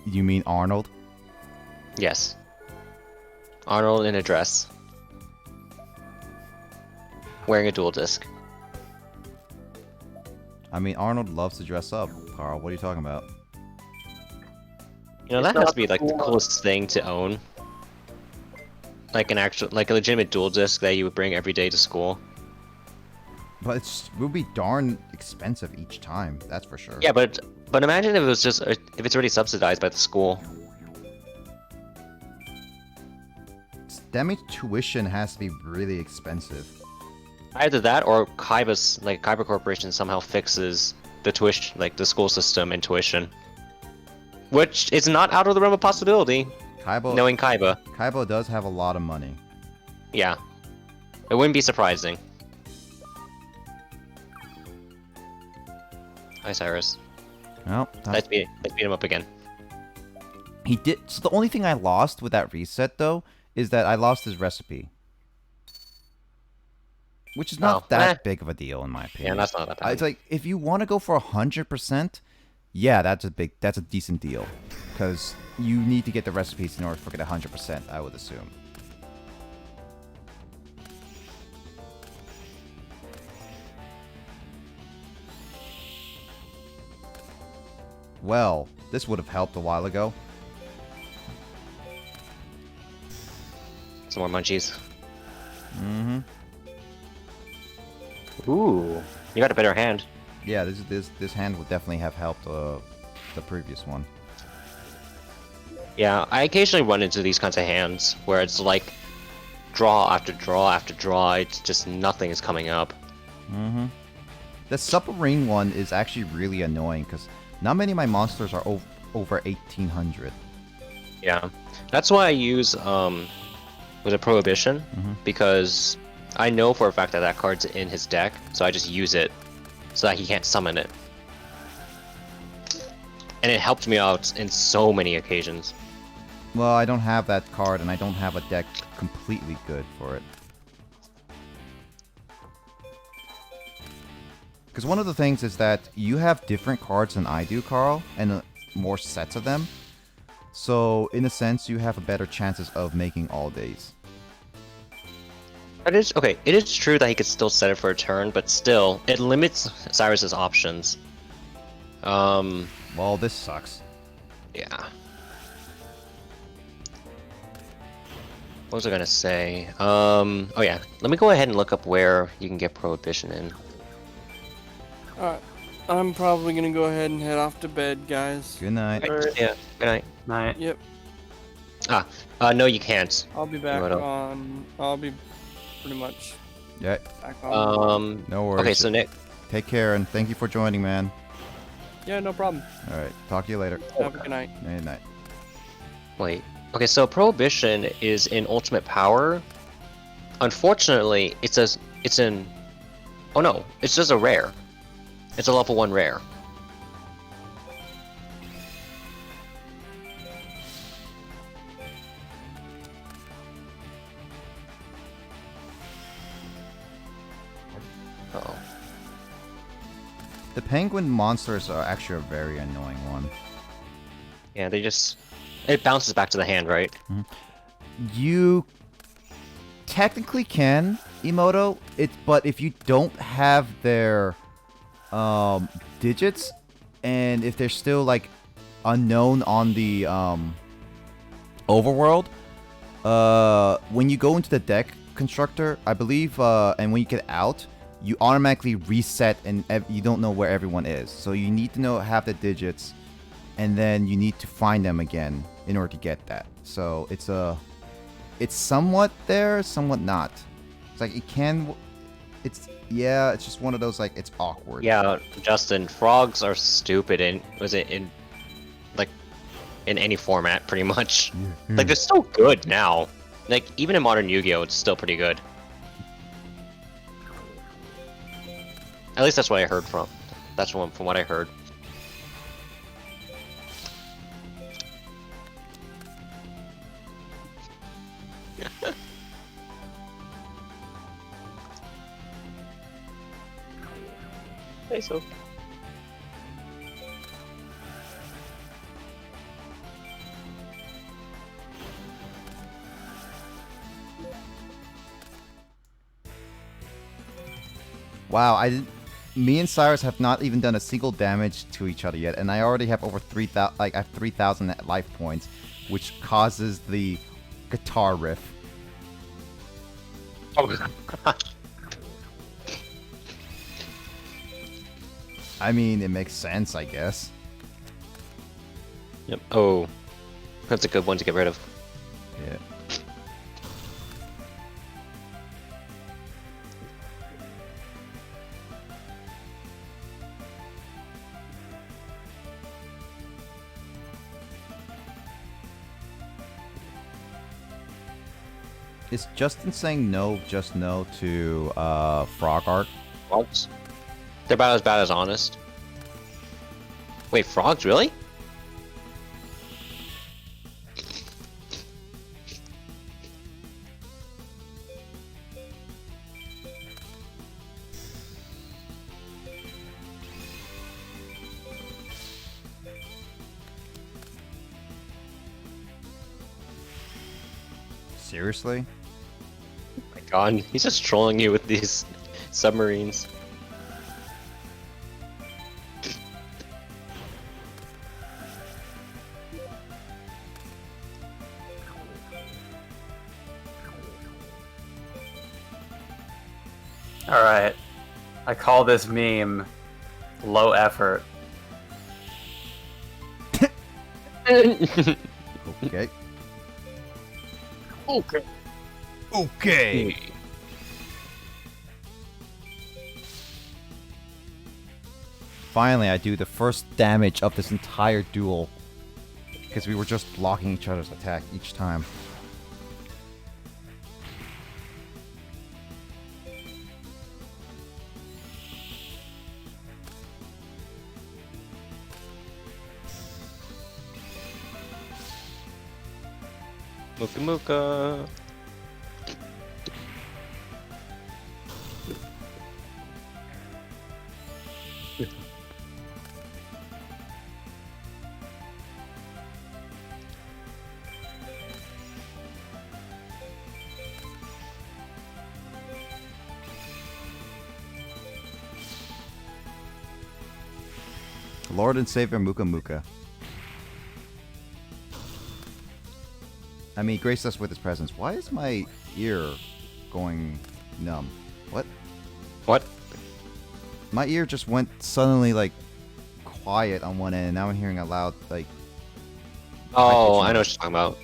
You mean Arnold? Yes. Arnold in a dress. Wearing a dual disc. I mean Arnold loves to dress up. Carl, what are you talking about? You know, that has to be like the coolest thing to own. Like a legitimate dual disc that you would bring every day to school. But it would be darn expensive each time, that's for sure. Yeah, but imagine if it was just if it's already subsidized by the school. That means tuition has to be really expensive. Either that or Kaiba Corporation somehow fixes the tuition, like the school system and tuition. Which is not out of the realm of possibility, Kaiba, knowing Kaiba. Kaiba does have a lot of money. Yeah. It wouldn't be surprising. Hi, Cyrus. Well, Let's beat him up again. he did. So the only thing I lost with that reset, though, is that I lost his recipe. Which is not that big of a deal, in my opinion. Yeah, that's not that bad. It's like, if you want to go for 100%, yeah, that's a decent deal. Because you need to get the recipes in order to get 100%, I would assume. Well, this would have helped a while ago. Some more munchies. Mm-hmm. Ooh, you got a better hand. Yeah, this hand would definitely have helped the previous one. Yeah, I occasionally run into these kinds of hands where it's like draw after draw after draw. It's just nothing is coming up. Mm-hmm. The submarine one is actually really annoying because not many of my monsters are over 1800. Yeah, that's why I use with a Prohibition, because I know for a fact that that card's in his deck, so I just use it so that he can't summon it. And it helped me out in so many occasions. Well, I don't have that card, and I don't have a deck completely good for it. Because one of the things is that you have different cards than I do, Carl, and more sets of them. So, in a sense, you have a better chances of making all days. It is okay. It is true that he could still set it for a turn, but still, it limits Cyrus's options. Well, this sucks. Yeah. What was I gonna say? Oh yeah. Let me go ahead and look up where you can get Prohibition in. Alright. I'm probably gonna go ahead and head off to bed, guys. Good night. Alright. Yeah. Good night. Night. Yep. No, you can't. I'll be back What up? on. I'll be pretty much Yeah, back on. no worries. Okay, so Nick. Take care, and thank you for joining, man. Yeah, no problem. Alright, talk to you later. Have a good night. Good night. Wait. Okay, so Prohibition is in Ultimate Power. Unfortunately, it's in. Oh no, it's just a rare. It's a level 1 rare. Uh-oh. The penguin monsters are actually a very annoying one. Yeah, they just... It bounces back to the hand, right? You technically can emoto it, but if you don't have their digits, and if they're still like unknown on the overworld, when you go into the deck constructor, I believe, and when you get out, you automatically reset, and you don't know where everyone is. So you need to have the digits, and then you need to find them again in order to get that. So it's somewhat there, somewhat not. It's like it's just one of those, like, it's awkward. Yeah, Justin, frogs are stupid in in any format, pretty much. Like, they're still good now. Like, even in modern Yu-Gi-Oh, it's still pretty good. At least that's what I heard from. That's from what I heard. Hey, so. Wow, me and Cyrus have not even done a single damage to each other yet, and I already have over 3,000. Like, I have 3,000 life points, which causes the guitar riff. Oh gosh. I mean, it makes sense, I guess. Yep. Oh, that's a good one to get rid of. Yeah. Is Justin saying no, just no to frog art? Frogs? They're about as bad as honest. Wait, frogs, really? Seriously? Oh my god, he's just trolling you with these submarines. Alright. I call this meme low effort. Okay. Okay. Okay. Finally, I do the first damage of this entire duel. Because we were just blocking each other's attack each time. Mooka mooka. Lord and Savior Muka Muka. I mean, grace us with his presence. Why is my ear going numb? What? What? My ear just went suddenly, like, quiet on one end, and now I'm hearing a loud, like... Oh, high-pitched I know noise. what you're talking about.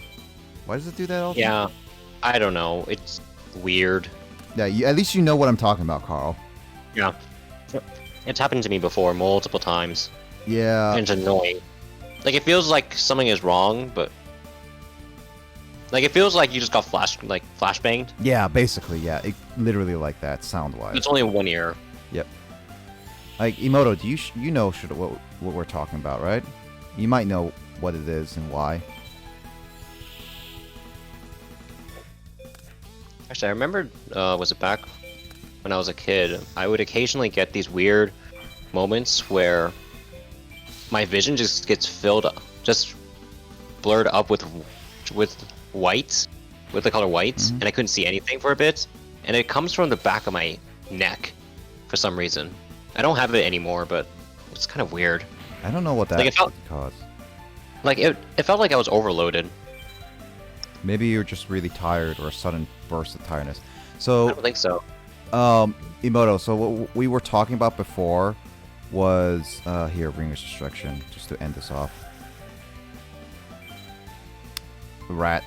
Why does it do that all the Yeah. I don't know. It's weird. Yeah, at least you know what I'm talking about, Carl. Yeah. It's happened to me before multiple times. Yeah. And it's annoying. Like, it feels like something is wrong, but... Like, it feels like you just got flashbanged. Yeah, basically, yeah. It literally like that, sound-wise. It's only one ear. Yep. Like, Emoto, do you know what we're talking about, right? You might know what it is and why. Actually, I remember, was it back when I was a kid, I would occasionally get these weird moments where my vision just gets just blurred up with white, with the color white, and I couldn't see anything for a bit, and it comes from the back of my neck for some reason. I don't have it anymore, but it's kind of weird. I don't know what that Like, it felt- would cause. Like, it felt like I was overloaded. Maybe you're just really tired or a sudden burst of tiredness. I So, don't think so. Emoto, so what we were talking about before was, here, Ringer's Destruction, just to end this off. Rat.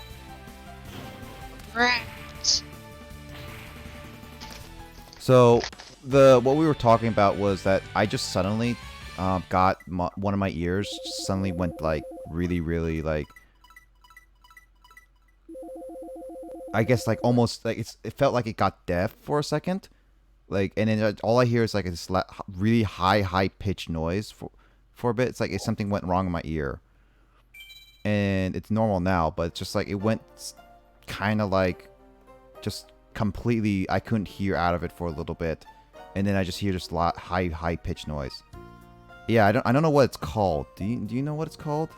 So, what we were talking about was that I just suddenly got one of my ears suddenly went like really, really like, I guess like almost like it felt like it got deaf for a second, like, and then all I hear is like this really high pitched noise for a bit. It's like something went wrong in my ear, and it's normal now, but it's just like it went kind of like just completely. I couldn't hear out of it for a little bit, and then I just hear this high pitched noise. Yeah, I don't know what it's called. Do you know what it's called?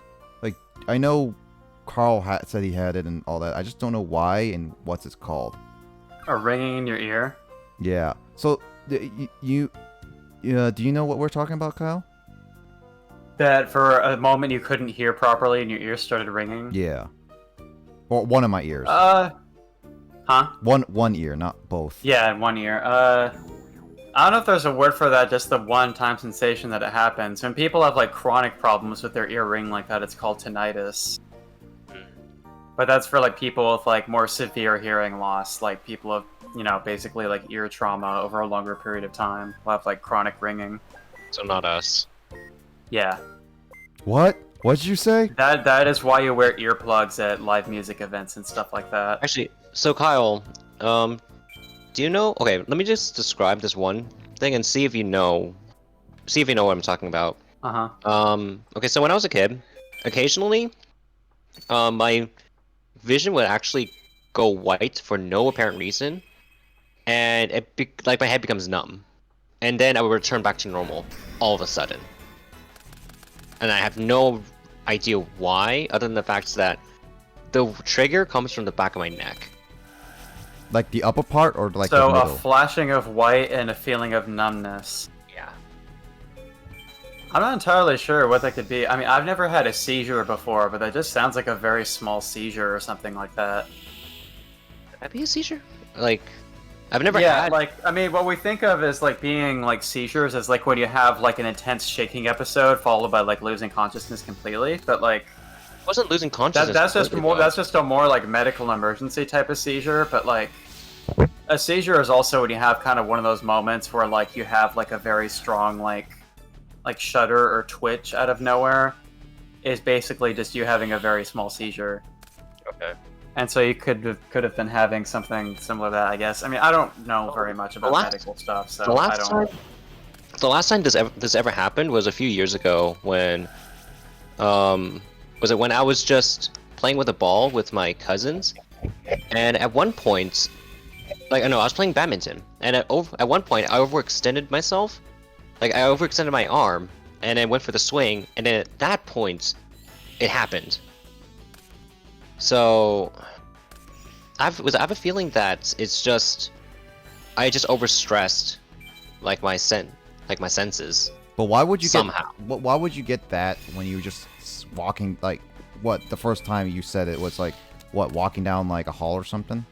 Like, I know Carl said he had it and all that. I just don't know why and what's it's called. Or ringing in your ear. Yeah. So do you know what we're talking about, Kyle? That for a moment you couldn't hear properly and your ears started ringing. Yeah. Or one of my ears. Huh? One ear, not both. Yeah, in one ear. I don't know if there's a word for that, just the one-time sensation that it happens. When people have, like, chronic problems with their ear ring like that, it's called tinnitus. But that's for, like, people with, like, more severe hearing loss. Like, people have, you know, basically, like, ear trauma over a longer period of time. Will have, like, chronic ringing. So not us. Yeah. What? What did you say? That is why you wear earplugs at live music events and stuff like that. Actually, So Kyle, do you know? Okay, let me just describe this one thing and see if you know. See if you know what I'm talking about. Okay, so when I was a kid, occasionally, my vision would actually go white for no apparent reason, and like my head becomes numb, and then I would return back to normal all of a sudden, and I have no idea why, other than the fact that the trigger comes from the back of my neck. Like the upper part or like So the a middle? flashing of white and a feeling of numbness. Yeah. I'm not entirely sure what that could be. I mean, I've never had a seizure before, but that just sounds like a very small seizure or something like that. Could that be a seizure? Like, I've never Yeah, had. like, I mean, what we think of as, like, being, like, seizures is, like, when you have, like, an intense shaking episode followed by, like, losing consciousness completely, but, like... I wasn't losing consciousness. That's just completely, more. though. That's just a more like medical emergency type of seizure. But like, a seizure is also when you have kind of one of those moments where like you have like a very strong like shudder or twitch out of nowhere. Is basically just you having a very small seizure. Okay. And so you could have been having something similar to that, I guess. I mean, I don't know very much about medical stuff, so The I don't. the last time this ever happened was a few years ago when, was it when I was just playing with a ball with my cousins, and at one point, like I know I was playing badminton, and at one point I overextended myself, like I overextended my arm, and then went for the swing, and then at that point, it happened. So, I have a feeling that it's just, I just overstressed, like my senses. But why would you Somehow. why would you get that when you were just walking, like, what, the first time you said it was like, what, walking down like a hall or something?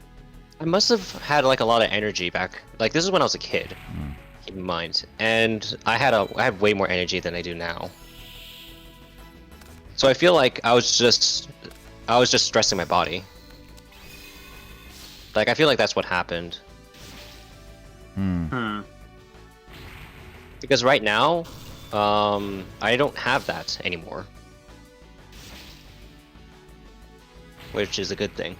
I must have had like a lot of energy back. Like this is when I was a kid. Keep in mind, and I had way more energy than I do now. So I feel like I was just stressing my body. Like I feel like that's what happened. Because right now, I don't have that anymore, which is a good thing.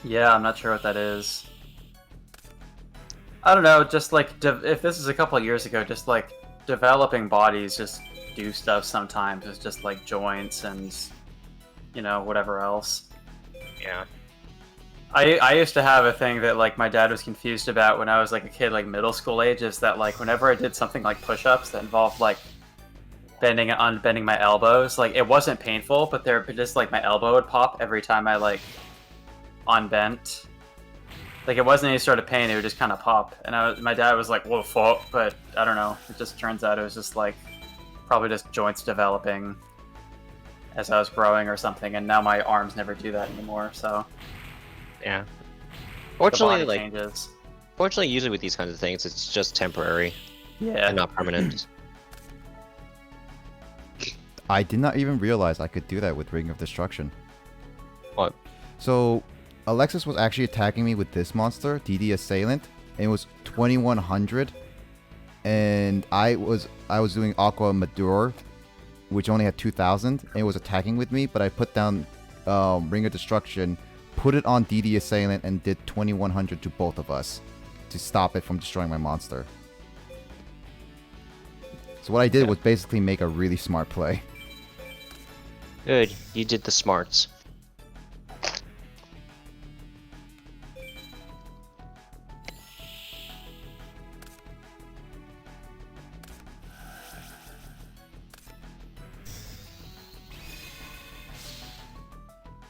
Yeah, I'm not sure what that is. I don't know, just like, if this is a couple of years ago, just like, developing bodies just do stuff sometimes. It's just like joints and, you know, whatever else. Yeah. I used to have a thing that, like, my dad was confused about when I was, like, a kid, like, middle school age, is that, like, whenever I did something like push-ups that involved, like, bending and unbending my elbows, like, it wasn't painful, but just, like, my elbow would pop every time I, like, unbent. Like, it wasn't any sort of pain, it would just kind of pop. And my dad was like, whoa, fuck, but I don't know. It just turns out it was just, like, probably just joints developing as I was growing or something, and now my arms never do that anymore, so... Yeah. The Fortunately, body like, changes. fortunately, usually with these kinds of things, it's just temporary Yeah. and not permanent. I did not even realize I could do that with Ring of Destruction. What? So, Alexis was actually attacking me with this monster, DD Assailant, and it was 2100. And I was doing Aqua Madur, which only had 2000, and it was attacking with me, but I put down Ring of Destruction, put it on DD Assailant, and did 2100 to both of us to stop it from destroying my monster. So what I did was basically make a really smart play. Good, you did the smarts.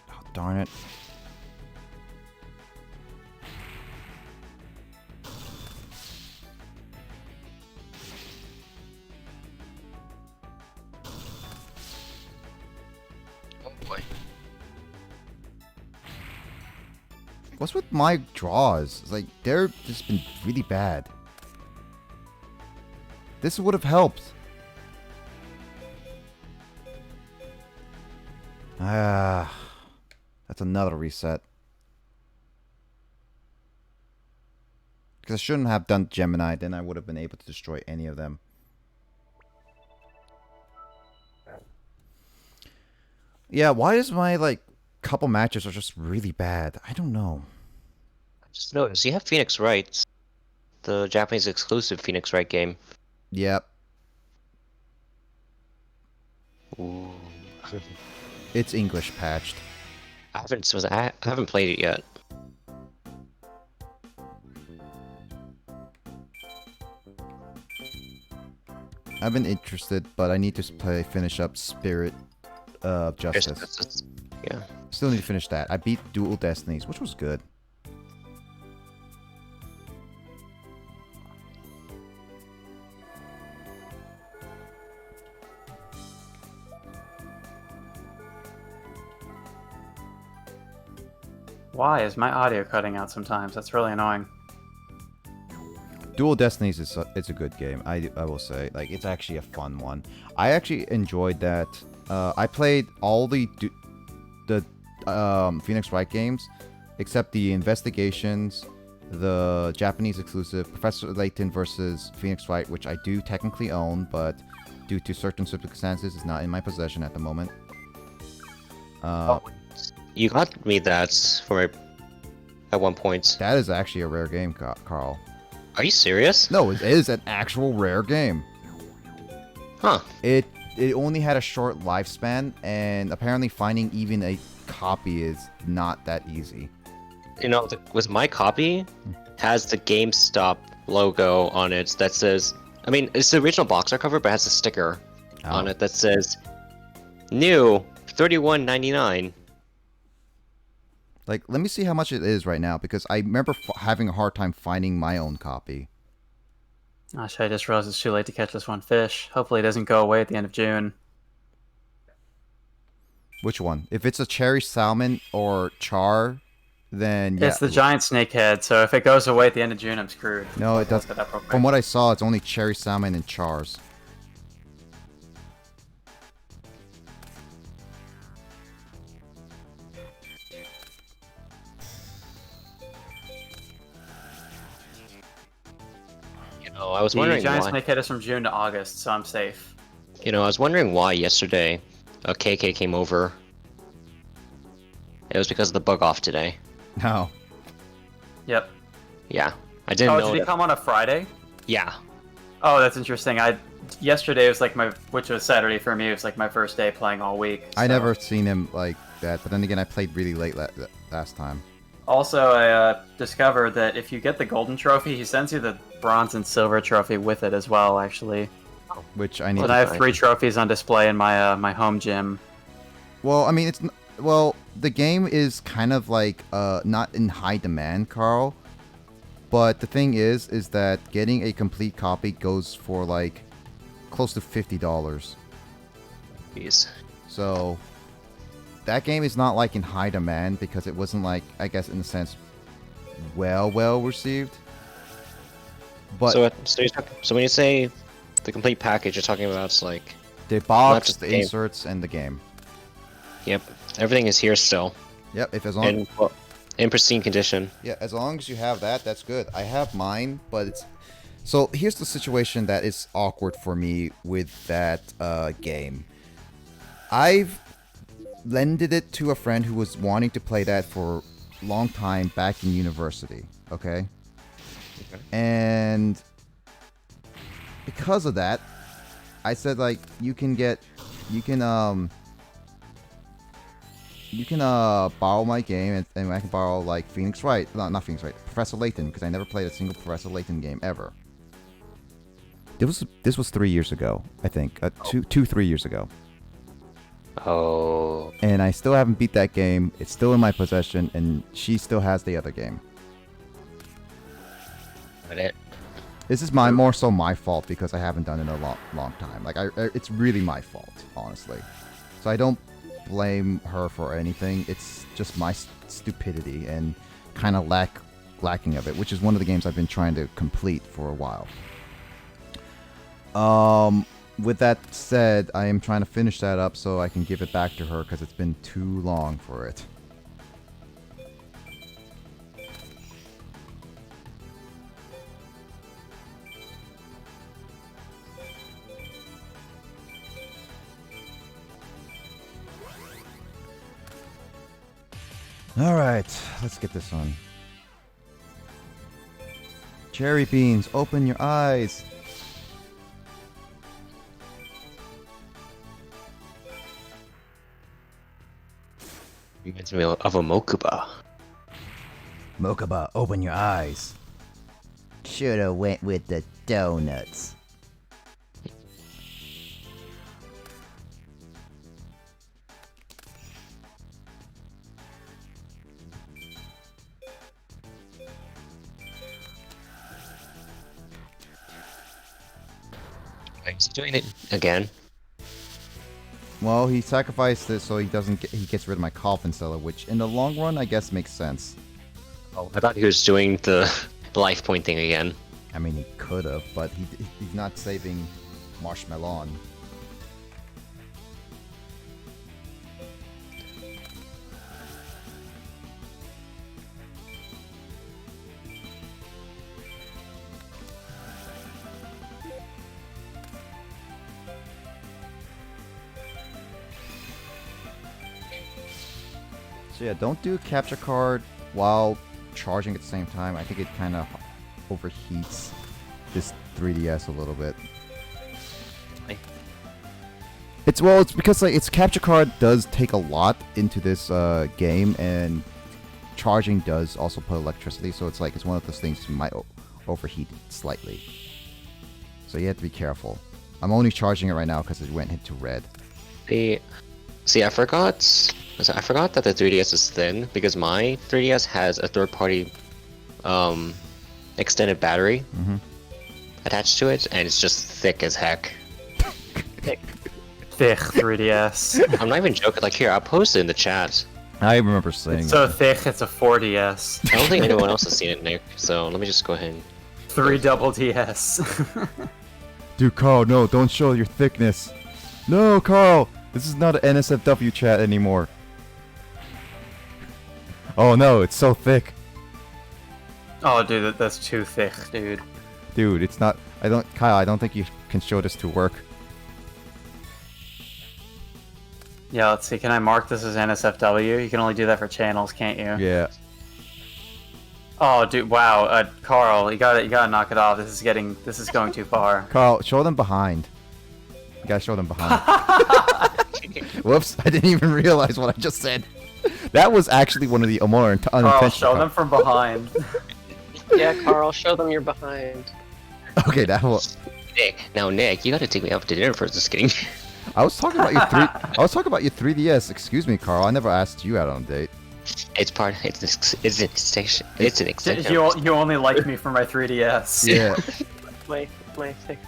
Oh, darn it. Oh boy. What's with my draws? It's like, they're just been really bad. This would have helped. Ah, that's another reset. Because I shouldn't have done Gemini, then I would have been able to destroy any of them. Yeah, why is my, like, couple matches are just really bad. I don't know. I just noticed you have Phoenix Wright, the Japanese exclusive Phoenix Wright game. Yep. Ooh. It's English patched. I haven't played it yet. I've been interested, but I need to finish up Spirit of Justice. Yeah. Still need to finish that. I beat Dual Destinies, which was good. Why is my audio cutting out sometimes? That's really annoying. Dual Destinies is it's a good game. I will say, like, it's actually a fun one. I actually enjoyed that. I played all the Phoenix Wright games, except the Investigations, the Japanese exclusive Professor Layton versus Phoenix Wright, which I do technically own, but due to certain circumstances, is not in my possession at the moment. You got me that for at one point. That is actually a rare game, Carl. Are you serious? No, it is an actual rare game. Huh. It only had a short lifespan, and apparently finding even a copy is not that easy. You know, with my copy, has the GameStop logo on it that says, I mean, it's the original box art cover, but it has a sticker on it that says, new, $31.99. Like, let me see how much it is right now, because I remember having a hard time finding my own copy. Gosh, I just realized it's too late to catch this one fish. Hopefully it doesn't go away at the end of June. Which one? If it's a cherry salmon or char, then yeah. It's the giant snakehead, so if it goes away at the end of June, I'm screwed. No, it doesn't. From what I saw, it's only cherry salmon and chars. I was the wondering giant why. snakehead is from June to August, so I'm safe. I was wondering why yesterday a KK came over. It was because of the bug off today. No. Yep. Yeah, I didn't know. Did he come on a Friday? Yeah. Oh, that's interesting. Yesterday was like which was Saturday for me. It was like my first day playing all week. I never seen him like that, but then again, I played really late last time. Also, I discovered that if you get the golden trophy, he sends you the bronze and silver trophy with it as well, actually. Which I need. And I have 3 trophies on display in my my home gym. Well, I mean, the game is kind of like not in high demand, Carl. But the thing is that getting a complete copy goes for like close to $50. Jeez. So that game is not like in high demand because it wasn't like, I guess in a sense, well received. But so when you say the complete package, you're talking about like the box, just the the game. inserts, and the game. Yep, everything is here still. Yep, if as long in pristine condition. Yeah, as long as you have that, that's good. I have mine, but it's so here's the situation that is awkward for me with that game. I've lended it to a friend who was wanting to play that for a long time back in university. Okay. And because of that, I said like you can borrow my game and I can borrow like Phoenix Wright, not Phoenix Wright, Professor Layton, because I never played a single Professor Layton game ever. This was 3 years ago, I think, 3 years ago. Oh. And I still haven't beat that game. It's still in my possession, and she still has the other game. This is more so my fault because I haven't done it in a long time. Like it's really my fault, honestly. So I don't blame her for anything. It's just my stupidity and kind of lacking of it, which is one of the games I've been trying to complete for a while. With that said, I am trying to finish that up so I can give it back to her because it's been too long for it. All right, let's get this on. Cherry beans, open your eyes. Reminds me of a Mokuba. Mokuba, open your eyes. Shoulda went with the donuts. He's doing it again. Well, he sacrificed it so he doesn't get, he gets rid of my coffin seller, which in the long run I guess makes sense. Oh, I thought he was doing the life point thing again. I mean, he could have, but he's not saving Marshmallow. So yeah, don't do capture card while charging at the same time. I think it kind of overheats this 3DS a little bit. Why? It's because like its capture card does take a lot into this game, and charging does also put electricity. So it's like it's one of those things you might overheat slightly. So you have to be careful. I'm only charging it right now because it went into red. See, I forgot that the 3DS is thin because my 3DS has a third-party extended battery attached to it, and it's just thick as heck. Thick 3DS. I'm not even joking. Like, here, I'll post it in the chat. I remember saying It's so thick, it's a 4DS. I don't think anyone else has seen it, Nick. So let me just go ahead. 3 double DS. Dude, Carl, no, don't show your thickness. No, Carl, this is not an NSFW chat anymore. Oh no, it's so thick. Oh, dude, that's too thick, dude. Dude, it's not. Kyle, I don't think you can show this to work. Yeah, let's see. Can I mark this as NSFW? You can only do that for channels, can't you? Yeah. Oh, dude, wow. Carl, you gotta knock it off. This is going too far. Carl, show them behind. You gotta show them behind. Whoops, I didn't even realize what I just said. That was actually one of the more unintentional. Carl, show them from behind. Yeah, Carl, show them you're behind. Okay, that was. Nick, you gotta take me out to dinner first. Just kidding. I was talking about your 3DS. Excuse me, Carl. I never asked you out on a date. It's an extension. It's an extension. You only like me for my 3DS. Yeah. My thick.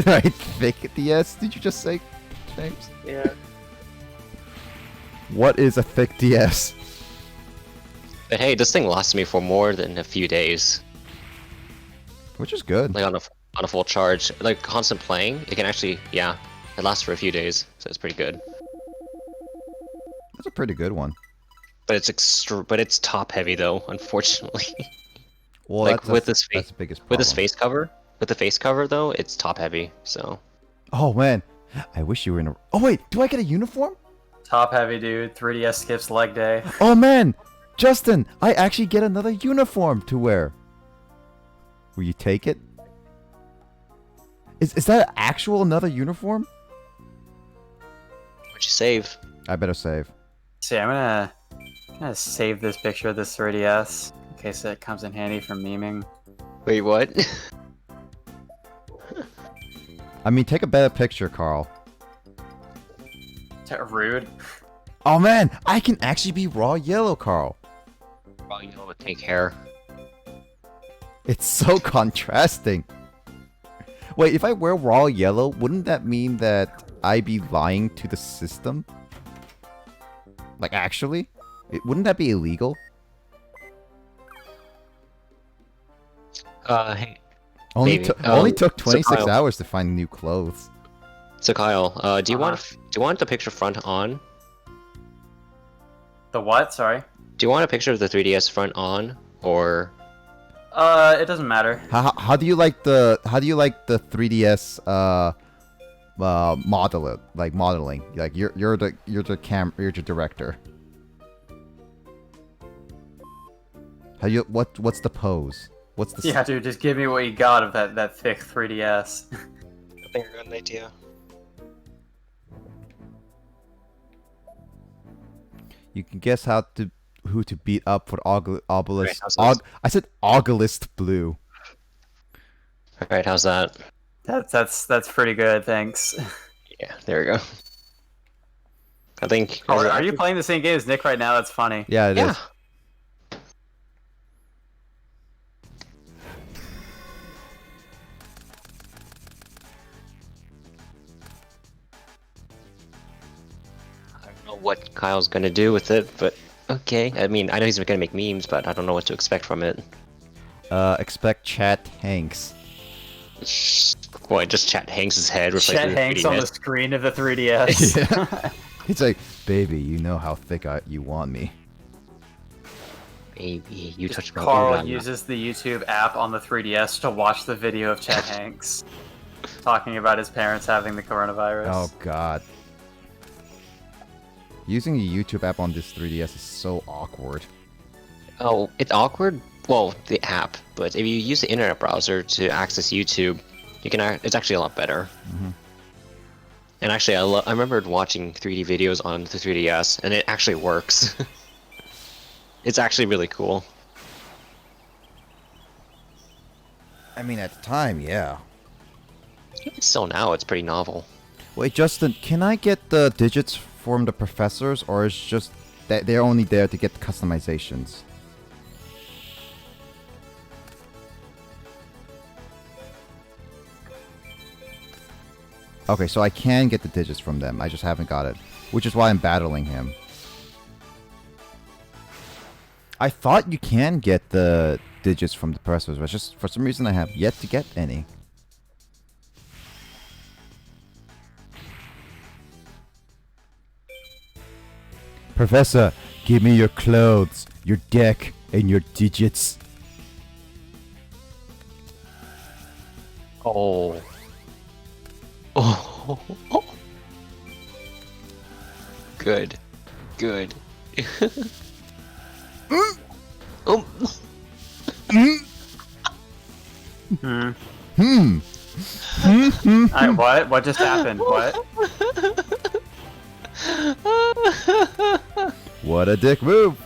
Right, thick DS. Did you just say, James? Yeah. What is a thick DS? But hey, this thing lasts me for more than a few days. Which is good. Like on a full charge, like constant playing, it can actually, yeah, it lasts for a few days, so it's pretty good. That's a pretty good one. But it's top heavy though, unfortunately. Well, like that's the biggest problem. with the face cover though, it's top heavy. So. Oh man, I wish you were in a. Oh wait, do I get a uniform? Top heavy, dude. 3DS skips leg day. Oh man, Justin, I actually get another uniform to wear. Will you take it? Is that actual another uniform? What'd you save? I better save. See, I'm gonna save this picture of this 3DS in case it comes in handy for memeing. Wait, what? I mean, take a better picture, Carl. Rude. Oh man, I can actually be raw yellow, Carl. Raw yellow with pink hair. It's so contrasting. Wait, if I wear raw yellow, wouldn't that mean that I'd be lying to the system? Like, actually? Wouldn't that be illegal? Hey. Only Maybe. took So 26 Kyle- hours to find new clothes. So Kyle, do you want the picture front on? The what? Sorry. Do you want a picture of the 3DS front on, or? It doesn't matter. How do you like the 3DS modeling? Like you're the director. How you? What's the pose? What's the? Yeah, dude, just give me what you got of that thick 3DS. I think I got an idea. You can guess who to beat up for Obelisk. how's this? I said Obelisk Blue. Alright, how's that? That's pretty good, thanks. Yeah, there we go. I think. Oh, are you playing the same game as Nick right now? That's funny. Yeah, it is. Yeah. I don't know what Kyle's gonna do with it, but okay. I mean, I know he's gonna make memes, but I don't know what to expect from it. Expect Chat Hanks. What, just Chat Hanks' head replaced Chet with a Hanks on the 3DS? screen of the 3DS. Yeah. He's like, baby, you know how thick you want me. Baby, you touched my Carl organ. uses the YouTube app on the 3DS to watch the video of Chet Hanks talking about his parents having the coronavirus. Oh God. Using a YouTube app on this 3DS is so awkward. Oh, it's awkward? Well, the app, but if you use the internet browser to access YouTube, you can. It's actually a lot better. Mhm. And actually, I remembered watching 3D videos on the 3DS, and it actually works. It's actually really cool. I mean, at the time, yeah. Still now, it's pretty novel. Wait, Justin, can I get the digits from the professors, or is just that they're only there to get customizations? Okay, so I can get the digits from them. I just haven't got it, which is why I'm battling him. I thought you can get the digits from the professors, but just for some reason I have yet to get any. Professor, give me your clothes, your deck, and your digits. Oh. Oh. Good. Good. Oh. What just happened? What? What a dick move!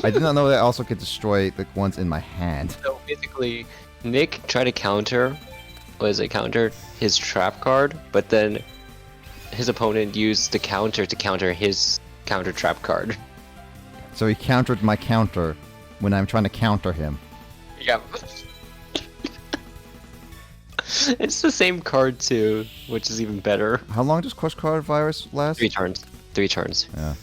I did not know that I also could destroy the ones in my hand. So basically, Nick tried to counter his trap card, but then his opponent used the counter to counter his counter trap card. So he countered my counter when I'm trying to counter him. Yeah. It's the same card too, which is even better. How long does Crush Card Virus last? 3 turns. 3 turns. Yeah.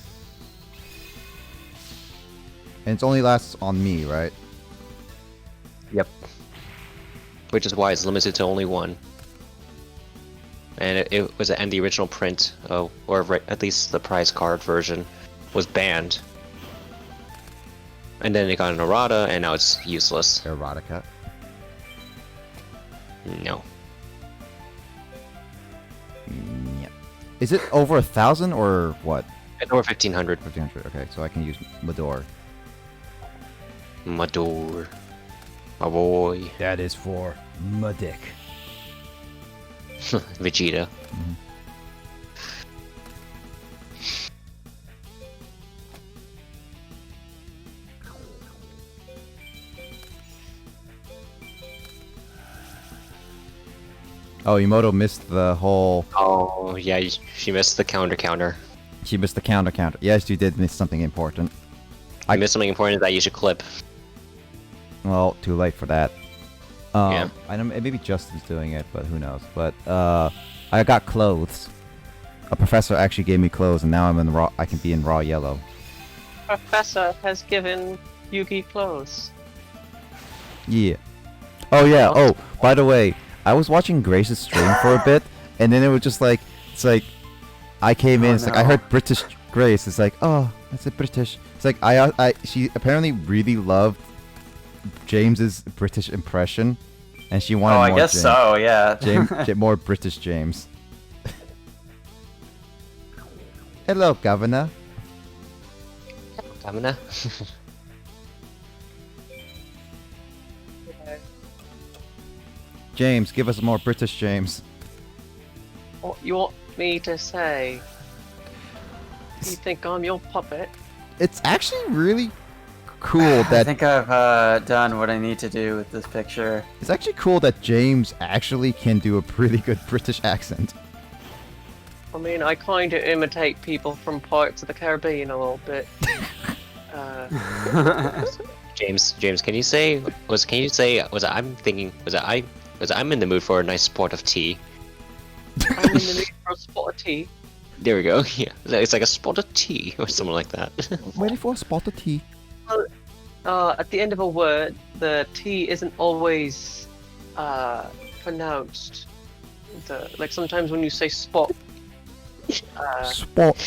And it only lasts on me, right? Yep. Which is why it's limited to only 1. And it was, and the original print, at least the prize card version, was banned. And then it got an errata, and now it's useless. Erotica. No. Yeah. Is it over 1,000 or what? It's over 1500. 1,500. Okay, so I can use Mador. Mador. My boy. That is for Madick. Vegeta. Oh, Emoto missed the whole... Oh, yeah, she missed the counter. She missed the counter. Yes, you did miss something important. I missed something important that you should clip. Well, too late for that. Yeah. I know maybe Justin's doing it, but who knows. But I got clothes. A professor actually gave me clothes, and now I'm in raw. I can be in raw yellow. Professor has given Yugi clothes. Yeah. Oh yeah. Oh, by the way, I was watching Grace's stream for a bit, and then it was just like, it's like, I came in. It's like I heard British Grace. It's like, oh, that's it, British. It's like she apparently really loved James's British impression, and she wanted more I guess James. so, yeah. More British James. Hello, Governor. Governor. James, give us more British James. What you want me to say? You think I'm your puppet? It's actually really cool I that think I've done what I need to do with this picture. it's actually cool that James actually can do a pretty good British accent. I mean, I kind of imitate people from parts of the Caribbean a little bit. James, can you say I'm in the mood for a nice spot of tea. I'm in the mood for a spot of tea. There we go. Yeah, it's like a spot of tea or something like that. Ready for a spot of tea? At the end of a word, the T isn't always pronounced. Like sometimes when you say spot, Spot.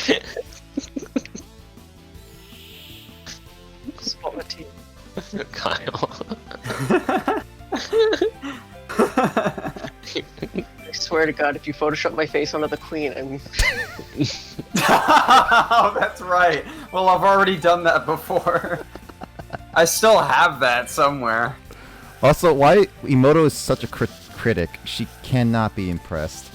spot a T. Kyle. I swear to God, if you Photoshop my face onto the Queen, I'm. Oh, that's right. Well, I've already done that before. I still have that somewhere. Also, why Emoto is such a critic? She cannot be impressed.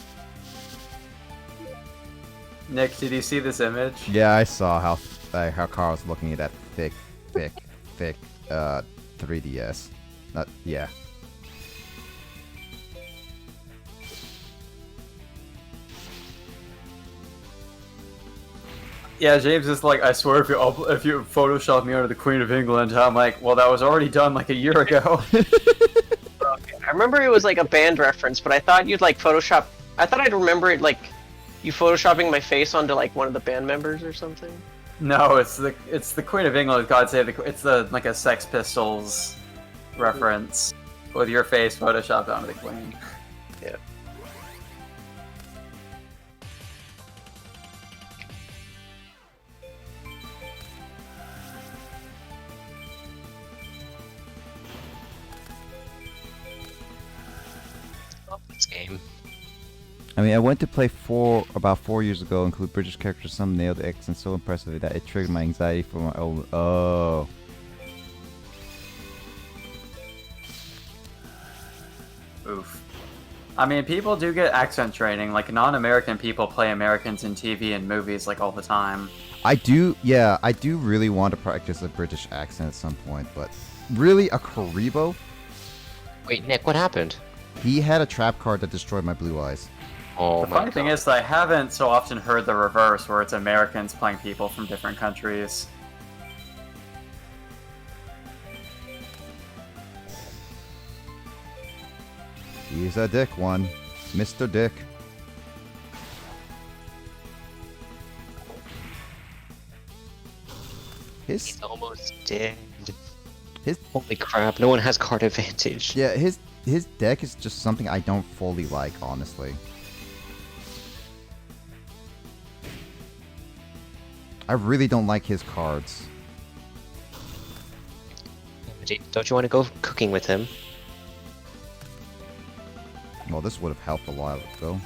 Nick, did you see this image? Yeah, I saw how Carl was looking at that thick 3DS. Yeah. Yeah, James is like, I swear if you Photoshop me under the Queen of England, I'm like, well, that was already done like a year ago. I remember it was like a band reference, but I thought you'd like Photoshop. I thought I'd remember it like you photoshopping my face onto like one of the band members or something. No, it's the Queen of England. God save the. It's like a Sex Pistols reference with your face photoshopped onto the Queen. Yeah. This game. I mean, I went to play about 4 years ago, include British characters, some nailed the accent so impressively that it triggered my anxiety for my own. Oh. Oof. I mean, people do get accent training. Like, non-American people play Americans in TV and movies, like, all the time. I do really want to practice a British accent at some point, but really, a Karibo? Wait, Nick, what happened? He had a trap card that destroyed my blue eyes. Oh The my funny thing God. is that I haven't so often heard the reverse, where it's Americans playing people from different countries. He's a dick one. Mr. Dick. He's almost dead. His Holy crap! No one has card advantage. Yeah, his deck is just something I don't fully like, honestly. I really don't like his cards. Don't you want to go cooking with him? Well, this would have helped a while ago.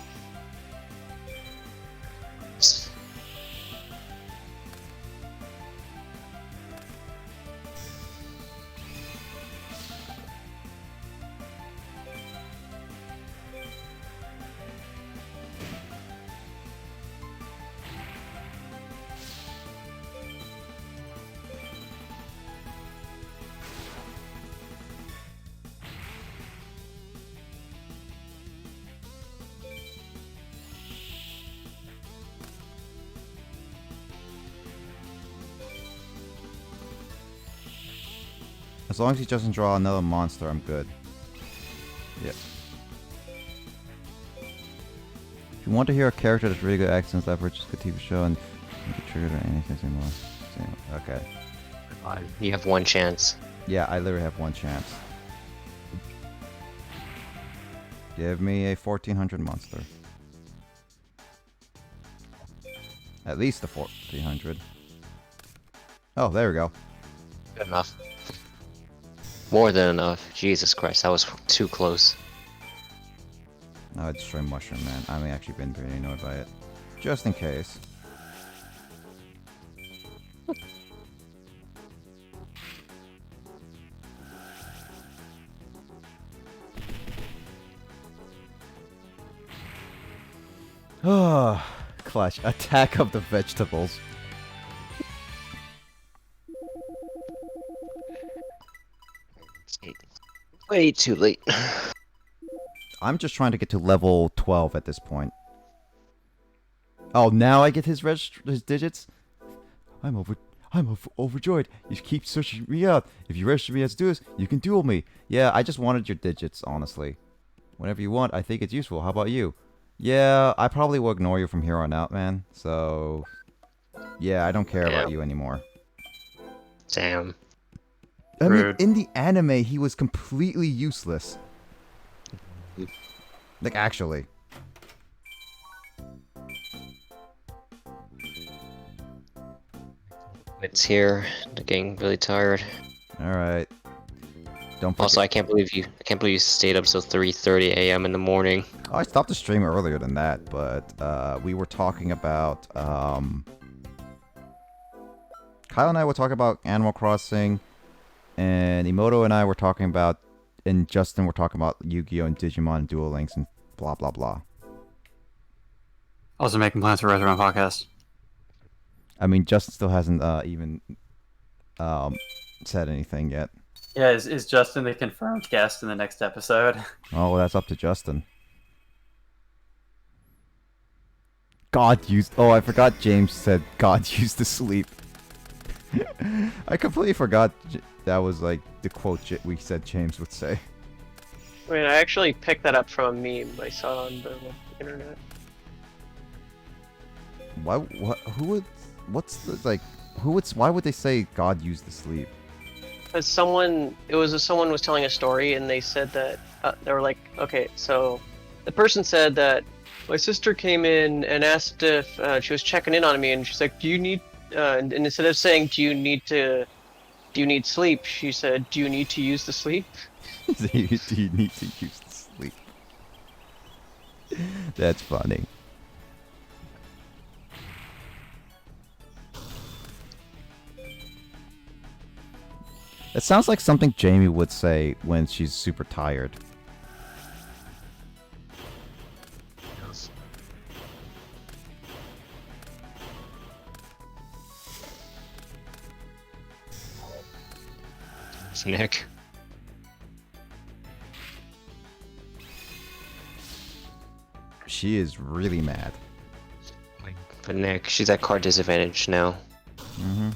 As long as he doesn't draw another monster, I'm good. Yep. If you want to hear a character that's really good accents, leverage a good TV show and get triggered or anything similar. Okay. You have one chance. Yeah, I literally have one chance. Give me a 1400 monster. At least a 1400. Oh, there we go. Good enough. More than enough. Jesus Christ, that was too close. No, I destroy Mushroom Man. I've actually been pretty annoyed by it. Just in case. Clutch. Attack of the vegetables. Way too late. I'm just trying to get to level 12 at this point. Oh, now I get his digits? I'm overjoyed. You keep searching me out. If you register me as Duelist, you can duel me. Yeah, I just wanted your digits, honestly. Whenever you want, I think it's useful. How about you? Yeah, I probably will ignore you from here on out, man. So, yeah, I don't care about you anymore. Damn. I mean, Rude. in the anime, he was completely useless. Like, actually. It's here. They're getting really tired. Alright. Don't forget. Also, I can't believe you stayed up till 3:30 a.m. in the morning. Oh, I stopped the stream earlier than that, but we were talking about Kyle and I were talking about Animal Crossing, and Emoto and I were talking about, and Justin were talking about Yu-Gi-Oh! And Digimon and Duel Links and blah blah blah. Also making plans for Resurrect Podcast. I mean, Justin still hasn't even said anything yet. Yeah, is Justin the confirmed guest in the next episode? Oh, well, that's up to Justin. God used... Oh, I forgot James said God used to sleep. I completely forgot that was like the quote we said James would say. I mean, I actually picked that up from a meme I saw on the internet. Why? What? Who would? What's the like? Who would? Why would they say God used to sleep? Because someone was telling a story, and they said that they were like, okay, so the person said that my sister came in and asked if she was checking in on me, and she's like, do you need? And instead of saying, do you need sleep? She said, do you need to use the sleep? Do you need to use the sleep? That's funny. It sounds like something Jamie would say when she's super tired. It's Nick. She is really mad. But Nick, she's at card disadvantage now. Mm-hmm.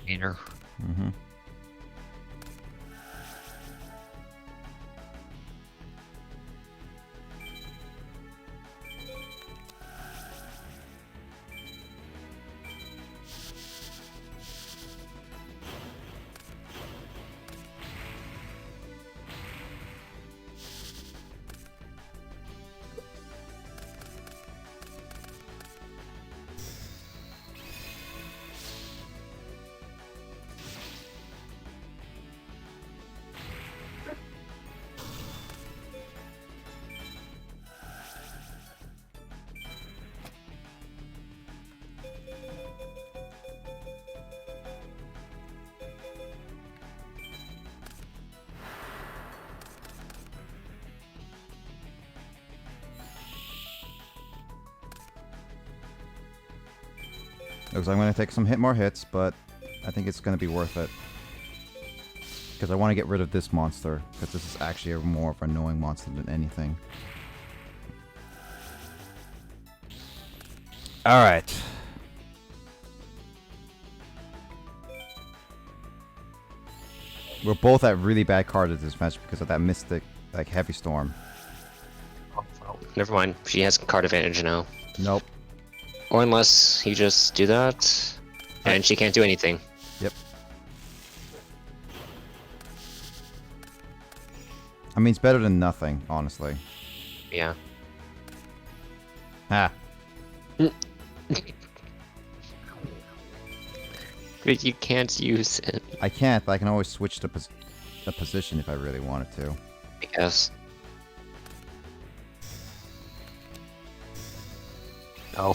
Painter. Mm-hmm. Looks like I'm going to take some more hits, but I think it's going to be worth it. Because I want to get rid of this monster, because this is actually a more of an annoying monster than anything. Alright. We're both at really bad cards at this match because of that Mystic, like, Heavy Storm. Never mind. She has card advantage now. Nope. Or unless you just do that, and she can't do anything. Yep. I mean, it's better than nothing, honestly. Yeah. Ah. But you can't use it, I can't, but I can always switch the position if I really wanted to. I guess. Oh.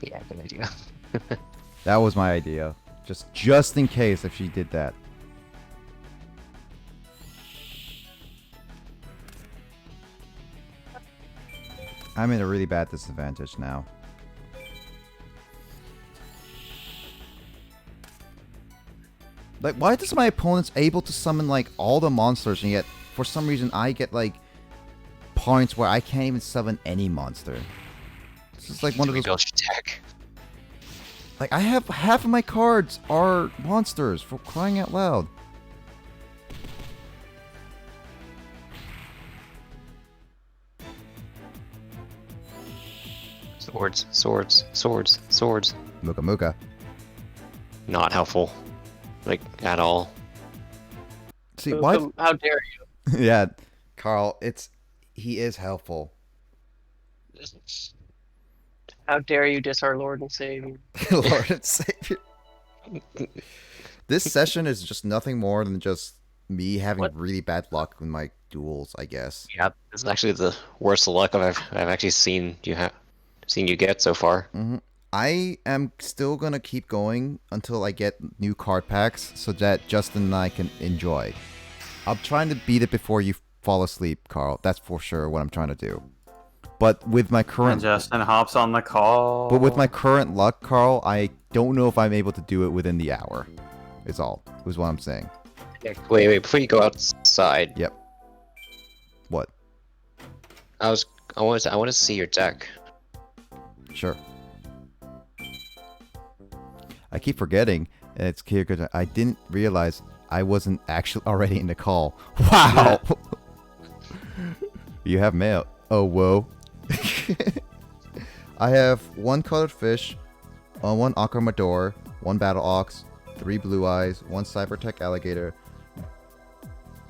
Yeah, good idea. That was my idea. Just in case if she did that. I'm in a really bad disadvantage now. Like, why does my opponent's able to summon, like, all the monsters, and yet, for some reason, I get, like, points where I can't even summon any monster? This is like one of those... Rebuild your deck. Like, I have half of my cards are monsters, for crying out loud. Swords, swords, swords, swords. Muka Muka. Not helpful. Like, at all. See, why... How dare you? Yeah, Carl, he is helpful. How dare you diss our Lord and Savior? Lord and Savior. This session is just nothing more than just me having What? really bad luck with my duels, I guess. Yeah, this is actually the worst luck I've actually seen you get so far. hmm I am still gonna keep going until I get new card packs so that Justin and I can enjoy. I'm trying to beat it before you fall asleep, Carl. That's for sure what I'm trying to do. But with my And current Justin hops on the call. But with my current luck, Carl, I don't know if I'm able to do it within the hour. Is what I'm saying. Yeah, wait, before you go outside. Yep. What? I want to see your deck. Sure. I keep forgetting, and it's clear because I didn't realize I wasn't actually already in the call. Wow! You have mail. Oh, whoa. I have one colored fish, one Aquamador, one Battle Ox, 3 Blue Eyes, one Cybertech Alligator.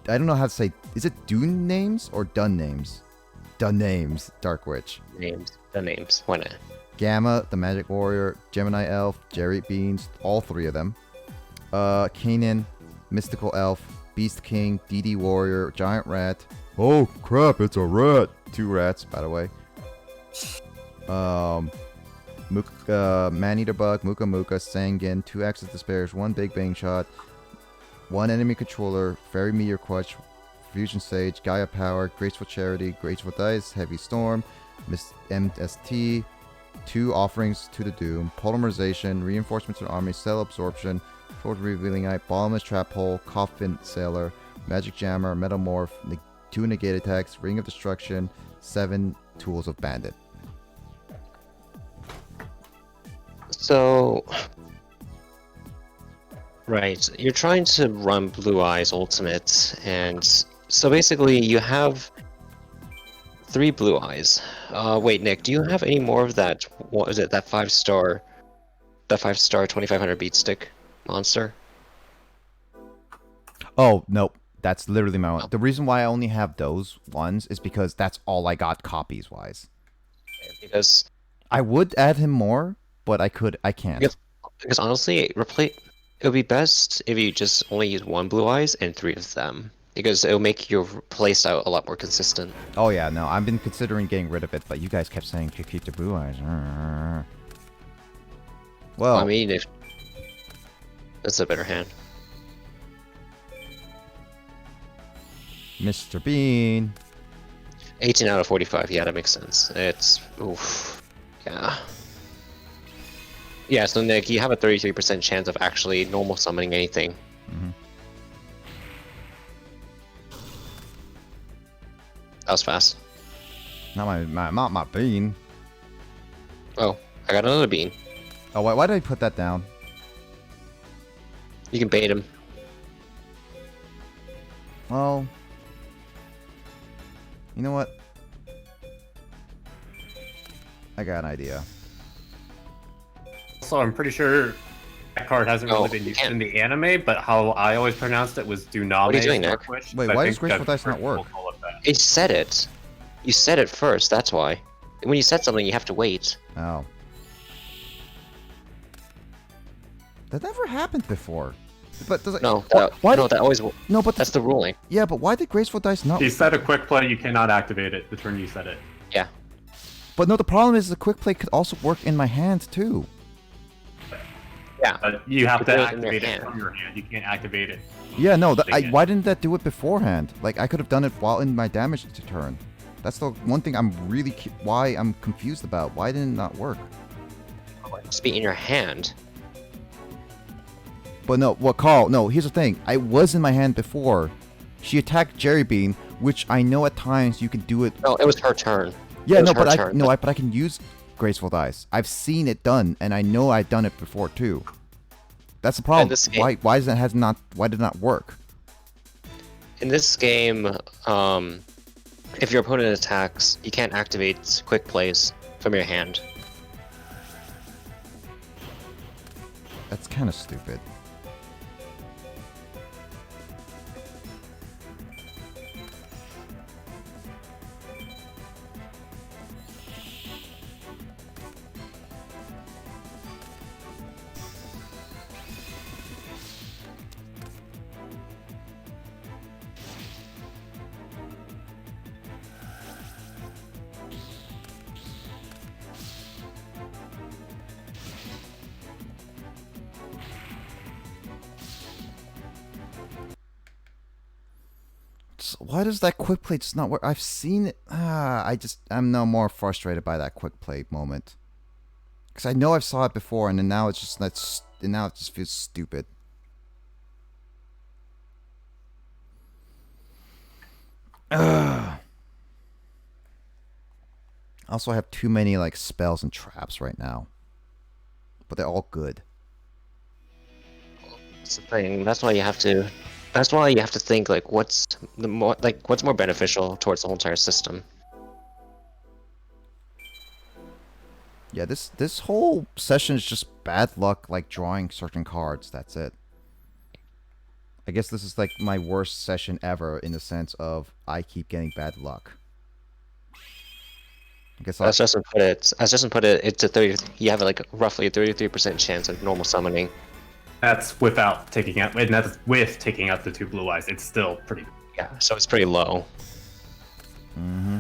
I don't know how to say... Is it Dune names or Dun names? Dun names, Dark Witch. The names. Why not? Gamma, the Magic Warrior, Gemini Elf, Jerry Beans, all 3 of them. Kanan, Mystical Elf, Beast King, DD Warrior, Giant Rat. Oh crap, it's a rat! 2 rats, by the way. Maneater Bug, Muka Muka, Sangin, 2 Axis Despairs, 1 Big Bang Shot, 1 Enemy Controller, Fairy Meteor Quetch, Fusion Sage, Gaia Power, Graceful Charity, Graceful Dice, Heavy Storm, Miss MST, 2 Offerings to the Doom, Polymerization, Reinforcements to the Army, Cell Absorption, Forward Revealing Eye, Bottomless Trap Hole, Coffin Sailor, Magic Jammer, Metamorph, 2 Negate Attacks, Ring of Destruction, 7 Tools of Bandit. So, right, you're trying to run Blue Eyes Ultimate, and so basically you have 3 Blue Eyes. Wait, Nick, do you have any more of that? What is it? That 5-star 2500 beat stick monster? Oh, nope. That's literally my one. The reason why I only have those ones is because that's all I got copies-wise. Because I would add him more, but I can't. because honestly, it would be best if you just only use 1 Blue Eyes and 3 of them. Because it'll make your playstyle a lot more consistent. Oh yeah, no, I've been considering getting rid of it, but you guys kept saying keep the Blue Eyes. Well, I mean, if that's a better hand. Mr. Bean. 18 out of 45, yeah, that makes sense. It's... oof. Yeah. Yeah, so Nick, you have a 33% chance of actually normal summoning anything. That was fast. Not my bean. Oh, I got another bean. Oh, why did I put that down? You can bait him. Well, you know what? I got an idea. So I'm pretty sure that card hasn't really been used in the anime, but how I always pronounced it was Duname. What are you doing, Nick? Wait, why does Graceful Dice not work? It said it. You said it first, that's why. When you said something, you have to wait. Oh. That never happened before. But does it, No, why no, did, that always. no, but That's the ruling. yeah, but why did Graceful Dice not? If you set a quick play, you cannot activate it the turn you set it. Yeah. But no, the problem is the quick play could also work in my hand too. Yeah. But you have to do it in your activate it hand. from your hand. You can't activate it. Yeah, no, Dang it. why didn't that do it beforehand? Like I could have done it while in my damage turn. That's the one thing I'm really why I'm confused about. Why didn't it not work? It must be in your hand. But no, what Carl? No, here's the thing. I was in my hand before. She attacked Jerry Bean, which I know at times you can do it. No, it was her turn. Yeah, It was no, her but turn, but I can use Graceful Dice. I've seen it done, and I know I've done it before too. That's the problem. this game- Why did it not work? In this game, if your opponent attacks, you can't activate quick plays from your hand. That's kind of stupid. Why does that quick play just not work? I've seen it. I'm now more frustrated by that quick play moment. Because I know I've saw it before, and then now it's just now it just feels stupid. Also, I have too many like spells and traps right now, but they're all good. That's the thing. That's why you have to. That's why you have to think like what's more beneficial towards the whole entire system. Yeah, this whole session is just bad luck, like drawing certain cards. That's it. I guess this is like my worst session ever in the sense of I keep getting bad luck. I guess As Justin put it, it's a 30. You have like roughly a 33% chance of normal summoning. That's without taking out, and that's with taking out the two blue eyes. It's still pretty. Yeah, so it's pretty low. Mm-hmm.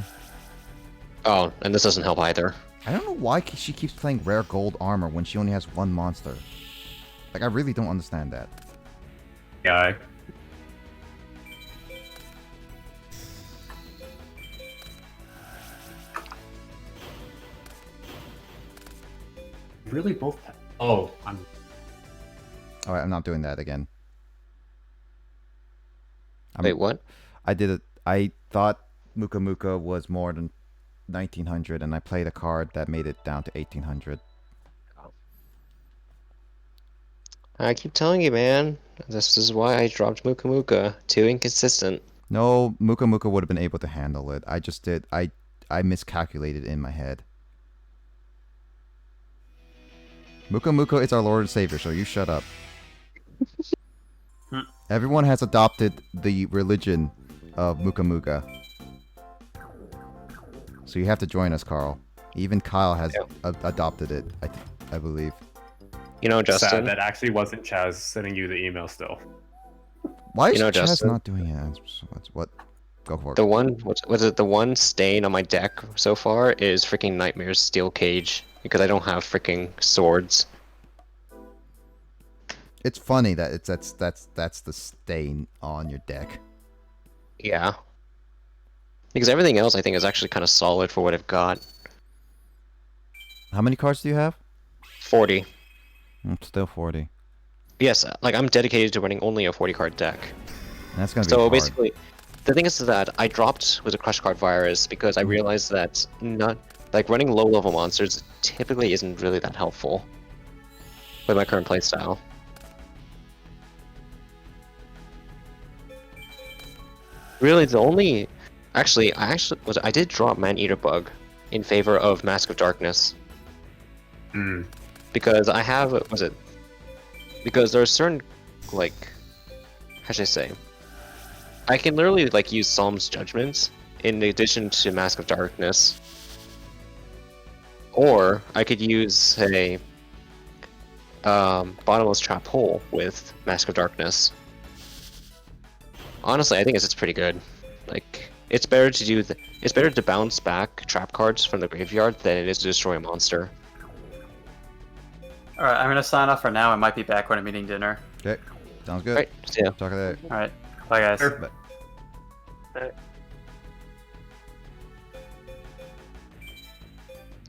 Oh, and this doesn't help either. I don't know why she keeps playing rare gold armor when she only has one monster. Like I really don't understand that. Yeah. Really, both. Oh, I'm. All right, I'm not doing that again. Wait, what? I did it. I thought Muka Muka was more than 1900, and I played a card that made it down to 1800. I keep telling you, man. This is why I dropped Muka Muka. Too inconsistent. No, Muka Muka would have been able to handle it. I just did. I miscalculated in my head. Muka Muka is our Lord and Savior, so you shut up. Everyone has adopted the religion of Muka Muka. So you have to join us, Carl. Even Kyle has adopted it, I believe. You know, Justin. Sad that actually wasn't Chaz sending you the email still. Why is Chaz Justin, not doing it? What? Go for it. The one, was it the one stain on my deck so far is freaking Nightmare's Steel Cage because I don't have freaking swords. It's funny that that's the stain on your deck. Yeah. Because everything else I think is actually kind of solid for what I've got. How many cards do you have? 40. Still 40. Yes, like I'm dedicated to running only a 40 card deck. That's gonna be So hard. basically, the thing is that I dropped with a Crush Card Virus because I realized that not like running low level monsters typically isn't really that helpful with my current playstyle. Really, the only I did drop Man-Eater Bug in favor of Mask of Darkness. Because I have because there are certain like how should I say? I can literally like use Psalm's Judgments in addition to Mask of Darkness. Or I could use Bottomless Trap Hole with Mask of Darkness. Honestly, I think it's pretty good. Like, it's better to do it's better to bounce back trap cards from the graveyard than it is to destroy a monster. Alright, I'm gonna sign off for now. I might be back when I'm eating dinner. Okay, sounds good. Right, see ya. Talk later. Alright, bye guys. Sure.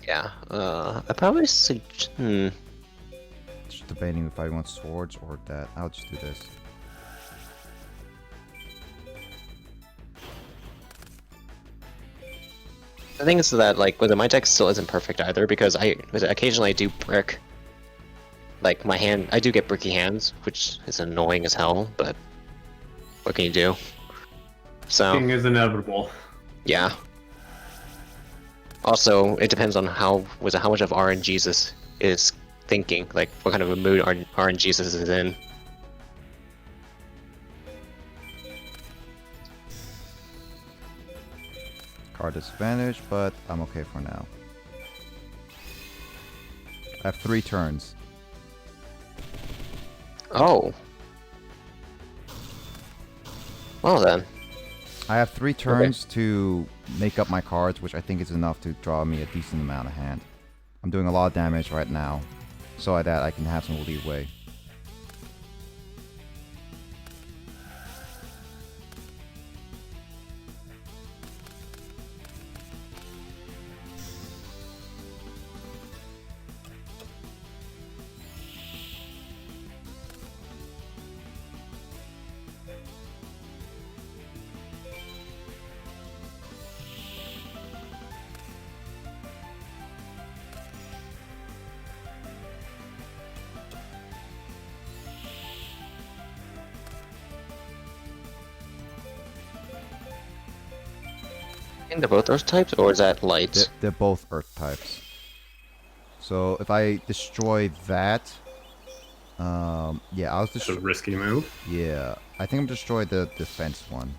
Yeah, I probably Just debating if I want swords or that. I'll just do this. The thing is that, like, my deck still isn't perfect either, because occasionally I do brick. Like, my hand, I do get bricky hands, which is annoying as hell, but what can you do? So, Thing is inevitable. yeah. Also, it depends on how much of RNGesus is thinking, like, what kind of a mood RNGesus is in. Card disadvantage, but I'm okay for now. I have 3 turns. Oh. Well then. I have 3 turns to make up my cards, which I think is enough to draw me a decent amount of hand. I'm doing a lot of damage right now, so that I can have some leeway. I think they're both Earth types, or is that light? They're both Earth types. So if I destroy that, yeah, I'll It's a destroy. risky move. Yeah, I think I'm destroy the defense one.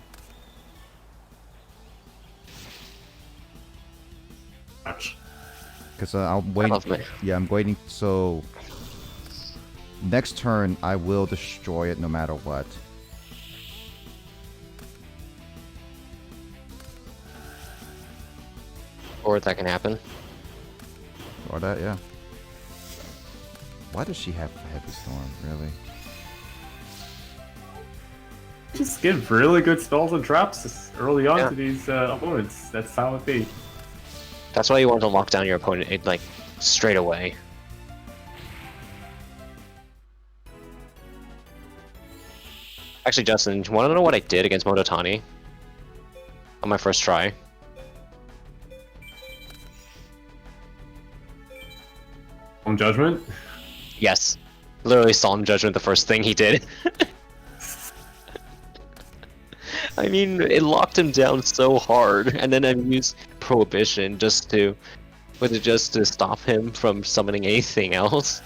Ouch. Because I'm I waiting. love me. Yeah, I'm waiting. So next turn, I will destroy it no matter what. Or that can happen. Or that, yeah. Why does she have Heavy Storm, really? Just give really good spells and traps early on Yeah. to these opponents. That's how it be. That's why you want to lock down your opponent, like, straight away. Actually, Justin, do you want to know what I did against Modotani? On my first try? Home Judgment? Yes. Literally Solemn Judgment, the first thing he did. I mean, it locked him down so hard, and then I used Prohibition just to stop him from summoning anything else.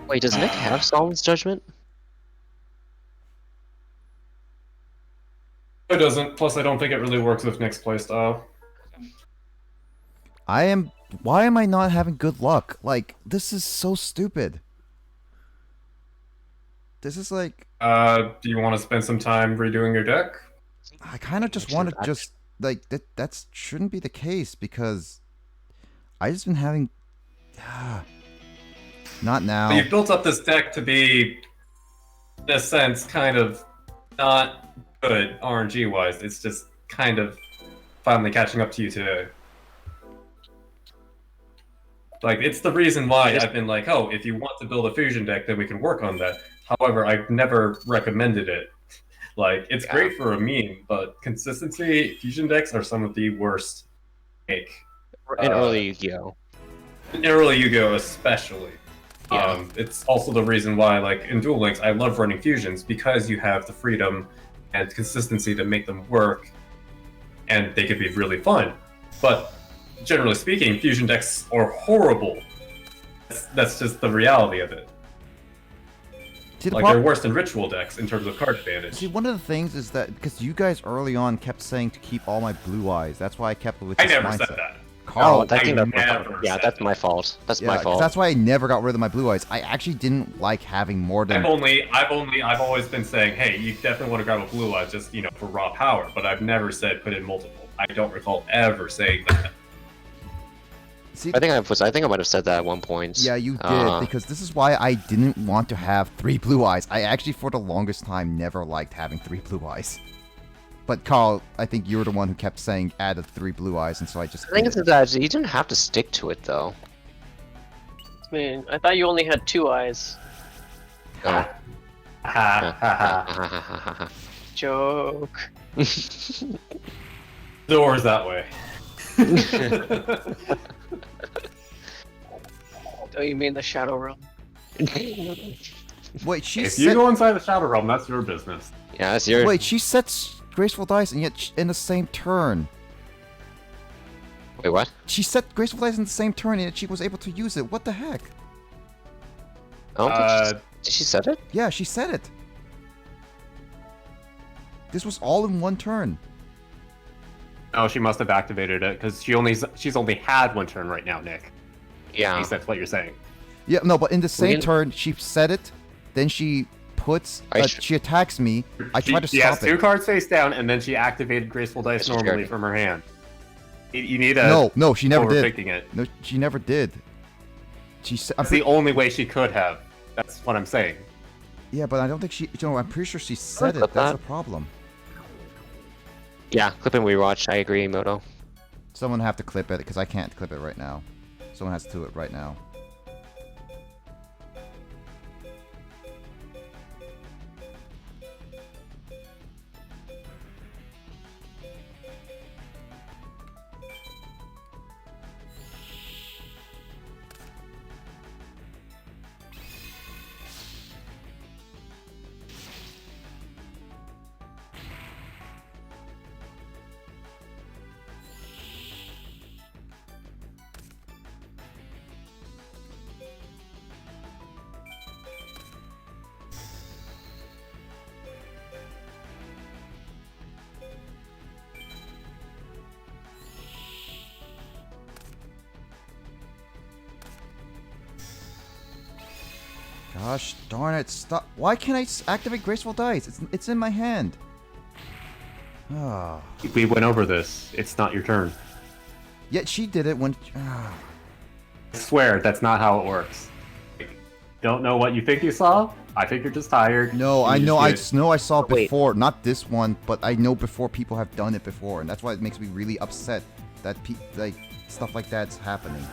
Wait, does Nick have Solemn's Judgment? It doesn't. Plus, I don't think it really works with Nick's playstyle. Why am I not having good luck? Like, this is so stupid. This is like, Do you want to spend some time redoing your deck? I kind of just want to just, like, that shouldn't be the case because I just been having, not now. So you've built up this deck to be, in a sense, kind of not good RNG-wise. It's just kind of finally catching up to you today. Like, it's the reason why I've been like, oh, if you want to build a fusion deck, then we can work on that. However, I've never recommended it. Like, it's great for a meme, but consistency, fusion decks are some of the worst to make. In early Yu-Gi-Oh! In early Yu-Gi-Oh! Especially. Yeah. It's also the reason why, like, in Duel Links, I love running fusions, because you have the freedom and consistency to make them work, and they could be really fun. But generally speaking, fusion decks are horrible. That's just the reality of it. See, Like, they're worse than ritual decks in terms of card advantage. See, one of the things is that because you guys early on kept saying to keep all my blue eyes, that's why I kept with I this never mindset. said that. Carl, I think that's my never fault. Yeah, said that's that. my fault. That's yeah, my 'cause fault. that's why I never got rid of my blue eyes. I actually didn't like having more than. I've always been saying, hey, you definitely want to grab a blue eye just, for raw power, but I've never said put in multiple. I don't recall ever saying that. See, I think I might have said that at one point. yeah, you did, because this is why I didn't want to have 3 blue eyes. I actually, for the longest time, never liked having 3 blue eyes. But Carl, I think you were the one who kept saying add 3 blue eyes, and so I just. I think it's that you didn't have to stick to it though. I mean, I thought you only had 2 eyes. Oh. Ha ha ha. Joke. Doors that way. Oh, you mean the Shadow Realm? Wait, she If said. you go inside the Shadow Realm, that's your business. Yeah, that's your. Wait, she sets graceful dice, and yet in the same turn. Wait, what? She set graceful dice in the same turn, and yet she was able to use it. What the heck? I don't think did she said it? Yeah, she said it. This was all in one turn. Oh, she must have activated it because she's only had 1 turn right now, Nick. At Yeah. least that's what you're saying. Yeah, no, but in the same didn't- turn, she said it. Then she puts. Are you sure? She attacks me. I try to She has stop 2 it. cards face down, and then she activated Graceful Dice That's normally scary. from her hand. You need a. No, she never did. Overthinking it. No, she never did. She said. That's the only way she could have. That's what I'm saying. Yeah, but I don't think she. I'm pretty sure she said clip it. That's that. the problem. Yeah, clip and rewatch. I agree, Moto. Someone have to clip it because I can't clip it right now. Someone has to do it right now. Gosh darn it, stop. Why can't I activate Graceful Dice? It's in my hand. Ah. We went over this. It's not your turn. Yet she did it when. I swear, that's not how it works. Don't know what you think you saw? I think you're just tired. No, You I just know. get- I saw it Wait. before. Not this one, but I know before people have done it before, and that's why it makes me really upset that like stuff like that's happening.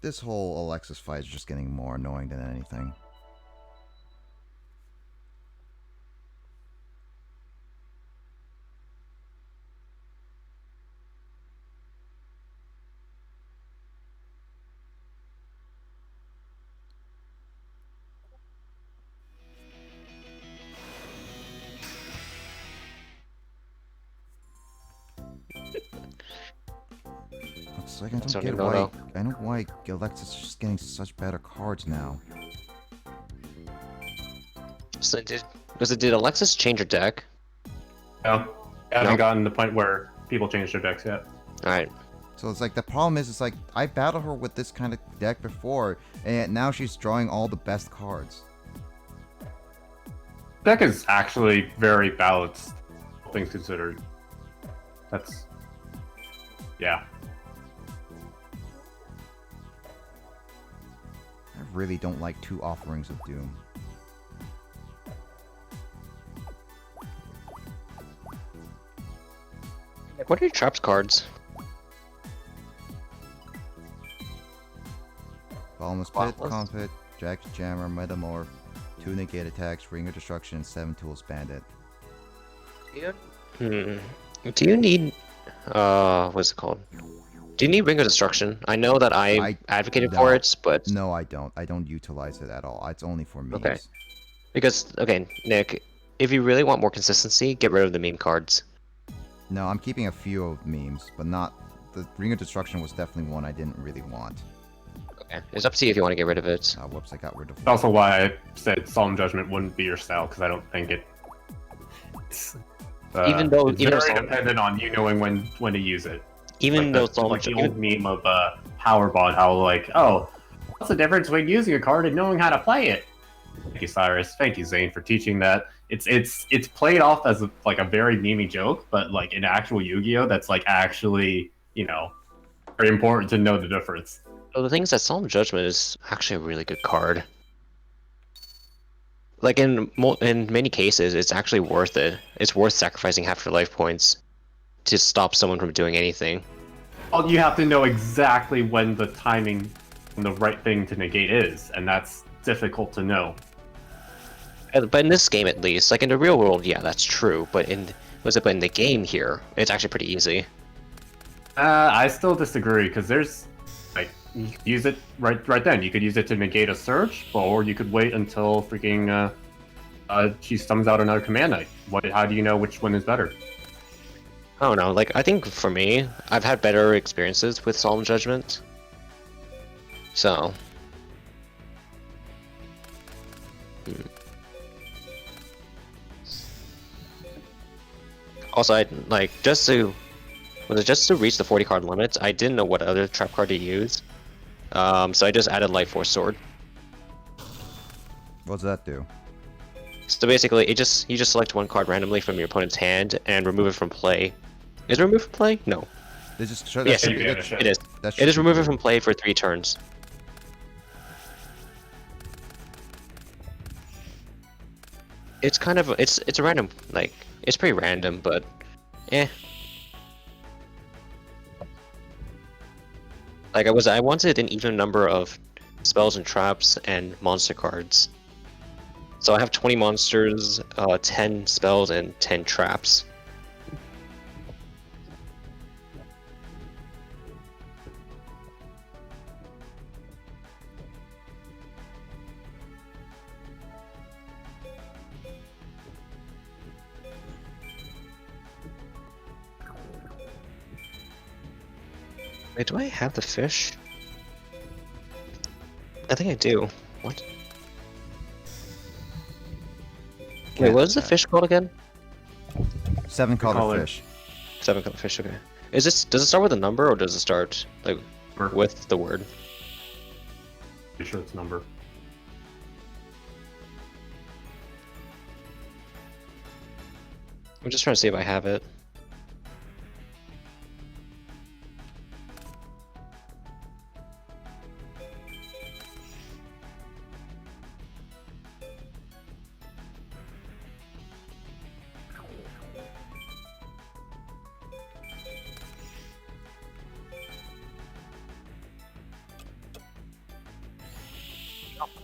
This whole Alexis fight is just getting more annoying than anything. Looks like I don't Sorry, get no, why. no. I don't know why Alexis is just getting such better cards now. So did Alexis change her deck? No. I haven't No. gotten to the point where people change their decks yet. All right. So it's like the problem is, it's like I battled her with this kind of deck before, and now she's drawing all the best cards. Deck is actually very balanced, all things considered. That's. Yeah. really don't like 2 offerings of Doom. What are your traps cards? Bottomless Pit, Confit, Jack's Jammer, Metamorph, 2 negate attacks, Ring of Destruction, 7 Tools Bandit. Do you need what's it called? Do you need Ring of Destruction? I know that I advocated no. for it, but No, I don't. I don't utilize it at all. It's only for memes. Okay. Because okay, Nick, if you really want more consistency, get rid of the meme cards. No, I'm keeping a few of memes, but not... The Ring of Destruction was definitely one I didn't really want. Okay, it's up to you if you want to get rid of it. Whoops, I got rid of That's also why I said Solemn Judgment wouldn't be your style, because I don't think it's Even though it's even very though dependent on you knowing when to use it. even Like though the, Solemn like the Judgment, old meme of Powerbot, how like, oh, what's the difference between using a card and knowing how to play it? Thank you, Cyrus. Thank you, Zane, for teaching that. It's played off as like a very memey joke, but like in actual Yu-Gi-Oh, that's like actually, you know, very important to know the difference. the thing is that Solemn Judgment is actually a really good card. Like in many cases, it's actually worth it. It's worth sacrificing half your life points to stop someone from doing anything. Well, you have to know exactly when the timing and the right thing to negate is, and that's difficult to know. But in this game, at least, like in the real world, yeah, that's true. But in the game here, it's actually pretty easy. I still disagree, because there's like you could use it right then. You could use it to negate a search, or you could wait until freaking she summons out another command knight. How do you know which one is better? I don't know. Like I think for me, I've had better experiences with Solemn Judgment. So. Also, I like just to reach the 40 card limit. I didn't know what other trap card to use, so I just added Light Force Sword. What does that do? So basically, you just select one card randomly from your opponent's hand and remove it from play. Is it removed from play? No. They just Yes, it is. It is removed from play for 3 turns. It's kind of it's a random, like it's pretty random, but eh. Like I wanted an even number of spells and traps and monster cards. So I have 20 monsters, 10 spells, and 10 traps. Wait, do I have the fish? I think I do. What? Wait, what is the fish called again? 7 color color. fish. 7 color fish, okay. Does it start with a number or does it start like with the word? Pretty sure it's number. I'm just trying to see if I have it.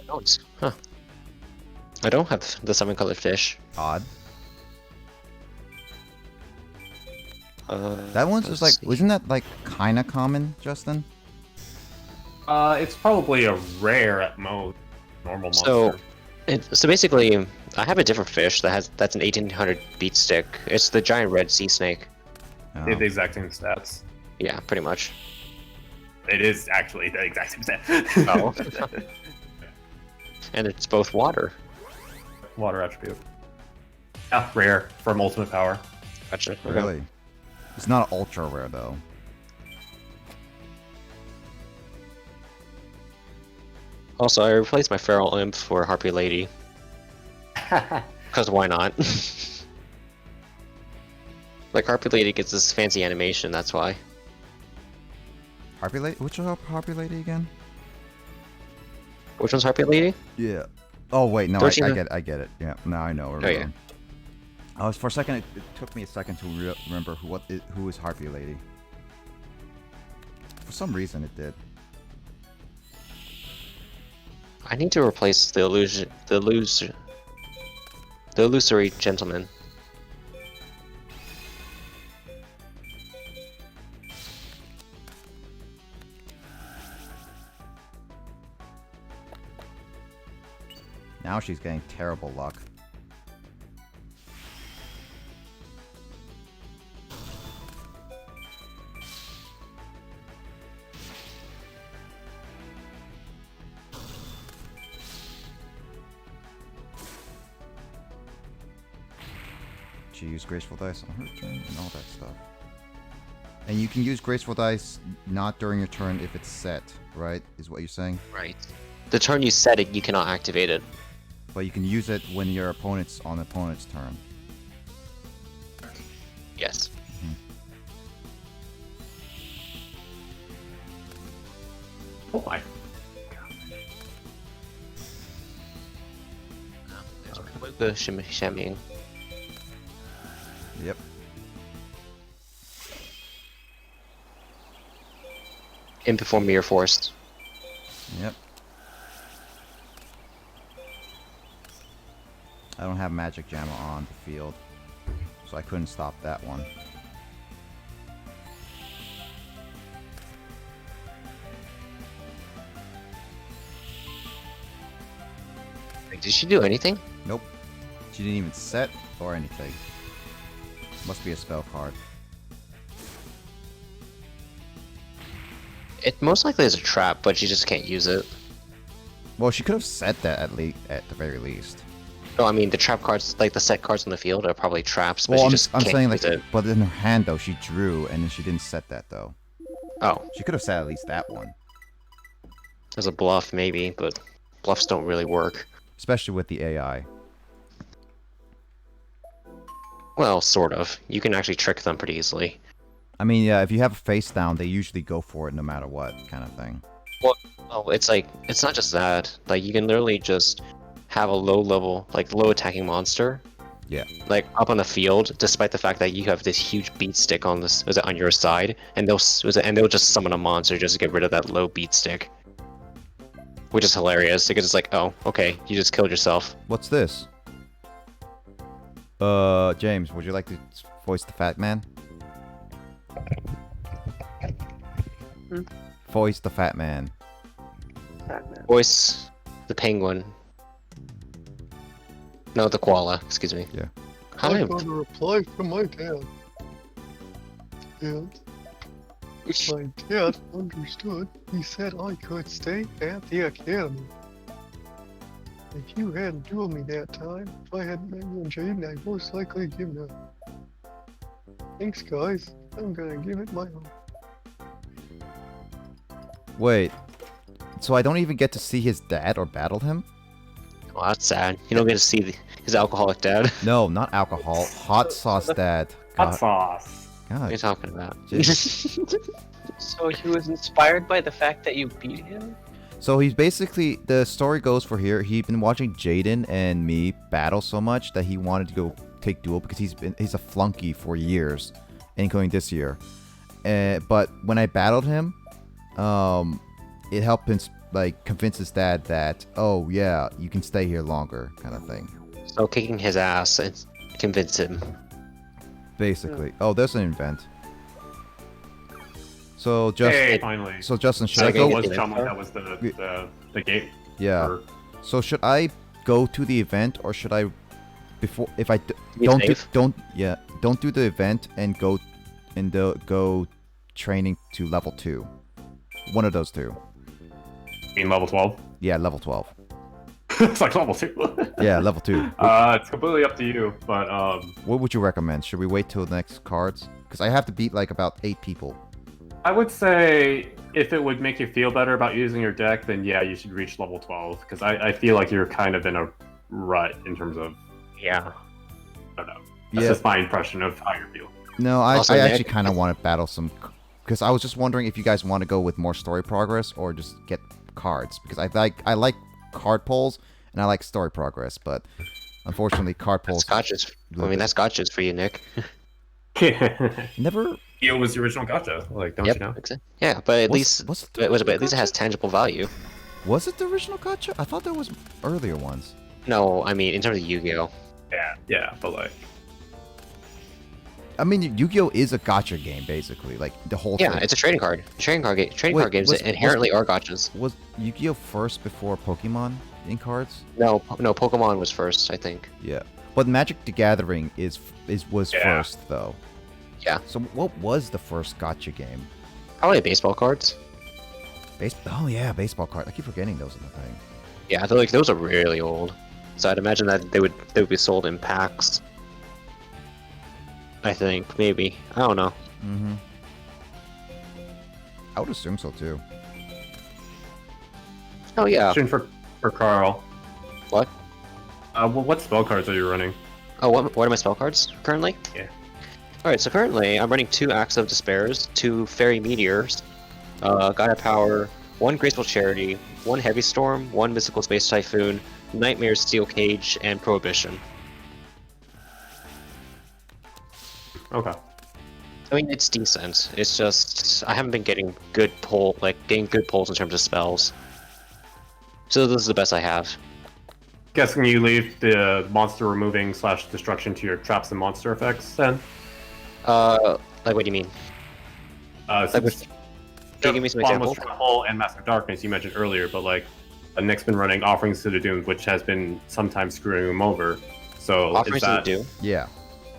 Don't. Huh. I don't have the 7 colored fish. Odd. That one's just like, wasn't that like kinda common, Justin? It's probably a rare at most. Normal monster. So basically, I have a different fish that's an 1800 beat stick. It's the giant red sea snake. They have the exact same stats. Yeah, pretty much. It is actually the exact same stat. Oh. And it's both water. Water attribute. Yeah, rare from ultimate power. Gotcha. Okay. Really? It's not ultra rare though. Also, I replaced my Feral Imp for Harpy Lady. Because why not? Like, Harpy Lady gets this fancy animation, that's why. Harpy Lady? Which Harpy Lady again? Which one's Heartbeat Lady? Yeah. Oh wait, no, I Don't you know- get it. I get it. Yeah, now I know. Oh, yeah. For a second, it took me a second to remember who is Heartbeat Lady. For some reason, it did. I need to replace the illusory gentleman. Now she's getting terrible luck. She used Graceful Dice on her turn and all that stuff. And you can use Graceful Dice not during your turn if it's set, right? Is what you're saying? Right. The turn you set it, you cannot activate it. But you can use it when your opponent's on the opponent's turn. Yes. Oh my. The shimmying. Yep. In before Mirror Force. Yep. I don't have Magic Jammer on the field, so I couldn't stop that one. Wait, did she do anything? Nope. She didn't even set or anything. Must be a spell card. It most likely is a trap, but she just can't use it. Well, she could have set that at the very least. No, I mean the trap cards, like the set cards on the field, are probably traps, but Well, she just I'm can't saying use like, it. but in her hand though, she drew and then she didn't set that though. Oh, She could have set at least that one, as a bluff maybe, but bluffs don't really work. especially with the AI. Well, sort of. You can actually trick them pretty easily. I mean, yeah, if you have a face down, they usually go for it no matter what, kind of thing. Oh, it's like, it's not just that. Like, you can literally just have a low level, like low attacking monster. Yeah. Like up on the field, despite the fact that you have this huge beat stick on this, was it on your side, and they'll just summon a monster just to get rid of that low beat stick. Which is hilarious because it's like, oh, okay, you just killed yourself. What's this? James, would you like to voice the Fat Man? Voice the Fat Man. Voice the penguin. No, the koala. Excuse me. Yeah. How I did got a reply from my dad. And my dad understood. He said I could stay at the academy. If you hadn't dueled me that time, if I hadn't met you and Jaden, I'd most likely give it up. Thanks, guys. I'm gonna give it my all. Wait. So I don't even get to see his dad or battle him? Oh, that's sad. You don't get to see his alcoholic dad. No, not alcohol. Hot sauce dad. Hot God, sauce. What are you God. talking about? So he was inspired by the fact that you beat him? So he's basically, the story goes for here, he'd been watching Jaden and me battle so much that he wanted to go take duel because he's a flunky for years, including this year. But when I battled him, it helped him like convince his dad that, oh yeah, you can stay here longer, kind of thing. So kicking his ass and convince him. Basically. Oh, there's an event. So just Hey, finally. so Justin, should So I I go? think it was go- Chumman that was the gate. Yeah. Or- So should I go to the event or should I before if I Be don't do, safe. don't do the event and go training to level 2. One of those two. You mean level 12? Yeah, level 12. It's like level 2. Yeah, level 2. It's completely up to you, but What would you recommend? Should we wait till the next cards? Because I have to beat like about 8 people. I would say if it would make you feel better about using your deck, then yeah, you should reach level 12. Because I feel like you're kind of in a rut in terms of, Yeah. I don't know. That's Yeah. just my impression of how you feel. No, I Also, actually Nick- kind of want to battle some. Because I was just wondering if you guys want to go with more story progress or just get cards. Because I like card pulls and I like story progress, but unfortunately, card pulls. That's gotchas. That's gotchas for you, Nick. Never. It was the original gacha. Like, don't Yep. you know? Yeah, but at Was least it the but original at least it has gacha? tangible value. Was it the original gacha? I thought there was earlier ones. No, I mean in terms of Yu-Gi-Oh. Yeah, but like, I mean, Yu-Gi-Oh is a gacha game basically, like the whole Yeah, thing. it's a trading card. Trading card Wait, games was- inherently are gotchas. Was Yu-Gi-Oh first before Pokemon in cards? No, Pokemon was first, I think. Yeah, but Magic the Gathering was Yeah. first though. Yeah. So what was the first gacha game? Probably baseball cards. Oh yeah, baseball card. I keep forgetting those are the thing. Yeah, I feel like those are really old. So I'd imagine that they would be sold in packs. I think maybe I don't know. Mm-hmm. I would assume so too. Oh yeah. question for Carl. What? What spell cards are you running? Oh, what are my spell cards currently? Yeah. All right, so currently I'm running 2 Acts of Despairs, 2 Fairy Meteors, Gaia Power, 1 Graceful Charity, 1 Heavy Storm, 1 Mystical Space Typhoon, Nightmare Steel Cage, and Prohibition. Okay. I mean, it's decent. It's just I haven't been getting good pulls in terms of spells. So this is the best I have. Guessing you leave the monster removing / destruction to your traps and monster effects then? Like what do you mean? Since Can you give me some Bottomless examples? Hole and Mask of Darkness you mentioned earlier, but like Nick's been running Offerings to the Doomed, which has been sometimes screwing him over. So Offerings is to that... the Doom? Yeah.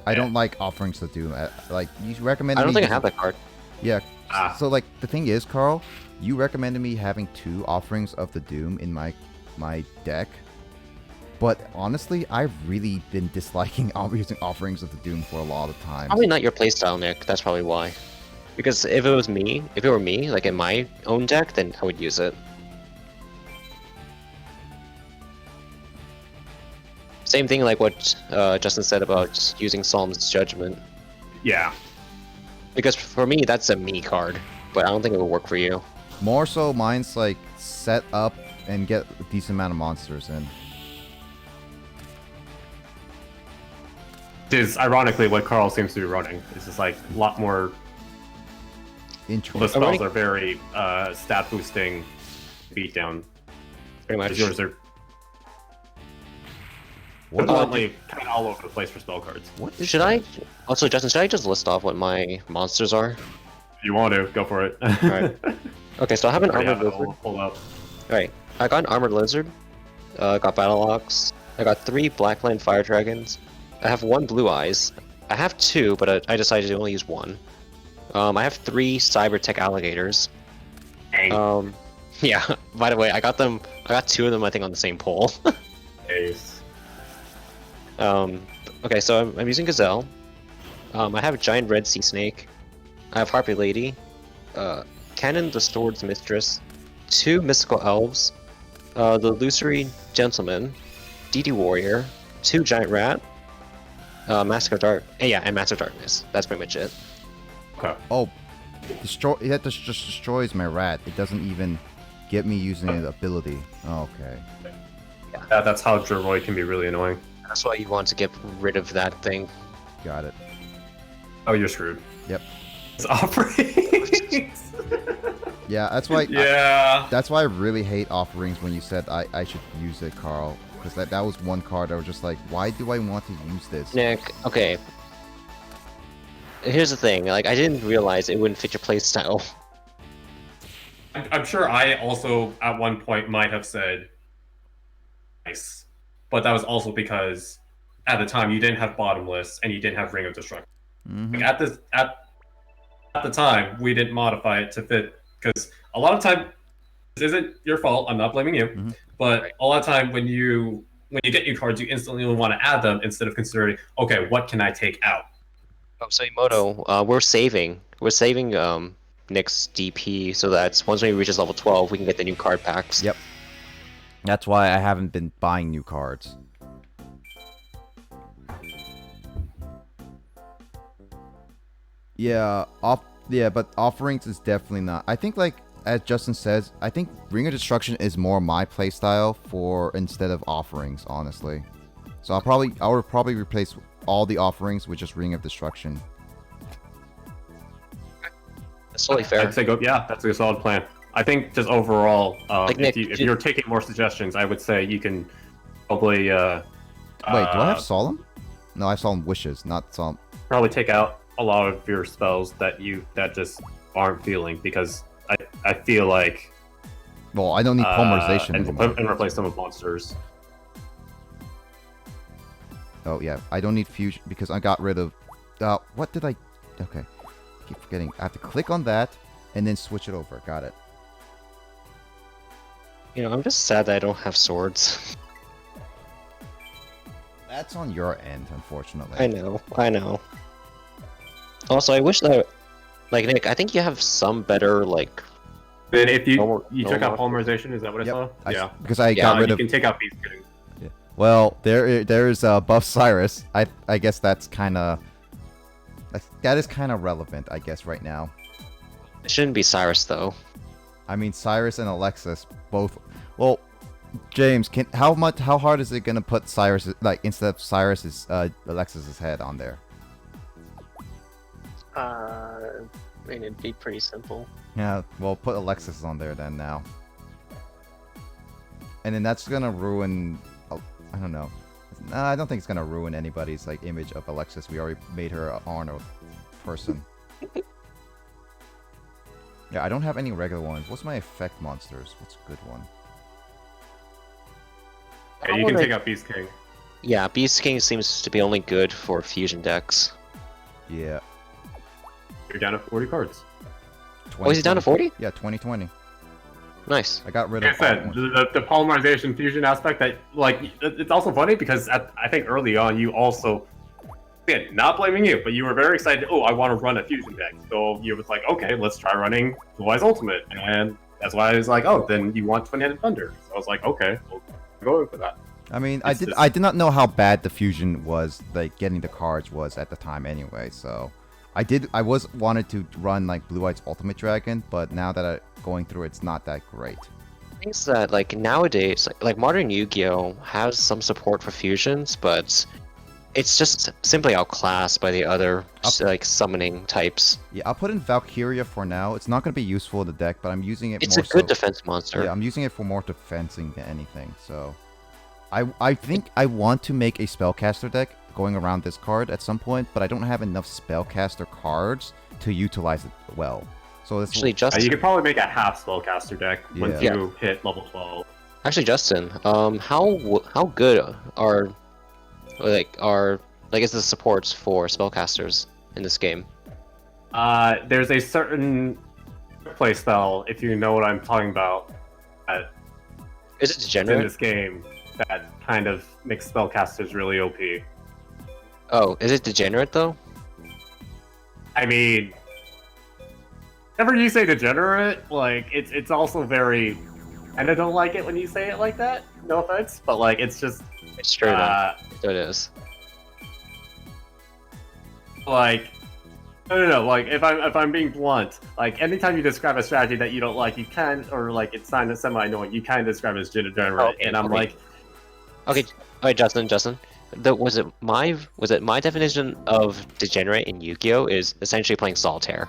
I don't like Offerings to Doom. Like you recommended. I don't me think I using- have that card. Yeah. Ah. So like the thing is, Carl, you recommended me having 2 Offerings of the Doom in my deck. But honestly, I've really been disliking using Offerings of the Doom for a lot of times. Probably not your playstyle, Nick. That's probably why. Because if it were me, like in my own deck, then I would use it. Same thing like what Justin said about using Psalm's Judgment. Yeah. Because for me, that's a me card, but I don't think it would work for you. More so, mine's like set up and get a decent amount of monsters in. Is ironically what Carl seems to be running. It's just like a lot more. The Interesting. spells are very stat boosting, beatdown. Pretty much. Yours are What definitely kind of all over the place for spell cards. What is Should that? I? Also, Justin, should I just list off what my monsters are? If you want to, go for it. Alright. Okay, so I have an Yeah, Armored Lizard. I'll pull up. Alright, I got an Armored Lizard. Got Battle Ox. I got 3 Blackland Fire Dragons. I have 1 Blue Eyes. I have 2, but I decided to only use 1. I have 3 Cybertech Alligators. Dang. Yeah. By the way, I got 2 of them, I think, on the same pole. Ace. Okay, so I'm using Gazelle. I have a Giant Red Sea Snake. I have Harpy Lady. Cannon the Sword's Mistress. 2 Mystical Elves. The Illusory Gentleman. DD Warrior. 2 Giant Rat. Mask of and Mask of Darkness. That's pretty much it. Okay. Oh, that just destroys my rat. It doesn't even get me using an ability. Oh, okay. Yeah, that's how Droid can be really annoying. That's why you want to get rid of that thing. Got it. Oh, you're screwed. Yep. It's Offerings. Yeah, that's why. Yeah. That's why I really hate Offerings when you said I should use it, Carl. Because that was one card I was just like, why do I want to use this? Nick, okay. Here's the thing, like, I didn't realize it wouldn't fit your playstyle. I'm sure I also at one point might have said nice, but that was also because at the time you didn't have Bottomless and you didn't have Ring of Destruction. Mhm. Like, at the time we didn't modify it to fit because a lot of time this isn't your fault. I'm not blaming you, Mhm. but a lot of time when you get new cards, you instantly want to add them instead of considering, okay, what can I take out? Oh, so Emoto, we're saving Nick's DP so that once he reaches level 12, we can get the new card packs. Yep. That's why I haven't been buying new cards. Yeah, but Offerings is definitely not. I think like as Justin says, I think Ring of Destruction is more my playstyle for instead of offerings, honestly. So I would probably replace all the offerings with just Ring of Destruction. That's totally fair. I'd say go. Yeah, that's a solid plan. I think just overall, Like, Nick, if you're taking more suggestions, I would say you can probably. Wait, do I have Solemn? No, I have Solemn Wishes, not Solemn. Probably take out a lot of your spells that just aren't feeling, because I feel like. Well, I don't need Polymerization anymore. And replace them with monsters. Oh yeah, I don't need Fusion because I got rid of. What did I? Okay, keep forgetting. I have to click on that and then switch it over. Got it. You know, I'm just sad that I don't have swords. That's on your end, unfortunately. I know. Also, I wish that, like, Nick, I think you have some better, like... Then if you took out Polymerization, is that what I saw? Yeah. Because I got rid you of... can take out Beast King. Yeah. Well, there's Buff Cyrus. I guess that's kind of... That is kind of relevant, I guess, right now. It shouldn't be Cyrus, though. I mean, Cyrus and Alexis both... Well, James, how hard is it gonna put Cyrus, like, instead of Cyrus's, Alexis's head on there? I mean, it'd be pretty simple. Yeah, well, put Alexis on there then now. And then that's gonna ruin... I don't know. Nah, I don't think it's gonna ruin anybody's, like, image of Alexis. We already made her an Arnold person. Yeah, I don't have any regular ones. What's my effect monsters? What's a good one? Okay, you can take out Beast King. Yeah, Beast King seems to be only good for fusion decks. Yeah. You're down to 40 cards. Oh, is he down to 40? Yeah, 2020. Nice. I got rid Like of... I said, the Polymerization fusion aspect, that, like, it's also funny because I think early on you also... Again, not blaming you, but you were very excited. Oh, I want to run a fusion deck. So you was like, okay, let's try running Blue Eyes Ultimate. And that's why I was like, oh, then you want Twin-Headed Thunder. So I was like, okay, we'll go for that. I mean, I did not know how bad the fusion was, like, getting the cards was at the time anyway, so... I wanted to run, like, Blue Eyes Ultimate Dragon, but now that I'm going through it's not that great. Things that, like, nowadays, like modern Yu-Gi-Oh! Has some support for fusions, but it's just simply outclassed by the other, like, summoning types. Yeah, I'll put in Valkyria for now. It's not going to be useful in the deck, but I'm using it It's more a good defense monster. Yeah, I'm using it for more defensing than anything, so... I think I want to make a Spellcaster deck going around this card at some point, but I don't have enough Spellcaster cards to utilize it well. So this Actually, Justin... you could probably make a half Spellcaster deck once you hit level 12. Actually, Justin, how good is the supports for spellcasters in this game? There's a certain playstyle, if you know what I'm talking about, is it degenerate? in this game that kind of makes spellcasters really OP. Oh, is it degenerate though? I mean, whenever you say degenerate, like, it's also very... And I don't like it when you say it like that, no offense, but, like, it's just... It's true, then. So it is. Like, no, like, if I'm being blunt, like, anytime you describe a strategy that you don't like, you can, or, like, it's kind of semi-annoying, you kind of describe it as degenerate, and I'm like... Okay, alright, Justin. Was it my definition of degenerate in Yu-Gi-Oh! Is essentially playing solitaire.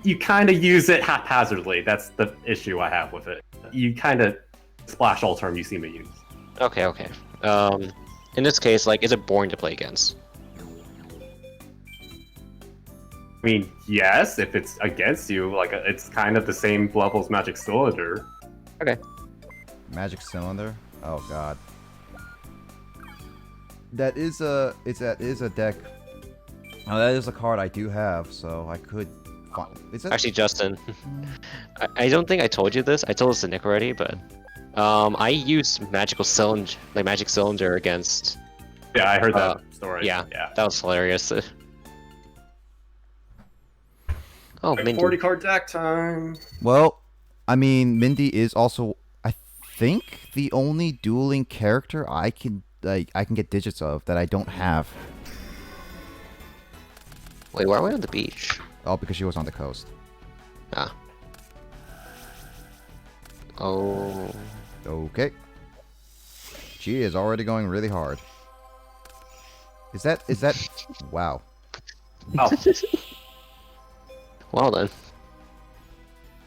You kind of use it haphazardly. That's the issue I have with it. You kind of splash all term you seem to use. Okay. In this case, like, is it boring to play against? I mean, yes, if it's against you, like, it's kind of the same level as Magic Cylinder. Okay. Magic Cylinder? Oh god. That is a deck. Oh, that is a card I do have, so I could. Is it? Actually, Justin, I don't think I told you this. I told this to Nick already, but I used Magic Cylinder against. Yeah, I heard that story. Yeah, that was hilarious. Oh, like Mindy. 40 card deck time. Well, I mean, Mindy is also, I think, the only dueling character I can get digits of that I don't have. Wait, why are we on the beach? Oh, because she was on the coast. Ah. Oh. Okay. She is already going really hard. Is that wow. Oh, Well then.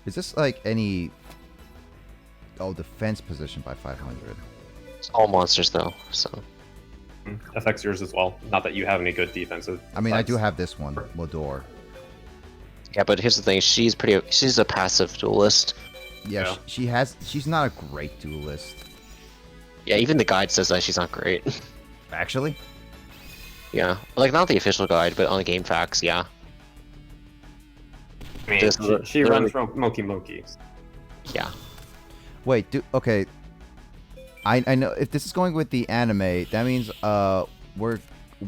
Is this like any defense position by 500? It's all monsters though, so. affects yours as well. Not that you have any good defensive. I mean, I sides. do have this one, Modor. Yeah, but here's the thing, she's a passive duelist. Yeah, Yeah. she's not a great duelist. Yeah, even the guide says that she's not great. Actually? Yeah. Like not the official guide, but on the game facts, yeah. I mean, Just she literally- runs Monkey Monkey. Yeah. Wait, okay. I know if this is going with the anime, that means we'll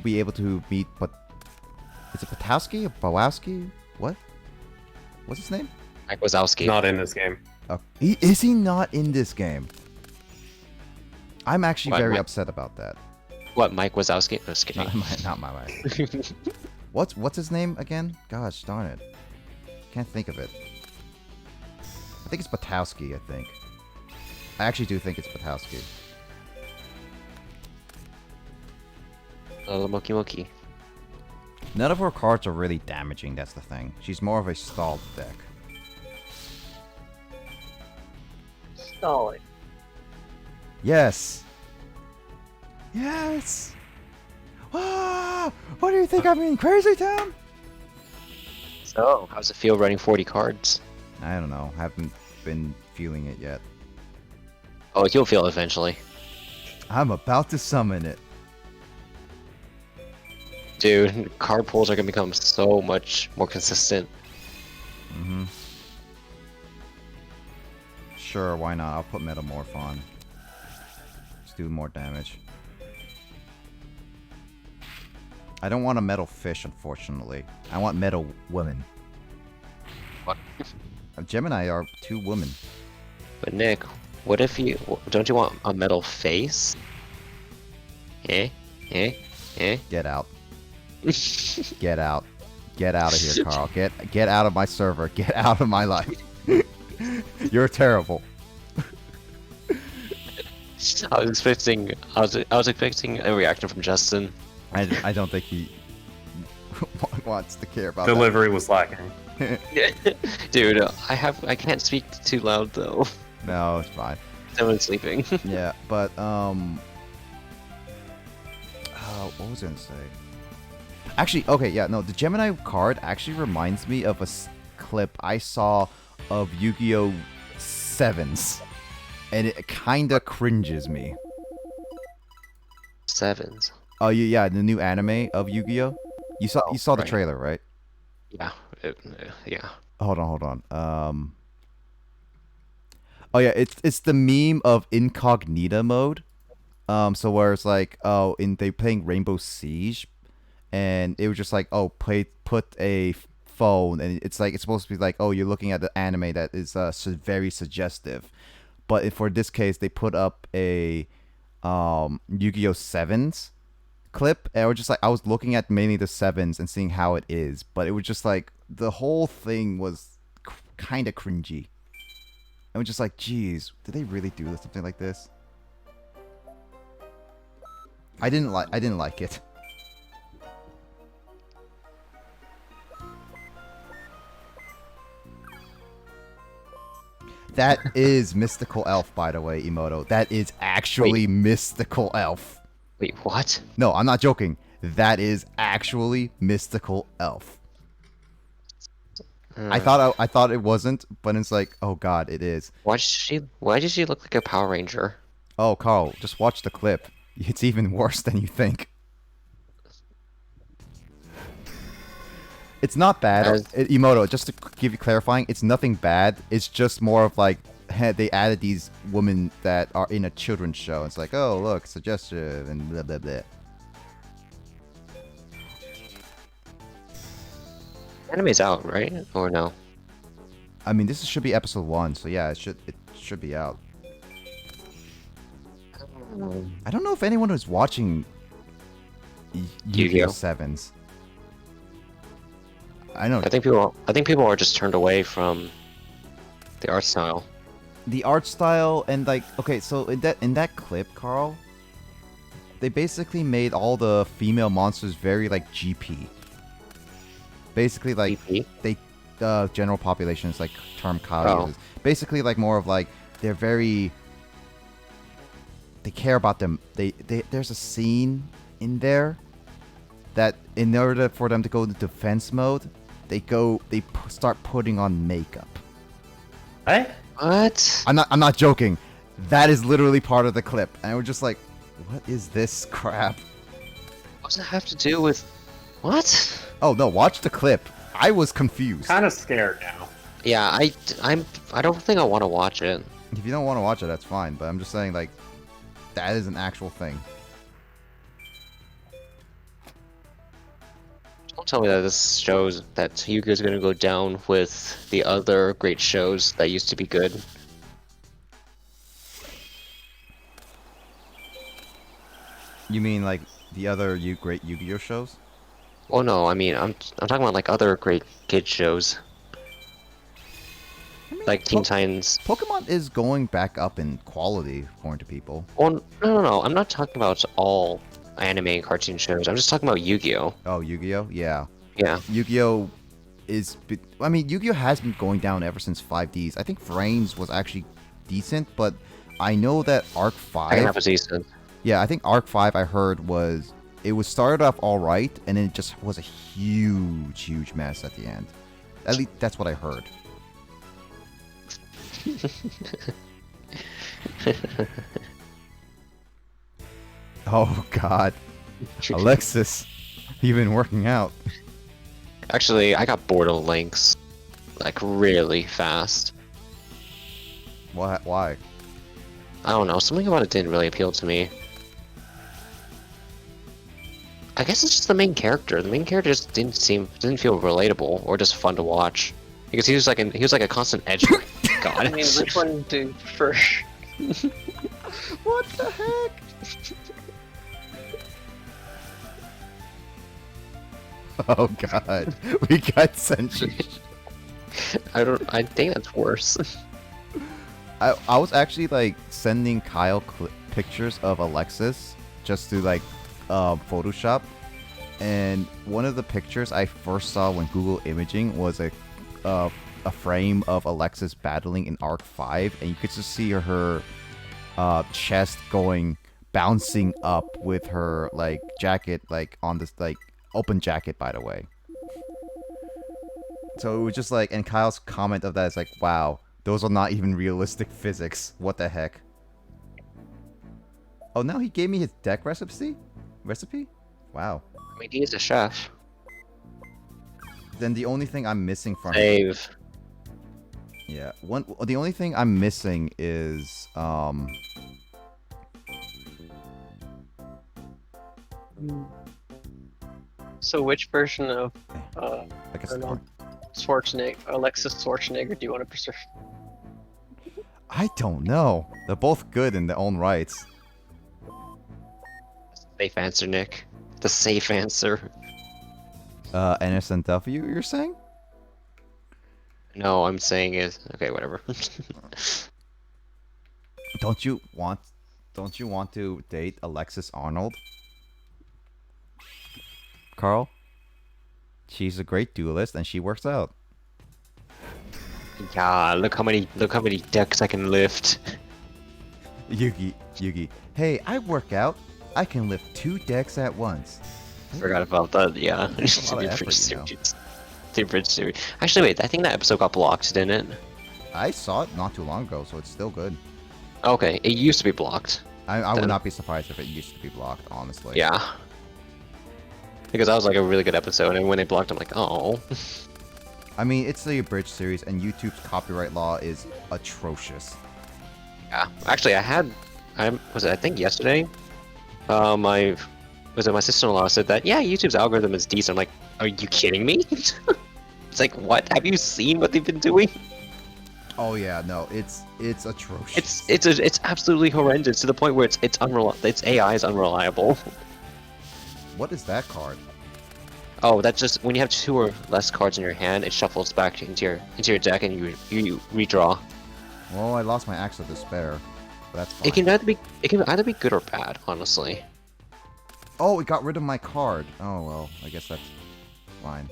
be able to meet, but is it Patowski or Bowowski? What? What's his name? Mike Wazowski. Not in this game. Oh, is he not in this game? I'm actually What, very Mike? upset about that. What, Mike Wazowski? No, just kidding. Not my mind. What's his name again? Gosh darn it. Can't think of it. I think it's Patowski, I think. I actually do think it's Patowski. Moki Moki. None of her cards are really damaging, that's the thing. She's more of a stalled deck. Solid. Yes! Yes! Ah! What do you think I'm in Crazy Town? So, how's it feel running 40 cards? I don't know. Haven't been feeling it yet. Oh, you'll feel it eventually. I'm about to summon it. Dude, card pulls are gonna become so much more consistent. Mm-hmm. Sure, why not? I'll put Metamorph on. Let's do more damage. I don't want a metal fish, unfortunately. I want metal women. What? Gemini are 2 women. But Nick, what if you... Don't you want a metal face? Eh? Eh? Eh? Get out. Get out. Get out of here, Carl. Get out of my server. Get out of my life. You're terrible. I was expecting a reaction from Justin. I don't think he wants to care about that. Delivery was lacking. Dude, I can't speak too loud though. No, it's fine. Someone's sleeping. Yeah, but what was I gonna say? Actually, okay, yeah, no, the Gemini card actually reminds me of a clip I saw of Yu-Gi-Oh! 7s, and it kinda cringes me. 7s. Oh, yeah, the new anime of Yu-Gi-Oh! You saw the right. trailer, right? Yeah. Yeah. Hold on. Oh yeah, it's the meme of incognita mode. So where it's like, oh, they playing Rainbow Siege, and it was just like, oh, put a phone, and it's like it's supposed to be like, oh, you're looking at the anime that is very suggestive, but for this case, they put up a Yu-Gi-Oh! 7s clip, and I was looking at mainly the 7s and seeing how it is, but it was just like the whole thing was kind of cringy. I was just like, geez, did they really do something like this? I didn't like it. That is Mystical Elf, by the way, Emoto. That is actually Mystical Elf. Wait, what? No, I'm not joking. That is actually Mystical Elf. I thought it wasn't, but it's like, oh god, it is. Why did she look like a Power Ranger? Oh, Carl, just watch the clip. It's even worse than you think. It's not bad. Emoto, just to give you clarifying, it's nothing bad. It's just more of like, they added these women that are in a children's show. It's like, oh, look, suggestive and blah, blah, blah. Anime's out, right? Or no? I mean, this should be episode 1, so yeah, it should be out. I don't know if anyone was watching Yu-Gi-Oh! 7s. I know. I think people are just turned away from the art style. The art style and like, okay, so in that clip, Carl, they basically made all the female monsters very like GP. Basically, like GP? they, general population is like term Kyle Oh. uses. Basically, like more of like they're very. They care about them. There's a scene in there that in order for them to go into defense mode, they start putting on makeup. What? What? I'm not joking. That is literally part of the clip, and we're just like, what is this crap? What does that have to do with what? Oh no, watch the clip. I was confused. Kind of scared now. Yeah, I don't think I want to watch it. If you don't want to watch it, that's fine. But I'm just saying, like, that is an actual thing. Don't tell me that this shows that Yu-Gi-Oh's gonna go down with the other great shows that used to be good. You mean like the other great Yu-Gi-Oh shows? Oh no, I mean I'm talking about like other great kid shows. I mean, Like Teen Titans. Pokemon is going back up in quality, according to people. Oh no, I'm not talking about all anime and cartoon shows. I'm just talking about Yu-Gi-Oh. Oh, Yu-Gi-Oh? Yeah. Yeah. Yu-Gi-Oh is... I mean, Yu-Gi-Oh has been going down ever since 5Ds. I think Vrains was actually decent, but I know that Arc 5... Second half was decent. Yeah, I think Arc 5 I heard was... It was started off alright, and then it just was a huge mess at the end. At least that's what I heard. Oh god. Alexis, you've been working out. Actually, I got bored of Lynx, like really fast. Why? I don't know, something about it didn't really appeal to me. I guess it's just the main character. The main character just didn't feel relatable or just fun to watch. Because he was like a constant edge. God. I mean, which one do you prefer? What the heck? Oh god, we got censored. I think that's worse. I was actually like sending Kyle pictures of Alexis just to like Photoshop, and one of the pictures I first saw when Google Imaging was a frame of Alexis battling in Arc 5, and you could just see her chest bouncing up with her like jacket like on this like open jacket, by the way. So it was just like, and Kyle's comment of that is like, wow, those are not even realistic physics. What the heck? Oh, now he gave me his deck recipe? Wow. I mean, he is a chef. Then the only thing I'm missing from Save. Yeah, the only thing I'm missing is So which version of I guess I don't know, Alexis Schwarzenegger do you want to preserve? I don't know. They're both good in their own rights. Safe answer, Nick. The safe answer. NSNW, you're saying? No, I'm saying is okay. Whatever. Don't you want to date Alexis Arnold? Carl? She's a great duelist and she works out. Yeah, look how many decks I can lift. Yugi. Hey, I work out. I can lift 2 decks at once. Forgot about that. Yeah. That's a lot of effort, you know. Super series. Actually, wait. I think that episode got blocked, didn't it? I saw it not too long ago, so it's still good. Okay, it used to be blocked. I would not be surprised if it used to be blocked, honestly. Yeah. Because that was like a really good episode, and when they blocked, I'm like, oh. I mean, it's the abridged series, and YouTube's copyright law is atrocious. Yeah. Actually, I think yesterday, my sister-in-law said that, yeah, YouTube's algorithm is decent. I'm like, are you kidding me? It's like, what? Have you seen what they've been doing? Oh yeah, no, it's atrocious. It's absolutely horrendous to the point where its AI is unreliable. What is that card? Oh, that's just when you have 2 or less cards in your hand, it shuffles back into your deck, and you redraw. Well, I lost my Axe of Despair, but that's fine. It can either be good or bad, honestly. Oh, it got rid of my card. Oh well, I guess that's fine.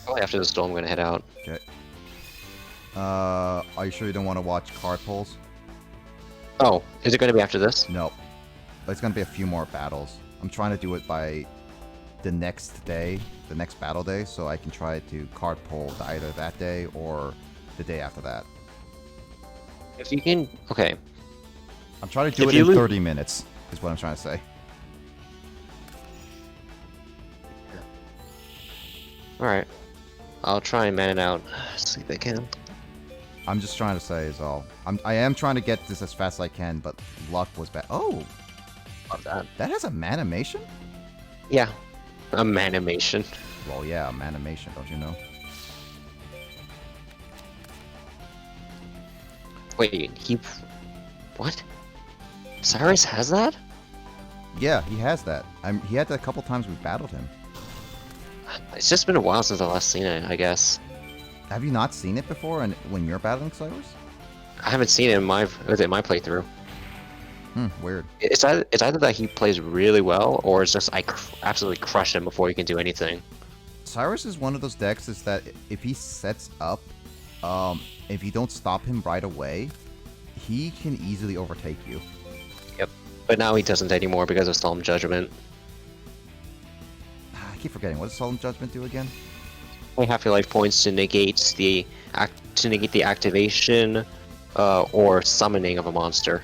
Probably after this duel, I'm gonna head out. Okay. Are you sure you don't want to watch card pulls? Oh, is it gonna be after this? No. It's gonna be a few more battles. I'm trying to do it by the next day, the next battle day, so I can try to card pull either that day or the day after that. If you can, okay. I'm trying to do If it you in 30 minutes, is what I'm trying to say. Alright. I'll try and man it out. See if I can. I'm just trying to say is all. I am trying to get this as fast as I can, but luck was bad. Oh! Love that. That has a manimation? Yeah. A manimation. Well, yeah, a manimation, don't you know? Wait, what? Cyrus has that? Yeah, he has that. He had that a couple times we battled him. It's just been a while since I last seen it, I guess. Have you not seen it before when you're battling Cyrus? I haven't seen it in my playthrough. Weird. It's either that he plays really well, or it's just I absolutely crush him before he can do anything. Cyrus is one of those decks is that if he sets up, if you don't stop him right away, he can easily overtake you. Yep. But now he doesn't anymore because of Solemn Judgment. I keep forgetting. What does Solemn Judgment do again? Half your life points to negate the activation or summoning of a monster,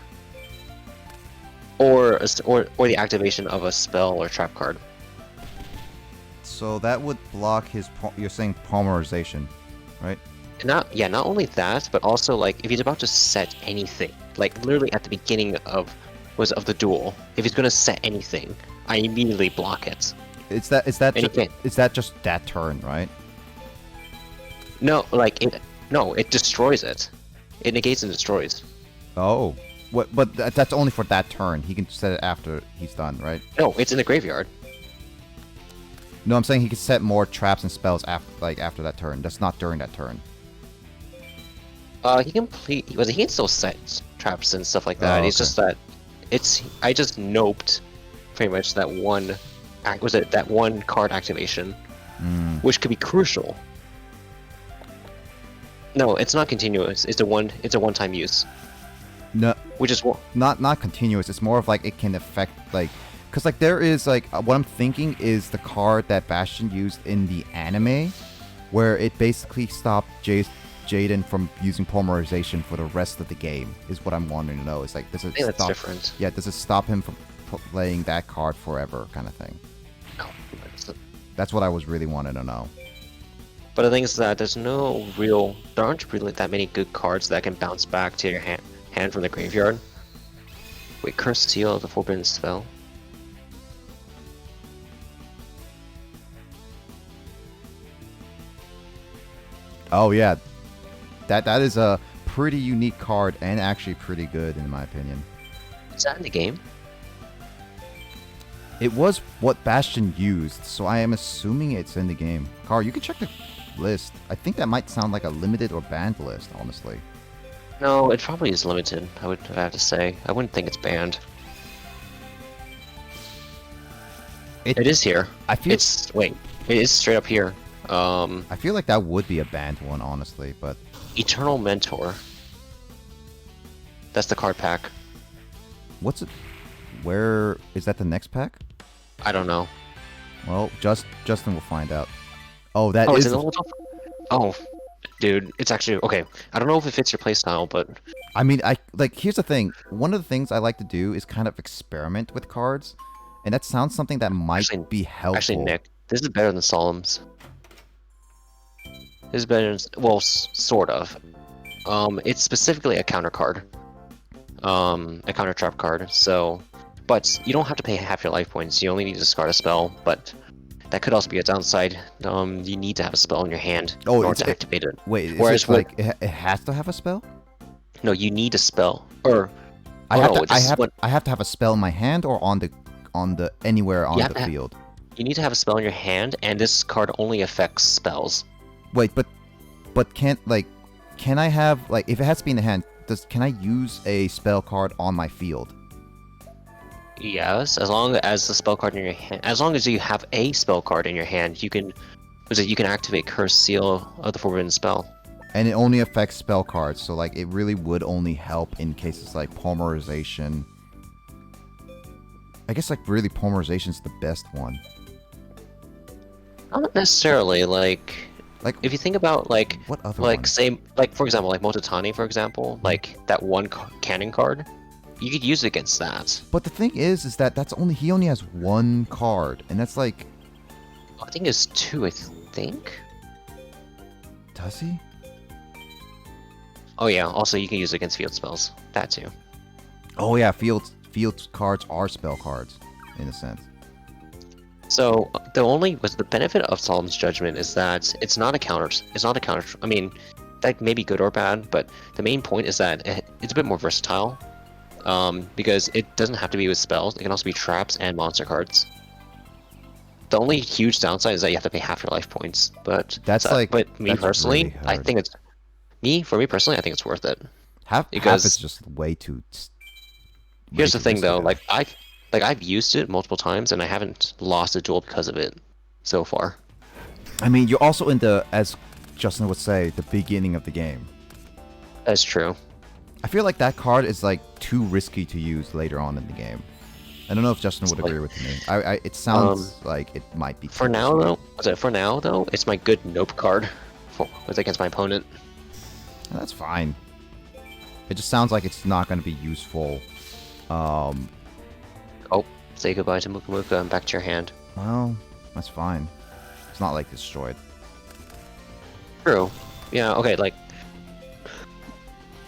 or the activation of a spell or trap card. So that would block his. You're saying polymerization, right? Not only that, but also like if he's about to set anything, like literally at the beginning of the duel, if he's gonna set anything, I immediately block it. Is that just that turn, right? No, it destroys it. It negates and destroys. Oh, but that's only for that turn. He can set it after he's done, right? No, it's in the graveyard. No, I'm saying he can set more traps and spells after that turn. That's not during that turn. He can still set traps and stuff like that. Oh, It's just that I just noped pretty much that one card activation, which could be crucial. No, it's not continuous. It's a one-time use. No, which is not continuous. It's more of like it can affect because there is what I'm thinking is the card that Bastion used in the anime, where it basically stopped Jaden from using polymerization for the rest of the game. Is what I'm wanting to know. It's like does it stop? That's different. Yeah, does it stop him from playing that card forever, kind of thing? No, that's what I was really wanting to know. But the thing is that there aren't really that many good cards that can bounce back to your hand from the graveyard. Wait, Cursed Seal of the Forbidden Spell. Oh yeah, that is a pretty unique card and actually pretty good in my opinion. Is that in the game? It was what Bastion used, so I am assuming it's in the game. Carl, you can check the list. I think that might sound like a limited or banned list, honestly. No, it probably is limited, I would have to say. I wouldn't think it's banned. It is here. It is straight up here. I feel like that would be a banned one, honestly, but... Eternal Mentor. That's the card pack. What's it? Where... Is that the next pack? I don't know. Well, Justin will find out. Oh, that is... is... Oh, dude, it's actually... Okay, I don't know if it fits your playstyle, but... I mean, here's the thing. One of the things I like to do is kind of experiment with cards, and that sounds something that might be helpful. Actually, Nick, this is better than Solemn's. This is better than... Well, sort of. It's specifically a counter card. A counter trap card, so... But you don't have to pay half your life points, you only need to discard a spell, but... That could also be a downside. You need to have a spell in your hand in order to activate it. Wait, is it has to have a spell? No, you need a spell. Or... I Oh, have no, to. this is what- I have to have a spell in my hand or on the anywhere on have the to field. You need to have a spell in your hand, and this card only affects spells. Wait, but can I have if it has to be in the hand? Can I use a spell card on my field? Yes, as long as the spell card in your hand, as long as you have a spell card in your hand, you can activate Curse Seal of the Forbidden Spell. And it only affects spell cards, so it really would only help in cases like polymerization. I guess really polymerization is the best one. Not necessarily. If you think about what other one? say for example Motatani, for example, that one cannon card, you could use it against that. But the thing is that he only has one card, and that's I think it's 2. I think. Does he? Oh yeah. Also, you can use it against field spells. That too. Oh yeah, field cards are spell cards, in a sense. So the benefit of Solemn's Judgment is that it's not a counter. I mean, that may be good or bad, but the main point is that it's a bit more versatile. Because it doesn't have to be with spells. It can also be traps and monster cards. The only huge downside is that you have to pay half your life points. But but me that's personally, really I hard. think I think it's worth it. Half is just way too. Here's the thing, though. I've used it multiple times, and I haven't lost a duel because of it so far. I mean, you're also in as Justin would say, the beginning of the game. That's true. I feel like that card is too risky to use later on in the game. I don't know if Justin would agree with me. It sounds like it might be. For now, though, it's my good nope card against my opponent. That's fine. It just sounds like it's not going to be useful. Say goodbye to Muka Muka and back to your hand. Well, that's fine. It's not destroyed. True. Yeah. Okay.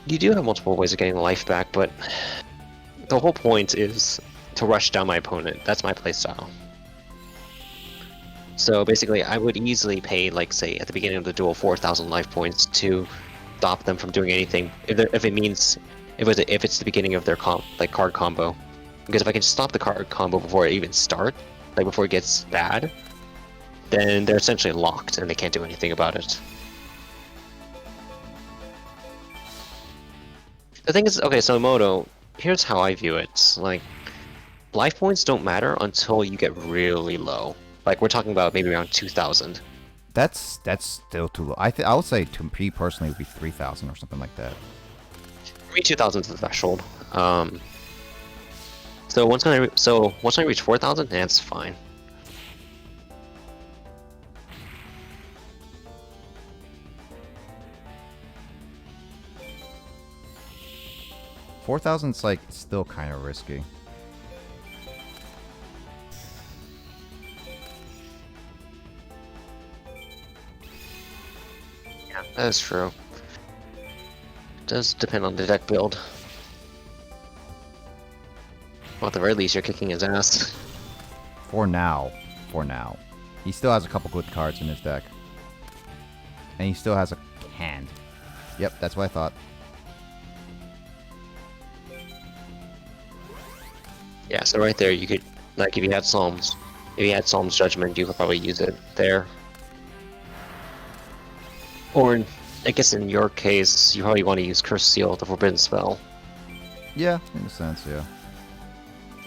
You do have multiple ways of getting life back, but the whole point is to rush down my opponent. That's my playstyle. So basically, I would easily pay, say, at the beginning of the duel, 4,000 life points to stop them from doing anything. If it's the beginning of their card combo, because if I can stop the card combo before it even starts, before it gets bad, then they're essentially locked and they can't do anything about it. The thing is, okay, so Moto, here's how I view it. Life points don't matter until you get really low. We're talking about maybe around 2,000. That's still too low. I would say to me personally it would be 3,000 or something like that. For me, 2,000 is the threshold. So once I reach 4,000, that's fine. $4,000's still kind of risky. Yeah, that is true. It does depend on the deck build. Well, at the very least, you're kicking his ass. For now. He still has a couple good cards in his deck. And he still has a hand. Yep, that's what I thought. Yeah, so right there, you could, if you had Psalm's Judgment, you could probably use it there. Or, I guess in your case, you probably want to use Curse Seal, the Forbidden Spell. Yeah, in a sense, yeah.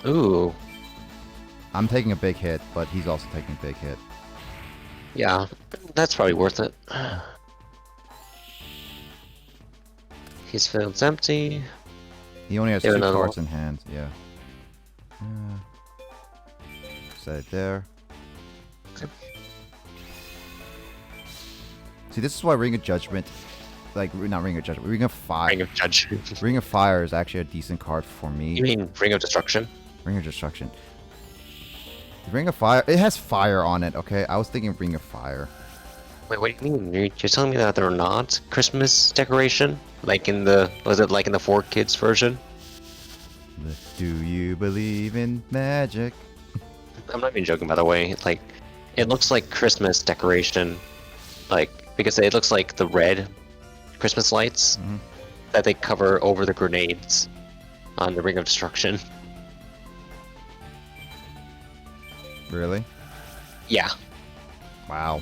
Ooh. I'm taking a big hit, but he's also taking a big hit. Yeah, that's probably worth it. His field's empty. He only has There 2 another cards one. in hand, yeah. Set it there. Okay. See, this is why Ring of Judgment, not Ring of Judgment, Ring of Fire. Ring of Judgment. Ring of Fire is actually a decent card for me. You mean Ring of Destruction? Ring of Destruction. The Ring of Fire, it has fire on it, okay? I was thinking Ring of Fire. Wait, what do you mean? You're telling me that they're not Christmas decoration? In the 4Kids version? Do you believe in magic? I'm not even joking, by the way. It looks like Christmas decoration. Because it looks like the red Christmas lights that they cover over the grenades. on the Ring of Destruction. Really? Yeah. Wow.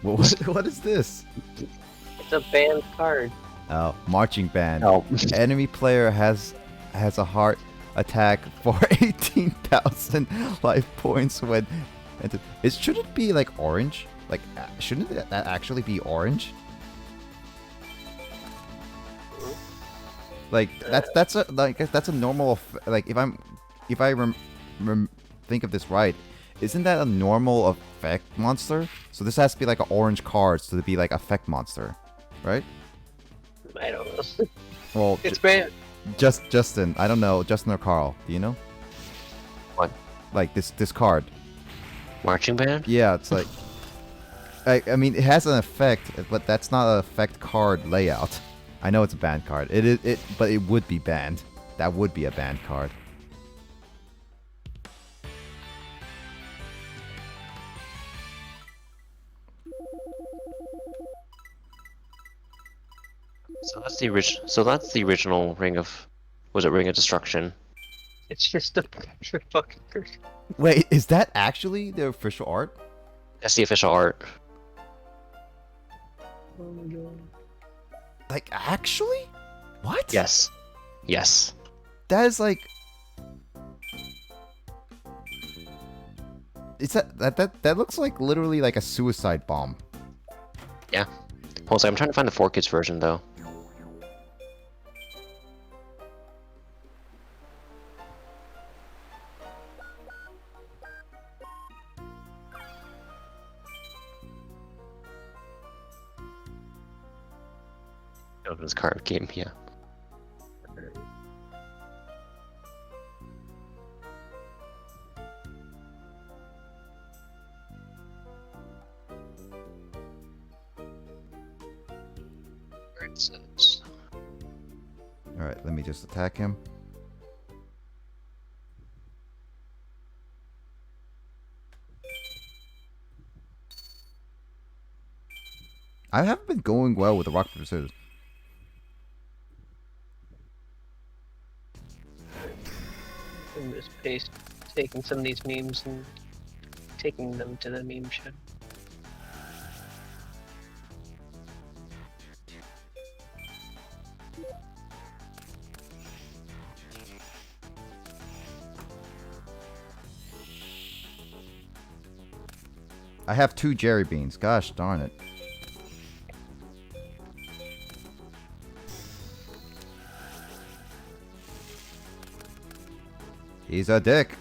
What is this? It's a banned card. Oh, marching band. Oh. Enemy player has a heart attack for 18,000 life points when. Should it be like orange? Like, shouldn't that actually be orange? Like that's a normal like if I think of this right, isn't that a normal effect monster? So this has to be like an orange card so to be like effect monster, right? I don't know. Well, It's banned. Justin, I don't know, Justin or Carl, do you know? What? Like this card. Marching band? Yeah, it's like I mean it has an effect, but that's not an effect card layout. I know it's a banned card. But it would be banned. That would be a banned card. So that's the original. So that's the original Ring of. Was it Ring of Destruction? It's just a picture fucking card. Wait, is that actually the official art? That's the official art. Oh my god. Like actually? What? Yes. Yes. That is like it's that looks like literally like a suicide bomb. Yeah. Hold on a second, I'm trying to find the 4Kids version though. Children's card game, yeah. Where it says. Alright, let me just attack him. I haven't been going well with the rock paper scissors. I'm just taking some of these memes and taking them to the meme shed. I have 2 Jerry Beans. Gosh darn it. He's a dick.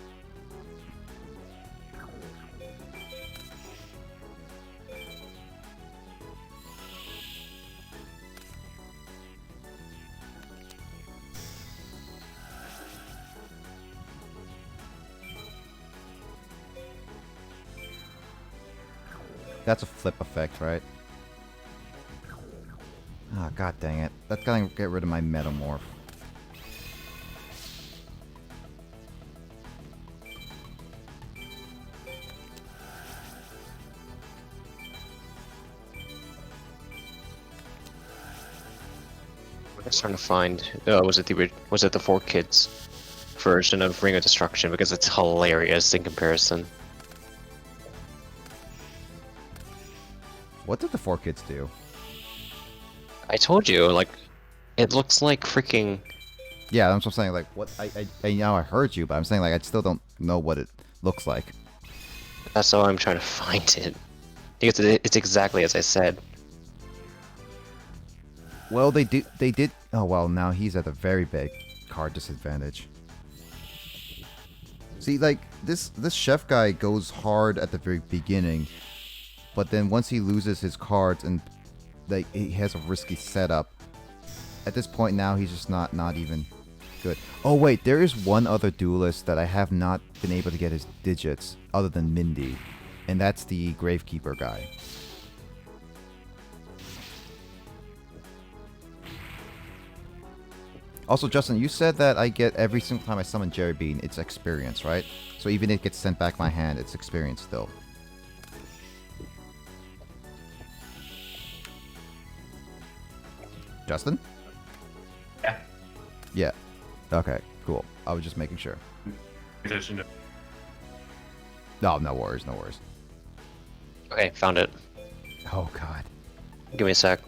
That's a flip effect, right? Ah, god dang it. That's gonna get rid of my Metamorph. I'm just trying to find. Was it the 4Kids version of Ring of Destruction because it's hilarious in comparison. What did the 4Kids do? I told you, like, it looks like freaking. Yeah, that's what I'm saying. Like, what? I now I heard you, but I'm saying like I still don't know what it looks like. That's how I'm trying to find it. Because it's exactly as I said. Well, they did. Oh well, now he's at a very big card disadvantage. See, like this chef guy goes hard at the very beginning, but then once he loses his cards and like he has a risky setup, at this point now he's just not even good. Oh wait, there is one other duelist that I have not been able to get his digits other than Mindy, and that's the Gravekeeper guy. Also, Justin, you said that I get every single time I summon Jerry Bean, it's experience, right? So even if it gets sent back my hand, it's experience still. Justin? Okay, cool. I was just making sure. Position. No, no worries, no worries. Okay, found it. Oh god. Give me a sec.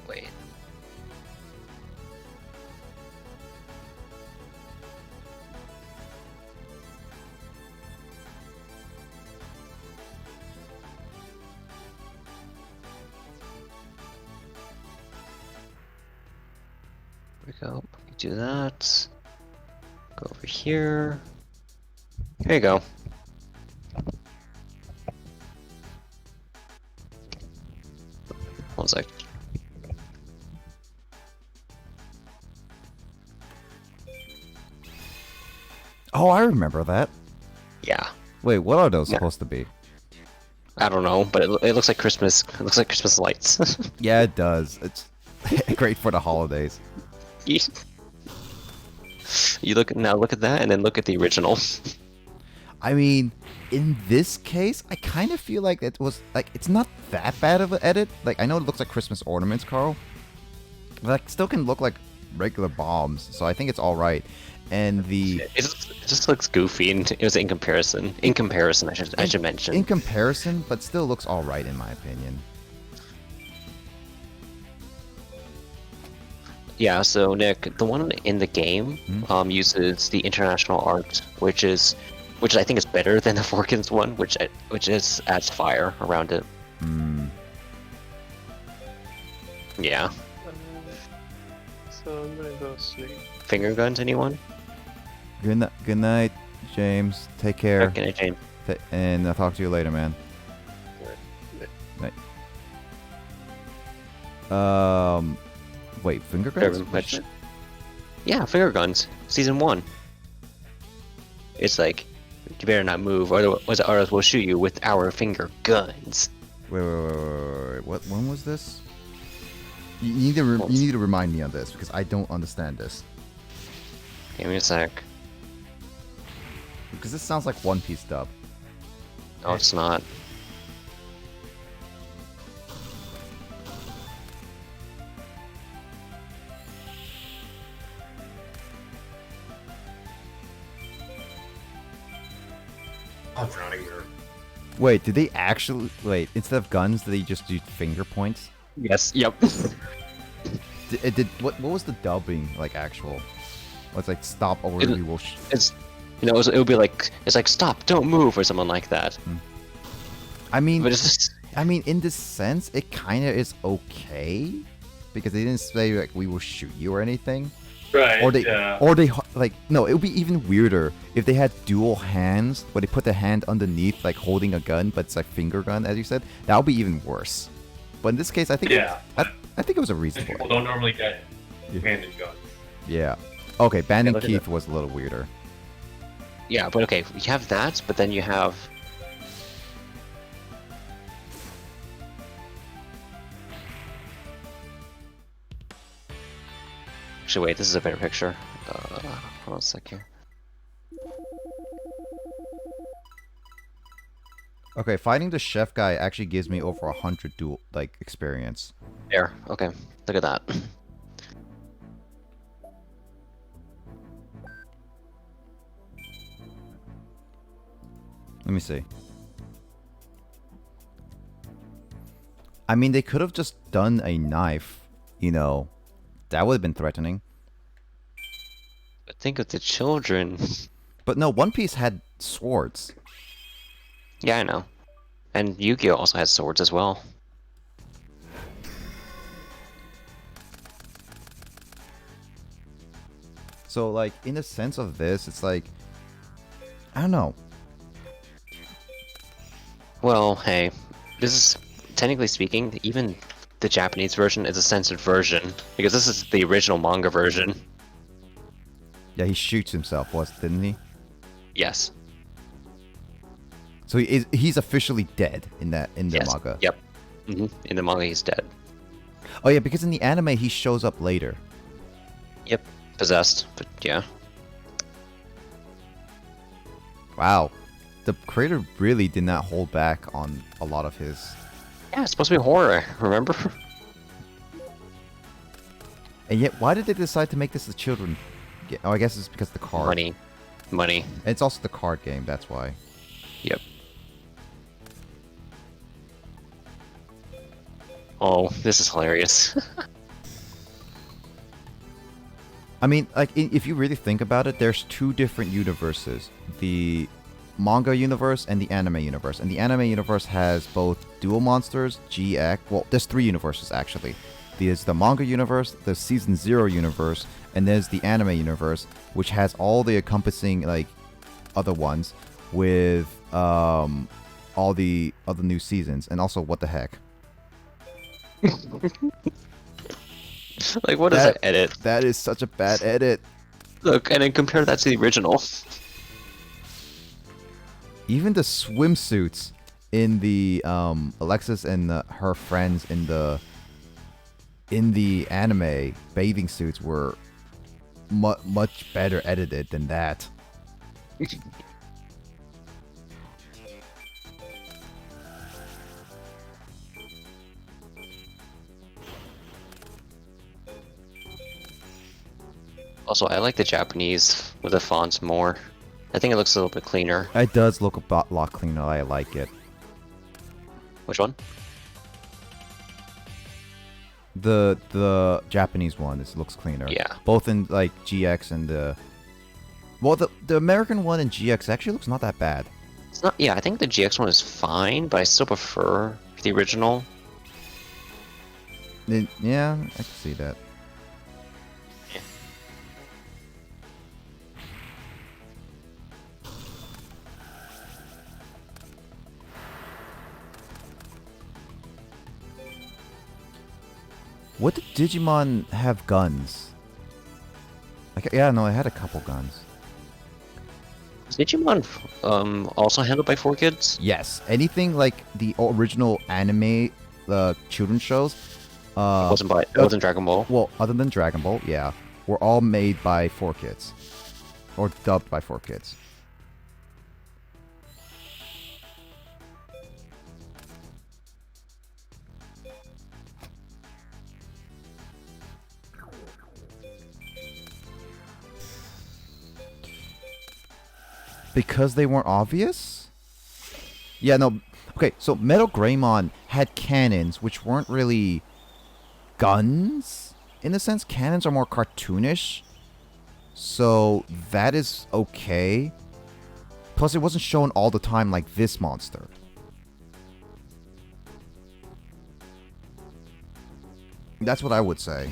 Wait. There we go. Do that. Go over here. Here you go. One sec. Oh, I remember that. Yeah. Wait, what are those Yeah. supposed to be? I don't know, but it looks like Christmas. It looks like Christmas lights. Yeah, it does. It's great for the holidays. You look now. Look at that, and then look at the original. I mean, in this case, I kind of feel like it was like it's not that bad of an edit. Like I know it looks like Christmas ornaments, Carl, but like still can look like regular bombs. So I think it's all right. And the It just looks goofy, and it was in comparison. In comparison, I should mention. in comparison, but still looks all right in my opinion. Yeah, so Nick, the one in the game uses the international art, which I think is better than the Forkins one, which adds fire around it. Hmm. Yeah. So I'm gonna go sleep. Finger guns, anyone? Good night, James. Take care. Okay, James. And I'll talk to you later, man. Wait, finger guns? Yeah, finger guns. Season 1. It's like, you better not move, or else we'll shoot you with our finger guns. Wait. What? When was this? You need to remind me on this because I don't understand this. Give me a sec. Because this sounds like One Piece dub. No, it's not. I'm drowning here. Wait, did they actually instead of guns, did they just do finger points? Yes. Yep. What was the dubbing like actual? What's like stop or we will It's it would be like stop, don't move, or something like that. I mean, But it's just, in this sense, it kind of is okay because they didn't say like we will shoot you or anything. Right. Or they, yeah. like no, it would be even weirder if they had dual hands, where they put the hand underneath, like holding a gun, but it's like finger gun, as you said. That would be even worse. But in this case, I think I think it was a reasonable. People don't normally get handed guns. Yeah. Okay, Banding look at Keith was a little weirder. yeah, but okay, you have that, but then you have. Actually, wait, this is a better picture. Hold on a sec here. Okay, fighting the chef guy actually gives me over 100 duel experience. There, okay, look at that. Let me see. I mean, they could have just done a knife, That would have been threatening. But think of the children. But no, One Piece had swords. Yeah, I know. And Yu-Gi-Oh! Also has swords as well. So, like, in the sense of this, it's like, I don't know. Well, hey, this is, technically speaking, even the Japanese version is a censored version, because this is the original manga version. Yeah, he shoots himself, didn't he? Yes. So he's officially dead in the Yes. manga. Yep. In the manga, he's dead. Oh yeah, because in the anime he shows up later. Yep. Possessed, but yeah. Wow. the creator really did not hold back on a lot of his. Yeah, it's supposed to be horror, remember? And yet, why did they decide to make this a children game? Oh, I guess it's because of the card. Money. And it's also the card game, that's why. Yep. Oh, this is hilarious. I mean, like, if you really think about it, there's two different universes. The manga universe and the anime universe. And the anime universe has both dual monsters, GX. Well, there's 3 universes, actually. There's the manga universe, the Season 0 universe, and there's the anime universe, which has all the encompassing, like, other ones with all the other new seasons. And also, what the heck? Like, what is that edit? That is such a bad edit. Look, and then compare that to the original. Even the swimsuits in the Alexis and her friends in the anime bathing suits were much better edited than that. Also, I like the Japanese with the fonts more. I think it looks a little bit cleaner. It does look a lot cleaner. I like it. Which one? The Japanese one. This looks cleaner. Yeah. Both in like GX and the. Well, the American one in GX actually looks not that bad. It's not. Yeah, I think the GX one is fine, but I still prefer the original. Yeah, I can see that. What did Digimon have guns? Like, yeah, no, it had a couple guns. Is Digimon also handled by 4Kids? Yes, anything like the original anime, children's shows. It wasn't Dragon Ball. Well, other than Dragon Ball, yeah, were all made by 4Kids, or dubbed by 4Kids. Because they weren't obvious? Yeah, no. Okay, so Metal Greymon had cannons, which weren't really guns, in a sense. Cannons are more cartoonish. So that is okay. Plus, it wasn't shown all the time like this monster. That's what I would say.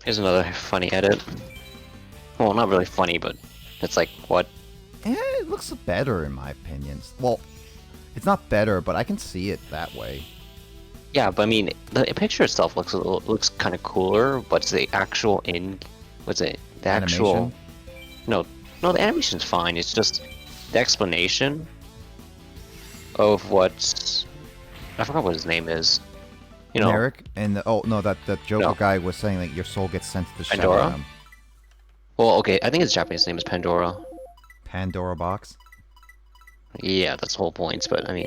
Here's another funny edit. Well, not really funny, but it's like, what? It looks better in my opinion. Well, it's not better, but I can see it that way. Yeah, but I mean, the picture itself looks kind of cooler, but it's the actual the actual... Animation? No, the animation's fine. It's just the explanation of what... I forgot what his name is. You know, Merrick and that Joker guy was saying that your soul gets sent to the Shadow Pandora? Realm. Well, okay, I think his Japanese name is Pandora. Pandora box. Yeah, that's the whole point. But I mean,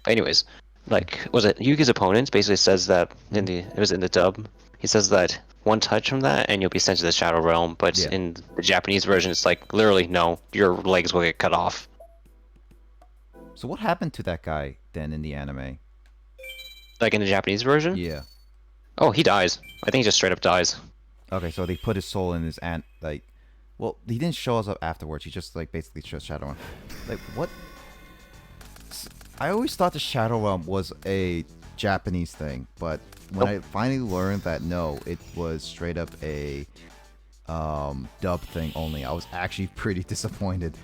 anyways, like, was it Yugi's opponent basically says that it was in the dub. He says that one touch from that and you'll be sent to the Shadow Realm. But in the Japanese version, it's like literally no, your legs will get cut off. So what happened to that guy then in the anime? Like in the Japanese version? Yeah. Oh, he dies. I think he just straight up dies. Okay, so they put his soul in his like. Well, he didn't show us up afterwards. He just like basically shows Shadow Realm. Like what? I always thought the Shadow Realm was a Japanese thing, but when I finally learned that no, it was straight up a dub thing only, I was actually pretty disappointed.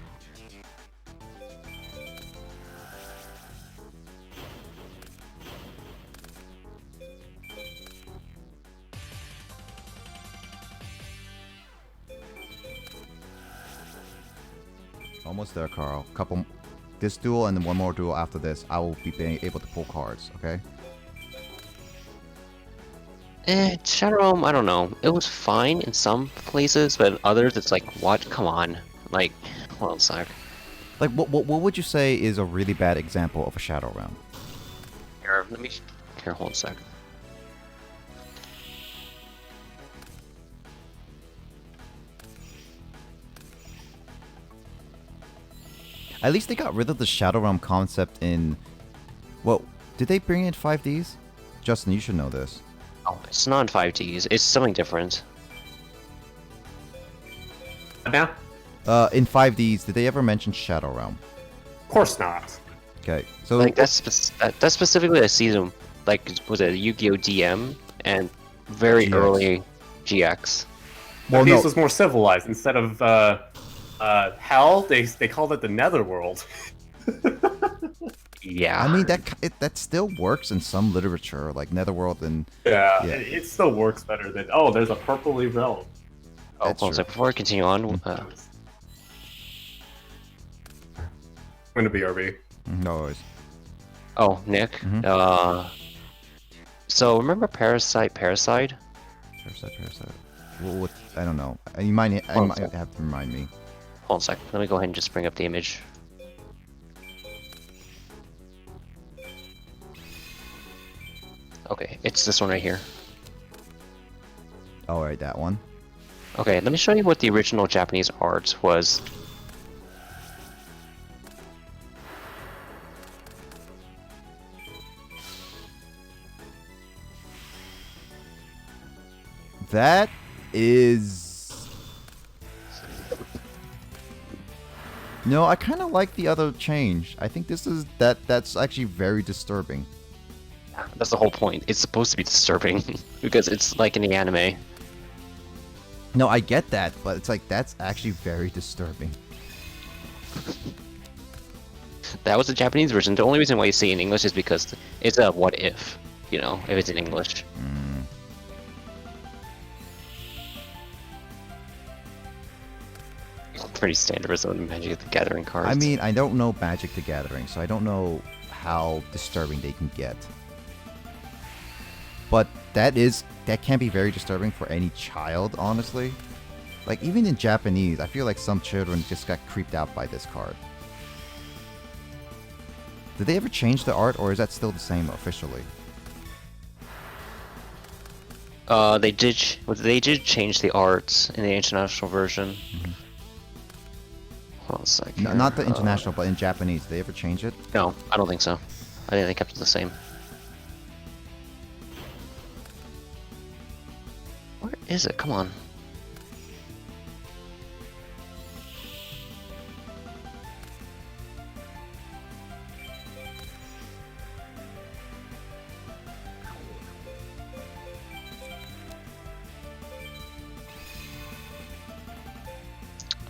Almost there, Carl. This duel and then one more duel after this, I will be being able to pull cards. Okay. Shadow Realm, I don't know. It was fine in some places, but in others, it's like, what? Come on. Like, hold on a sec. Like, what would you say is a really bad example of a Shadow Realm? Here, hold on a sec. At least they got rid of the Shadow Realm concept in... Well, did they bring in 5Ds? Justin, you should know this. Oh, it's not in 5Ds. It's something different. Now? In 5Ds, did they ever mention Shadow Realm? Of course not. Okay, so... Like, that's specifically a season, like, was it Yu-Gi-Oh! DM and very GX. early GX. Well, This no. was more civilized. Instead of hell, they called it the Netherworld. Yeah. I mean, that still works in some literature, like Netherworld and... Yeah, Yeah. It still works better than, oh, there's a purpley realm. Oh, That's hold on a true. sec. Before I continue on, I'm gonna be RB. No worries. oh, Nick, Mhm. so remember Parasite? Parasite. What, I don't know. You might have to remind me. Hold on a sec. Let me go ahead and just bring up the image. Okay, it's this one right here. Oh, right, that one. Okay, let me show you what the original Japanese art was. That is... No, I kind of like the other change. I think this is... That's actually very disturbing. That's the whole point. It's supposed to be disturbing because it's like in the anime. No, I get that, but it's like, that's actually very disturbing. That was the Japanese version. The only reason why you see it in English is because it's a what if, you know, if it's in English. Mm. Pretty standard for some of the Magic the Gathering cards. I mean, I don't know Magic the Gathering, so I don't know how disturbing they can get. But that can be very disturbing for any child, honestly. Like, even in Japanese, I feel like some children just got creeped out by this card. Did they ever change the art, or is that still the same officially? they did change the art in the international version. Hold on a sec. No, not the international, but in Japanese. Did they ever change it? No, I don't think so. I think they kept it the same. Where is it? Come on.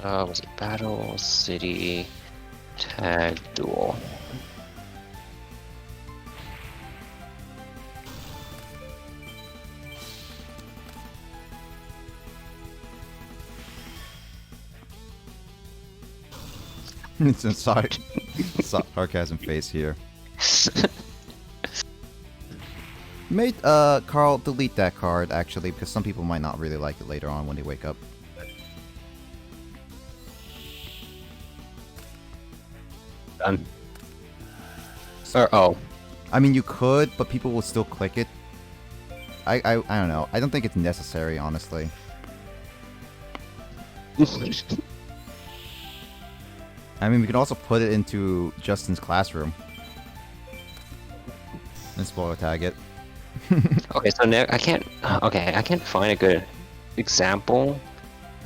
Was it Battle, City, Tag, Duel? It's a sarcasm face here. Carl, delete that card, actually, because some people might not really like it later on when they wake up. Done. Oh. I mean, you could, but people will still click it. I don't know. I don't think it's necessary, honestly. I mean, we can also put it into Justin's classroom. And spoiler tag it. Okay, so Nick, I can't find a good example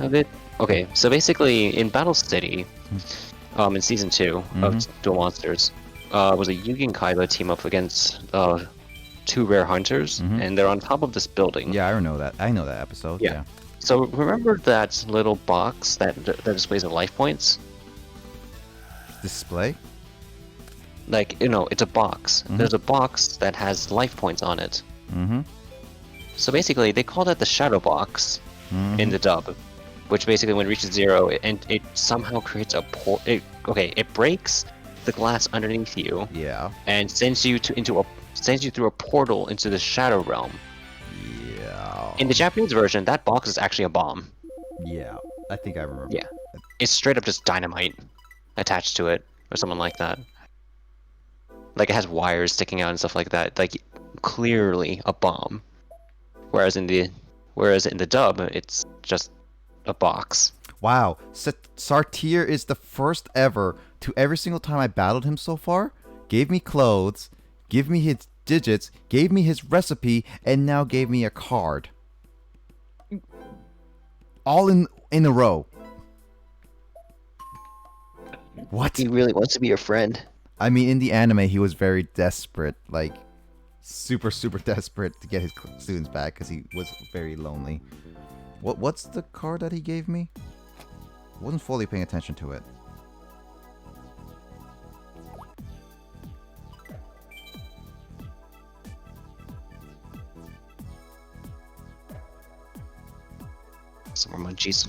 of it. Okay, so basically in Battle City, in season 2 of Duel Monsters, was a Yugi and Kaiba team up against two rare hunters, and they're on top of this building. Yeah, I know that. I know that episode. Yeah. So remember that little box that displays the life points? Display? Like, you know, it's a box. There's a box that has life points on it. So basically, they call that the shadow box in the dub. which basically when it reaches 0, it somehow creates a it breaks the glass underneath you Yeah. and sends you through a portal into the Shadow Realm. Yeah. In the Japanese version, that box is actually a bomb. Yeah. I think I remember. Yeah. It's straight up just dynamite attached to it or something like that. Like it has wires sticking out and stuff like that. Like clearly a bomb. Whereas in the dub, it's just a box. Wow. Sartir is the first ever to every single time I battled him so far, gave me clothes, gave me his digits, gave me his recipe, and now gave me a card. All in a row. What? He really wants to be your friend. I mean, in the anime, he was very desperate, like super desperate to get his students back because he was very lonely. What's the card that he gave me? I wasn't fully paying attention to it. Some more munchies.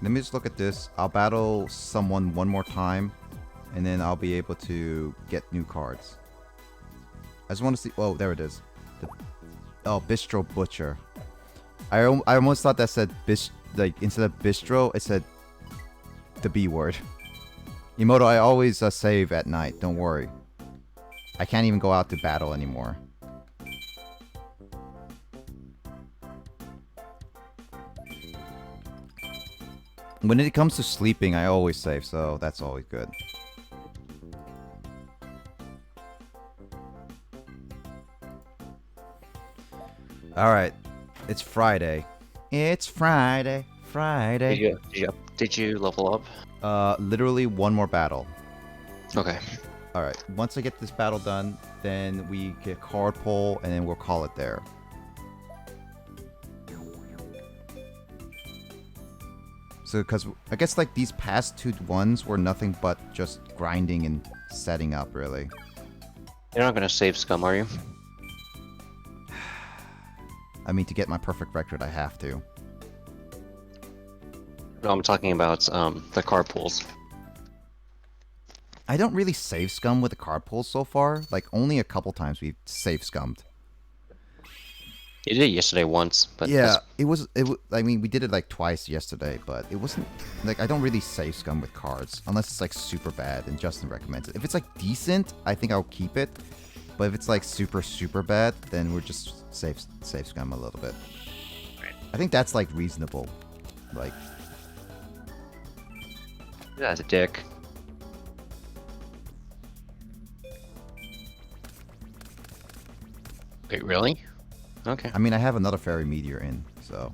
Let me just look at this. I'll battle someone one more time, and then I'll be able to get new cards. I just want to see. Oh, there it is. Bistro Butcher. I almost thought that said instead of bistro, it said the B word. Emoto, I always save at night. Don't worry. I can't even go out to battle anymore. When it comes to sleeping, I always save, so that's always good. Alright. It's Friday. It's Friday. Friday. Did you level up? Literally one more battle. Okay. Alright. Once I get this battle done, then we get card pull, and then we'll call it there. So, because I guess like these past two ones were nothing but just grinding and setting up, really. You're not gonna save scum, are you? I mean, to get my perfect record, I have to. No, I'm talking about the card pools. I don't really save scum with the card pulls so far. Like, only a couple times we've save scummed. You did it yesterday once, but yeah, it was. I mean, we did it like twice yesterday, but it wasn't like I don't really save scum with cards unless it's like super bad and Justin recommends it. If it's like decent, I think I'll keep it. But if it's like super bad, then we're just save scum a little bit. I think that's like reasonable. Like, that's a dick. Wait, really? Okay. I mean, I have another fairy meteor in, so.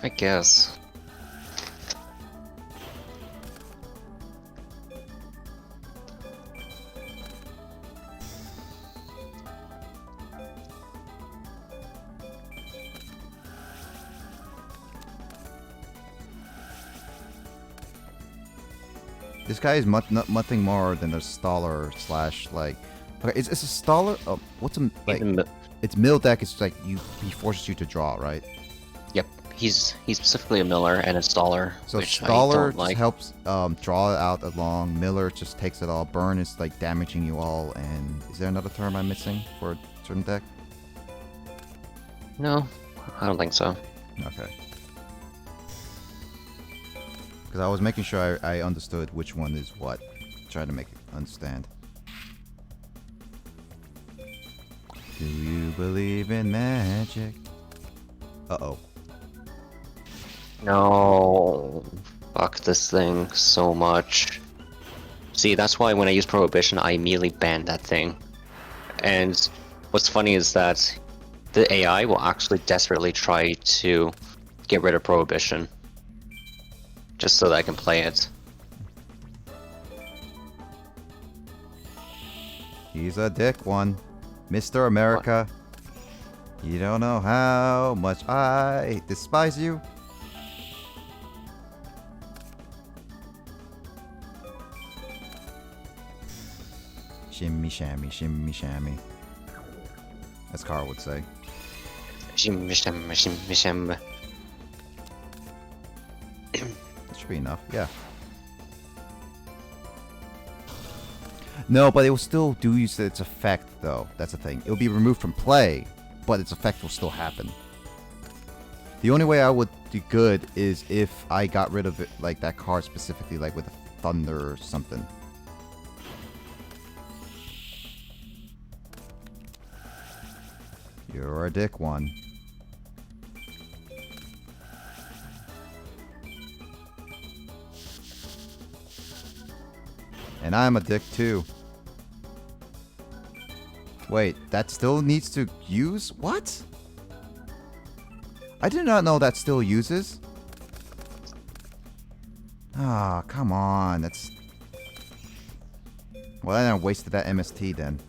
I guess. This guy is nothing more than a staller slash like. Okay, it's a staller. Oh, what's a like? It's mill deck. It's like he forces you to draw, right? Yep. He's specifically a miller and a staller. So which staller I don't like. helps draw it out along. Miller just takes it all. Burn is like damaging you all. And is there another term I'm missing for a certain deck? No, I don't think so. Okay. Because I was making sure I understood which one is what. Trying to make it understand. Do you believe in magic? Uh-oh. No. Fuck this thing so much. See, that's why when I use Prohibition, I immediately ban that thing. And what's funny is that the AI will actually desperately try to get rid of Prohibition. Just so that I can play it. He's a dick one. Mr. America. What? You don't know how much I despise you. Shimmy shammy, shimmy shammy. As Carl would say. Shimmy shimmy shimmy shimmy. should be enough. Yeah. No, but it will still do use its effect, though. That's the thing. It will be removed from play, but its effect will still happen. The only way I would do good is if I got rid of it, like that card specifically, like with thunder or something. You're a dick one. And I'm a dick too. Wait, that still needs to use? What? I did not know that still uses. Ah, come on. That's... Well, then I wasted that MST then.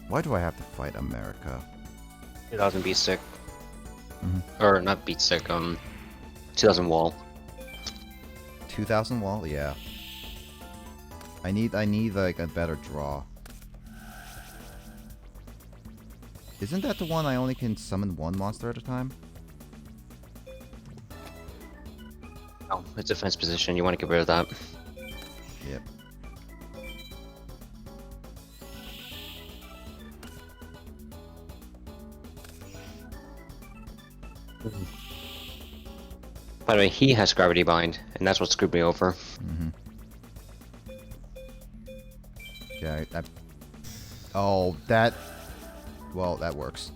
Why do I have to fight America? 2000 beat stick. Mhm. Or not beat stick, 2000 wall. 2000 wall? Yeah. I need like a better draw. Isn't that the one I only can summon one monster at a time? Oh, it's defense position. You want to get rid of that. Yep. By the way, he has gravity bind, and that's what screwed me over. Mm-hmm. Yeah, oh, that... Well, that works.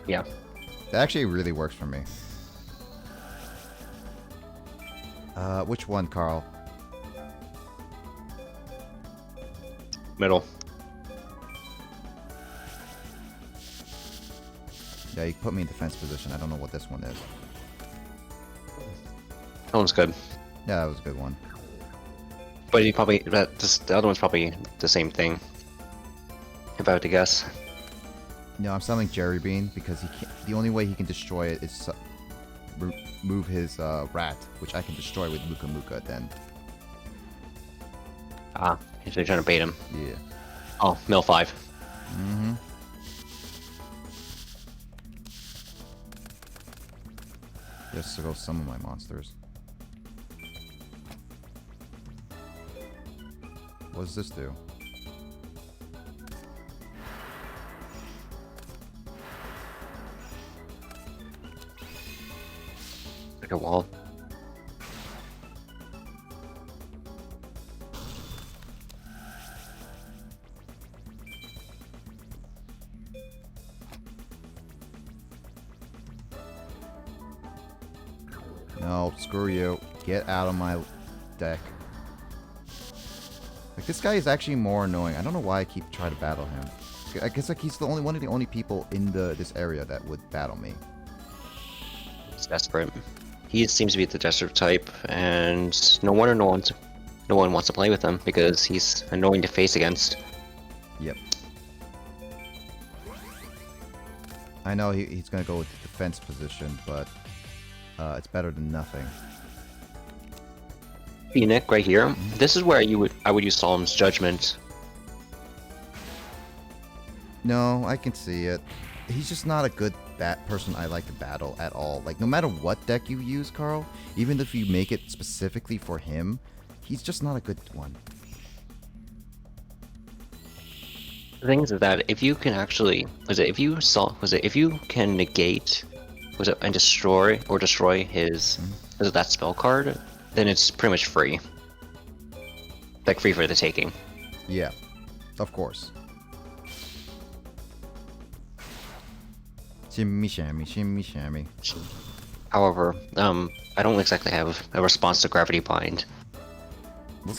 Yeah. That actually really works for me. Which one, Carl? Middle. Yeah, you put me in defense position. I don't know what this one is. That one's good. Yeah, that was a good one. But you probably... the other one's probably the same thing. If I had to guess. No, I'm summoning Jerry Bean because he can't, the only way he can destroy it is remove his rat, which I can destroy with Muka Muka then. Ah, so you're trying to bait him. Yeah. Oh, mill 5. Mm-hmm. Just to go summon my monsters. What does this do? Like a wall. No, screw you. Get out of my deck. Like, this guy is actually more annoying. I don't know why I keep trying to battle him. I guess like he's the only one of the only people in this area that would battle me. He's desperate. He seems to be the desperate type, and no one wants to play with him because he's annoying to face against. Yep. I know he's gonna go with the defense position, but it's better than nothing. Nick, right here. This is where I would use Solemn's Judgment. No, I can see it. He's just not a good person I like to battle at all. Like, no matter what deck you use, Carl, even if you make it specifically for him, he's just not a good one. The thing is that if you can actually, if you can negate, and destroy his, that spell card, then it's pretty much free. Like free for the taking. Yeah, of course. Shimmy shammy, shimmy shammy. However, I don't exactly have a response to Gravity Bind.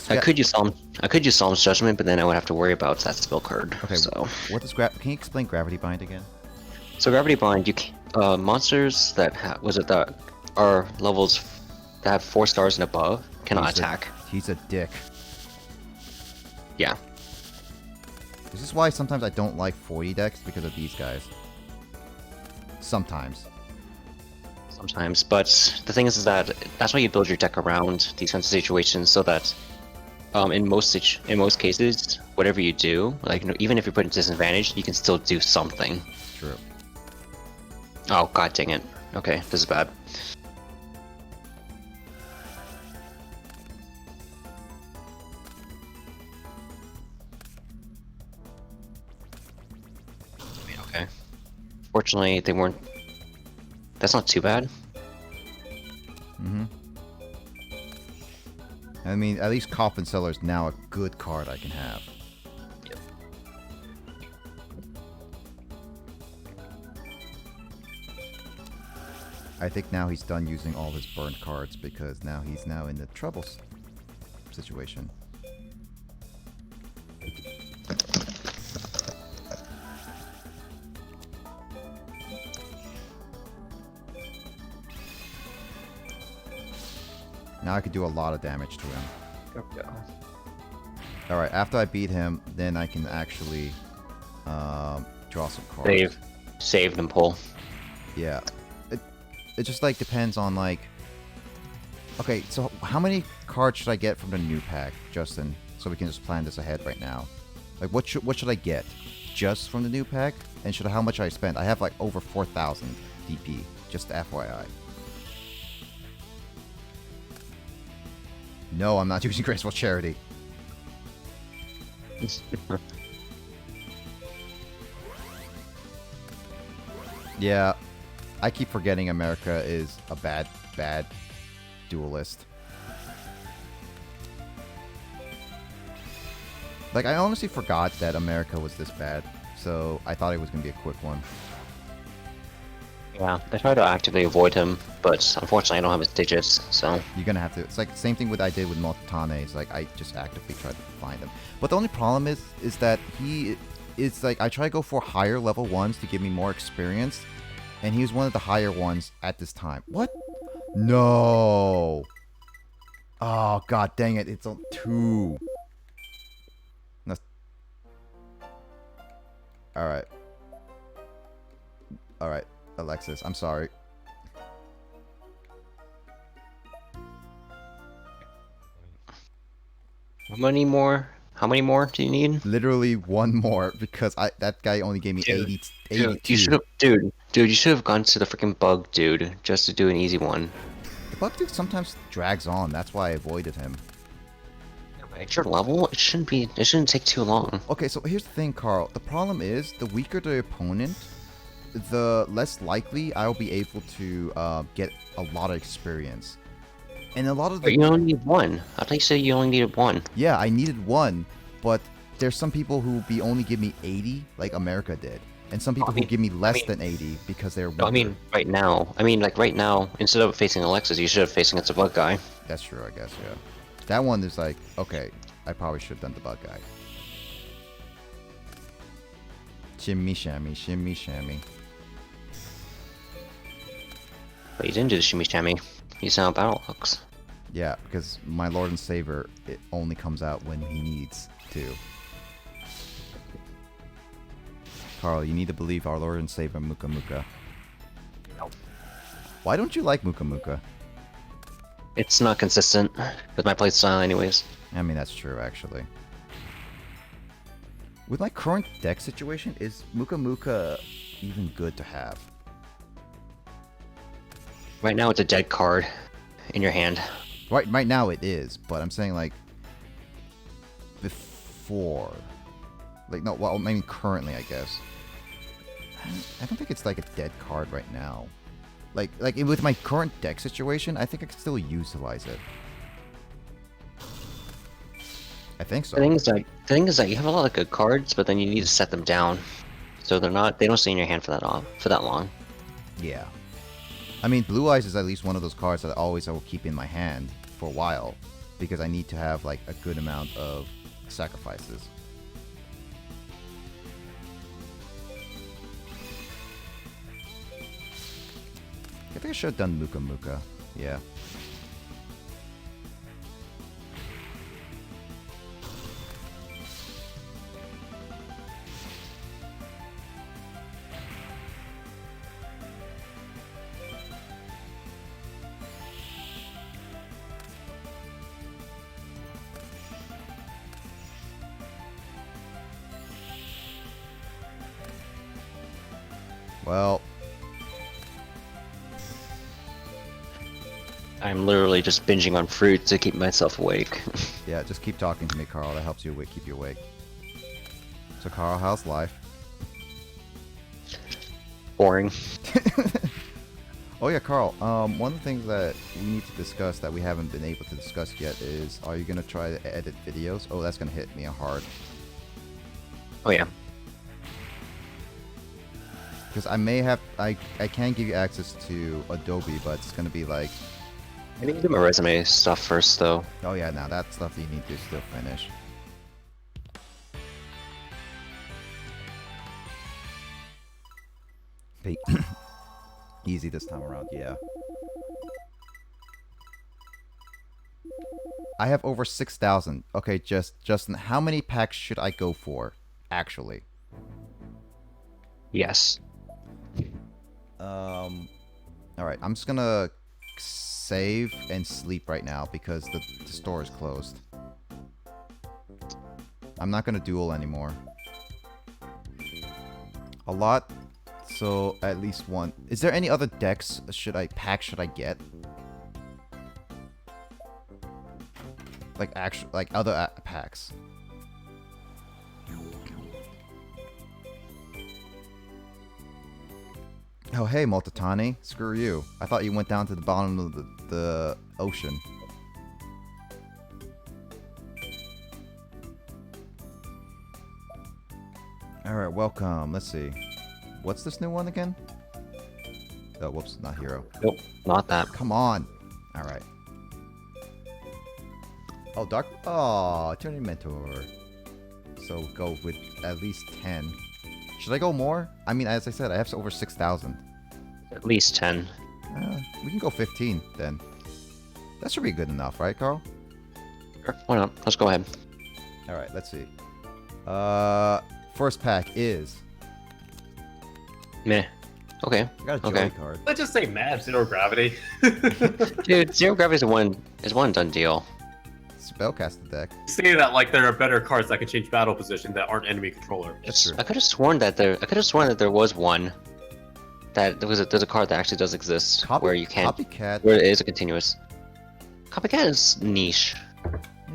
I could use Solemn's Judgment, but then I would have to worry about that spell card. Okay, so what does can you explain Gravity Bind again? So Gravity Bind, you can, monsters that that are levels that have 4 stars and above cannot attack. He's a dick. Yeah. This is why sometimes I don't like 40 decks because of these guys. Sometimes. But the thing is that that's why you build your deck around these kinds of situations, so that in most cases, whatever you do, like even if you're put in disadvantage, you can still do something. True. Oh god dang it. Okay, this is bad. Okay. Fortunately, they weren't. That's not too bad. Mm-hmm. I mean, at least Coffin Seller is now a good card I can have. Yep. I think now he's done using all his burnt cards because now he's in the trouble situation. Now I could do a lot of damage to him. Okay. Alright, after I beat him, then I can actually draw some cards. Save and pull. Yeah. It just like depends on like... Okay, so how many cards should I get from the new pack, Justin? So we can just plan this ahead right now. Like what should I get? Just from the new pack? And how much I spend? I have like over 4,000 DP, just FYI. No, I'm not using Graceful Charity. Yeah, I keep forgetting America is a bad duelist. Like, I honestly forgot that America was this bad, so I thought it was going to be a quick one. Yeah, I try to actively avoid him, but unfortunately I don't have his digits, so... You're going to have to... It's like the same thing I did with Multitane. It's like, I just actively try to find him. But the only problem is that he is like... I try to go for higher level ones to give me more experience, and he was one of the higher ones at this time. What? No! Oh, god dang it. It's on 2. No. Alright. Alright. Alexis, I'm sorry. How many more do you need? Literally one more, because that guy only gave me 82. You should have, dude, you should have gone to the freaking bug dude just to do an easy one. The bug dude sometimes drags on. That's why I avoided him. At your level, it shouldn't take too long. Okay, so here's the thing, Carl. The problem is, the weaker the opponent, the less likely I'll be able to get a lot of experience. And a lot of the... But you only need one. I thought you said you only needed one. Yeah, I needed one, but there's some people who only give me 80, like America did. And some people who give me less than 80 because they're weaker. No, I mean, right now, instead of facing Alexis, you should have facing against a bug guy. That's true, I guess, yeah. That one is like, okay, I probably should have done the bug guy. Shimmy, shammy, shimmy, shammy. But you didn't do the shimmy shammy. He's now Battle Hooks. Yeah, because my Lord and Savior, it only comes out when he needs to. Carl, you need to believe our Lord and Savior, Muka Muka. Nope. Why don't you like Muka Muka? It's not consistent with my playstyle anyways. I mean, that's true, actually. With my current deck situation, is Muka Muka even good to have? Right now it's a dead card in your hand. Right now it is, but I'm saying like before, like no, well, I mean currently, I guess. I don't think it's like a dead card right now. Like with my current deck situation, I think I can still utilize it. I think so. The thing is that you have a lot of good cards, but then you need to set them down, so they don't stay in your hand for that long. Yeah. I mean, Blue Eyes is at least one of those cards that I will keep in my hand for a while, because I need to have like a good amount of sacrifices. think I should have done Muka Muka. Yeah. Well, I'm literally just binging on fruit to keep myself awake. yeah, just keep talking to me, Carl. That helps you keep you awake. So, Carl, how's life? Boring. Oh yeah, Carl. One of the things that we need to discuss that we haven't been able to discuss yet is, are you gonna try to edit videos? Oh, that's gonna hit me hard. Oh yeah. Because I may have, I can give you access to Adobe, but it's gonna be like, I need to do my resume stuff first, though. oh yeah, now that's stuff that you need to still finish. Hey, easy this time around, yeah. I have over 6,000. Okay, Justin, how many packs should I go for, actually? Yes. Alright, I'm just gonna save and sleep right now because the store is closed. I'm not gonna duel anymore. A lot, so at least one. Is there any other decks should I get? Like other packs. Oh, hey, Multitani. Screw you. I thought you went down to the bottom of the ocean. Alright, welcome. Let's see. What's this new one again? Oh, whoops, not hero. Nope, not that. Come on. Alright. Oh, Dark. Oh, Eternity Mentor. So go with at least 10. Should I go more? I mean, as I said, I have over 6,000. At least 10. We can go 15 then. That should be good enough, right, Carl? Sure, why not? Let's go ahead. Alright, let's see. First pack is... Meh. Okay. I got a Joey card. Let's just say mad zero gravity. Dude, zero gravity is one done deal. Spellcaster deck. Say that like there are better cards that can change battle position that aren't enemy controller. True. I could have sworn that there was one. That there's a card that actually does exist where you can Copycat. where it is a continuous. Copycat is niche.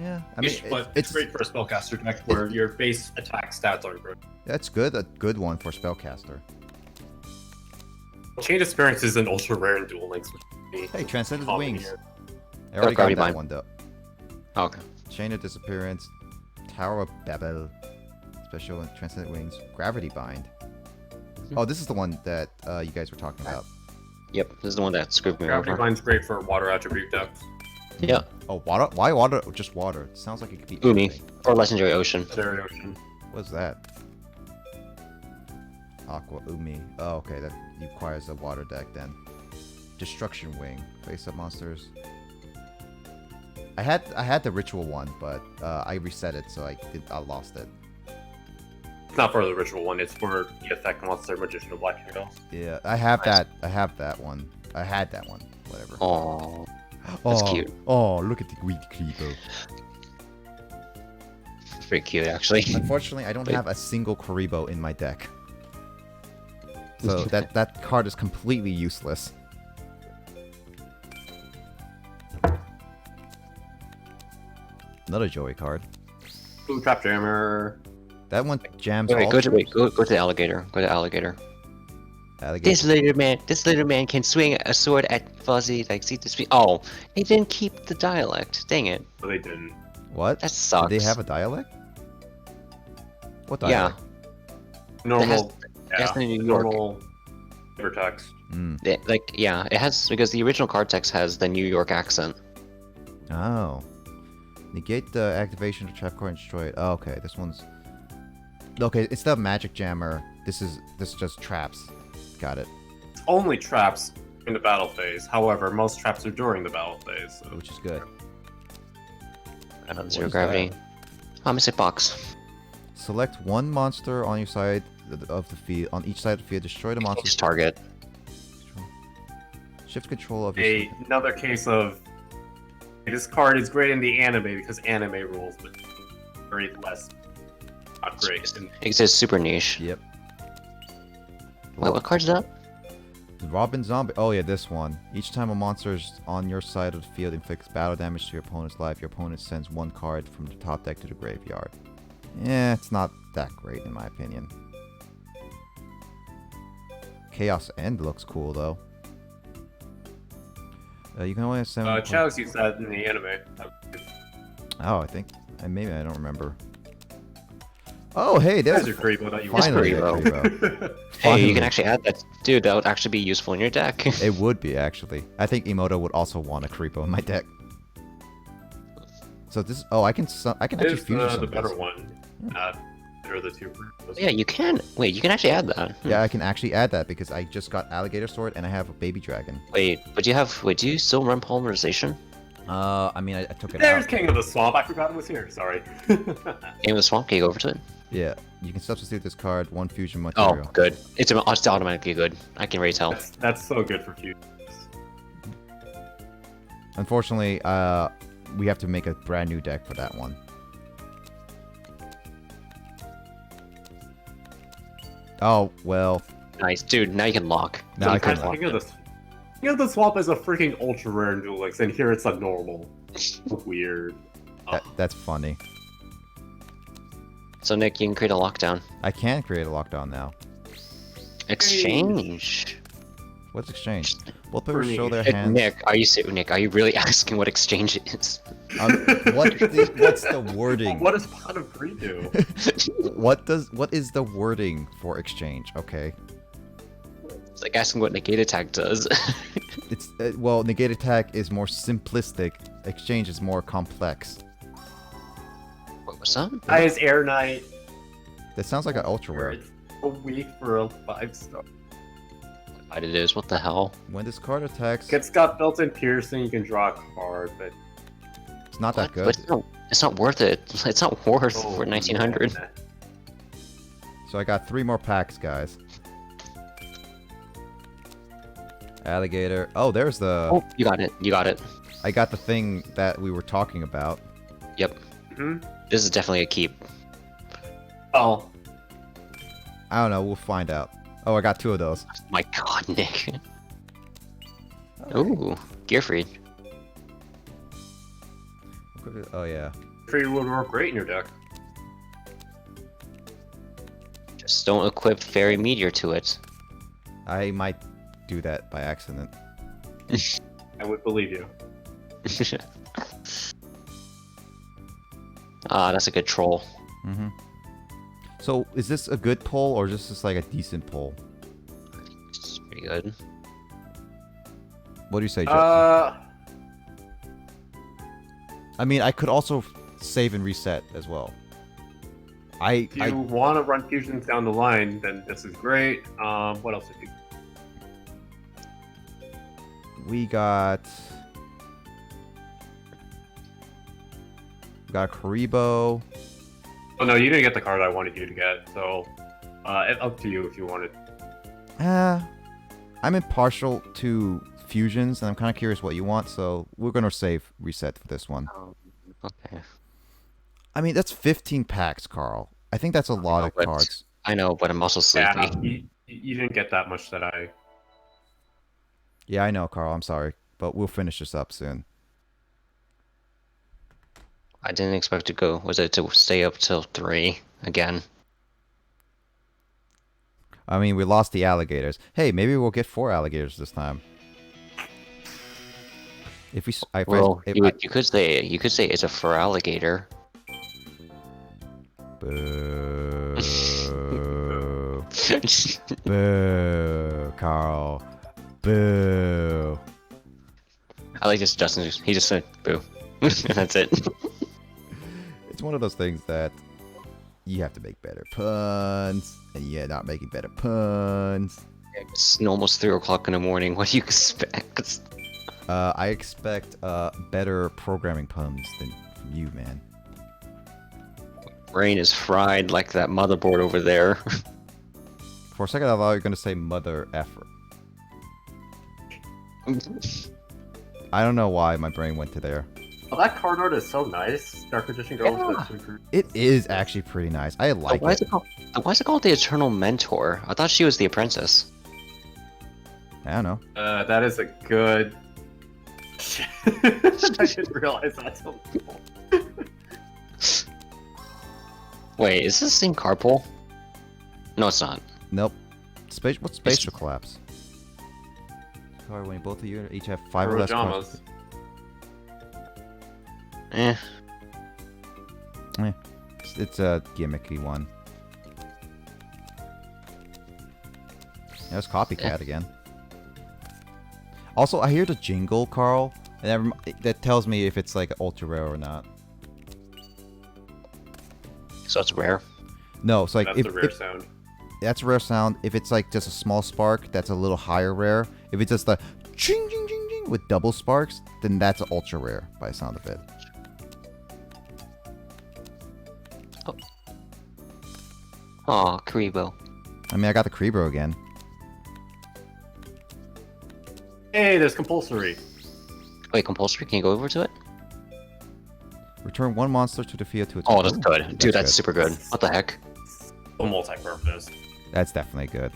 Yeah, I mean, But it's great for a spellcaster deck where your base attack stats are good. That's good. A good one for Spellcaster. Chain Experience is an ultra rare in Duel Links. Hey, Transcendent common Wings. here. I already got Gravity that Bind. one though. Oh, okay. Chain of Disappearance, Tower of Babel, Special and Transcendent Wings, Gravity Bind. Oh, this is the one that you guys were talking about. Yep, this is the one that screwed me Gravity over. Bind's great for water attribute decks. Yeah, Oh, water? Why water? Just water. It sounds like it could be Umi anything. or Legendary Ocean. Legendary Ocean. What's that? Aqua Umi. Oh, okay. That requires a water deck then. Destruction Wing. Face up monsters. I had the ritual one, but I reset it, so I lost it. It's not for the ritual one, it's for the effect monster Magician of Black Hero. Yeah, I have that. I have that one. I had that one. Whatever. Oh, that's cute. Oh, look at the greedy creeper. Pretty cute actually. Unfortunately, I don't have a single Karibo in my deck. So that card is completely useless. Another Joey card. Blue Trap Jammer. That one jams Wait, all go to troops. the alligator. Go to alligator. Alligator. This little man can swing a sword at Fuzzy like see the speed. Oh, they didn't keep the dialect. Dang it. No, they didn't. What? That sucks. Do they have a dialect? What Yeah. dialect? Normal. It has the New York. Normal. Text. Yeah, it has because the original card text has the New York accent. Oh. Negate the activation of trap card and destroy it. Oh, okay, this one's... Okay, it's the magic jammer. This is just traps. Got it. It's only traps. in the battle phase. However, most traps are during the battle phase. So. which is good. Zero is gravity. that? Mystic box. Select one monster on your side of the field. On each side of the field, destroy the monster. Each target. Shift control of your. Another case of this card is great in the anime because anime rules, but very less not great. It says super niche. Yep. Wait, what card's that? Robin Zombie. Oh yeah, this one. Each time a monster is on your side of the field inflicts battle damage to your opponent's life, your opponent sends one card from the top deck to the graveyard. Yeah, it's not that great in my opinion. Chaos End looks cool though. You can only have 7. Chalice used that in the anime. Oh, I think. Maybe I don't remember. Oh, hey, there's a creepo that you finally a want. creepo. Hey, you can actually add that. Dude, that would actually be useful in your deck. It would be, actually. I think Emoto would also want a creepo in my deck. So this... Oh, I can actually fusion some the of better this. one. They're the two creepos. Yeah, you can. Wait, you can actually add that. Yeah, I can actually add that because I just got Alligator Sword and I have a Baby Dragon. Wait, but you have. Wait, do you still run polymerization? I mean, I took it There's out. King of the Swamp. I forgot it was here. Sorry. Game of the Swamp, can you go over to it? Yeah, you can substitute this card, one fusion Oh, material. good. It's automatically good. I can already tell. That's so good for fusions. Unfortunately, we have to make a brand new deck for that one. Oh, well. Nice, dude. Now you can lock. Now I can lock. King of the Swamp is a freaking ultra rare in Duel Links, and here it's a normal. Weird. That's funny. So Nick, you can create a lockdown. I can create a lockdown now. Exchange. What's exchange? Both players show their hands. Nick, are you really asking what exchange is? What's the wording? What does Pot of Greed do? What is the wording for exchange? Okay. It's like asking what negate attack does. It's well, negate attack is more simplistic. Exchange is more complex. What was that? Is Air Knight. That sounds like an ultra rare. It's a weak for a 5-star. What it is? What the hell? When this card attacks, It's got built-in piercing. You can draw a card, but it's not that good. But it's not worth it. It's not worth for 1900. man. So I got 3 more packs, guys. Alligator. Oh, there's the. Oh, you got it. You got it. I got the thing that we were talking about. Yep. Mhm. This is definitely a keep. Oh, I don't know. We'll find out. Oh, I got 2 of those. My God, Nick. Ooh, Gearfried. Oh yeah. Tree would work great in your deck. Just don't equip Fairy Meteor to it. I might do that by accident. I would believe you. Ah, that's a good troll. Mm-hmm. So, is this a good pull or is this just like a decent pull? It's pretty good. What do you say, Justin? If I mean, I could also save and reset as well. you want to run fusions down the line, then this is great. What else did you? We got Karibo. Oh no, you didn't get the card I wanted you to get. So, up to you if you wanted. I'm impartial to fusions, and I'm kind of curious what you want, so we're gonna save reset for this one. Okay. I mean, that's 15 packs, Carl. I think that's a lot of but- cards. I know, but I'm also sleepy. Yeah, you didn't get that much that I. Yeah, I know, Carl. I'm sorry, but we'll finish this up soon. I didn't expect to go. Was it to stay up till 3 again? I mean, we lost the alligators. Hey, maybe we'll get 4 alligators this time. If we, Well, you could say it's a fur alligator. Boo. Boo, Carl. Boo. I like this. Justin. He just said boo. And that's it. It's one of those things that you have to make better puns, and you're not making better puns. It's almost 3 o'clock in the morning. What do you expect? I expect better programming puns than from you, man. Brain is fried like that motherboard over there. For a second, I thought you were gonna say mother effer. I don't know why my brain went to there. Oh, that card art is so nice. Dark Magician Girl with the 2 groups. It is actually pretty nice. I like why it. Why is it called the Eternal Mentor? I thought she was the apprentice. I don't know. That is a good. I didn't realize that so cool. Wait, is this the same carpool? No, it's not. Nope. What's spatial collapse? Card when both of you each have 5 or less cards. Eh. It's a gimmicky one. There's Copycat again. Also, I hear the jingle, Carl, and that tells me if it's like ultra rare or not. So it's rare? No, it's like That's a rare sound. That's a rare sound. If it's like just a small spark, that's a little higher rare. If it's just the ching ching ching ching with double sparks, then that's ultra rare by the sound of it. Oh, Karibo. I mean, I got the Karibo again. Hey, there's compulsory. Wait, compulsory? Can you go over to it? Return 1 monster to the field to its. Oh, that's good. Dude, that's super good. What the heck? A multi-purpose. That's definitely good.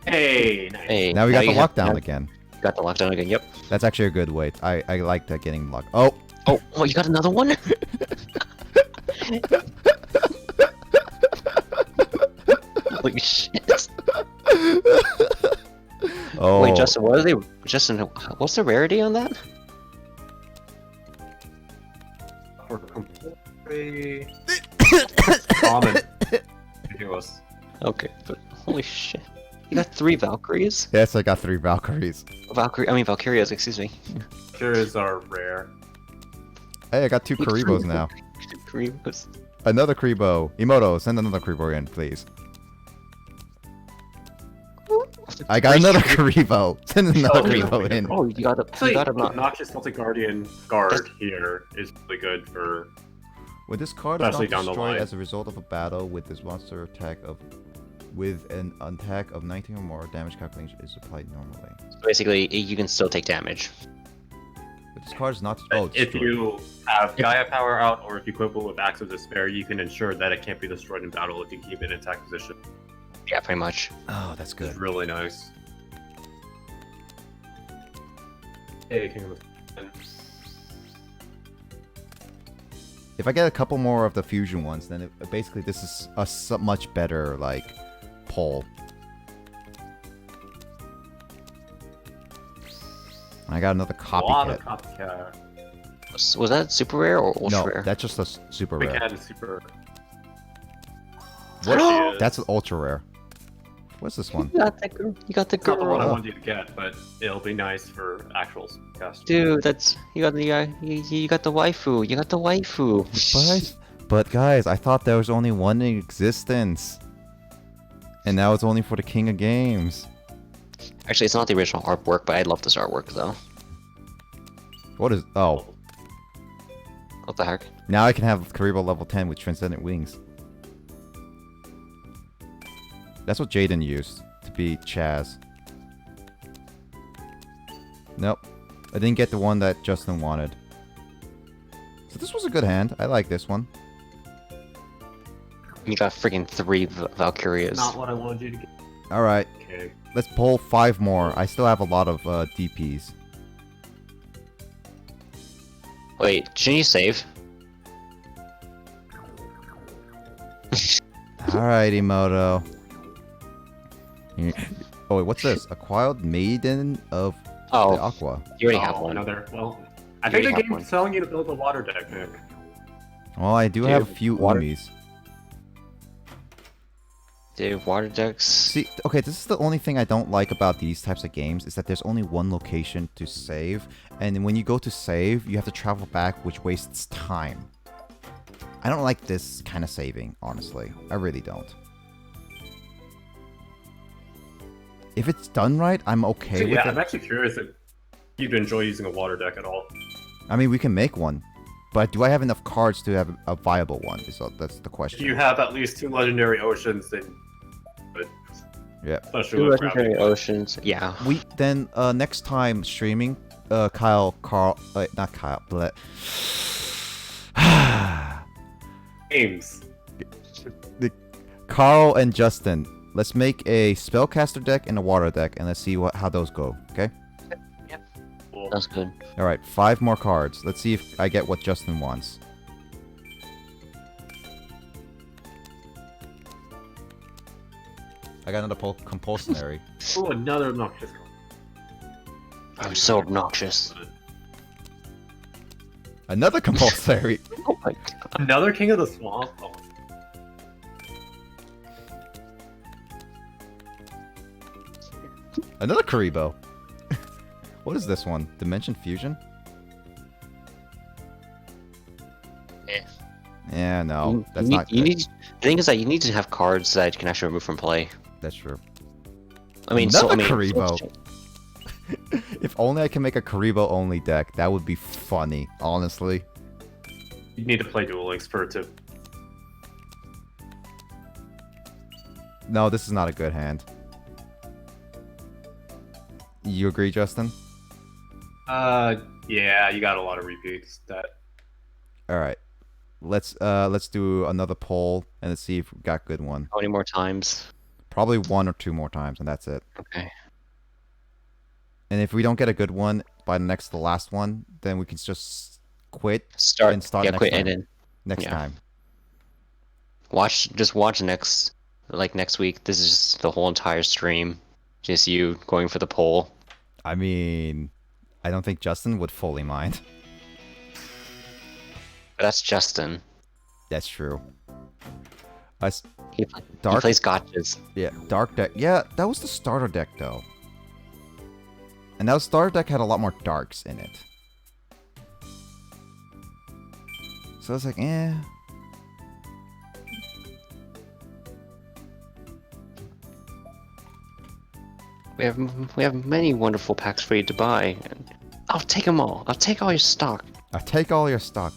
Hey, nice. Hey, Now we got the you have- lockdown again. Got the lockdown again, yep. That's actually a good way. I like that getting luck. Oh, Oh, you got another one? Holy shit. oh. Wait, Justin, what are they? Justin, what's the rarity on that? For compulsory. Common. Ridiculous. Okay, but holy shit. You got 3 Valkyries? Yes, I got 3 Valkyries. Valkyrias, excuse me. Cures are rare. Hey, I got 2 Karibos now. Karibos. Another Karibo. Emoto, send another Karibo in, please. I got another Karibo. Send another Karibo in. Oh, you got a Noxious Celtic Guardian Guard here is really good for. When this card is Especially not down the destroyed line. as a result of a battle with this monster attack with an attack of 19 or more, damage calculation is applied normally. Basically, you can still take damage. But this card is not If destroyed. you have Gaia Power out or if you equip it with Axe of Despair, you can ensure that it can't be destroyed in battle if you keep it in attack position. Yeah, pretty much. Oh, that's good. It's really nice. Hey, King of the If I get a couple more of the fusion ones, then basically this is a much better like pull. I got another A lot of Copycat. Copycat. Was that super rare or ultra No, rare? that's just a super rare. Copycat is super. What? There she is. That's an ultra rare. What's this one? You got the girl. You got the It's not the one I girl. wanted you to get, but it'll be nice for actual cast. Dude, that's you got the you got the waifu. You got the waifu. But guys, I thought there was only one in existence. And now it's only for the King of Games. Actually, it's not the original artwork, but I love this artwork though. What is... Oh. What the heck? Now I can have Karibo level 10 with Transcendent Wings. That's what Jaden used to beat Chaz. Nope. I didn't get the one that Justin wanted. So this was a good hand. I like this one. You got freaking 3 Valkyrias. Not what I wanted you to get. Alright. Okay. Let's pull 5 more. I still have a lot of DPs. Wait, shouldn't you save? Alright, Emoto. Oh, wait, what's this? Acquired Maiden of the Oh, Aqua. you already have one. Another. Well, I You think the already have game's one. telling you to build a water deck, Nick. Well, I do Dude, have a few water- Umis. Dude, water decks. See, okay, this is the only thing I don't like about these types of games, is that there's only one location to save, and when you go to save, you have to travel back, which wastes time. I don't like this kind of saving, honestly. I really don't. If it's done right, I'm okay So, with yeah, it. I'm actually curious if you'd enjoy using a water deck at all. I mean, we can make one, but do I have enough cards to have a viable one? So that's the If question. you have at least 2 legendary oceans, then. But Yeah. especially Two with legendary gravity. oceans. Yeah. We then next time streaming, Carl, not Kyle, but Games. Carl and Justin. Let's make a spellcaster deck and a water deck, and let's see how those go. Okay. Cool. That's good. All right, 5 more cards. Let's see if I get what Justin wants. I got another compulsionary. Oh, another obnoxious card. I'm so obnoxious. Another compulsory. Oh my god. Another King of the Swamp. Oh. Another Karibo. What is this one? Dimension Fusion? Eh. Yeah, no, You- that's you not need, you good. need. The thing is that you need to have cards that you can actually remove from play. That's true. I mean, Another so I mean, Karibo. If only I can make a Karibo only deck, that would be funny, honestly. You need to play Duel Links for it to. No, this is not a good hand. You agree, Justin? Yeah, you got a lot of repeats. That. All right. Let's do another poll and let's see if we got good one. How many more times? Probably 1 or 2 more times, and that's it. Okay. And if we don't get a good one by the last one, then we can just quit Start. and start Yeah, next quit time. and then Next yeah. time. watch next week. This is just the whole entire stream. Just you going for the poll. I mean, I don't think Justin would fully mind. But that's Justin. That's true. He Dark. plays gotchas. Yeah, dark deck. Yeah, that was the starter deck though. And that starter deck had a lot more darks in it. So it's like, eh. We have many wonderful packs for you to buy. And I'll take them all. I'll take all your stock. I take all your stock.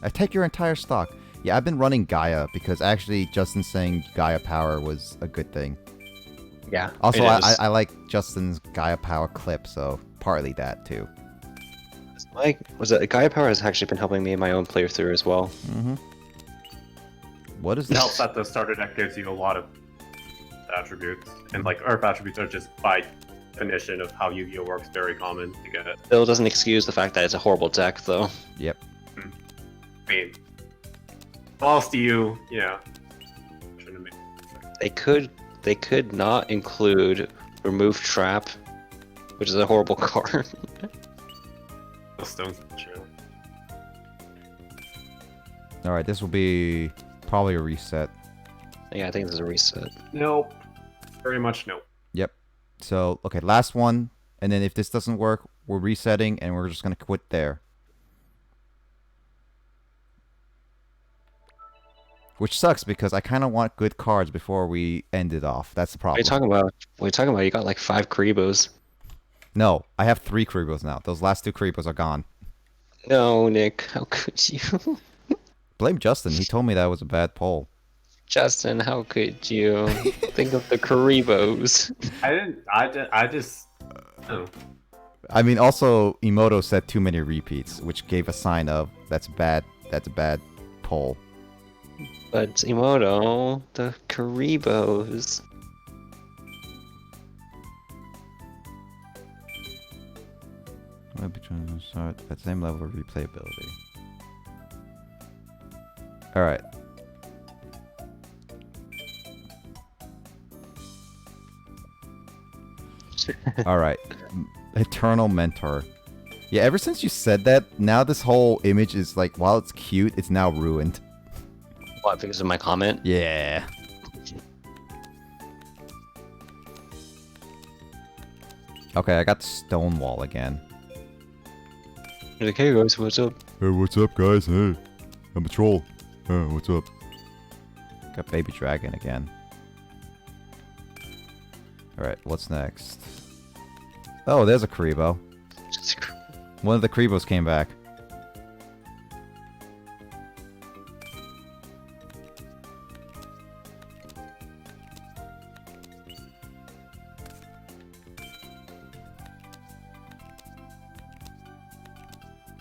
I take your entire stock. Yeah, I've been running Gaia because actually Justin saying Gaia Power was a good thing. Yeah. Also, it is. I like Justin's Gaia Power clip, so partly that too. Gaia Power has actually been helping me in my own playthrough as well. Mm-hmm. What is It helps this? that the starter deck gives you a lot of attributes, and like Earth attributes are just by definition of how Yu-Gi-Oh works very common to get. Still doesn't excuse the fact that it's a horrible deck, though. Yep. I mean, false to you, yeah. Shouldn't be. They could not include Remove Trap, which is a horrible card. The stones, true. All right, this will be probably a reset. Yeah, I think this is a reset. Nope. Very much nope. Yep. So, okay, last one. And then if this doesn't work, we're resetting and we're just going to quit there. Which sucks because I kind of want good cards before we end it off. That's the What are you problem. talking about? What are you talking about? You got like 5 Karibos. No, I have 3 Karibos now. Those last 2 Karibos are gone. No, Nick, how could you? Blame Justin. He told me that was a bad poll. Justin, how could you? Think of the Karibos. I just. Oh. I mean, also, Emoto said too many repeats, which gave a sign of that's bad. That's a bad poll. But Emoto, the Karibos. Might be trying to start at the same level of replayability. All right. All right. Eternal Mentor. Yeah, ever since you said that, now this whole image is like, while it's cute, it's now ruined. What, because of my comment? Yeah. Okay, I got Stonewall again. Like, hey guys, what's up? Hey, what's up, guys? Hey, I'm a troll. Hey, what's up? Got Baby Dragon again. Alright, what's next? Oh, there's a Karibo. One of the Karibos came back.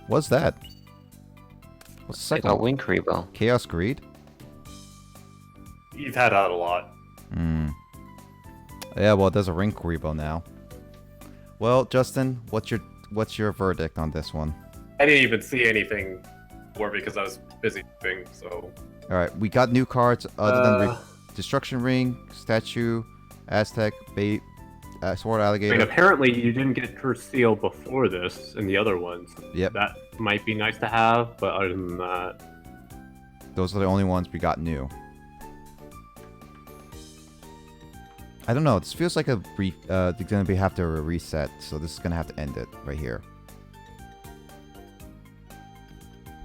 What's that? What's the second Oh, one? Wing Karibo. Chaos Greed? You've had that a lot. Hmm. Yeah, well, there's a ring Karibo now. Well, Justin, what's your verdict on this one? I didn't even see anything more because I was busy doing so. All right, we got new cards other than Destruction Ring, Statue, Aztec, Bait, Sword I Alligator. mean, apparently you didn't get Cursed Seal before this and the other ones. Yep. That might be nice to have, but other than that, Those are the only ones we got new. I don't know. This feels like they're gonna have to reset, so this is gonna have to end it right here.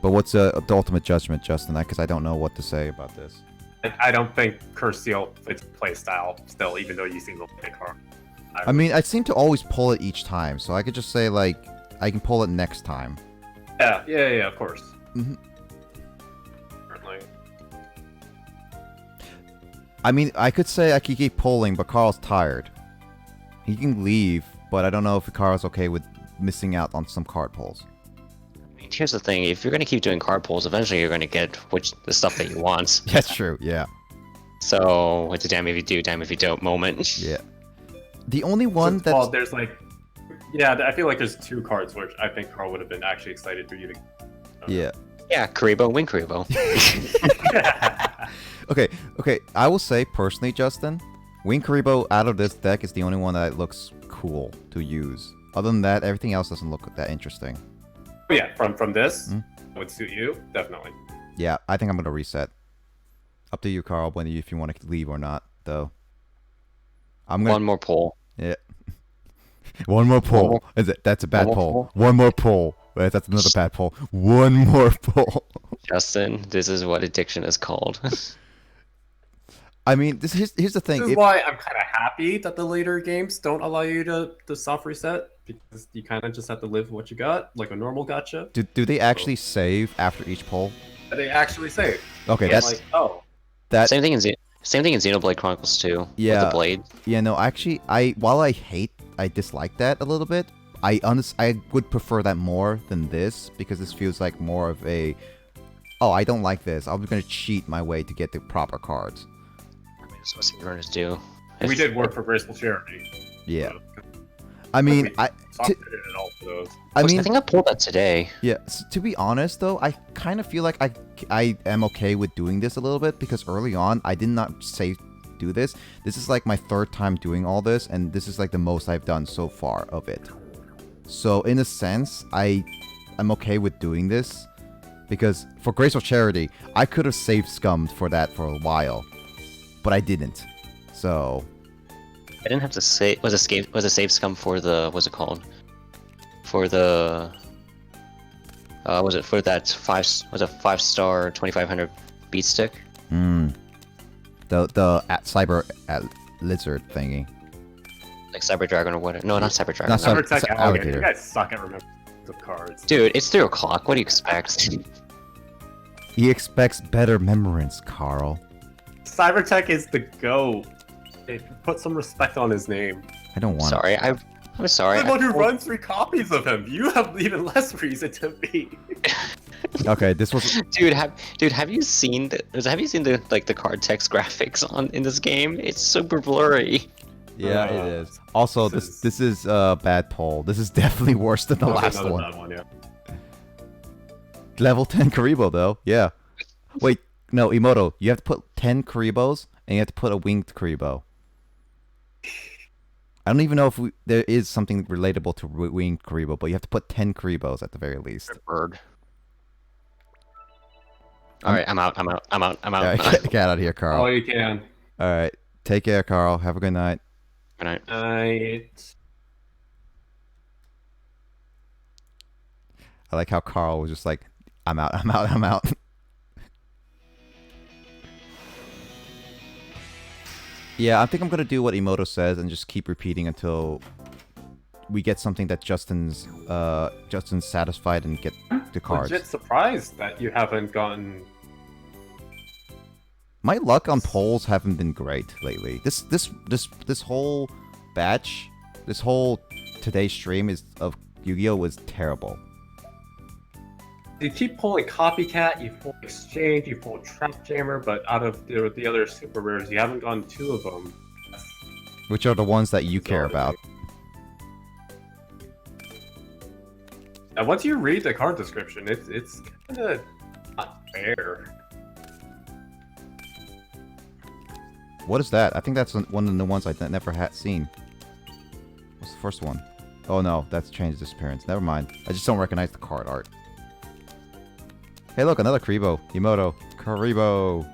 But what's the ultimate judgment, Justin? Because I don't know what to say about this. I don't think Cursed Seal fits playstyle still, even though you seem to pick her. I mean, I seem to always pull it each time, so I could just say, like, I can pull it next time. Yeah, of course. Mhm. Certainly. I mean, I could say I could keep pulling, but Carl's tired. He can leave, but I don't know if Carl's okay with missing out on some card pulls. Here's the thing: if you're gonna keep doing card pulls, eventually you're gonna get the stuff that you want. That's true, yeah. So it's a damn if you do, damn if you don't moment. Yeah. The only one that's... Well, there's like... Yeah, I feel like there's two cards which I think Carl would have been actually excited for you to... Yeah. Yeah, Karibo, Wing Karibo. Okay, I will say, personally, Justin, Wing Karibo out of this deck is the only one that looks cool to use. Other than that, everything else doesn't look that interesting. Yeah, from this, would suit you, definitely. Yeah, I think I'm going to reset. Up to you, Carl, if you want to leave or not, though. One more pull. Yeah. One more pull. That's a bad One more pull. pull? One more pull. Wait, that's another bad pull. One more pull. Justin, this is what addiction is called. I mean, here's the thing. This is why I'm kind of happy that the later games don't allow you to soft reset, because you kind of just have to live with what you got, like a normal gacha. Do they actually save after each pull? They actually say. Okay, Yeah, that's... like, oh. That, Same thing in Xenoblade Chronicles 2. Yeah. With the blade. Yeah, no, actually, while I dislike that a little bit, I would prefer that more than this, because this feels like more of a, oh, I don't like this. I'm going to cheat my way to get the proper cards. That's what speedrunners do. We did work for Graceful Charity. Yeah. So, I mean, softened it all for those. I think I pulled that today. Yeah, to be honest though, I kind of feel like I am okay with doing this a little bit, because early on I did not do this. This is like my third time doing all this, and this is like the most I've done so far of it. So in a sense, I'm okay with doing this, because for Graceful Charity, I could have saved scummed for that for a while, but I didn't. So I didn't have to save. Was a save scum for the, what's it called? For the was it for that 5-star 2500 beat stick? The cyber lizard thingy. Like Cyber Dragon or whatever. No, not Cyber Dragon. Not Cyber- Cybertech it's Alligator. Alligator. You guys suck at remembering the cards. Dude, it's 3 o'clock. What do you expect? He expects better remembrance, Carl. Cybertech is the GOAT. Hey, put some respect on his name. I don't want Sorry, I'm sorry. I'm the one who runs 3 copies of him. You have even less reason to be. Okay, this was... Dude, have you seen the like the card text graphics in this game? It's super blurry. Yeah, it is. Also, this is a bad poll. This is definitely worse than the last Another one. bad one, yeah. Level 10 Karibo, though. Yeah. Wait, no, Emoto. You have to put 10 Karibos, and you have to put a winged Karibo. I don't even know if there is something relatable to winged Karibo, but you have to put 10 Karibos at the very least. Bird. Alright, I'm out. Alright, get out of here, Carl. Oh, you can. Alright, take care, Carl. Have a good night. Good night. I like how Carl was just like, I'm out. Yeah, I think I'm gonna do what Emoto says and just keep repeating until we get something that Justin's satisfied and get the cards. Legit surprised that you haven't gotten. My luck on polls haven't been great lately. This whole batch, this whole today's stream of Yu-Gi-Oh was terrible. You keep pulling Copycat, you pull Exchange, you pull Trap Jammer, but out of the other super rares, you haven't gotten 2 of them. Which are the ones that you care about. And once you read the card description, it's kind of not fair. What is that? I think that's one of the ones I never had seen. What's the first one? Oh no, that's Change's Disappearance. Never mind. I just don't recognize the card art. Hey look, another Karibo. Emoto. Karibo.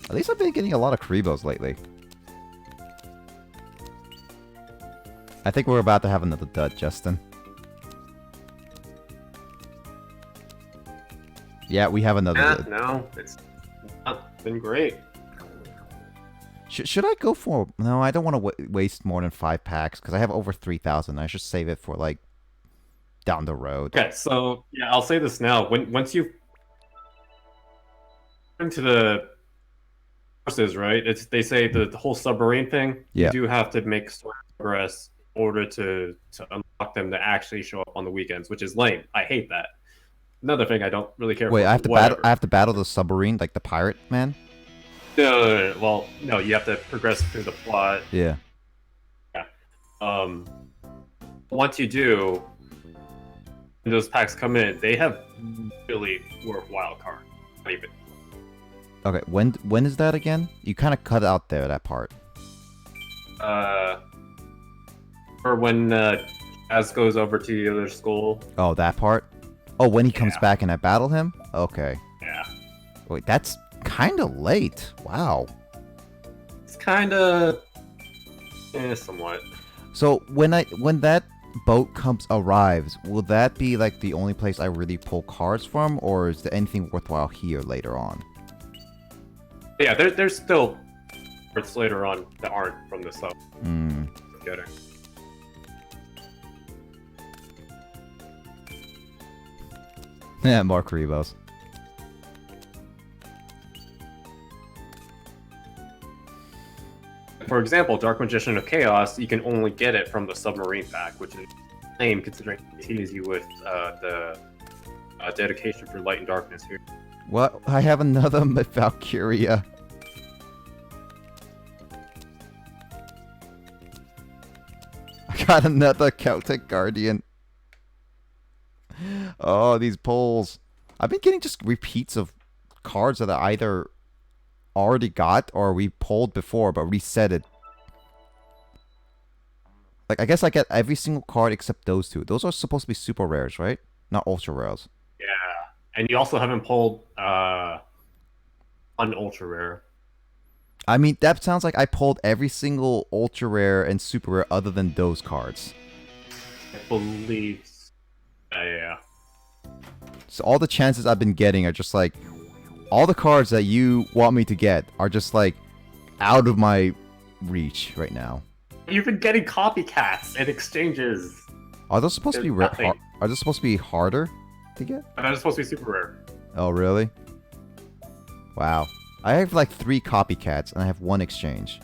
At least I've been getting a lot of Karibos lately. I think we're about to have another dud, Justin. Yeah, we have another dud. No, it's not been great. Should I go for... No, I don't want to waste more than 5 packs, because I have over 3,000. I should save it for, like, down the road. Okay, so, yeah, I'll say this now. Once you... into the... courses, right? They say the whole submarine thing, Yeah. you do have to make story progress in order to unlock them to actually show up on the weekends, which is lame. I hate that. Another thing I don't really care Wait, for. I have to battle. I have to battle the submarine, like the pirate man. No. Well, no, you have to progress through the plot. Yeah. Once you do, and those packs come in, they have really worthwhile cards. Not even. Okay. When is that again? You kind of cut out there that part. Or when Az goes over to the other school. Oh, that part. Oh, when he comes back and I battle him. Okay. Yeah. Wait, that's kind of late. Wow. It's kind of, somewhat. So when that boat arrives, will that be like the only place I really pull cards from, or is there anything worthwhile here later on? Yeah, there's still parts later on that aren't from the sub. Getting. Yeah, more Karibos. For example, Dark Magician of Chaos, you can only get it from the submarine pack, which is lame considering it teases you with the dedication for light and darkness here. What? I have another Valkyria. I got another Celtic Guardian. Oh, these pulls. I've been getting just repeats of cards that I either already got or we pulled before but reset it. Like, I guess I get every single card except those two. Those are supposed to be super rares, right? Not ultra rares. Yeah, and you also haven't pulled an ultra rare. I mean, that sounds like I pulled every single ultra rare and super rare other than those cards. I believe. Yeah. So all the chances I've been getting are just like, all the cards that you want me to get are just like out of my reach right now. You've been getting copycats and exchanges. Are those supposed to be Nothing. are those supposed to be harder to get? And that is supposed to be super rare. Oh, really? Wow. I have like 3 copycats and I have 1 exchange.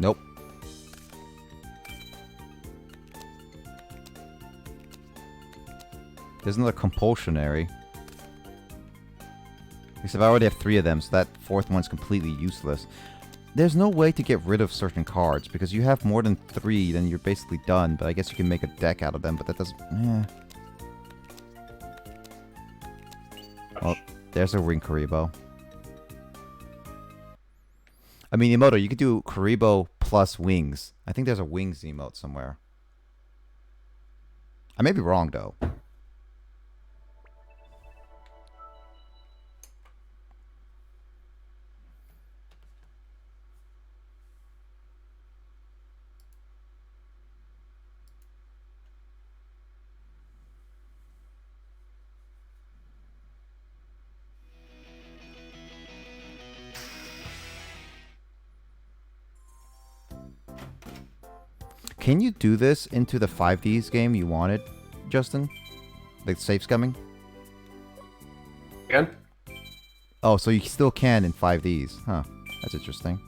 Nope. There's another compulsionary. Except I already have 3 of them, so that 4th one's completely useless. There's no way to get rid of certain cards, because you have more than 3, then you're basically done, but I guess you can make a deck out of them, but that doesn't... Oh, there's a Ring Karibo. I mean, Emoto, you could do Karibo plus Wings. I think there's a Wings emote somewhere. I may be wrong, though. Can you do this into the 5Ds game you wanted, Justin? The save scumming? Again? Oh, so you still can in 5Ds. Huh. That's interesting.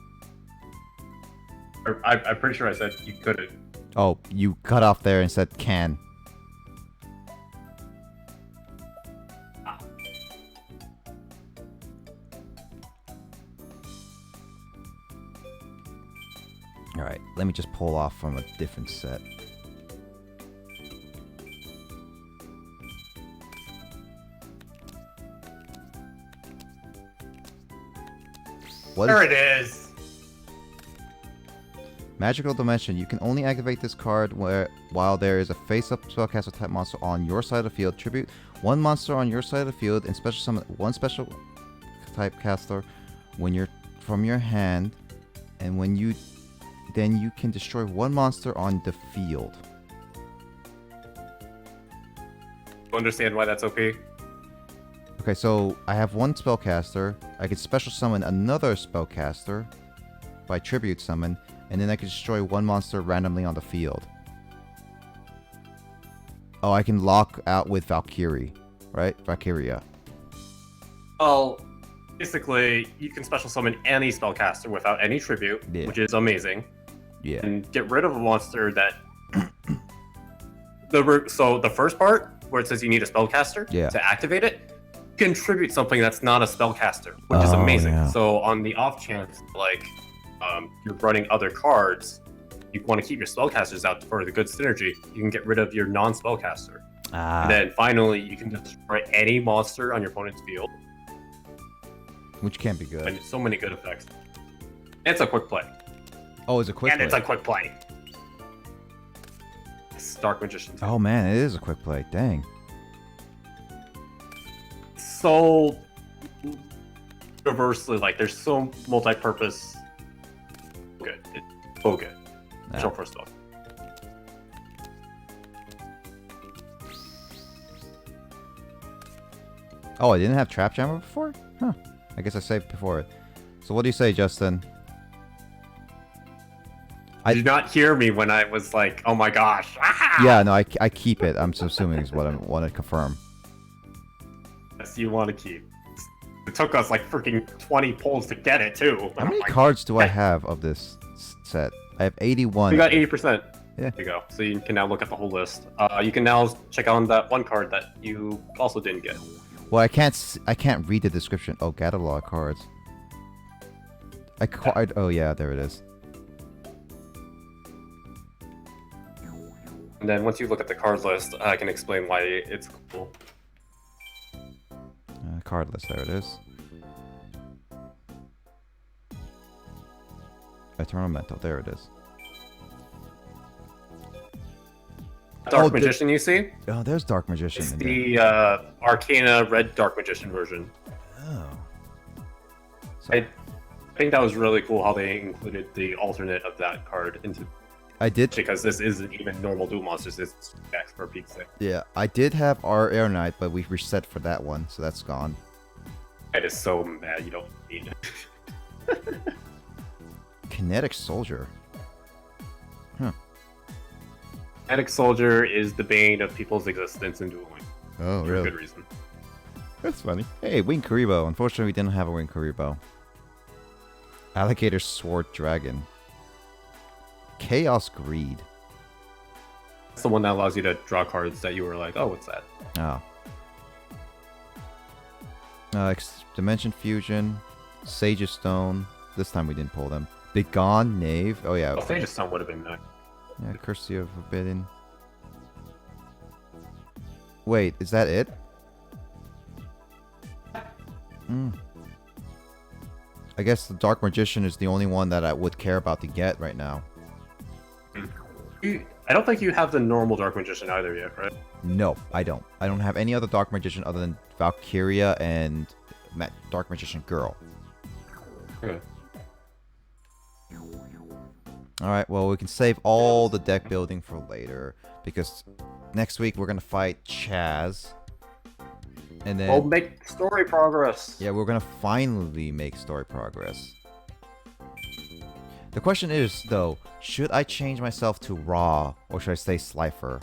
I'm pretty sure I said you couldn't. Oh, you cut off there and said can. Alright, let me just pull off from a different set. There it is! Magical Dimension. You can only activate this card while there is a face-up spellcaster type monster on your side of the field. Tribute one monster on your side of the field and special summon one special type caster when you're from your hand, and when you then you can destroy one monster on the field. Understand why that's OP? Okay, so I have one spellcaster. I could special summon another spellcaster by tribute summon, and then I could destroy one monster randomly on the field. Oh, I can lock out with Valkyrie, right? Valkyria. Well, basically, you can special summon any spellcaster without any tribute, Yeah. which is amazing. Yeah. And get rid of a monster that... So the first part, where it says you need a spellcaster Yeah. to activate it, you can tribute something that's not a spellcaster, which is Oh, amazing. yeah. So on the off chance, like, you're running other cards, you want to keep your spellcasters out for the good synergy, you can get rid of your non-spellcaster. Ah. And then finally, you can destroy any monster on your opponent's field. Which can't be good. And so many good effects. It's a quick play. Oh, it's a quick and play. it's a quick play. It's Dark Magician. Oh man, it is a quick play. Dang. So reversely, like there's so multi-purpose. Good. It's so good. Yeah. Show first off. Oh, I didn't have Trap Jammer before? Huh. I guess I saved before it. So what do you say, Justin? I did not hear me when I was like, "Oh my gosh!" Ah! Yeah, no, I keep it. I'm assuming is what I want to confirm. Yes, you want to keep. It took us like freaking 20 pulls to get it too. How many cards do I have of this set? I have 81. You got 80%. Yeah. There you go. So you can now look at the whole list. You can now check on that one card that you also didn't get. Well, I can't read the description. Oh, catalog cards. Acquired. Oh yeah, there it is. And then once you look at the card list, I can explain why it's cool. Card list. There it is. Eternal Mental. There it is. Dark Magician, you see? Oh, there's Dark Magician. It's in there. the Arcana Red Dark Magician version. Oh. So, I think that was really cool how they included the alternate of that card into. I did. Because this isn't even normal dual monsters, it's X for peak's sake. Yeah, I did have our Air Knight, but we reset for that one, so that's gone. That is so mad you don't need it. Kinetic Soldier. Huh. Kinetic Soldier is the bane of people's existence in dueling. Oh, For really? good reason. That's funny. Hey, Wing Karibo. Unfortunately, we didn't have a Wing Karibo. Alligator Sword Dragon. Chaos Greed. It's the one that allows you to draw cards that you were like, oh, what's that? Oh. Dimension Fusion. Sage of Stone. This time we didn't pull them. Begone Knave. Oh, yeah. Well, Sage of Stone would have been nice. Yeah, Curse of Forbidden. Wait, is that it? I guess the Dark Magician is the only one that I would care about to get right now. I don't think you have the normal Dark Magician either yet, right? No, I don't. I don't have any other Dark Magician other than Valkyria and Dark Magician Girl. Okay. Alright, well, we can save all the deck building for later, because next week we're going to fight Chaz. And then... We'll make story progress. Yeah, we're going to finally make story progress. The question is, though, should I change myself to Raw or should I stay Slifer?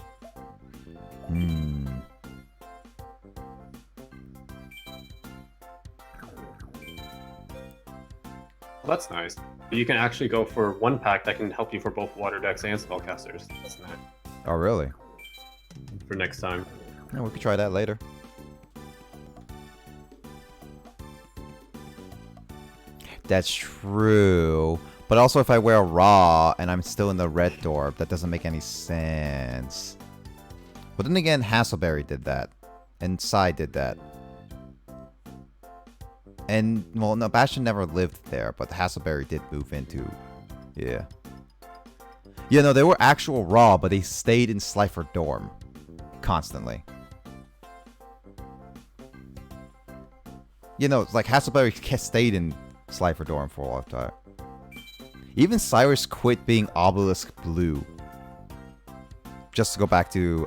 Well, that's nice. You can actually go for one pack that can help you for both water decks and spellcasters. That's nice. Oh, really? For next time. Yeah, we could try that later. That's true. But also if I wear Raw and I'm still in the red door, that doesn't make any sense. But then again, Hassleberry did that. And Sai did that. And, well, no, Bastion never lived there, but Hassleberry did move into... Yeah. Yeah, no, they were actual Raw, but they stayed in Slifer Dorm. Constantly. You know, it's like Hassleberry stayed in Slifer Dorm for a long time. Even Cyrus quit being Obelisk Blue. Just to go back to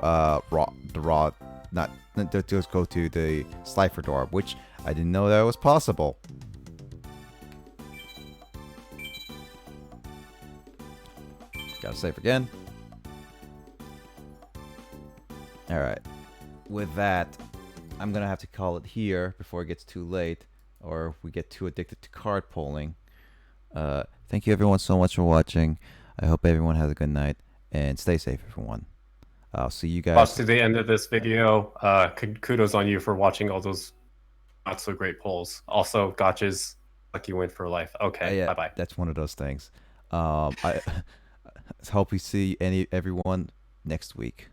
just go to the Slifer Dorm, which I didn't know that was possible. Gotta save again. Alright. With that, I'm gonna have to call it here before it gets too late, or we get too addicted to card pulling. Thank you everyone so much for watching. I hope everyone has a good night, and stay safe, everyone. I'll see you guys. Watch to the end of this video. Kudos on you for watching all those not so great polls. Also, Gotch's lucky win for life. Okay, Yeah, bye-bye. that's one of those things. I hope we see everyone next week.